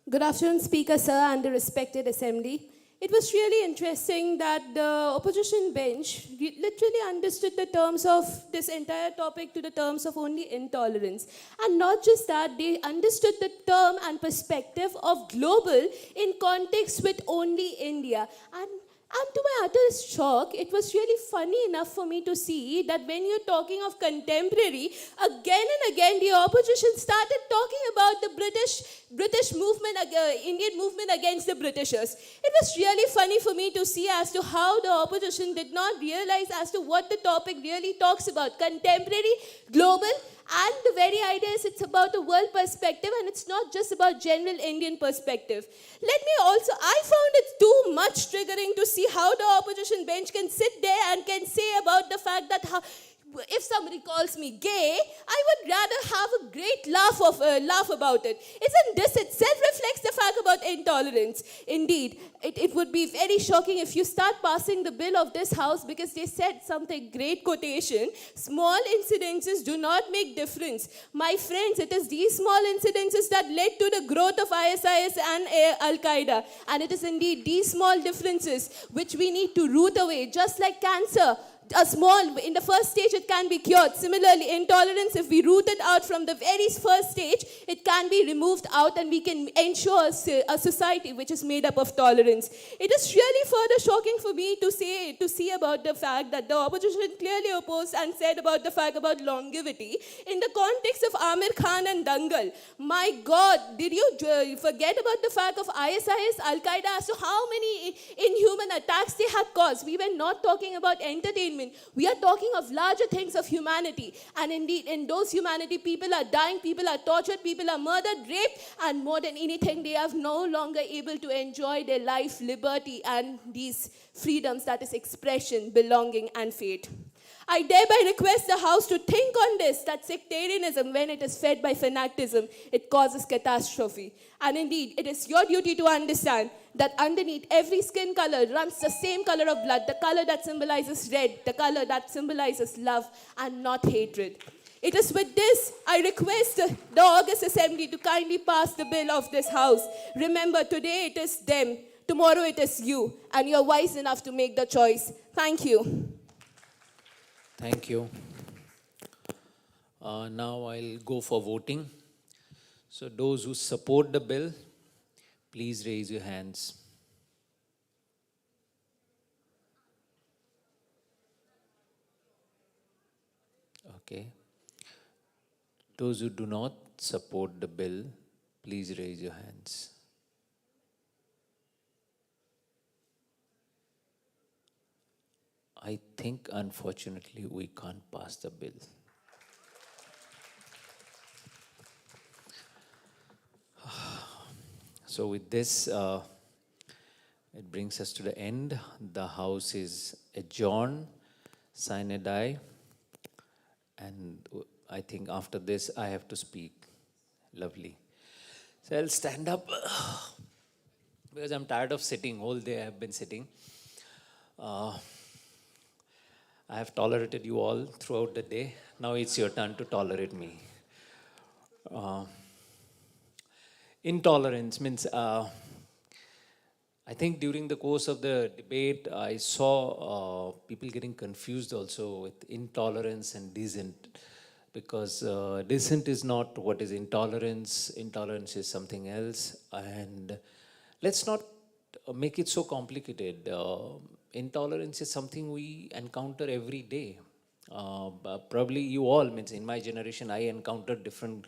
Good afternoon, Speaker Sir and the respected assembly. It was really interesting that the opposition bench literally understood the terms of this entire topic to the terms of only intolerance. And not just that, they understood the term and perspective of global in context with only India. And to my utter shock, it was really funny enough for me to see that when you're talking of contemporary, again and again the opposition started talking about the British movement, Indian movement against the Britishers. It was really funny for me to see as to how the opposition did not realize as to what the topic really talks about. Contemporary, global, and the very idea is it's about a world perspective and it's not just about general Indian perspective. I found it too much triggering to see how the opposition bench can sit there and can say about the fact that if somebody calls me gay, I would rather have a great laugh about it. Isn't this itself reflects the fact about intolerance? Indeed, it would be very shocking if you start passing the bill of this house because they said something great quotation. Small incidences do not make difference. My friends, it is these small incidences that led to the growth of ISIS and Al-Qaeda. And it is indeed these small differences which we need to root away, just like cancer. In the first stage, it can be cured. Similarly, intolerance, if we root it out from the very first stage, it can be removed out and we can ensure a society which is made up of tolerance. It is really further shocking for me to see about the fact that the opposition clearly opposed and said about the fact about longevity in the context of Amir Khan and Dangal. My God, did you forget about the fact of ISIS, Al-Qaeda, as to how many inhuman attacks they had caused? We were not talking about entertainment. We are talking of larger things of humanity. And indeed, in those humanity, people are dying, people are tortured, people are murdered, raped, and more than anything, they are no longer able to enjoy their life, liberty, and these freedoms, that is expression, belonging, and faith. I thereby request the House to think on this, that sectarianism, when it is fed by fanaticism, it causes catastrophe. And indeed, it is your duty to understand that underneath every skin color runs the same color of blood, the color that symbolizes red, the color that symbolizes love and not hatred. It is with this, I request the August Assembly to kindly pass the bill of this House. Remember, today it is them, tomorrow it is you, and you're wise enough to make the choice. Thank you. Thank you. Now I'll go for voting. So those who support the bill, please raise your hands. Okay. Those who do not support the bill, please raise your hands. I think, unfortunately, we can't pass the bill. So with this, it brings us to the end. The House is adjourned, sine die, and I think after this, I have to speak. Lovely. So I'll stand up because I'm tired of sitting. Whole day I have been sitting. I have tolerated you all throughout the day. Now it's your turn to tolerate me. Intolerance means, I think during the course of the debate, I saw people getting confused also with intolerance and dissent. Because dissent is not what is intolerance, intolerance is something else. And let's not make it so complicated. Intolerance is something we encounter every day. Probably you all, means in my generation, I encountered different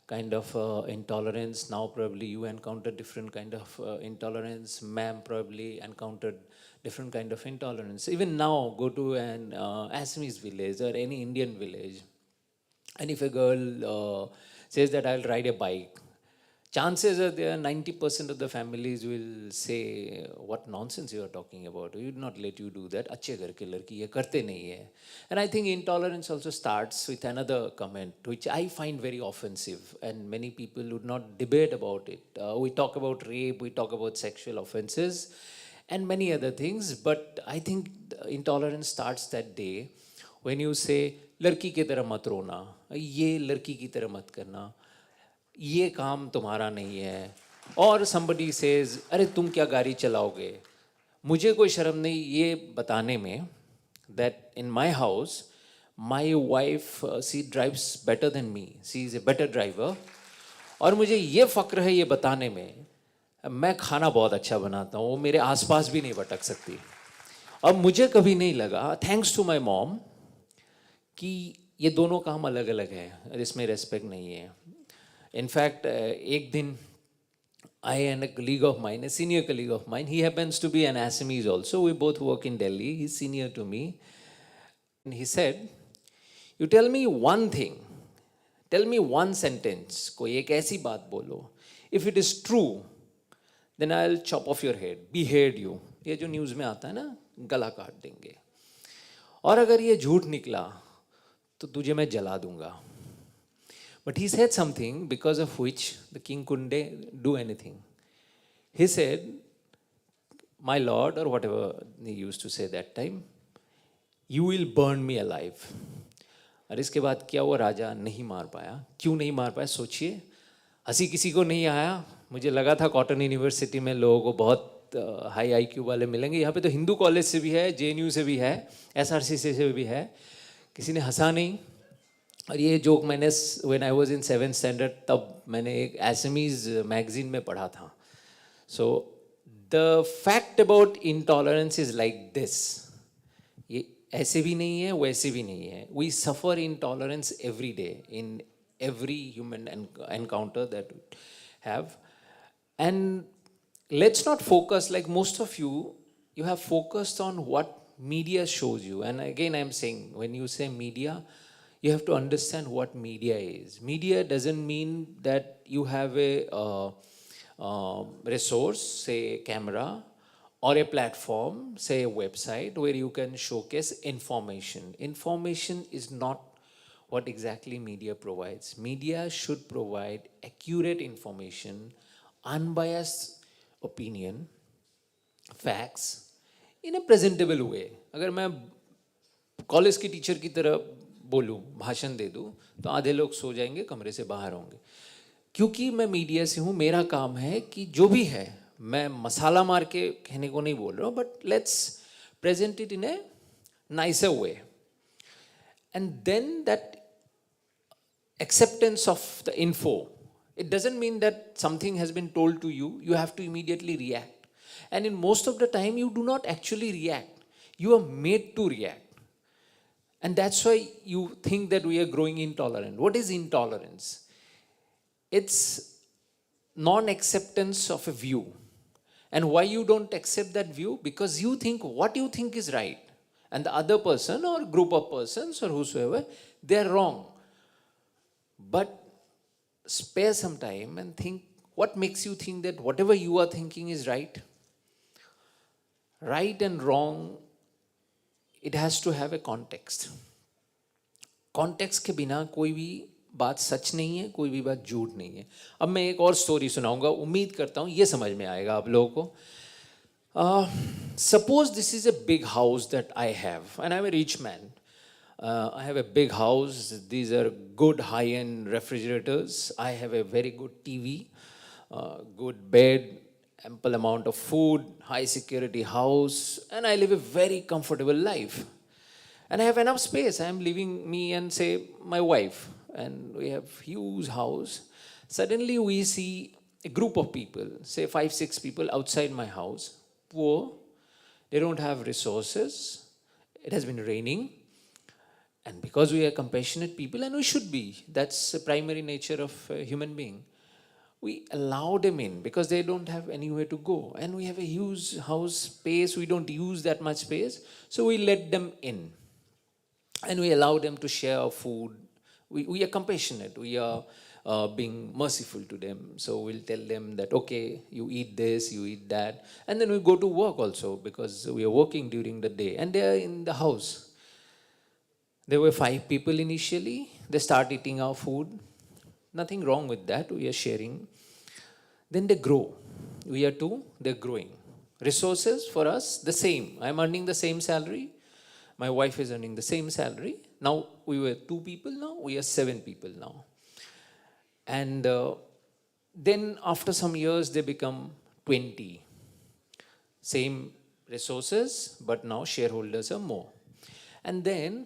kind of intolerance. Now probably you encounter different kind of intolerance. Ma'am probably encountered different kind of intolerance. Even now, go to an Assamese village or any Indian village, and if a girl says that I'll ride a bike, chances are there 90% of the families will say, what nonsense you are talking about. We would not let you do that. Achhe ghar ke ladki ye karte nahi hai. And I think intolerance also starts with another comment, which I find very offensive, and many people would not debate about it. We talk about rape, we talk about sexual offenses, and many other things, but I think intolerance starts that day when you say, लड़की की तरह मत रोना, ये लड़की की तरह मत करना, ये काम तुम्हारा नहीं है. और somebody says, अरे तुम क्या गाड़ी चलाओगे. मुझे कोई शर्म नहीं ये बताने में that in my house, my wife, she drives better than me. She is a better driver. और मुझे ये फ़क्र है ये बताने में, मैं खाना बहुत अच्छा बनाता हूँ, वो मेरे आसपास भी नहीं भटक सकती. अब मुझे कभी नहीं लगा, thanks to my mom, कि ये दोनों काम अलग अलग हैं, इसमें रेस्पेक्ट नहीं है. इनफैक्ट एक दिन I and a colleague of mine, a senior colleague of mine, he happens to be an Assamese also, we both work in Delhi, he's senior to me, and he said, you tell me one thing, tell me one sentence, कोई एक ऐसी बात बोलो, if it is true, then I'll chop off your head, behead you. ये जो news में आता है ना, गला काट देंगे. और अगर ये झूठ निकला तो तुझे मैं जला दूंगा. But he said something because of which the king couldn't do anything. He said, my lord, or whatever he used to say that time, you will burn me alive. और इसके बाद क्या वो राजा नहीं मार पाया. क्यों नहीं मार पाया सोचिए. हंसी किसी को नहीं आया. मुझे लगा था कॉटन यूनिवर्सिटी में लोगों को बहुत हाई IQ वाले मिलेंगे. यहाँ पे तो हिंदू कॉलेज से भी है, JNU से भी है, SRC से भी है. किसी ने हंसा नहीं. और ये जोक मैंने when I was in 7th standard तब मैंने एक Assamese मैगजीन में पढ़ा था. So the fact about intolerance is like this. ये ऐसे भी नहीं है, वैसे भी नहीं है. We suffer intolerance every day in every human encounter that we have. And let's not focus, like most of you, you have focused on what media shows you. And again, I'm saying, when you say media, you have to understand what media is. Media doesn't mean that you have a resource, say a camera, or a platform, say a website, where you can showcase information. Information is not what exactly media provides. Media should provide accurate information, unbiased opinion, facts, in a presentable way. अगर मैं college की teacher की तरह बोलूँ, भाषण दे दूँ, तो आधे लोग सो जाएंगे, कमरे से बाहर होंगे. क्योंकि मैं मीडिया से हूँ, मेरा काम है कि जो भी है, मैं मसाला मार के कहने को नहीं बोल रहा हूँ, but let's present it in a nicer way. And then that acceptance of the info, it doesn't mean that something has been told to you, you have to immediately react. And in most of the time, you do not actually react. You are made to react. And that's why you think that we are growing intolerant. What is intolerance? It's non-acceptance of a view. And why you don't accept that view? Because you think what you think is right. And the other person or group of persons or whosoever, they're wrong. But spare some time and think, what makes you think that whatever you are thinking is right? Right and wrong, it has to have a context. Context के बिना कोई भी बात सच नहीं है, कोई भी बात झूठ नहीं है. अब मैं एक और स्टोरी सुनाऊंगा, उम्मीद करता हूँ ये समझ में आएगा आप लोगों को. Suppose this is a big house that I have and I'm a rich man. I have a big house. These are good high-end refrigerators. I have a very good TV, good bed, ample amount of food, high security house, and I live a very comfortable life. And I have enough space. I am living, me and say my wife, and we have huge house. Suddenly we see a group of people, say 5, 6 people outside my house, poor, they don't have resources, it has been raining, and because we are compassionate people, and we should be, that's the primary nature of a human being, we allow them in because they don't have anywhere to go. And we have a huge house space, we don't use that much space, so we let them in. And we allow them to share our food. We are compassionate, we are being merciful to them. So we'll tell them that, okay, you eat this, you eat that. And then we go to work also because we are working during the day. And they are in the house. There were 5 people initially. They start eating our food. Nothing wrong with that. We are sharing. Then they grow. We are 2, they're growing. Resources for us, the same. I'm earning the same salary. My wife is earning the same salary. Now we were 2 people, now we are 7 people now. And then after some years, they become 20. Same resources, but now shareholders are more. And then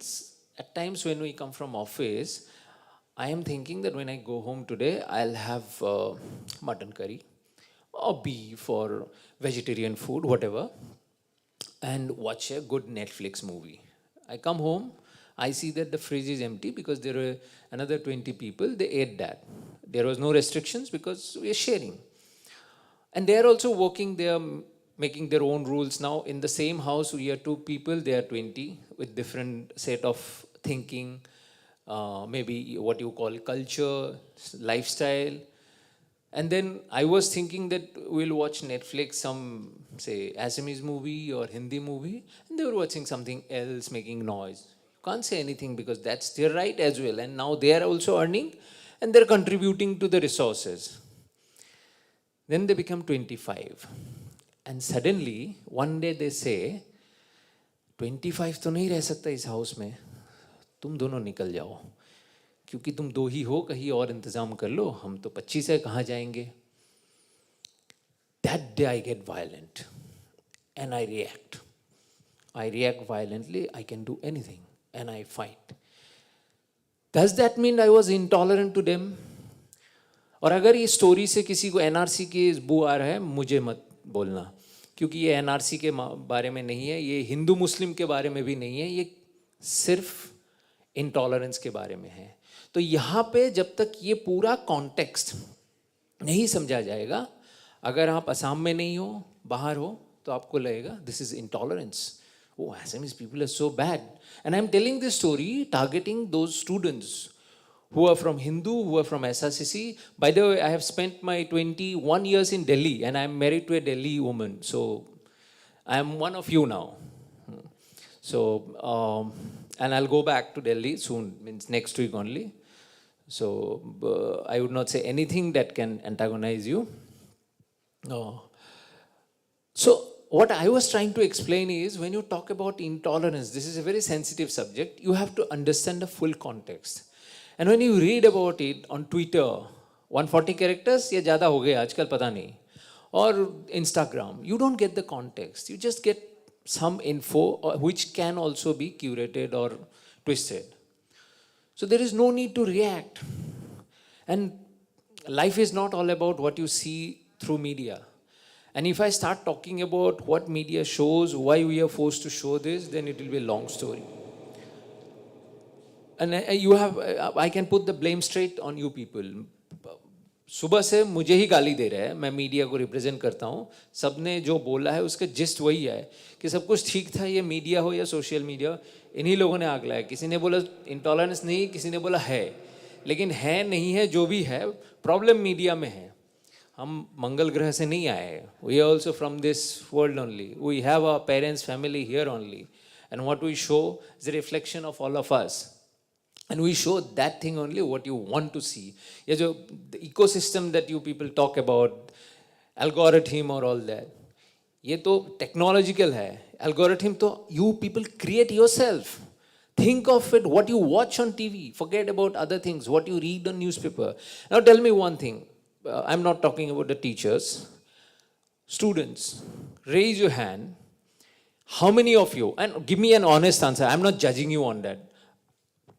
at times when we come from office, I am thinking that when I go home today, I'll have mutton curry or beef or vegetarian food, whatever, and watch a good Netflix movie. I come home, I see that the fridge is empty because there were another 20 people, they ate that. There was no restrictions because we are sharing. And they are also working, they are making their own rules. Now in the same house, we are 2 people, they are 20 with different set of thinking, maybe what you call culture, lifestyle. And then I was thinking that we'll watch Netflix, some say Assamese movie or Hindi movie, and they were watching something else, making noise. You can't say anything because that's their right as well. And now they are also earning and they're contributing to the resources. Then they become 25. And suddenly, one day they say, 25 तो नहीं रह सकता इस house में, तुम दोनों निकल जाओ, क्योंकि तुम 2 ही हो, कहीं और इंतजाम कर लो, हम तो 25 है, कहाँ जाएंगे? That day I get violent and I react. I react violently, I can do anything and I fight. Does that mean I was intolerant to them? और अगर ये स्टोरी से किसी को एनआरसी की बू आ रहा है, मुझे मत बोलना, क्योंकि ये एनआरसी के बारे में नहीं है, ये हिंदू मुस्लिम के बारे में भी नहीं है, ये सिर्फ इंटॉलरेंस के बारे में है. तो यहाँ पे जब तक ये पूरा कॉन्टेक्स्ट नहीं समझा जाएगा, अगर आप असम में नहीं हो, बाहर हो, तो आपको लगेगा this is intolerance. Oh, Assamese people are so bad. And I'm telling this story targeting those students who are from Hindu, who are from SRCC. By the way, I have spent my 21 years in Delhi and I'm married to a Delhi woman. So I'm one of you now. So, and I'll go back to Delhi soon, means next week only. So I would not say anything that can antagonize you. So what I was trying to explain is when you talk about intolerance, this is a very sensitive subject, you have to understand the full context. And when you read about it on Twitter, 140 characters, ये ज़्यादा हो गए आजकल पता नहीं, or Instagram, you don't get the context. You just get some info which can also be curated or twisted. So there is no need to react. And life is not all about what you see through media. And if I start talking about what media shows, why we are forced to show this, then it will be a long story. And I can put the blame straight on you people. सुबह से मुझे ही गाली दे रहे हैं, मैं media को represent करता हूँ, सबने जो बोला है उसका जिस्ट वही है कि सब कुछ ठीक था, ये मीडिया हो या सोशल मीडिया, इन्हीं लोगों ने आग लाया. किसी ने बोला इंटॉलरेंस नहीं, किसी ने बोला है, लेकिन है नहीं है जो भी है, प्रॉब्लम मीडिया में है. हम मंगल ग्रह से नहीं आए, we are also from this world only. We have our parents, family here only. And what we show is a reflection of all of us. And we show that thing only what you want to see. ये जो the ecosystem that you people talk about, algorithm or all that, ये तो technological है. Algorithm तो you people create yourself. Think of it, what you watch on TV. Forget about other things, what you read on newspaper. Now tell me one thing. I'm not talking about the teachers. Students, raise your hand. How many of you, and give me an honest answer. I'm not judging you on that.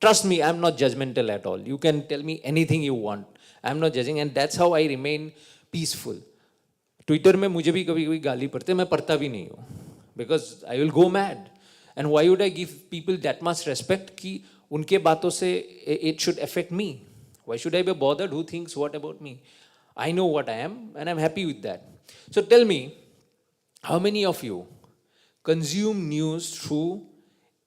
Trust me, I'm not judgmental at all. You can tell me anything you want. I'm not judging, and that's how I remain peaceful. Twitter में मुझे भी कभी कभी गाली पड़ते, मैं पढ़ता भी नहीं हूँ. Because I will go mad. And why would I give people that much respect कि उनके बातों से it should affect me? Why should I be bothered who thinks what about me? I know what I am and I'm happy with that. So tell me, how many of you consume news through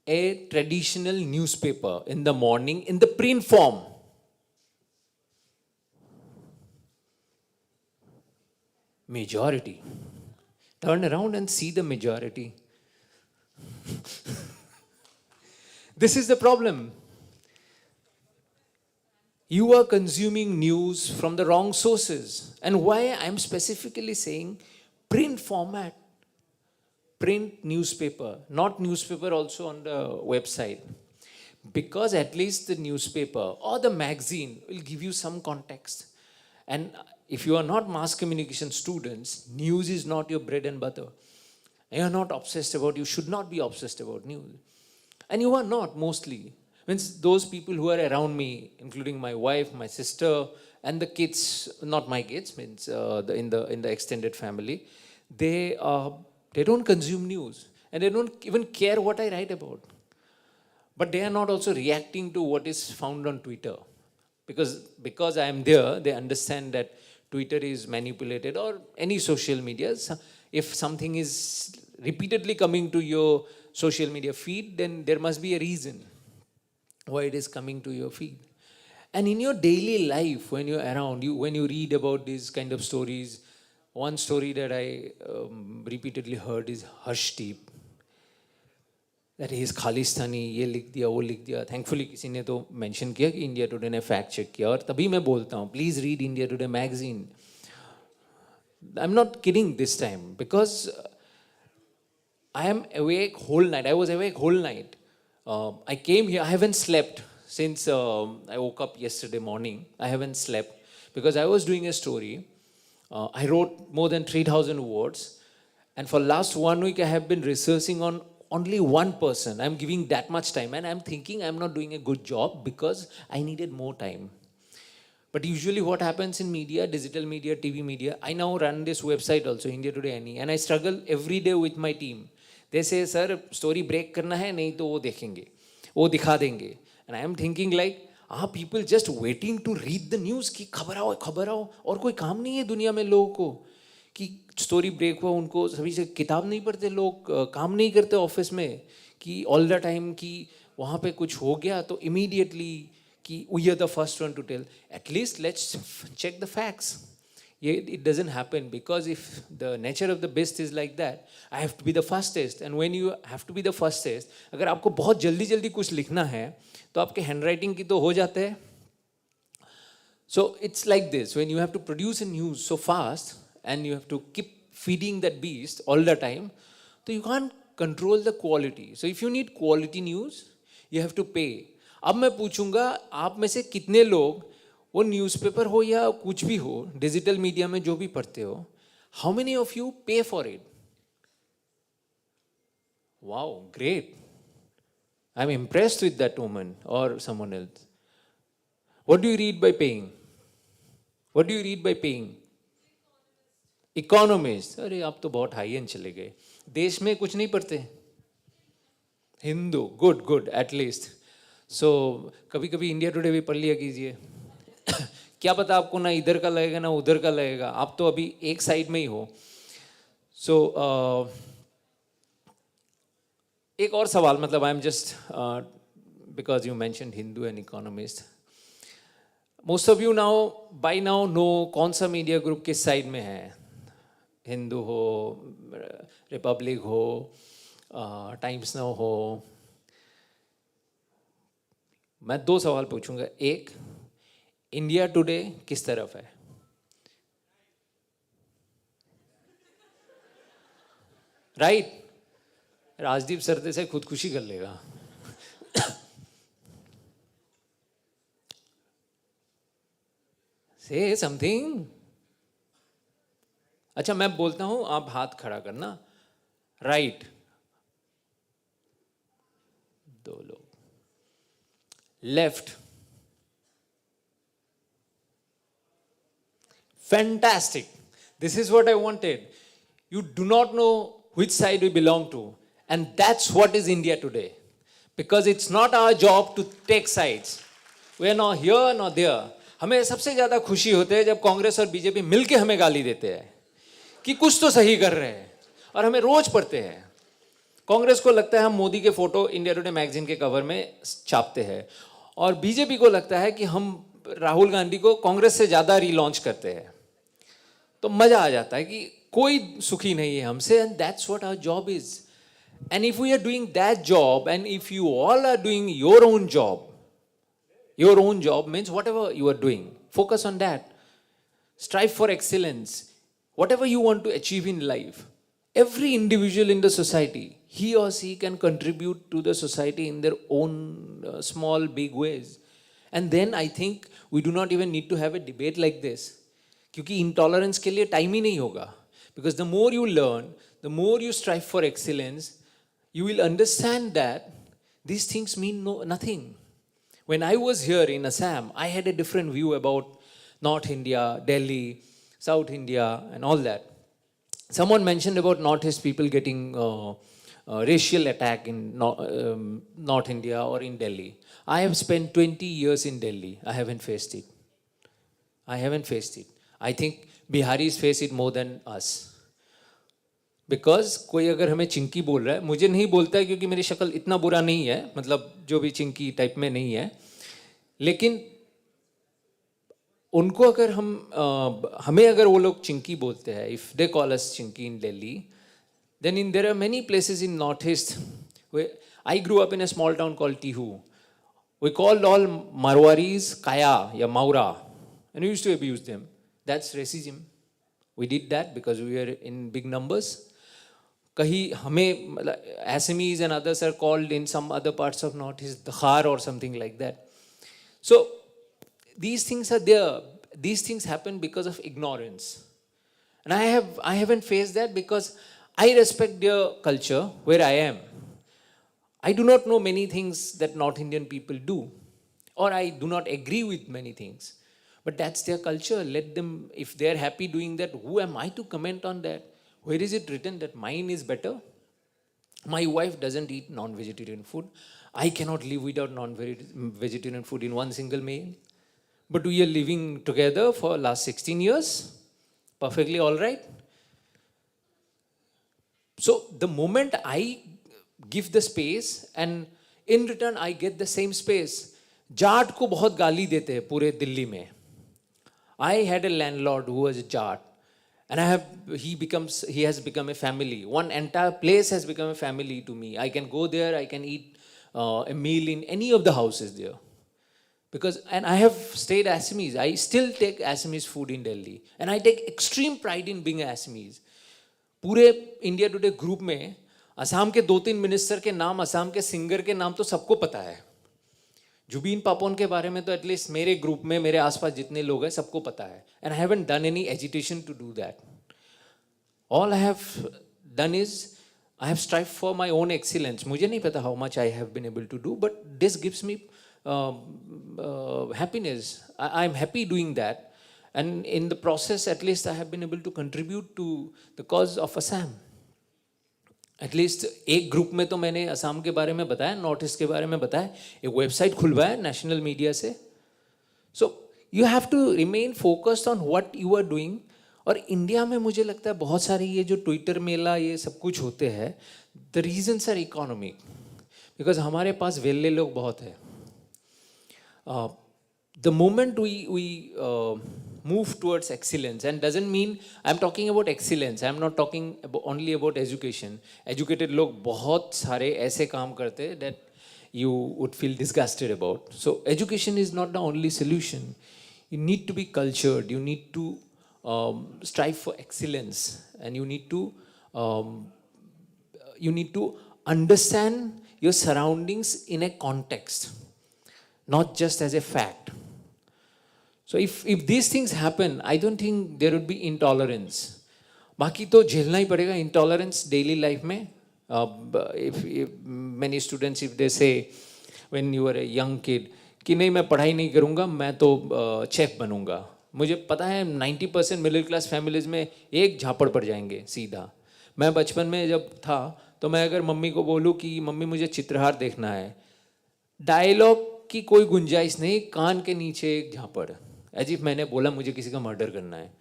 a traditional newspaper in the morning in the print form? Majority. Turn around and see the majority. This is the problem. You are consuming news from the wrong sources. And why I'm specifically saying print format. Print newspaper, not newspaper also on the website. Because at least the newspaper or the magazine will give you some context. And if you are not mass communication students, news is not your bread and butter. You are not obsessed about, you should not be obsessed about news. And you are not mostly. Means those people who are around me, including my wife, my sister, and the kids, not my kids, means in the extended family, they don't consume news. And they don't even care what I write about. But they are not also reacting to what is found on Twitter. Because I am there, they understand that Twitter is manipulated or any social media. If something is repeatedly coming to your social media feed, then there must be a reason why it is coming to your feed. And in your daily life, when you're around, when you read about these kind of stories, one story that I repeatedly heard is Harshdeep. That he is Khalistani, ये लिख दिया, वो लिख दिया. Thankfully किसी ने तो mention किया कि India Today ने fact check किया और तभी मैं बोलता हूँ, please read India Today magazine. I'm not kidding this time because I am awake whole night. I was awake whole night. I came here, I haven't slept since I woke up yesterday morning. I haven't slept because I was doing a story. I wrote more than 3,000 words. And for last 1 week, I have been researching on only one person. I'm giving that much time. And I'm thinking I'm not doing a good job because I needed more time. But usually what happens in media, digital media, TV media, I now run this website also, India Today NE, and I struggle every day with my team. They say, sir, story break karna hai, nahi to wo dekhenge, wo dikha denge. And I am thinking like, are people just waiting to read the news कि खबर आओ और कोई काम नहीं है दुनिया में लोगों को कि स्टोरी ब्रेक हुआ उनको सभी से किताब नहीं पढ़ते लोग काम नहीं करते ऑफिस में कि ऑल द टाइम कि वहाँ पे कुछ हो गया तो इमीडिएटली कि we are the first one to tell. At least let's check the facts. It doesn't happen because if the nature of the beast is like that, I have to be the fastest. And when you have to be the fastest, अगर आपको बहुत जल्दी कुछ लिखना है तो आपके handwriting की तो हो जाते हैं. So it's like this, when you have to produce a news so fast and you have to keep feeding that beast all the time, so you can't control the quality. So if you need quality news, you have to pay. अब मैं पूछूंगा आप में से कितने लोग वो newspaper हो या कुछ भी हो डिजिटल मीडिया में जो भी पढ़ते हो, how many of you pay for it? Wow, great. I'm impressed with that woman or someone else. What do you read by paying? What do you read by paying? Economist. अरे आप तो बहुत high and चले गए. देश में कुछ नहीं पढ़ते. Hindu. Good, at least. So कभी कभी इंडिया टुडे भी पढ़ लिया कीजिए. क्या पता आपको ना इधर का लगेगा ना उधर का लगेगा. आप तो अभी एक साइड में ही हो. So एक और सवाल मतलब I'm just because you mentioned Hindu and Economist. Most of you now by now know कौन सा मीडिया ग्रुप किस साइड में है. हिंदू हो, रिपब्लिक हो, टाइम्स नाउ हो. मैं 2 सवाल पूछूंगा. एक, इंडिया टुडे किस तरफ है? राइट? राजदीप सरदे से खुदकुशी कर लेगा. Say something. अच्छा मैं बोलता हूं, आप हाथ खड़ा करना. Right. दो लोग. Left. Fantastic. This is what I wanted. You do not know which side we belong to. And that's what is India today. Because it's not our job to take sides. We are not here nor there. हमें सबसे ज़्यादा खुशी होती है जब कांग्रेस और BJP मिलके हमें गाली देते हैं कि कुछ तो सही कर रहे हैं, और हमें रोज पढ़ते हैं. कांग्रेस को लगता है हम मोदी के फोटो इंडिया टुडे मैगजीन के कवर में छापते हैं, और बीजेपी को लगता है कि हम राहुल गांधी को कांग्रेस से ज़्यादा रीलॉन्च करते हैं. तो मज़ा आ जाता है कि कोई सुखी नहीं है हमसे, and that's what our job is. And if we are doing that job, and if you all are doing your own job, your own job means whatever you are doing, focus on that. Strive for excellence. Whatever you want to achieve in life, every individual in the society, he or she can contribute to the society in their own small, big ways. And then I think we do not even need to have a debate like this. क्योंकि intolerance के लिए time ही नहीं होगा. Because the more you learn, the more you strive for excellence, you will understand that these things mean nothing. When I was here in Assam, I had a different view about North India, Delhi, South India, and all that. Someone mentioned about Northeast people getting racial attack in North India or in Delhi. I have spent 20 years in Delhi. I haven't faced it. I haven't faced it. I think Biharis face it more than us. Because कोई अगर हमें चिंकी बोल रहा है, मुझे नहीं बोलता है क्योंकि मेरी शक्ल इतना बुरा नहीं है, मतलब जो भी चिंकी टाइप में नहीं है, लेकिन उनको अगर हमें अगर वो लोग चिंकी बोलते हैं, if they call us chinky in Delhi, then in there are many places in north east. I grew up in a small town called Tihu. We called all Marwaris kaya या maura, and we used to abuse them. That's racism. We did that because we are in big numbers. कहीं हमें Assamese and others are called in some other parts of North East Dhar or something like that. So these things are there. These things happen because of ignorance. And I haven't faced that because I respect their culture where I am. I do not know many things that North Indian people do, or I do not agree with many things. But that's their culture. Let them, if they're happy doing that, who am I to comment on that? Where is it written that mine is better? My wife doesn't eat non-vegetarian food. I cannot live without non-vegetarian food in one single meal. But we are living together for last 16 years. Perfectly all right. So the moment I give the space and in return I get the same space. Jat को बहुत गाली देते हैं पूरे दिल्ली में. I had a landlord who was a Jat. And he has become a family. One entire place has become a family to me. I can go there, I can eat a meal in any of the houses there. And I have stayed Assamese. I still take Assamese food in Delhi. And I take extreme pride in being Assamese. पूरे India today group में असम के 2-3 minister के नाम, असम के singer के नाम तो सबको पता है. जुबीन पापोन के बारे में तो एटलीस्ट मेरे ग्रुप में, मेरे आसपास जितने लोग हैं सबको पता है. And I haven't done any agitation to do that. All I have done is I have strive for my own excellence. मुझे नहीं पता how much I have been able to do, but this gives me happiness. I am happy doing that, and in the process at least I have been able to contribute to the cause of Assam. At least एक group में तो मैंने असम के बारे में बताया, north east के बारे में बताया, एक वेबसाइट खुलवाया नेशनल मीडिया से. So you have to remain focused on what you are doing. और इंडिया में मुझे लगता है बहुत सारी ये जो ट्विटर मेला ये सब कुछ होते हैं, the reasons are economic. Because हमारे पास वेल्ले लोग बहुत हैं. The moment we move towards excellence, and doesn't mean I'm talking about excellence. I'm not talking only about education. Educated लोग बहुत सारे ऐसे काम करते हैं that you would feel disgusted about. So education is not the only solution. You need to be cultured. You need to strive for excellence, and you need to understand your surroundings in a context, not just as a fact. So if these things happen, I don't think there would be intolerance. बाकी तो झेलना ही पड़ेगा intolerance daily life में. If many students, if they say when you are a young kid कि नहीं मैं पढ़ाई नहीं करूँगा, मैं तो चेफ बनूँगा. मुझे पता है 90% मिडिल क्लास फैमिलीज में एक झापड़ पड़ जाएंगे सीधा. मैं बचपन में जब था तो मैं अगर मम्मी को बोलूँ कि मम्मी मुझे चित्रहार देखना है, डायलॉग की कोई गुंजाइश नहीं, कान के नीचे एक झापड़, एज इफ मैंने बोला मुझे किसी का मर्डर करना है.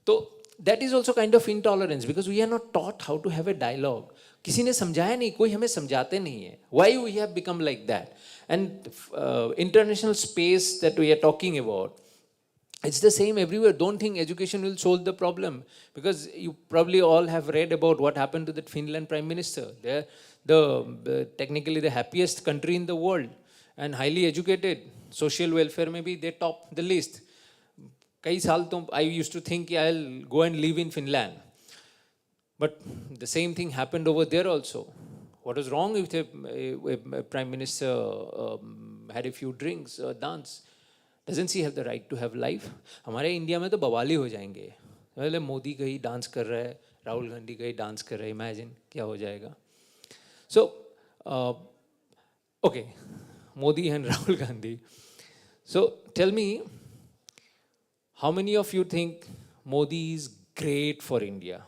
तो that is also kind of intolerance because we are not taught how to have a dialogue. किसी ने समझाया नहीं, कोई हमें समझाते नहीं है. Why we have become like that. And international space that we are talking about, it's the same everywhere. Don't think education will solve the problem, because you probably all have read about what happened to that Finland Prime Minister. They're technically the happiest country in the world and highly educated. Social welfare maybe they top the list. Kai saal to I used to think I'll go and live in Finland. But the same thing happened over there also. What was wrong if a Prime Minister had a few drinks or dance? Doesn't he have the right to have life? हमारे India में तो बवाली हो जाएंगे. पहले मोदी कहीं dance कर रहा है, राहुल गांधी कहीं डांस कर रहा है, इमेजिन क्या हो जाएगा. So, okay, Modi and Rahul Gandhi. So tell me, how many of you think Modi is great for India?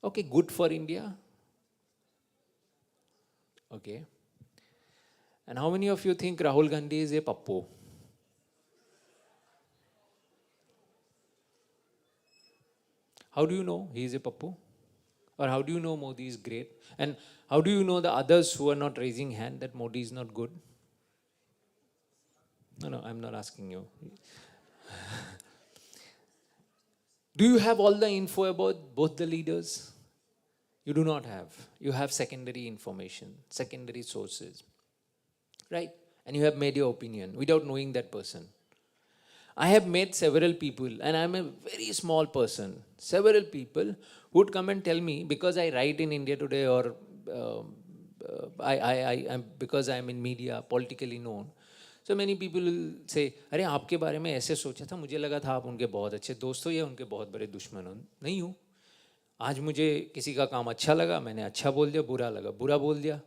Okay, good for India? Okay. And how many of you think Rahul Gandhi is a pappu? How do you know he is a pappu? Or how do you know Modi is great? And how do you know the others who are not raising hand that Modi is not good? No, I'm not asking you. Do you have all the info about both the leaders? You do not have. You have secondary information, secondary sources. Right? And you have made your opinion without knowing that person. I have met several people, and I'm a very small person. Several people would come and tell me, because I write in India Today, or because I'm in media, politically known. So many people will say, अरे आपके बारे में ऐसे सोचा था, मुझे लगा था आप उनके बहुत अच्छे दोस्त हो या उनके बहुत बड़े दुश्मन हो. नहीं हूँ. आज मुझे किसी का काम अच्छा लगा, मैंने अच्छा बोल दिया, बुरा लगा, बुरा बोल दिया.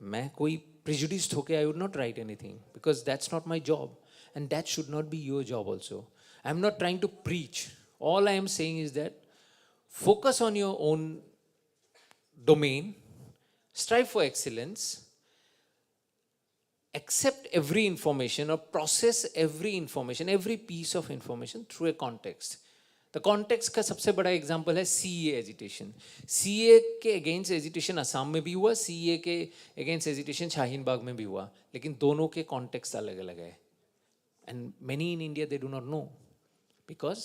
मैं कोई prejudiced होके I would not write anything, because that's not my job, and that should not be your job also. I'm not trying to preach. All I am saying is that focus on your own domain, strive for excellence, accept every information or process every information, every piece of information through a context. The context का सबसे बड़ा example है CA agitation. CA के against agitation Assam में भी हुआ, CA के against agitation Shaheen Bagh में भी हुआ, लेकिन दोनों के कॉन्टेक्स्ट अलग अलग है. And many in India they do not know, because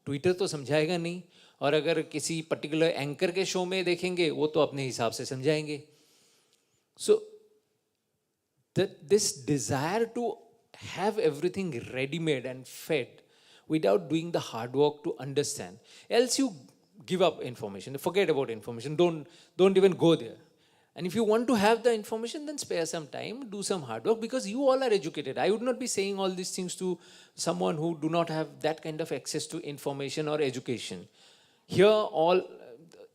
Twitter तो समझाएगा नहीं, और अगर किसी पर्टिकुलर एंकर के शो में देखेंगे वो तो अपने हिसाब से समझाएंगे. So this desire to have everything readymade and fed without doing the hard work to understand. Else you give up information, forget about information, don't even go there. And if you want to have the information, then spare some time, do some hard work, because you all are educated. I would not be saying all these things to someone who do not have that kind of access to information or education. Here,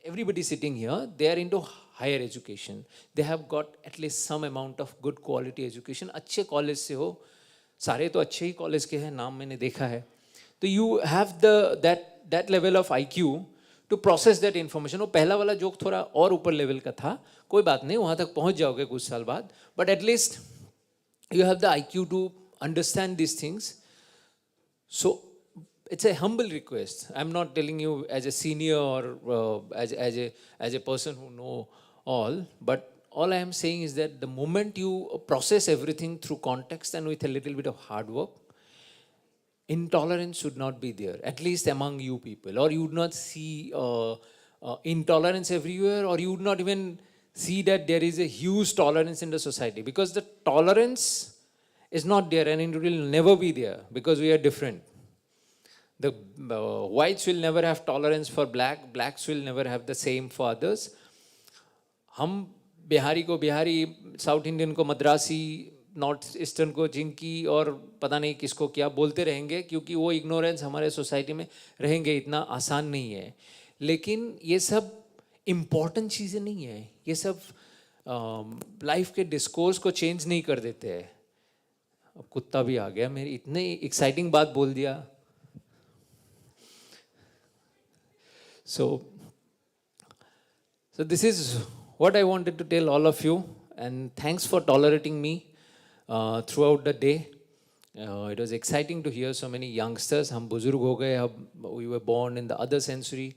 everybody sitting here, they are into higher education. They have got at least some amount of good quality education. अच्छे college से हो, सारे तो अच्छे ही college के हैं, नाम मैंने देखा है. तो you have that level of IQ to process that information. वो पहला वाला जोक थोड़ा और ऊपर लेवल का था, कोई बात नहीं, वहाँ तक पहुँच जाओगे कुछ साल बाद. But at least you have the IQ to understand these things. So it's a humble request. I'm not telling you as a senior or as a person who know all, but all I am saying is that the moment you process everything through context and with a little bit of hard work, intolerance should not be there, at least among you people. Or you would not see intolerance everywhere, or you would not even see that there is a huge tolerance in the society, because the tolerance is not there and it will never be there, because we are different. The whites will never have tolerance for blacks will never have the same for others. हम बिहारी को Bihari, south Indian को Madrasi, north eastern को जिंकी और पता नहीं किसको क्या बोलते रहेंगे, क्योंकि वो इग्नोरेंस हमारे सोसाइटी में रहेंगे, इतना आसान नहीं है. लेकिन ये सब इम्पॉर्टेंट चीज़ें नहीं है, ये सब लाइफ के डिस्कोर्स को चेंज नहीं कर देते हैं. अब कुत्ता भी आ गया, मेरी इतने एक्साइटिंग बात बोल दिया. So this is what I wanted to tell all of you, and thanks for tolerating me throughout the day. It was exciting to hear so many youngsters. हम बुजुर्ग हो गए, अब we were born in the other century,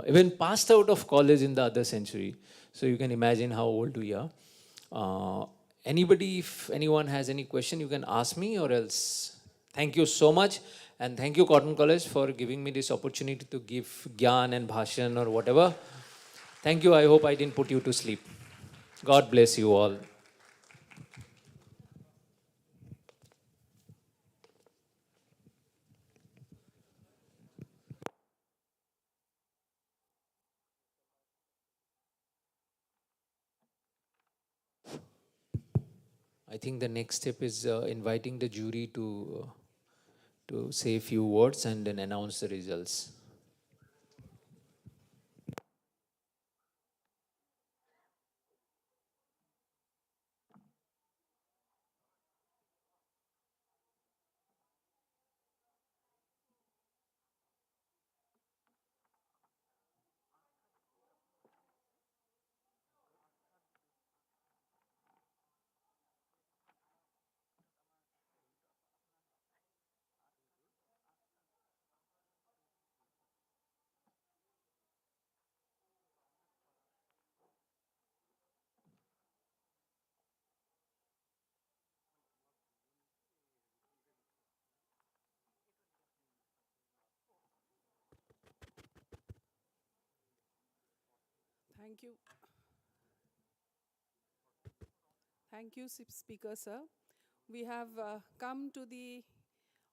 even passed out of college in the other century. So you can imagine how old we are. Anybody, if anyone has any question, you can ask me, or else. Thank you so much, and thank you Cotton College for giving me this opportunity to give gyan and bhashan or whatever. Thank you. I hope I didn't put you to sleep. God bless you all. I think the next step is inviting the jury to say a few words and then announce the results. Thank you. Thank you, Speaker Sir. We have come to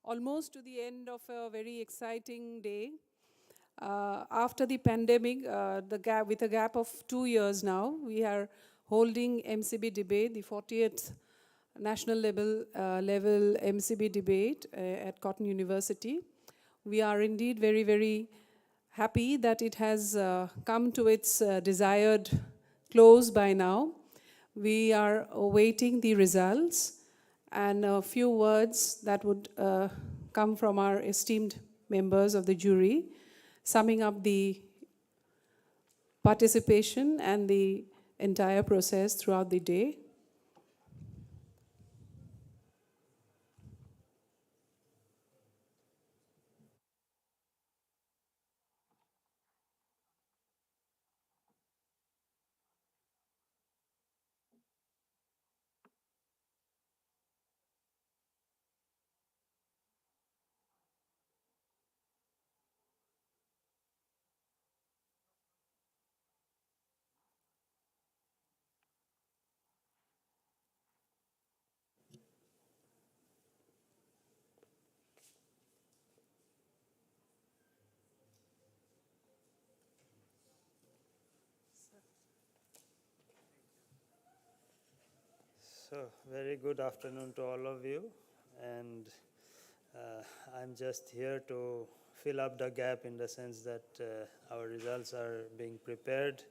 almost to the end of a very exciting day. After the pandemic, with a gap of 2 years now, we are holding MCB debate, the 40th national level MCB debate at Cotton University. We are indeed very, very happy that it has come to its desired close by now. We are awaiting the results, and a few words that would come from our esteemed members of the jury, summing up the participation and the entire process throughout the day. So, very good afternoon to all of you, and I'm just here to fill up the gap in the sense that our results are being prepared.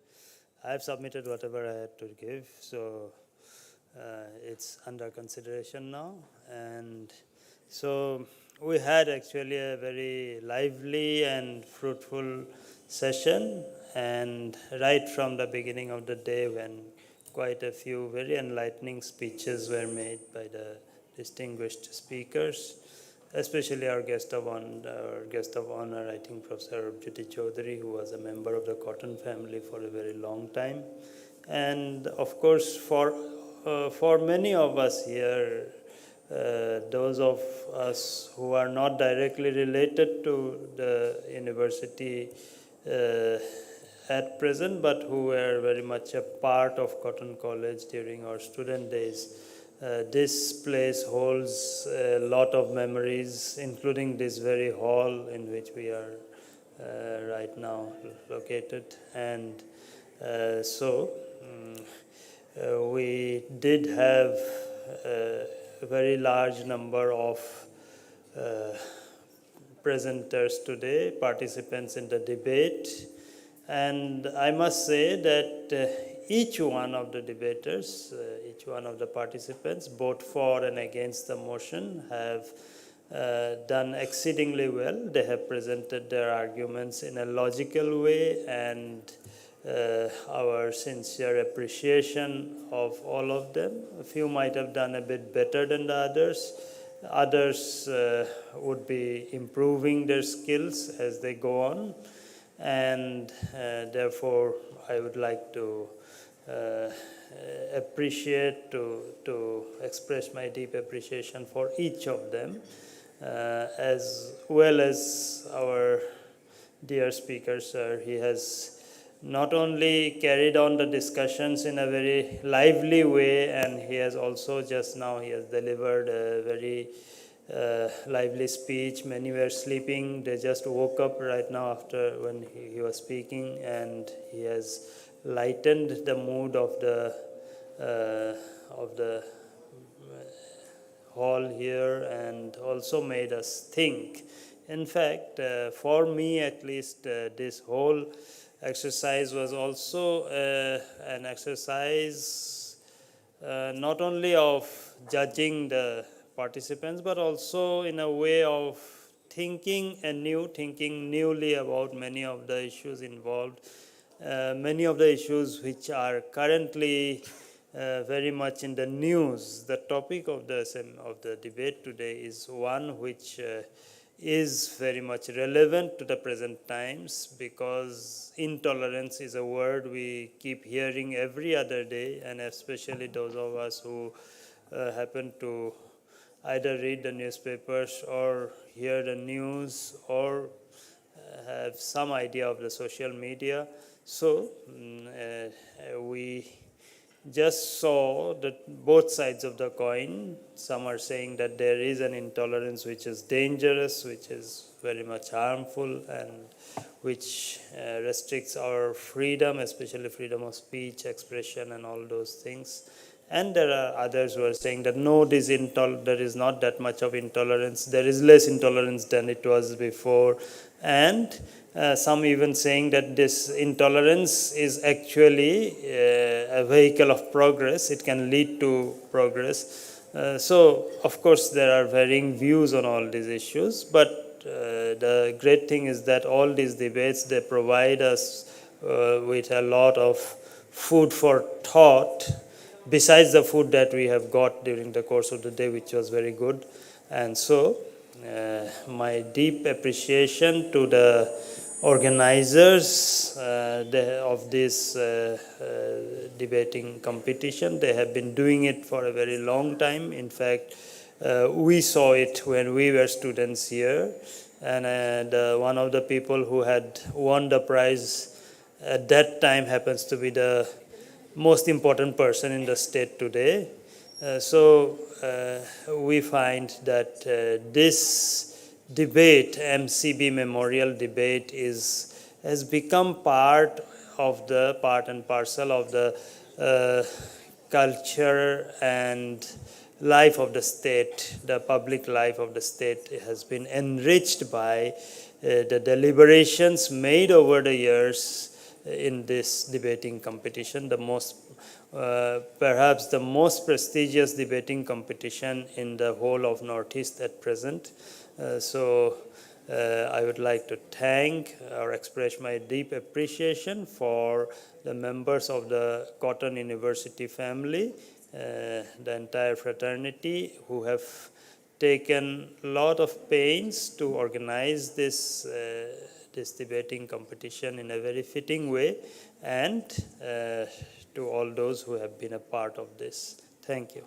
I've submitted whatever I had to give, so it's under consideration now. And so we had actually a very lively and fruitful session, and right from the beginning of the day, when quite a few very enlightening speeches were made by the distinguished speakers, especially our guest of honor, I think Professor Jyoti Chaudhary, who was a member of the Cotton family for a very long time. And of course, for many of us here, those of us who are not directly related to the university at present, but who were very much a part of Cotton College during our student days. This place holds a lot of memories, including this very hall in which we are right now located. And so we did have a very large number of presenters today, participants in the debate. And I must say that each one of the debaters, each one of the participants, both for and against the motion, have done exceedingly well. They have presented their arguments in a logical way, and our sincere appreciation of all of them. A few might have done a bit better than the others. Others would be improving their skills as they go on, and therefore I would like to to express my deep appreciation for each of them, as well as our dear speaker, sir. He has not only carried on the discussions in a very lively way, and he has also just now he has delivered a very lively speech. Many were sleeping. They just woke up right now after when he was speaking, and he has lightened the mood of the hall here, and also made us think. In fact, for me at least, this whole exercise was also an exercise not only of judging the participants, but also in a way of thinking newly about many of the issues involved, many of the issues which are currently very much in the news. The topic of the debate today is one which is very much relevant to the present times, because intolerance is a word we keep hearing every other day, and especially those of us who happen to either read the newspapers or hear the news or have some idea of the social media. So we just saw that both sides of the coin. Some are saying that there is an intolerance which is dangerous, which is very much harmful, and which restricts our freedom, especially freedom of speech, expression, and all those things. And there are others who are saying that no, there is not that much of intolerance. There is less intolerance than it was before. And some even saying that this intolerance is actually a vehicle of progress. It can lead to progress. So, of course, there are varying views on all these issues. But the great thing is that all these debates, they provide us with a lot of food for thought, besides the food that we have got during the course of the day, which was very good. And so, my deep appreciation to the organizers of this debating competition. They have been doing it for a very long time. In fact, we saw it when we were students here, and one of the people who had won the prize at that time happens to be the most important person in the state today. So we find that this debate, MCB Memorial Debate, has become part and parcel of the culture and life of the state. The public life of the state has been enriched by the deliberations made over the years in this debating competition, perhaps the most prestigious debating competition in the whole of Northeast at present. So I would like to thank or express my deep appreciation for the members of the Cotton University family, the entire fraternity, who have taken a lot of pains to organize this debating competition in a very fitting way, and to all those who have been a part of this. Thank you.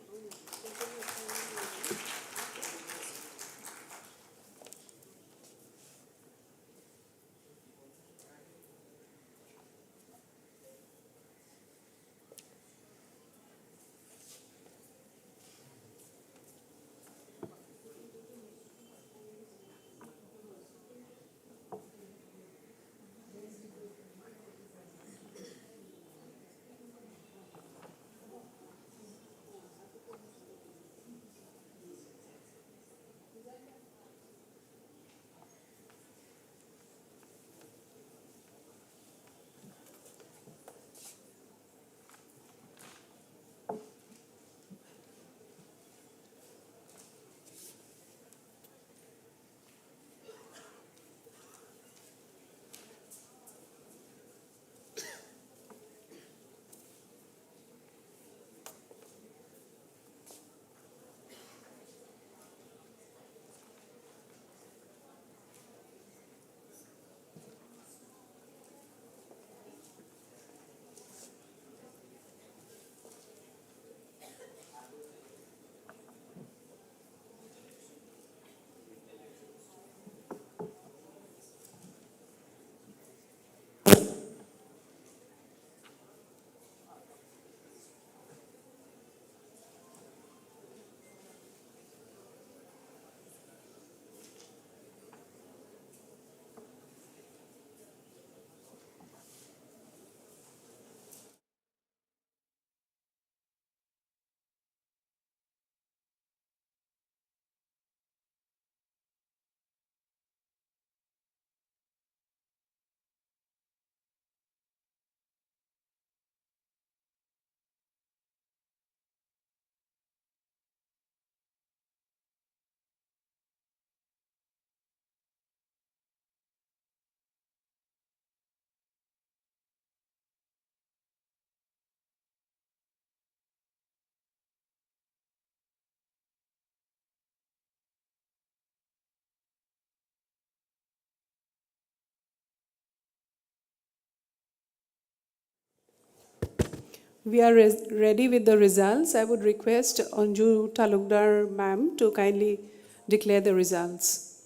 We are ready with the results. I would request Anju Talukdar ma'am to kindly declare the results.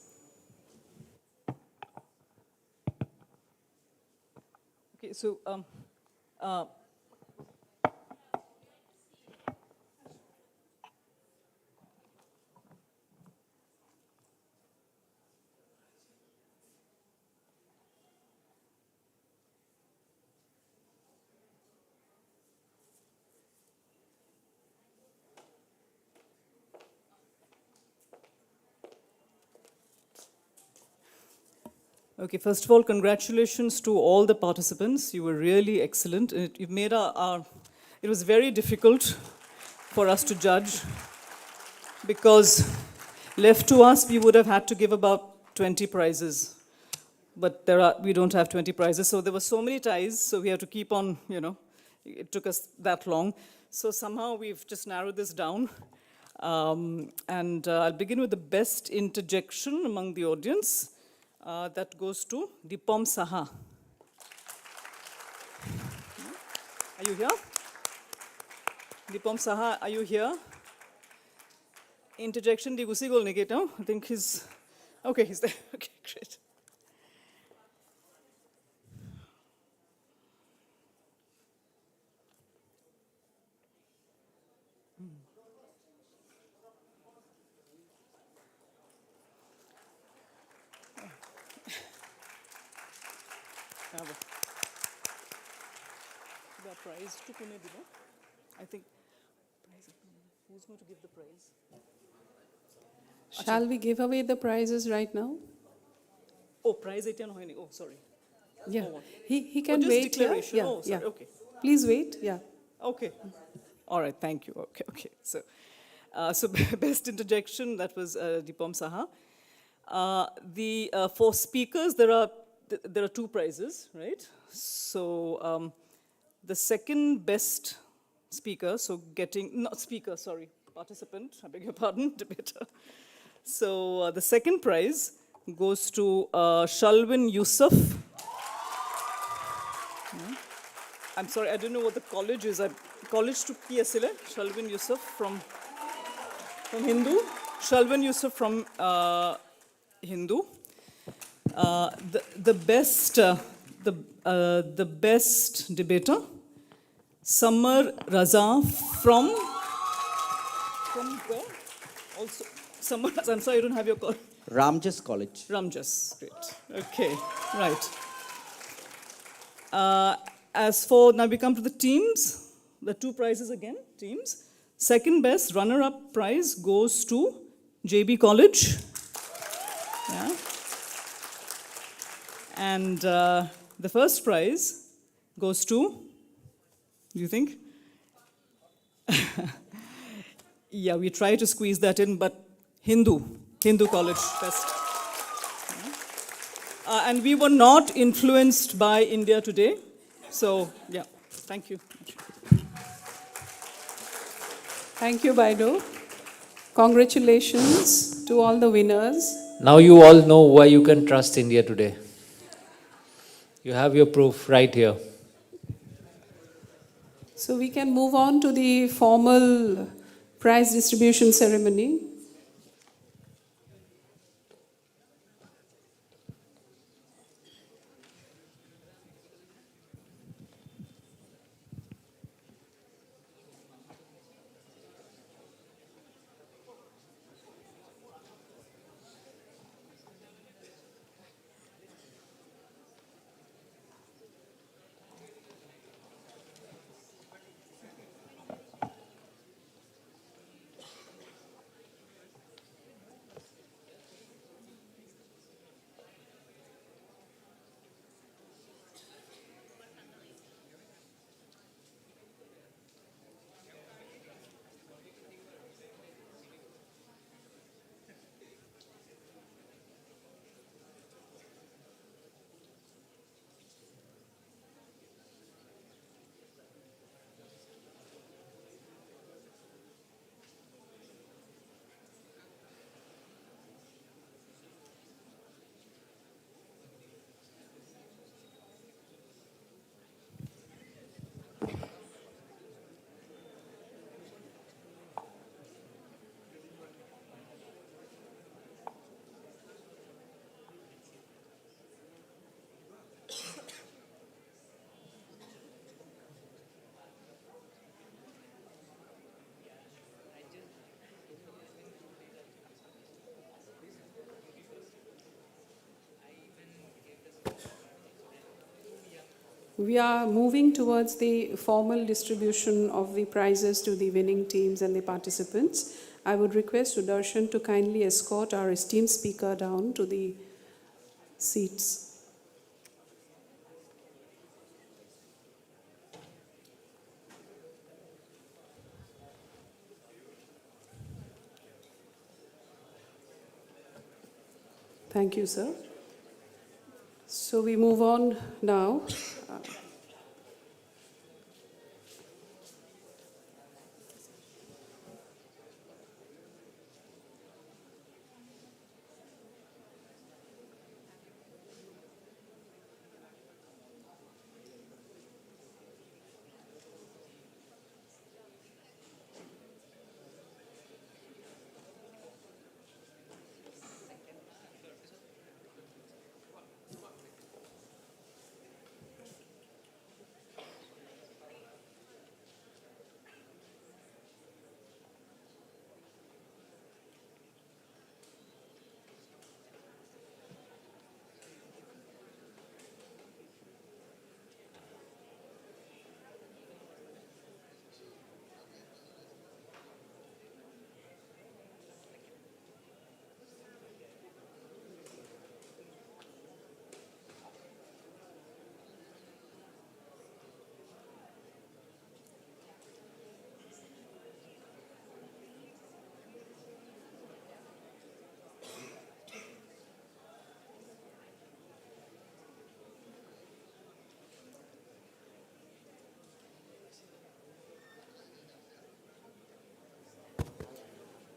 Okay, so okay, first of all, congratulations to all the participants. You were really excellent. You've made it was very difficult for us to judge because left to us, we would have had to give about 20 prizes. But we don't have 20 prizes, so there were so many ties, so we have to keep on, it took us that long. So somehow we've just narrowed this down. And I'll begin with the best interjection among the audience. That goes to Dipom Saha. Are you here? Dipom Saha, are you here? Interjection, di gusi gol niki no? I think he's there. Okay, great. The prize to Pune Diva. I think. Who's going to give the prize? Shall we give away the prizes right now? Oh, prize 18 hoyni. Oh, sorry. Yeah, Oh, he can just wait. Declaration. Yeah, Oh, sorry. yeah. Okay. Please wait. Yeah. Okay. All right. Thank you. Okay. So best interjection, that was Dipom Saha. For speakers, there are two prizes, right? So the second best speaker, participant, I beg your pardon, debater. So the second prize goes to Shalwin Yusuf. I'm sorry, I don't know what the college is. College to PSL, Shalwin Yusuf from Hindu. Shalwin Yusuf from Hindu. The best debater, Samar Raza from where? Also, Samar. I'm sorry, I don't have your call. Ramjas College. Ramjas, great. Okay, right. As for, now we come to the teams, the two prizes again, teams. Second best runner-up prize goes to JB College. Yeah. And the first prize goes to, do you think? Yeah, we try to squeeze that in, but Hindu College best. And we were not influenced by India Today. So, yeah, thank you. Thank you, Baido. Congratulations to all the winners. Now you all know why you can trust India Today. You have your proof right here. So we can move on to the formal prize distribution ceremony. We are moving towards the formal distribution of the prizes to the winning teams and the participants. I would request Sudarshan to kindly escort our esteemed speaker down to the seats. Thank you, sir. So we move on now.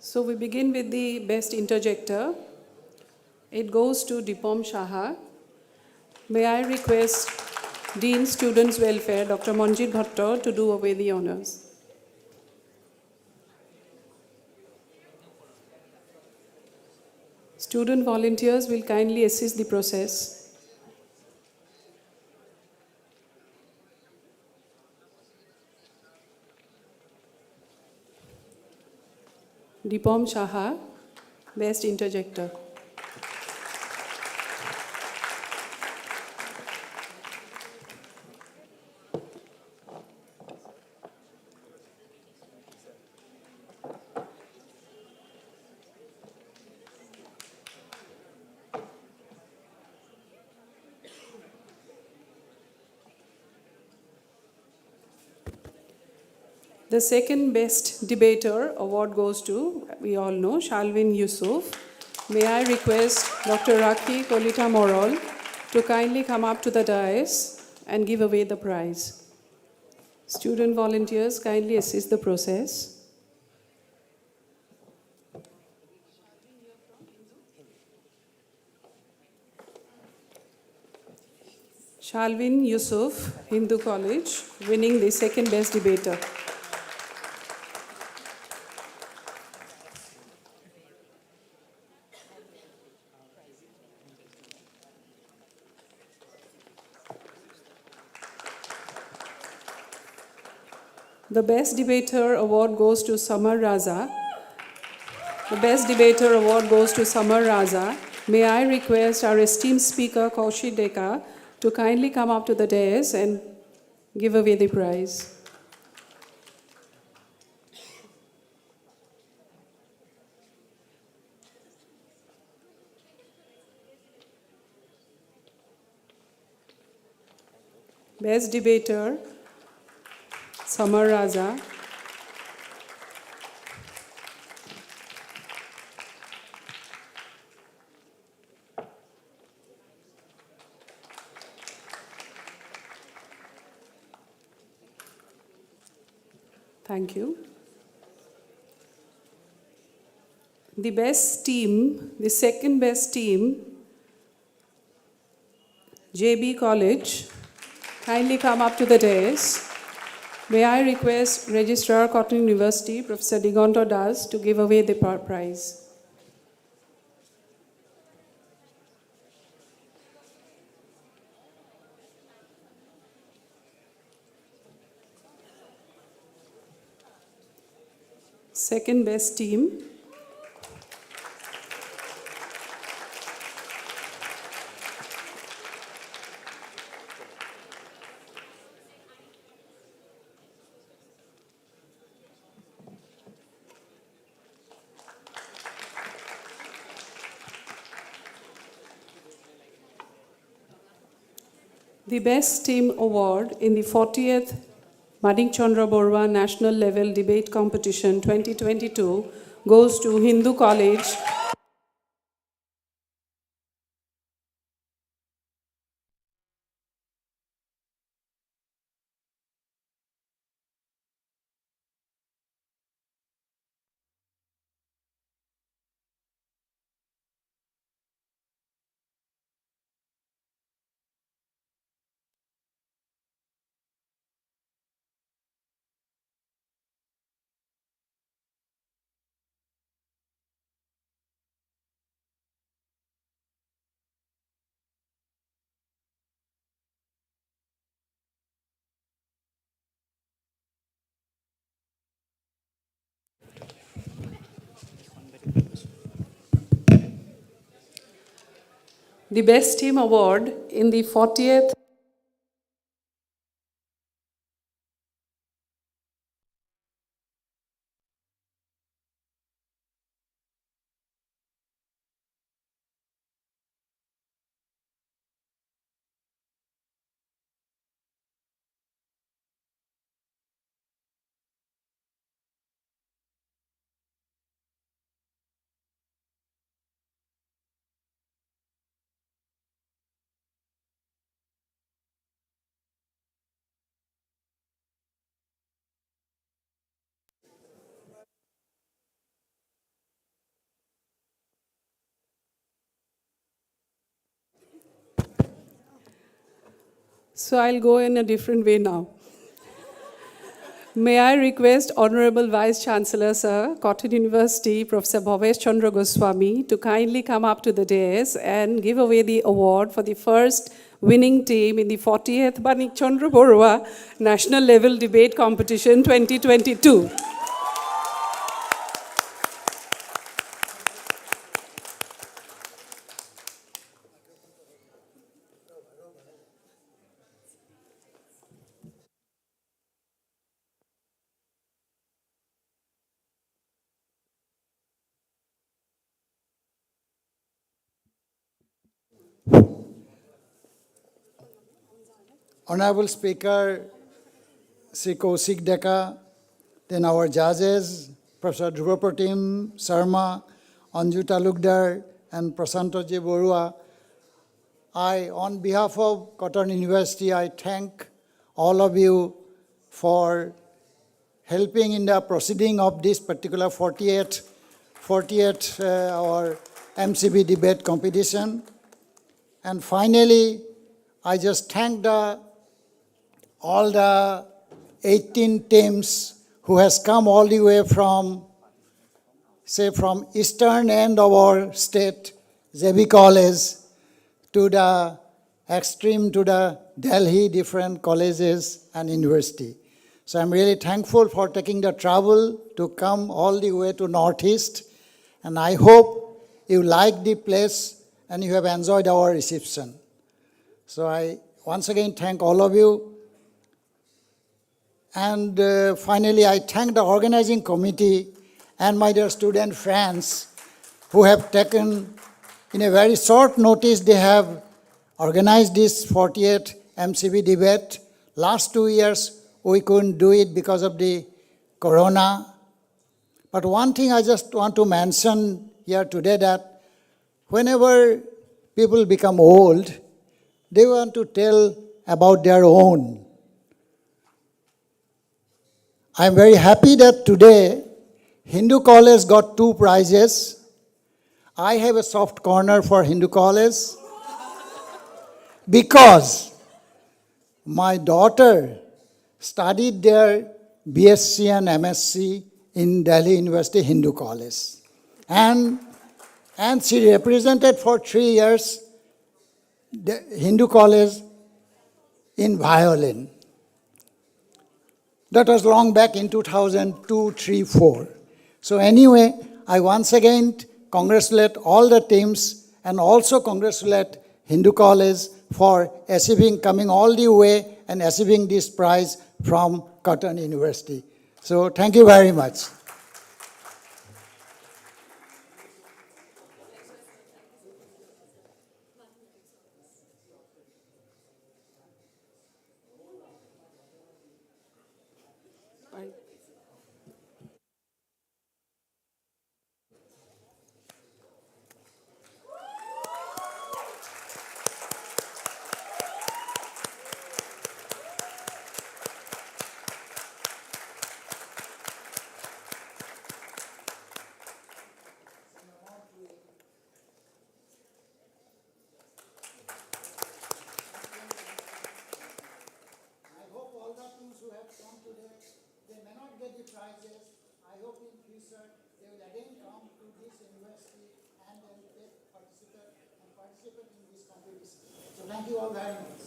So we begin with the best interjector. It goes to Dipom Shaha. May I request Dean Students Welfare, Dr. Manjit Bhattor, to do away the honors. Student volunteers will kindly assist the process. Dipom Shaha, best interjector. The second best debater award goes to, we all know, Shalvin Yusuf. May I request Dr. Rakhi Kolita Morol to kindly come up to the dais and give away the prize. Student volunteers, kindly assist the process. Shalvin Yusuf, Hindu College, winning the second best debater. The Best Debater Award goes to Samar Raza. The Best Debater Award goes to Samar Raza. May I request our esteemed speaker, Kaushik Deka, to kindly come up to the dais and give away the prize. Best Debater, Samar Raza. Thank you. The best team, the second best team, JB College, kindly come up to the dais. May I request Registrar Cotton University, Professor Digonto Das, to give away the prize. Second best team, The Best Team Award in the 40th MANIK BAROOAH National Level Debate Competition 2022 goes to Hindu College. The Best Team Award in the 40th So I'll go in a different way now. May I request Honorable Vice Chancellor, Sir, Cotton University, Professor Bhavesh Chandra Goswami, to kindly come up to the dais and give away the award for the first winning team in the 40th MANIK BAROOAH National Level Debate Competition 2022. Honorable Speaker, Sri Kaushik Deka, then our judges, Professor Dhruvapratim Sharma, Anju Talukdar, and Prasantoji Barooah. On behalf of Cotton University, I thank all of you for helping in the proceeding of this particular 40th our MCB debate competition. And finally, I just thank all the 18 teams who has come all the way from eastern end of our state, JB College, to the extreme to the Delhi different colleges and university. So I'm really thankful for taking the trouble to come all the way to Northeast, and I hope you like the place and you have enjoyed our reception. So I once again thank all of you. And finally, I thank the organizing committee and my dear student friends who have taken, in a very short notice, they have organized this 40th MCB debate. Last 2 years, we couldn't do it because of the corona. But one thing I just want to mention here today, that whenever people become old, they want to tell about their own. I'm very happy that today Hindu College got 2 prizes. I have a soft corner for Hindu College because my daughter studied their BSc and MSc in Delhi University Hindu College. And she represented for 3 years the Hindu College in violin. That was long back in 2002, 3, 4. So anyway, I once again congratulate all the teams and also congratulate Hindu College for coming all the way and achieving this prize from Cotton University. So thank you very much. who have come today, they may not get the prizes. I hope in future they will again come to this university and then participate in this competition. So thank you all very much.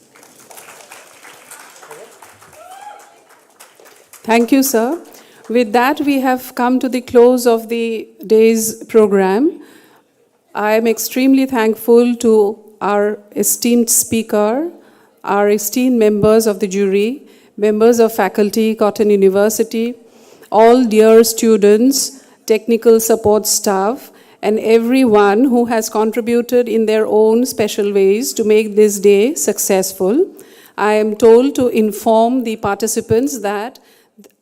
Thank you, sir. With that, we have come to the close of the day's program. I am extremely thankful to our esteemed speaker, our esteemed members of the jury, members of faculty, Cotton University, all dear students, technical support staff, and everyone who has contributed in their own special ways to make this day successful. I am told to inform the participants that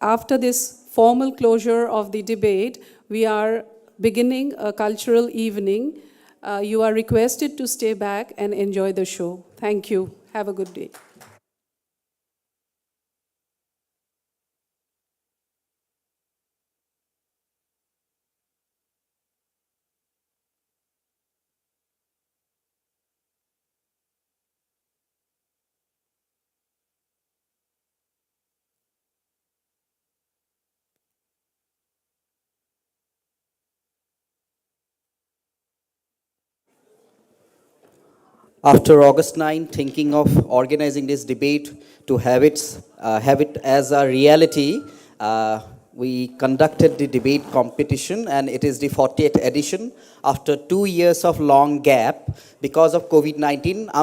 after this formal closure of the debate, we are beginning a cultural evening. You are requested to stay back and enjoy the show. Thank you. Have a good day. After August 9, thinking of organizing this debate to have it as a reality, we conducted the debate competition, and it is the 40th edition. After 2 years of long gap because of COVID-19, I'm